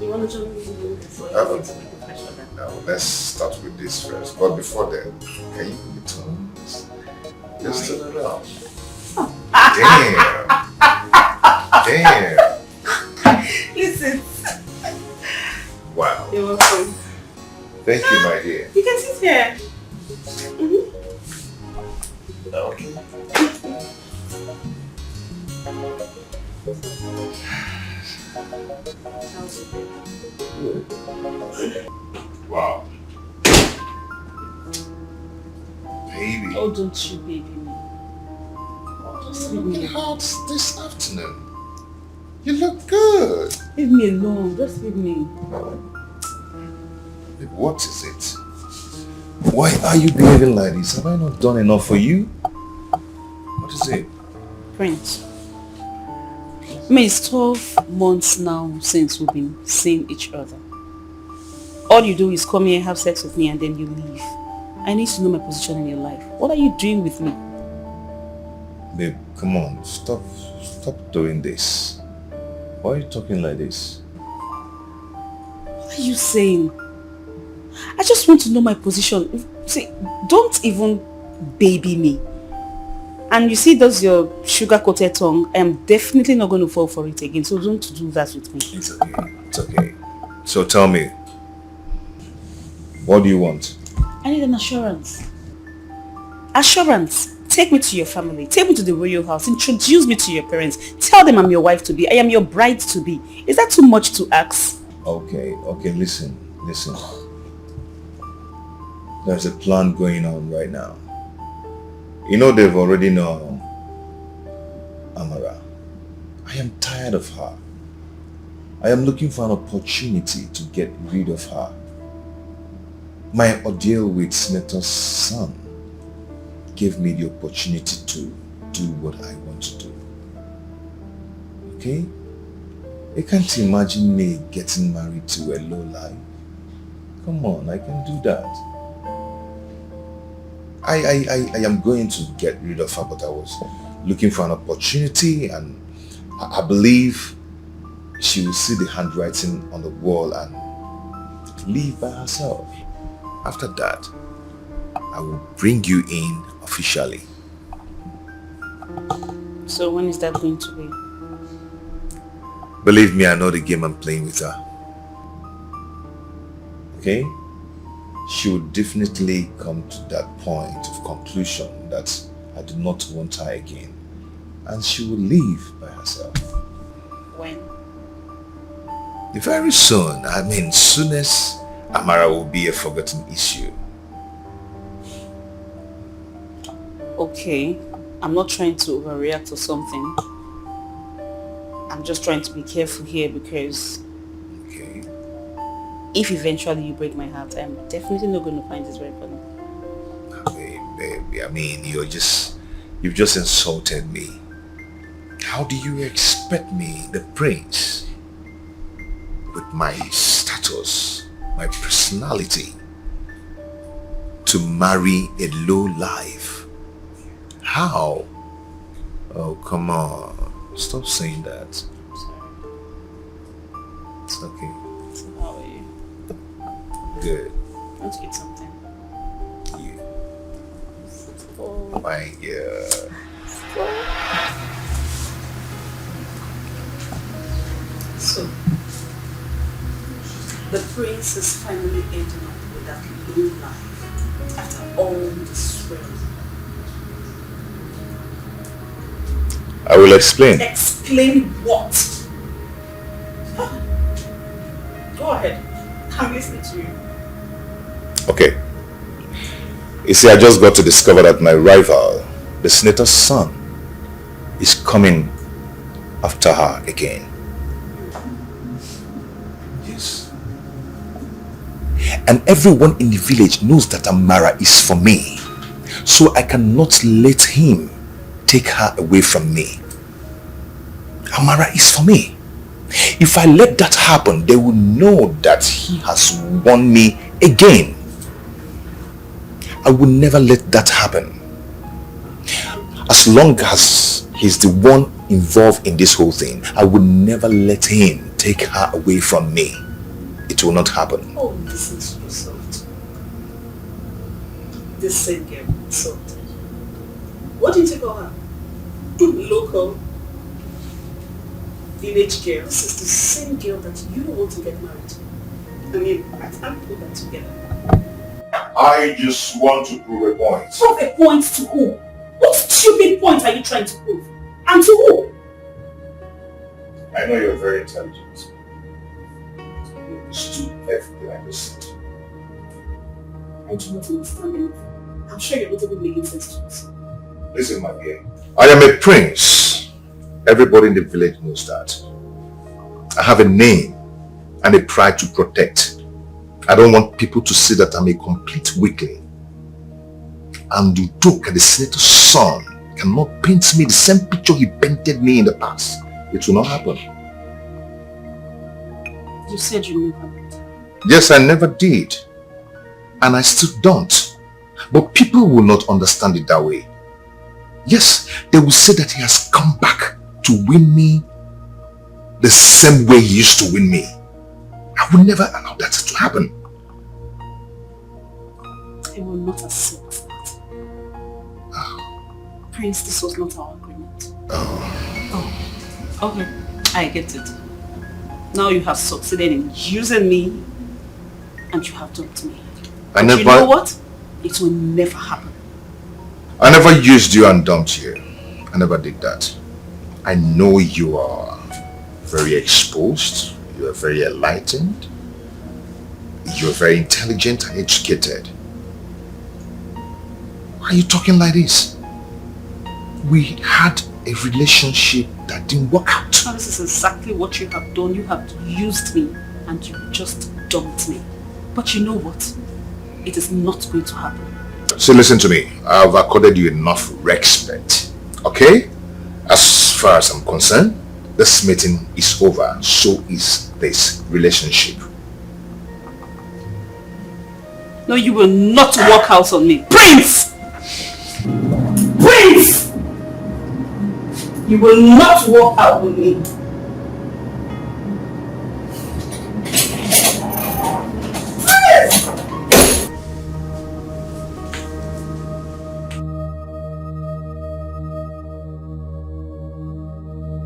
You want to join me in this way? Now, let's start with this first. But before that, can you put the tongues? Just turn it up. Damn. Damn. Listen. Wow. You're welcome. Thank you, my dear. You can sit here. Okay. Wow. Baby. Oh, don't you baby me. Just leave me alone. Out this afternoon. You look good. Leave me alone. Just leave me. Babe, what is it? Why are you behaving like this? Have I not done enough for you? What is it? Prince. I mean, it's 12 months now since we've been seeing each other. All you do is come here, have sex with me, and then you leave. I need to know my position in your life. What are you doing with me? Babe, come on. Stop doing this. Why are you talking like this? What are you saying? I just want to know my position. See, don't even baby me. And you see those your sugar-coated tongue, I'm definitely not going to fall for it again. So don't do that with me. It's okay. It's okay. So tell me, what do you want? I need an assurance. Assurance. Take me to your family. Take me to the royal house. Introduce me to your parents. Tell them I'm your wife to be. I am your bride to be. Is that too much to ask? Okay, listen. There's a plan going on right now. You know they've already known Amara. I am tired of her. I am looking for an opportunity to get rid of her. My ordeal with Senator's son gave me the opportunity to do what I want to do. Okay? I can't imagine me getting married to a lowlife. Come on, I can do that. I am going to get rid of her, but I was looking for an opportunity, and I believe she will see the handwriting on the wall and leave by herself. After that, I will bring you in officially. So when is that going to be? Believe me, I know the game I'm playing with her. Okay? She will definitely come to that point of conclusion that I do not want her again. and she will live by herself. When? Very soon. I mean, soonest Amara will be a forgotten issue. Okay, I'm not trying to overreact or something. I'm just trying to be careful here because if eventually you break my heart, I'm definitely not going to find this very funny. Baby, I mean, you've just insulted me. How do you expect me, the prince, with my status, my personality, to marry a low life? How? Oh, come on. Stop saying that. It's okay. So how are you? Good. Want to eat something? Oh my God. So, the prince is finally ending up with that low life after all the swearing. I will explain. Explain what? Go ahead. I'm listening to you. Okay. You see, I just got to discover that my rival, the senator's son, is coming after her again. Yes. And everyone in the village knows that Amara is for me. So I cannot let him take her away from me. Amara is for me. If I let that happen, they will know that he has won me again. I will never let that happen. As long as he's the one involved in this whole thing, I will never let him take her away from me. It will not happen. Oh, this is so soft. This same girl, soft. What did you call her? Local village girl. This is the same girl that you want to get married to. I mean, I can't put that together. I just want to prove a point. Prove a point to who? What stupid point are you trying to prove? And to who? I know you're very intelligent. You understood everything I just said. I do not understand anything. I'm sure you're not even making sense to us. Listen, my dear. I am a prince. Everybody in the village knows that. I have a name and a pride to protect. I don't want people to see that I'm a complete weakling. And Udoka, the senator's son, cannot paint me the same picture he painted me in the past. It will not happen. You said you never did. Yes, I never did. And I still don't. But people will not understand it that way. Yes, they will say that he has come back to win me the same way he used to win me. I will never allow that to happen. I will not accept that. Prince, this was not our agreement. Oh, okay. I get it. Now you have succeeded in using me and you have dumped me. But you know what? It will never happen. I never used you and dumped you. I never did that. I know you are very exposed. You are very enlightened. You are very intelligent and educated. Why are you talking like this? We had a relationship that didn't work out. Now, this is exactly what you have done. You have used me and you just dumped me. But you know what? It is not going to happen. So listen to me. I have accorded you enough respect. Okay? As far as I'm concerned, this meeting is over. So is this relationship. No, you will not walk out on me. Prince! Prince! You will not walk out on me.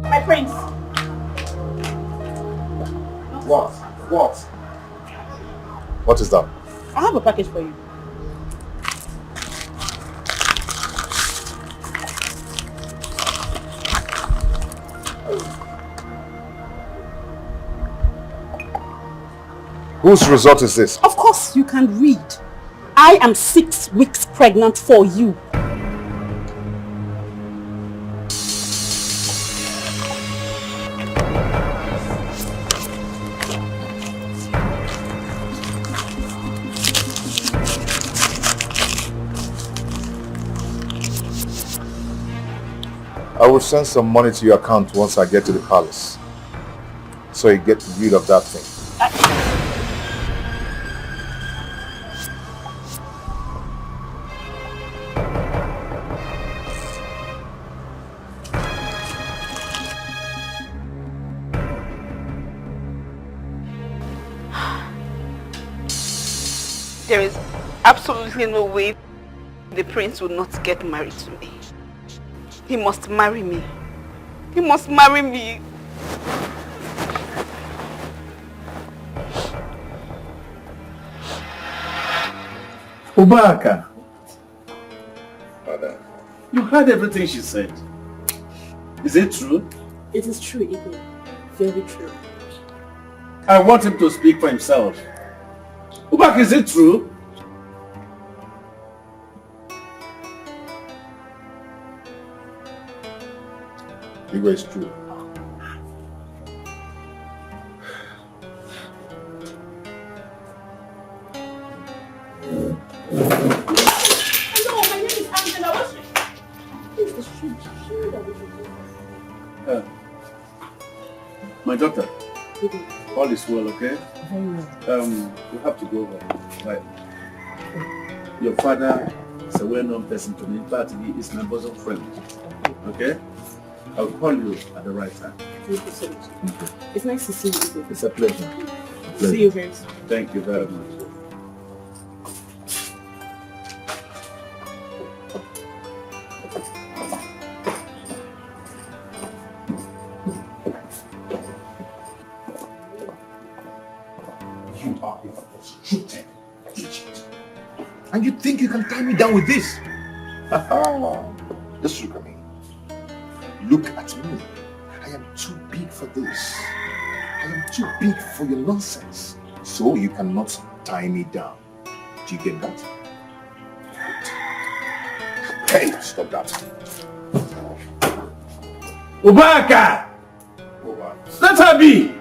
My prince. What? What? What is that? I have a package for you. Whose result is this? Of course you can read. I am 6 weeks pregnant for you. I will send some money to your account once I get to the palace. So you get rid of that thing. There is absolutely no way the prince will not get married to me. He must marry me. He must marry me. Ubaka, Father. you heard everything she said. Is it true? It is true, Igwe. Very true. I want him to speak for himself. Ubaka, is it true? Igwe, it's true. Hello, my name is Angela. What's the street? My daughter, all is well, okay? Very well. We have to go home. Right. Your father is a well-known person to me, but he is my bosom friend. Okay? I'll call you at the right time. Thank you so much. It's nice to see you. It's a pleasure. See you very soon. Thank you very much. You are a frustrated idiot. And you think you can tie me down with this? Just look at me. Look at me. I am too big for this. I am too big for your nonsense. So you cannot tie me down. Do you get that? Hey, stop that. Ubaka! Let her be!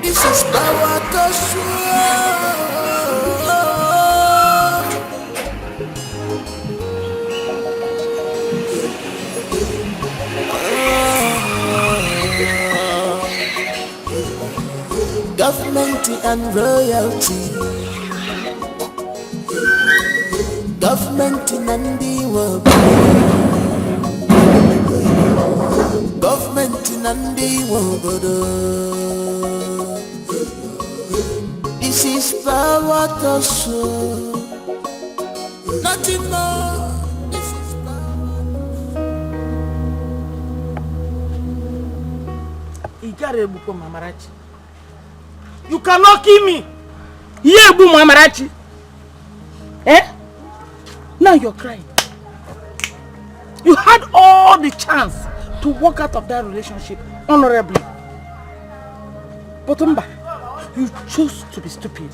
This is power to government and royalty. Government and the world. Government and the world. This is power to show. Nothing more. This is power. You cannot kill me. Yeah, boom, Mamarachi. Eh? Now you're crying. You had all the chance to walk out of that relationship honorably. But Umba, you chose to be stupid.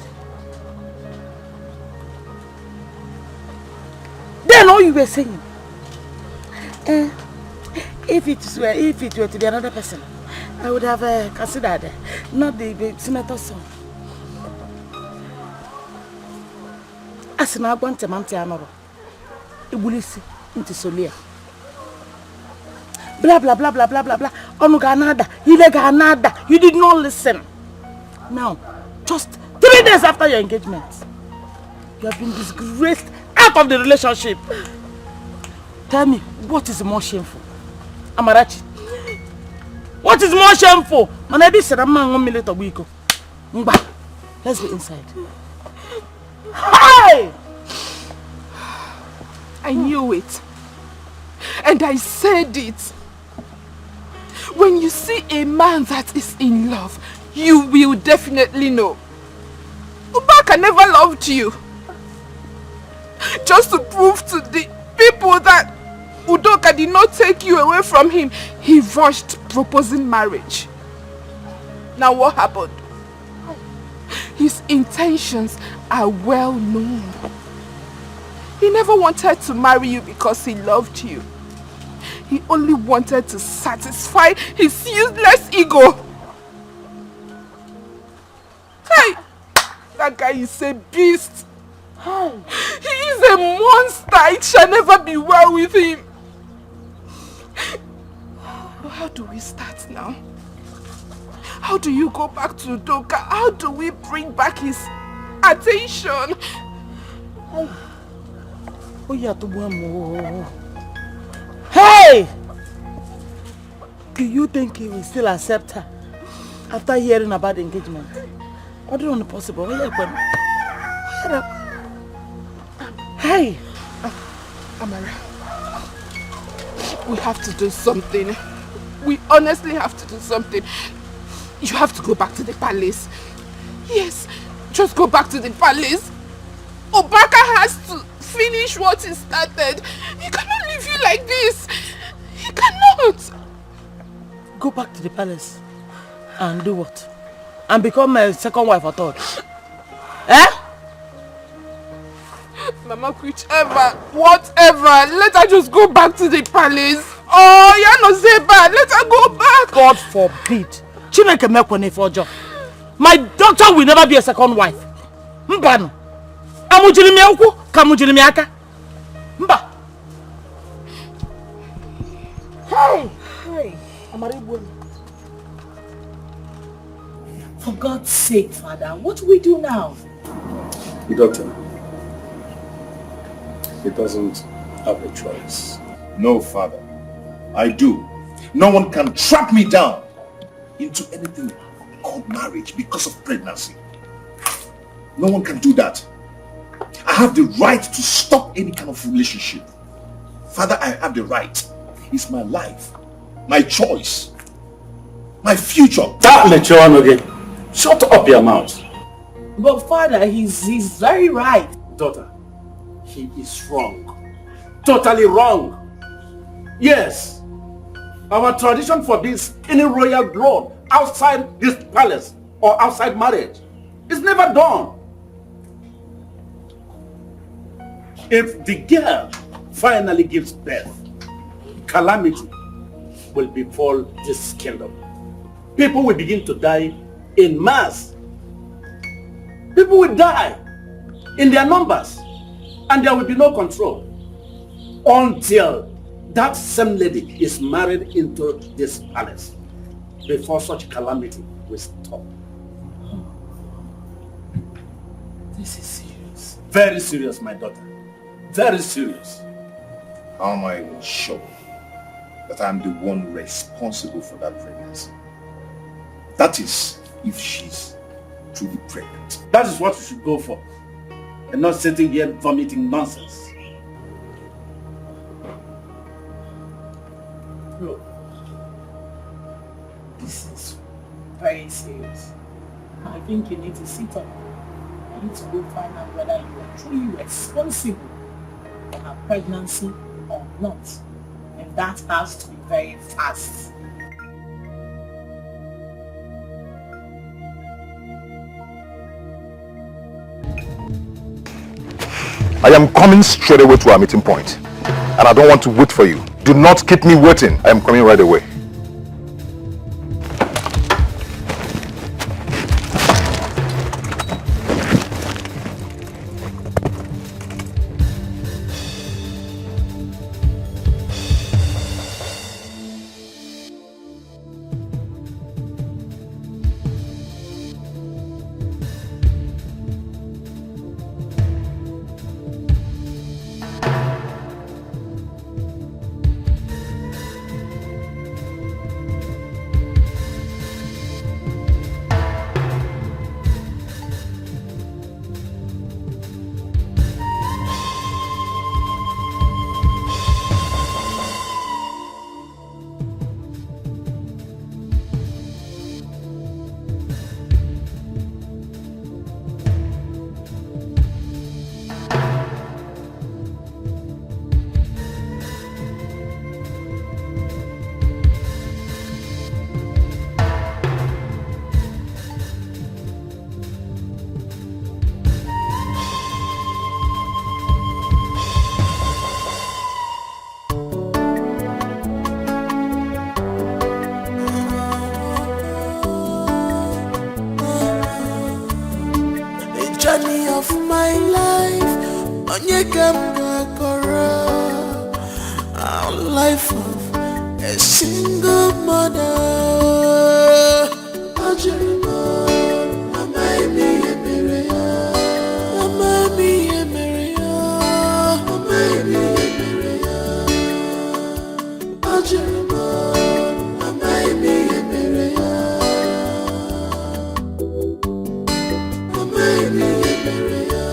Then all you were saying, if it were to be another person, I would have considered not the senator's son. As an Aguante Mante Amaro, Ibulisi into Solia. Blah blah blah blah blah blah blah. Onuganada, Ileganada. You did not listen. Now, just 3 days after your engagement, you have been disgraced out of the relationship. Tell me, what is more shameful? Amarachi. What is more shameful? Let's be inside. Hi! I knew it. And I said it. When you see a man that is in love, you will definitely know. Ubaka never loved you. Just to prove to the people that Udoka did not take you away from him, he rushed proposing marriage. Now what happened? His intentions are well known. He never wanted to marry you because he loved you. He only wanted to satisfy his useless ego. Hey, that guy is a beast. He is a monster. It shall never be well with him. But how do we start now? How do you go back to Udoka? How do we bring back his attention? Hey! Do you think he will still accept her after hearing about the engagement? I don't know possible. Hey! Amara, we have to do something. We honestly have to do something. You have to go back to the palace. Yes, just go back to the palace. Obaka has to finish what he started. He cannot leave you like this. He cannot. Go back to the palace and do what? And become my second wife or third? Eh? Mama, whichever, whatever, let her just go back to the palace. Oh, you're not say bad. Let her go back. God forbid. Chineke mekwane for job. My daughter will never be a second wife. Mbano. Amujiri mi ukwu, kamujiri mi aka. Mba. Hey, hey. For God's sake, Father, what do we do now? The doctor, he doesn't have a choice. No, Father. I do. No one can trap me down into anything called marriage because of pregnancy. No one can do that. I have the right to stop any kind of relationship. Father, I have the right. It's my life, my choice, my future. That lecture again. Shut up your mouth. But Father, he's very right. Daughter, he is wrong. Totally wrong. Yes. Our tradition forbids any royal blood outside this palace or outside marriage. It's never done. If the girl finally gives birth, calamity will befall this kingdom. People will begin to die in mass. People will die in their numbers, and there will be no control until that same lady is married into this palace before such calamity will stop. This is serious. Very serious, my daughter. Very serious. How am I even sure that I'm the one responsible for that pregnancy? That is, if she's truly pregnant. That is what you should go for, and not sitting here vomiting nonsense. Bro, this is very serious. I think you need to sit up. You need to go find out whether you are truly responsible for her pregnancy or not. And that has to be very fast. I am coming straight away to our meeting point, and I don't want to wait for you. Do not keep me waiting. I am coming right away. Onye Gamga Kora, our life of a single mother. Ajirima, Amaimi Emerea, Amaimi Emerea, Amaimi Emerea. Ajirima, Amaimi Emerea, Amaimi Emerea.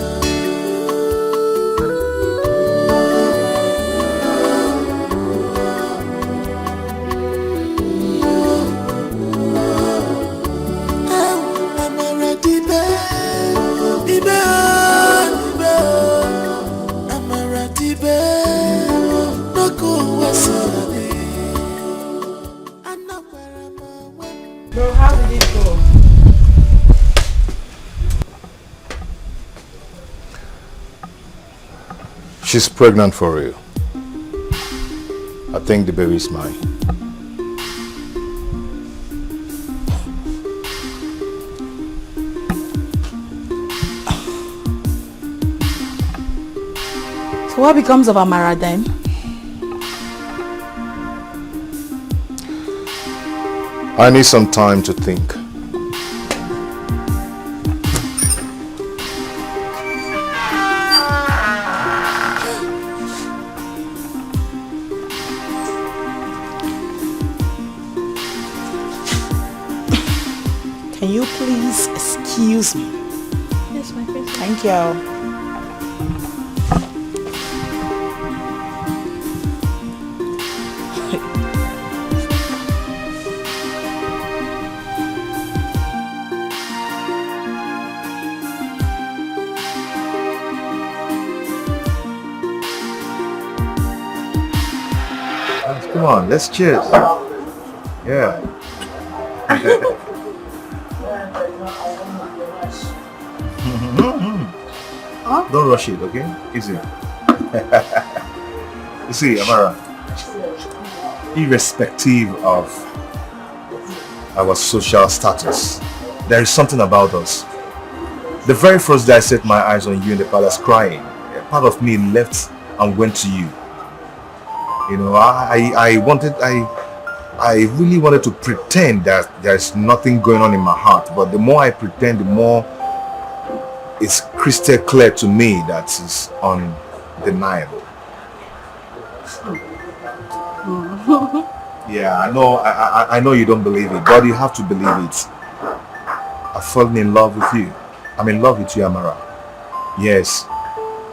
Bro, how did it go? She's pregnant for real. I think the baby is mine. So what becomes of Amara then? I need some time to think. Can you please excuse me? Yes, my friend. Thank you. Come on, let's cheers. Yeah. Don't rush it, okay? Easy. You see, Amara, irrespective of our social status, there is something about us. The very first day I set my eyes on you in the palace crying, a part of me left and went to you. You know, I really wanted to pretend that there's nothing going on in my heart, but the more I pretend, the more it's crystal clear to me that it's undeniable. Yeah, I know you don't believe it, but you have to believe it. I've fallen in love with you. I'm in love with you, Amara. Yes,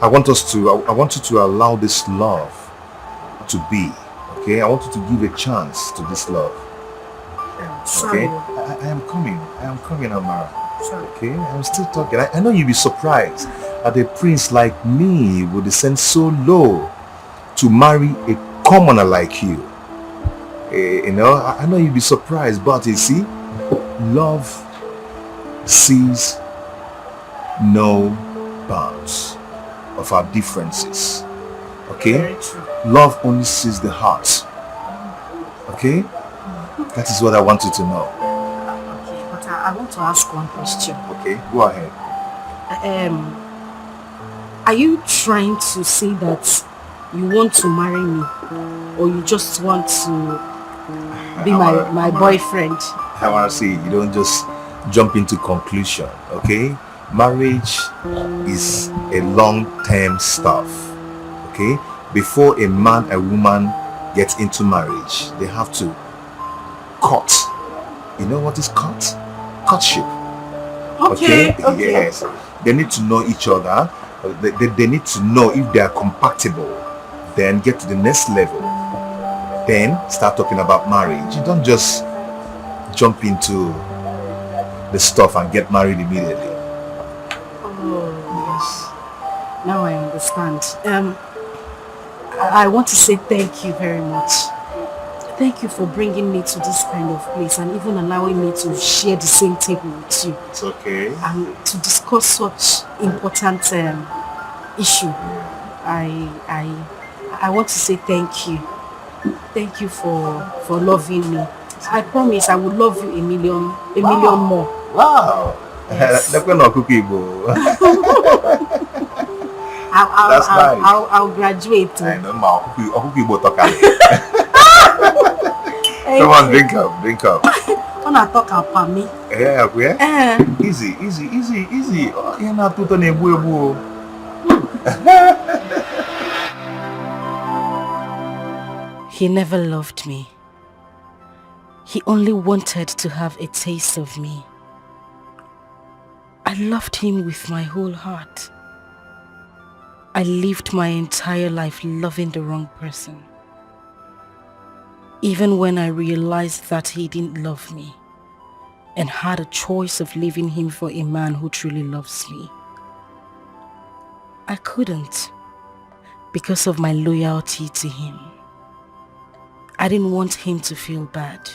I want you to allow this love to be, okay? I want you to give a chance to this love. Okay? I am coming, Amara. Okay, I'm still talking. I know you'll be surprised that a prince like me would descend so low to marry a commoner like you. You know, I know you'll be surprised, but you see, love sees no bounds of our differences. Okay? Love only sees the heart. Okay? That is what I want you to know. I want to ask one question. Okay, go ahead. Are you trying to say that you want to marry me, or you just want to be my boyfriend? I want to see you don't just jump into conclusion, okay? Marriage is a long-term stuff, okay? Before a man and woman get into marriage, they have to court. You know what is court? Courtship. Okay. Yes. They need to know each other. They need to know if they are compatible. Then get to the next level. Then start talking about marriage. You don't just jump into the stuff and get married immediately. Oh, yes. Now I understand. I want to say thank you very much. Thank you for bringing me to this kind of place and even allowing me to share the same table with you. It's okay. And to discuss such important issue. I want to say thank you. Thank you for loving me. I promise I will love you a million more. Wow. Yes. I That's nice. I'll graduate. I know, ma. I hope you both talk. Come on, drink up. When I talk about me. Yeah. Easy. Oh, you're not too ebu. He never loved me. He only wanted to have a taste of me. I loved him with my whole heart. I lived my entire life loving the wrong person. Even when I realized that he didn't love me and had a choice of leaving him for a man who truly loves me, I couldn't because of my loyalty to him. I didn't want him to feel bad.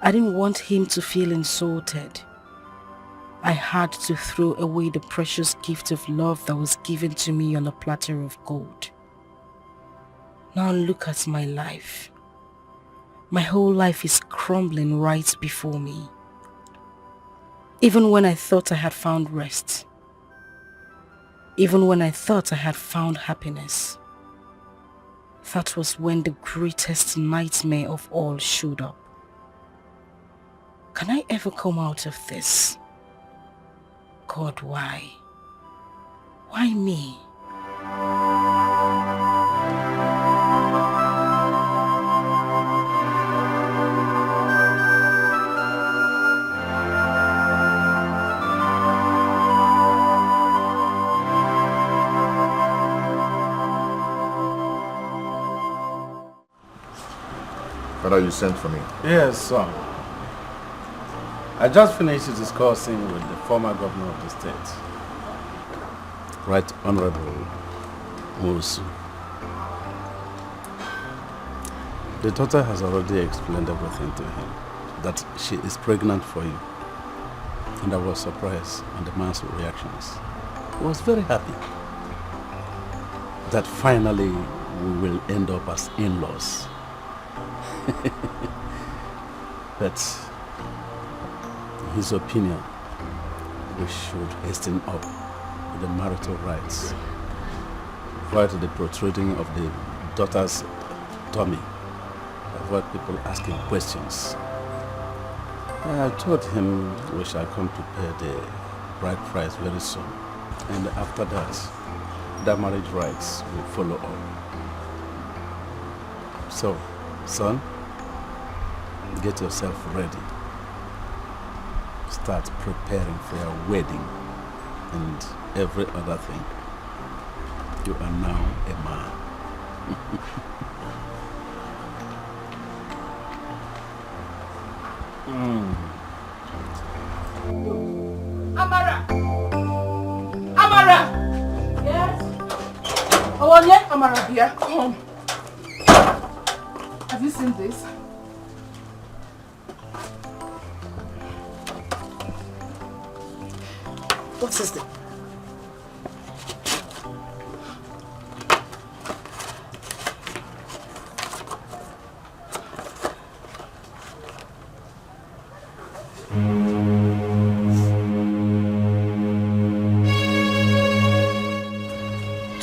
I didn't want him to feel insulted. I had to throw away the precious gift of love that was given to me on a platter of gold. Now look at my life. My whole life is crumbling right before me. Even when I thought I had found rest, even when I thought I had found happiness, that was when the greatest nightmare of all showed up. Can I ever come out of this? God, why? Why me? Father, you sent for me. Yes, son. I just finished discussing with the former governor of the state, Right Honorable Murusu. The daughter has already explained everything to him, that she is pregnant for you. And I was surprised at the man's reactions. He was very happy that finally we will end up as in-laws. But in his opinion, we should hasten up with the marital rites, avoid the protruding of the daughter's tummy, avoid people asking questions. I told him we shall come to pay the bride price very soon, and after that, the marriage rites will follow up. So, son, get yourself ready. Start preparing for your wedding and every other thing. You are now a man. Amara! Yes? Oh, yeah, Amara, dear, come. Have you seen this? What is this?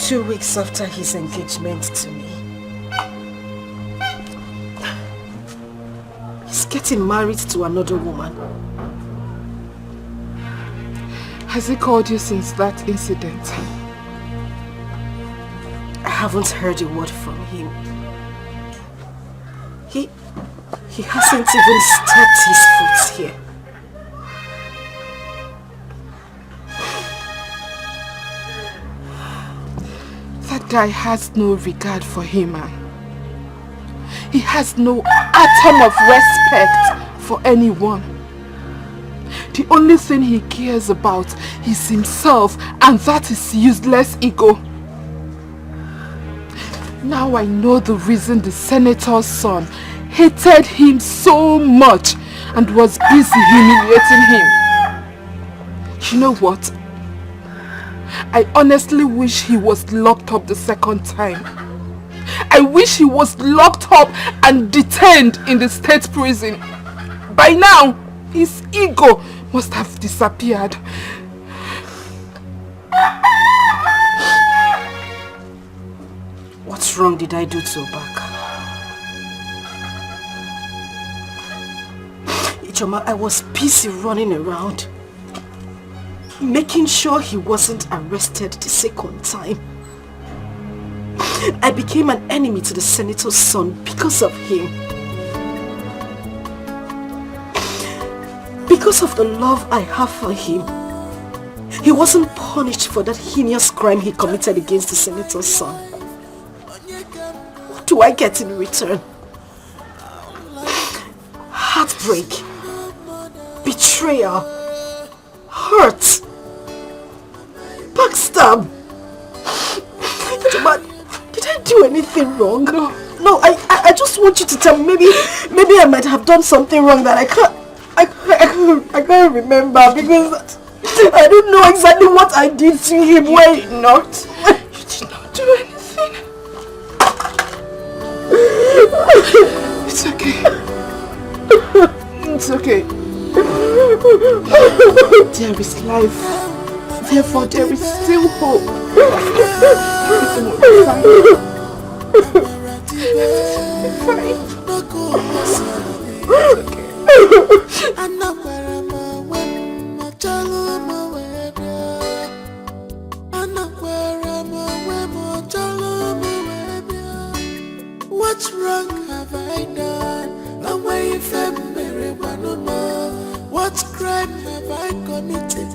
2 weeks after his engagement to me, he's getting married to another woman. Has he called you since that incident? I haven't heard a word from him. He hasn't even stepped his foot here. That guy has no regard for him, man. He has no atom of respect for anyone. The only thing he cares about is himself, and that is useless ego. Now I know the reason the senator's son hated him so much and was busy humiliating him. You know what? I honestly wish he was locked up the second time. I wish he was locked up and detained in the state prison. By now, his ego must have disappeared. What wrong did I do to Obaka? Ichoma, I was busy running around, making sure he wasn't arrested the second time. I became an enemy to the senator's son because of him. Because of the love I have for him, he wasn't punished for that heinous crime he committed against the senator's son. What do I get in return? Heartbreak, betrayal, hurt, backstab. Did I do anything wrong? No, I just want you to tell me. Maybe I might have done something wrong that I can't remember, because I don't know exactly what I did to him. You did not do anything. It's okay. It's okay. There is life. Therefore, there is still hope. What wrong have I done? Away from what crime have I committed?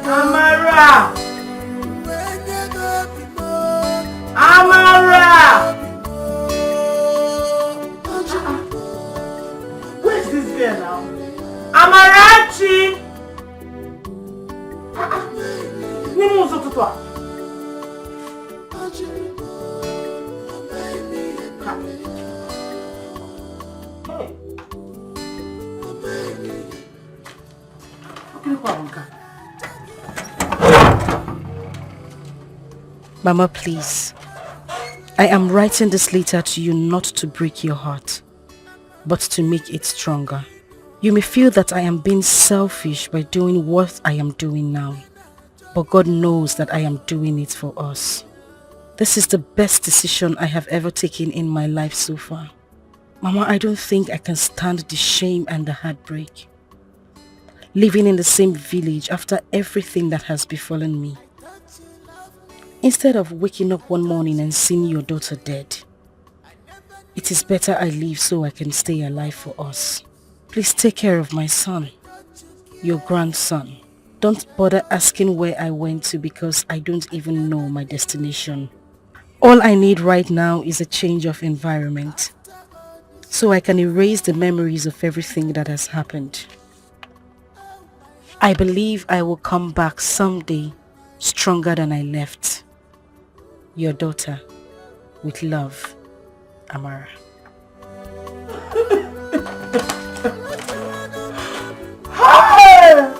Amara! Amara! Where's this girl now? Amarachi! Nimo Zototwa. Mama, please. I am writing this letter to you not to break your heart, but to make it stronger. You may feel that I am being selfish by doing what I am doing now, but God knows that I am doing it for us. This is the best decision I have ever taken in my life so far. Mama, I don't think I can stand the shame and the heartbreak. Living in the same village after everything that has befallen me. Instead of waking up one morning and seeing your daughter dead, it is better I leave so I can stay alive for us. Please take care of my son, your grandson. Don't bother asking where I went to, because I don't even know my destination. All I need right now is a change of environment, so I can erase the memories of everything that has happened. I believe I will come back someday stronger than I left. Your daughter, with love, Amara. Hey!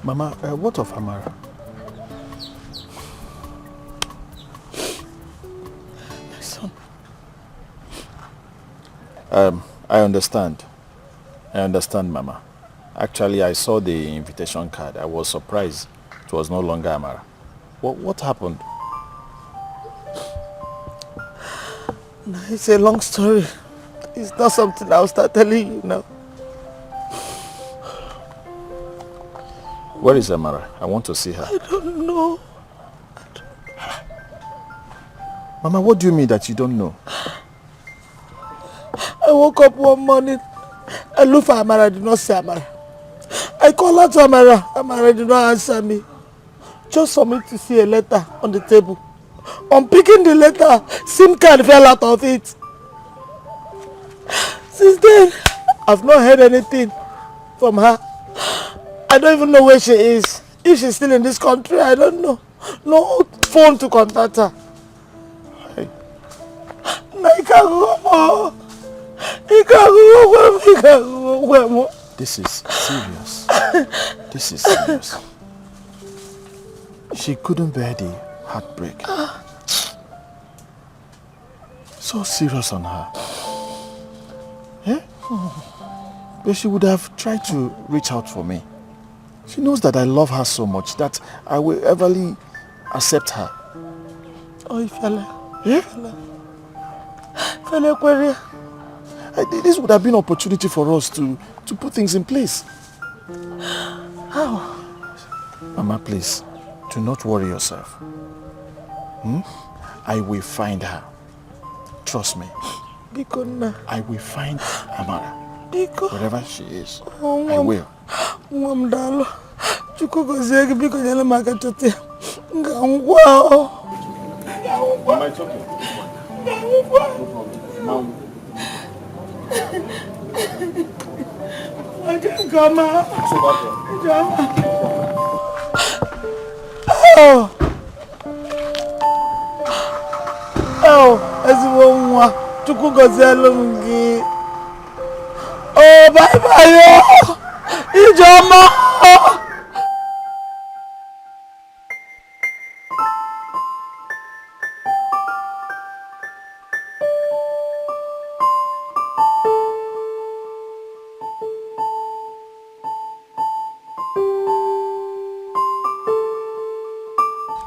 Mama, what of Amara? My son. I understand. Mama. Actually, I saw the invitation card. I was surprised it was no longer Amara. What happened? No, it's a long story. It's not something I'll start telling you now. Where is Amara? I want to see her. I don't know. Mama, what do you mean that you don't know? I woke up one morning. I looked for Amara. I did not see Amara. I called out to Amara. Amara did not answer me. Just for me to see a letter on the table. On picking the letter, SIM card fell out of it. Since then, I've not heard anything from her. I don't even know where she is. If she's still in this country, I don't know. No phone to contact her. Hey. This is serious. This is serious. She couldn't bear the heartbreak. So serious on her. Eh? But she would have tried to reach out for me. She knows that I love her so much that I will everly accept her. Oh, Ifele. Eh? Ifele. This would have been an opportunity for us to put things in place. How? Mama, please, do not worry yourself. I will find her. Trust me. Bikona. I will find Amara. Biko. Wherever she is, Oh, I will. Dalo. Chuko gozegi biko nyele makatote. Ngangwa. Mama, it's okay. I can't come out. Everyone, Chuku Gozelungi. Oh, bye bye, Ijoma.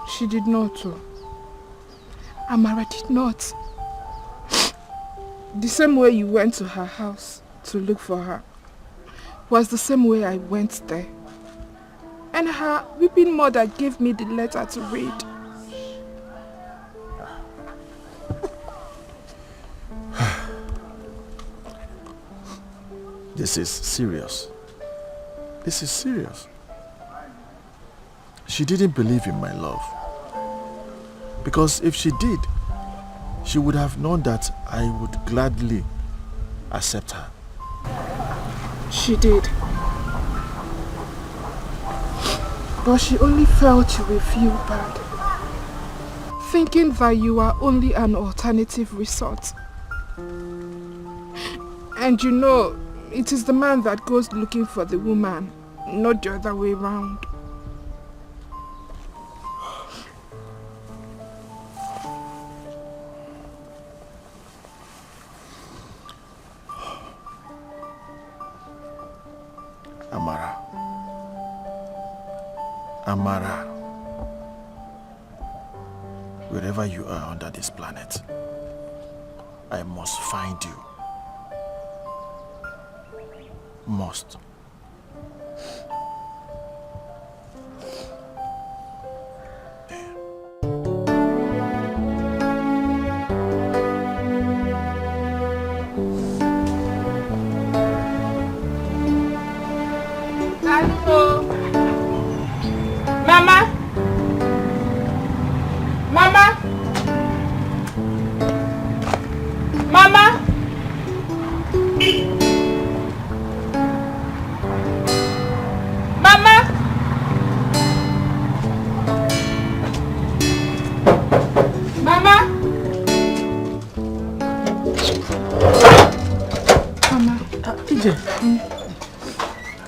She did not. Amara did not. The same way you went to her house to look for her was the same way I went there. And her weeping mother gave me the letter to read. This is serious. This is serious. She didn't believe in my love. Because if she did, she would have known that I would gladly accept her. She did. But she only felt you will feel bad, thinking that you are only an alternative resort. And you know, it is the man that goes looking for the woman, not the other way around. Amara, wherever you are under this planet, I must find you. Must.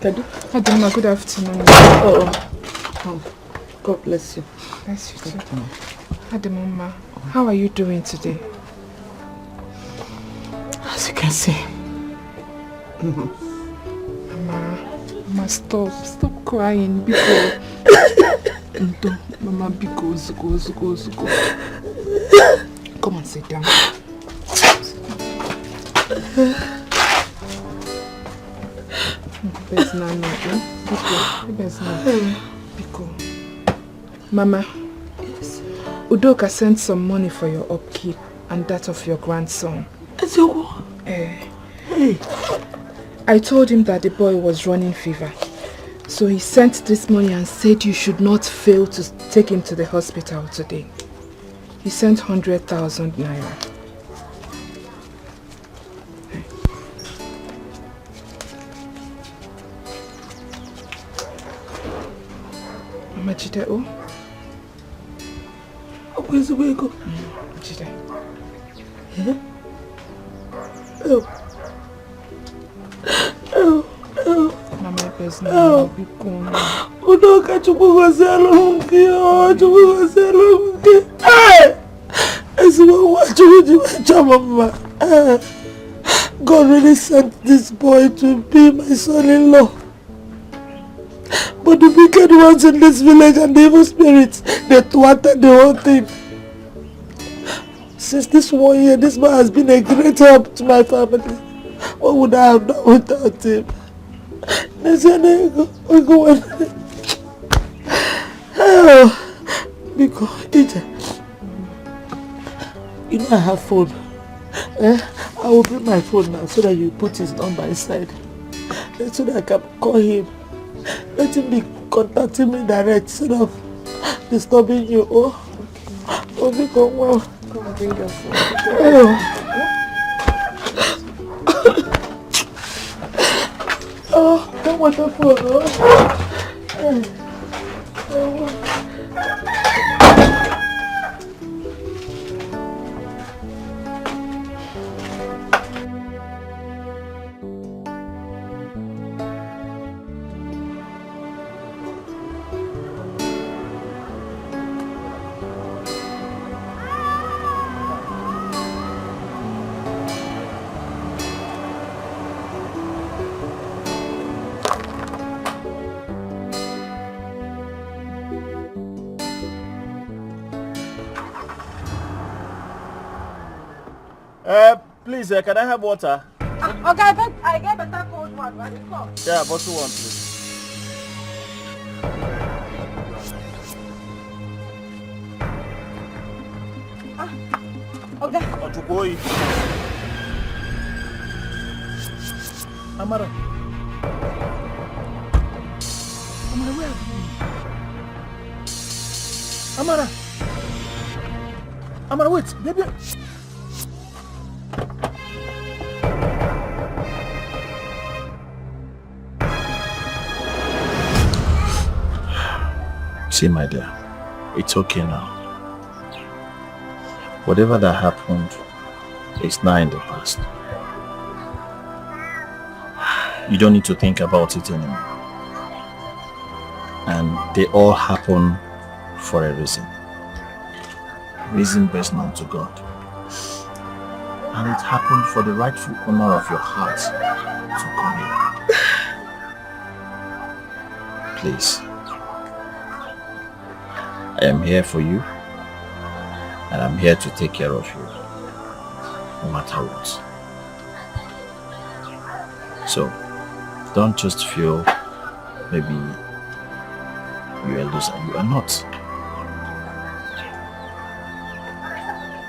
Adama, good afternoon. Oh, God bless you. Bless you too. Adama, how are you doing today? As you can see. Mama, stop crying. Biko. Mama, Biko, Zuko. Come on, sit down. Biko. Mama, yes. Udoka sent some money for your upkeep and that of your grandson. Hey. I told him that the boy was running fever. So he sent this money and said you should not fail to take him to the hospital today. He sent 100,000 naira. Mama Jide, oh? Where's the way go? Jide. Mama, there's no big one. Udoka chukugozela hunkio, chukugozela hunkio. Mama. God really sent this boy to be my son-in-law. But the wicked ones in this village and the evil spirits, they thwarted the whole thing. Since this 1 year, this man has been a great help to my family. What would I have done without him? Because you know I have phone. I will bring my phone now so that you put his number inside. So that I can call him. Let him be contacting me direct instead of disturbing you. Oh, okay. Well. Come and bring your phone. Come with the phone. Please, can I have water? Okay, I get better cold one. Right? Yeah, bottle one, please. Okay. Otukoi. Amara. Where have you been? Amara, wait, baby. See, my dear, it's okay now. Whatever that happened is now in the past. You don't need to think about it anymore. And they all happen for a reason. Reason best known to God. And it happened for the rightful honor of your heart to come here. Please. I am here for you, and I'm here to take care of you, no matter what. So, don't just feel maybe you're a loser. You are not.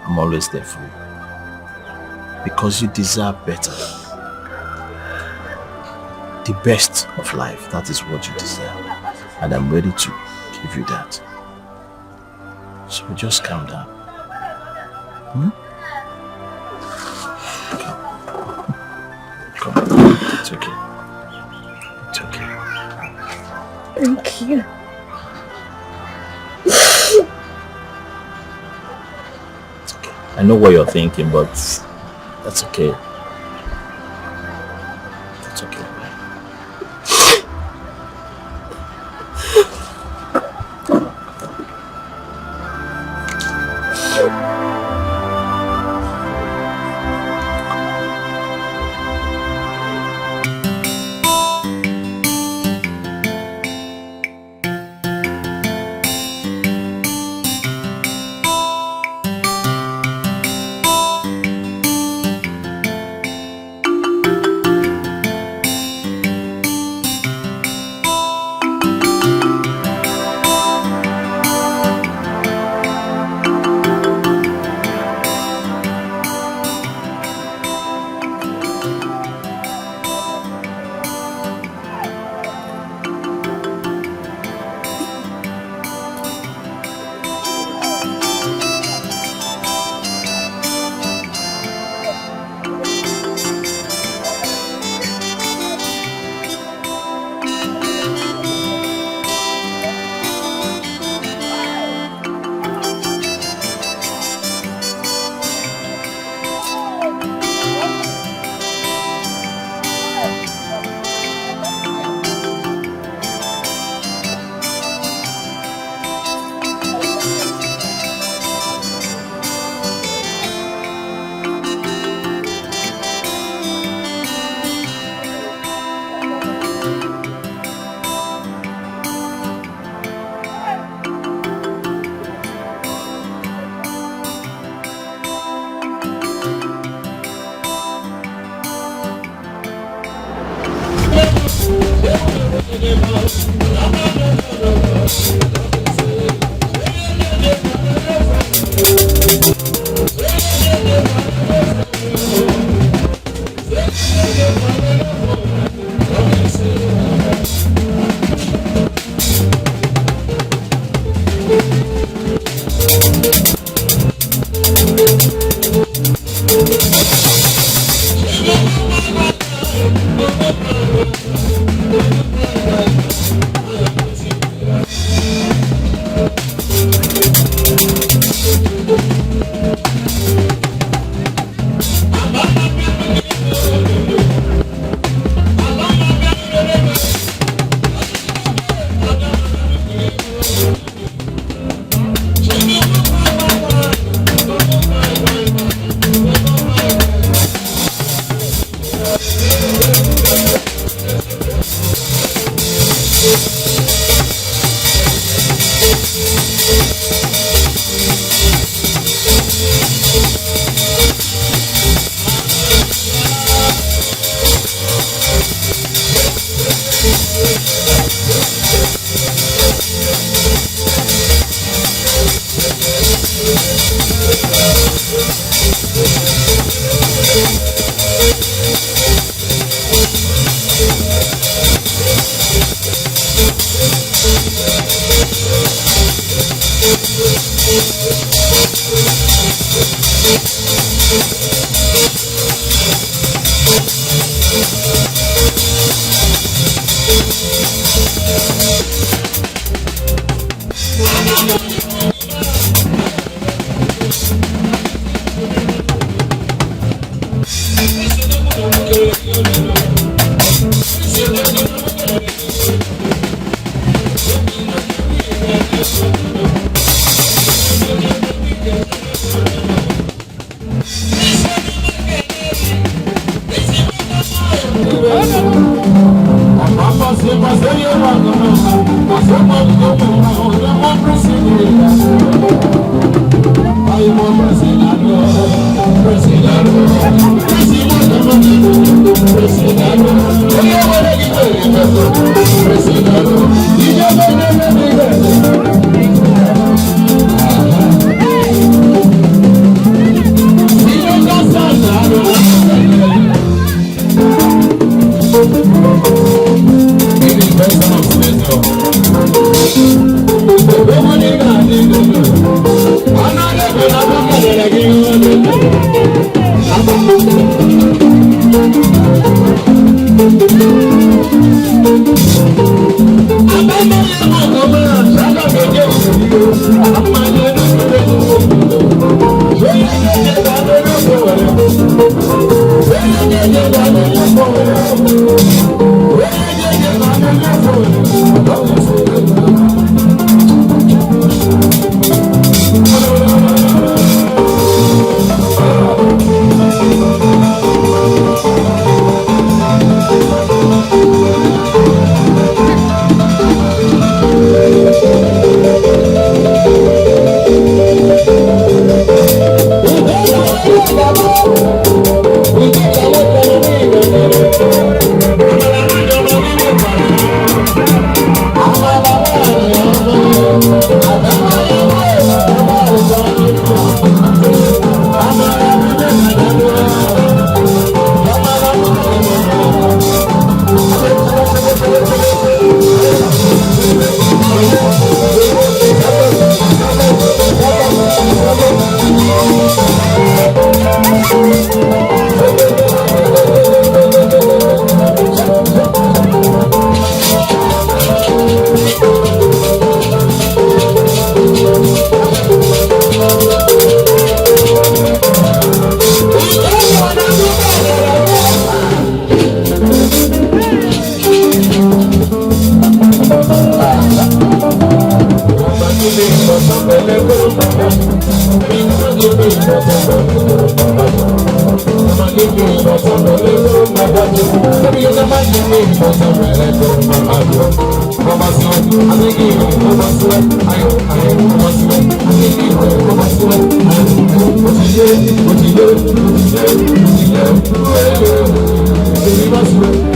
I'm always there for you, because you deserve better. The best of life, that is what you deserve, and I'm ready to give you that. So just calm down. Come. It's okay. It's okay. Thank you. It's okay. I know what you're thinking, but that's okay. It's okay. What you do?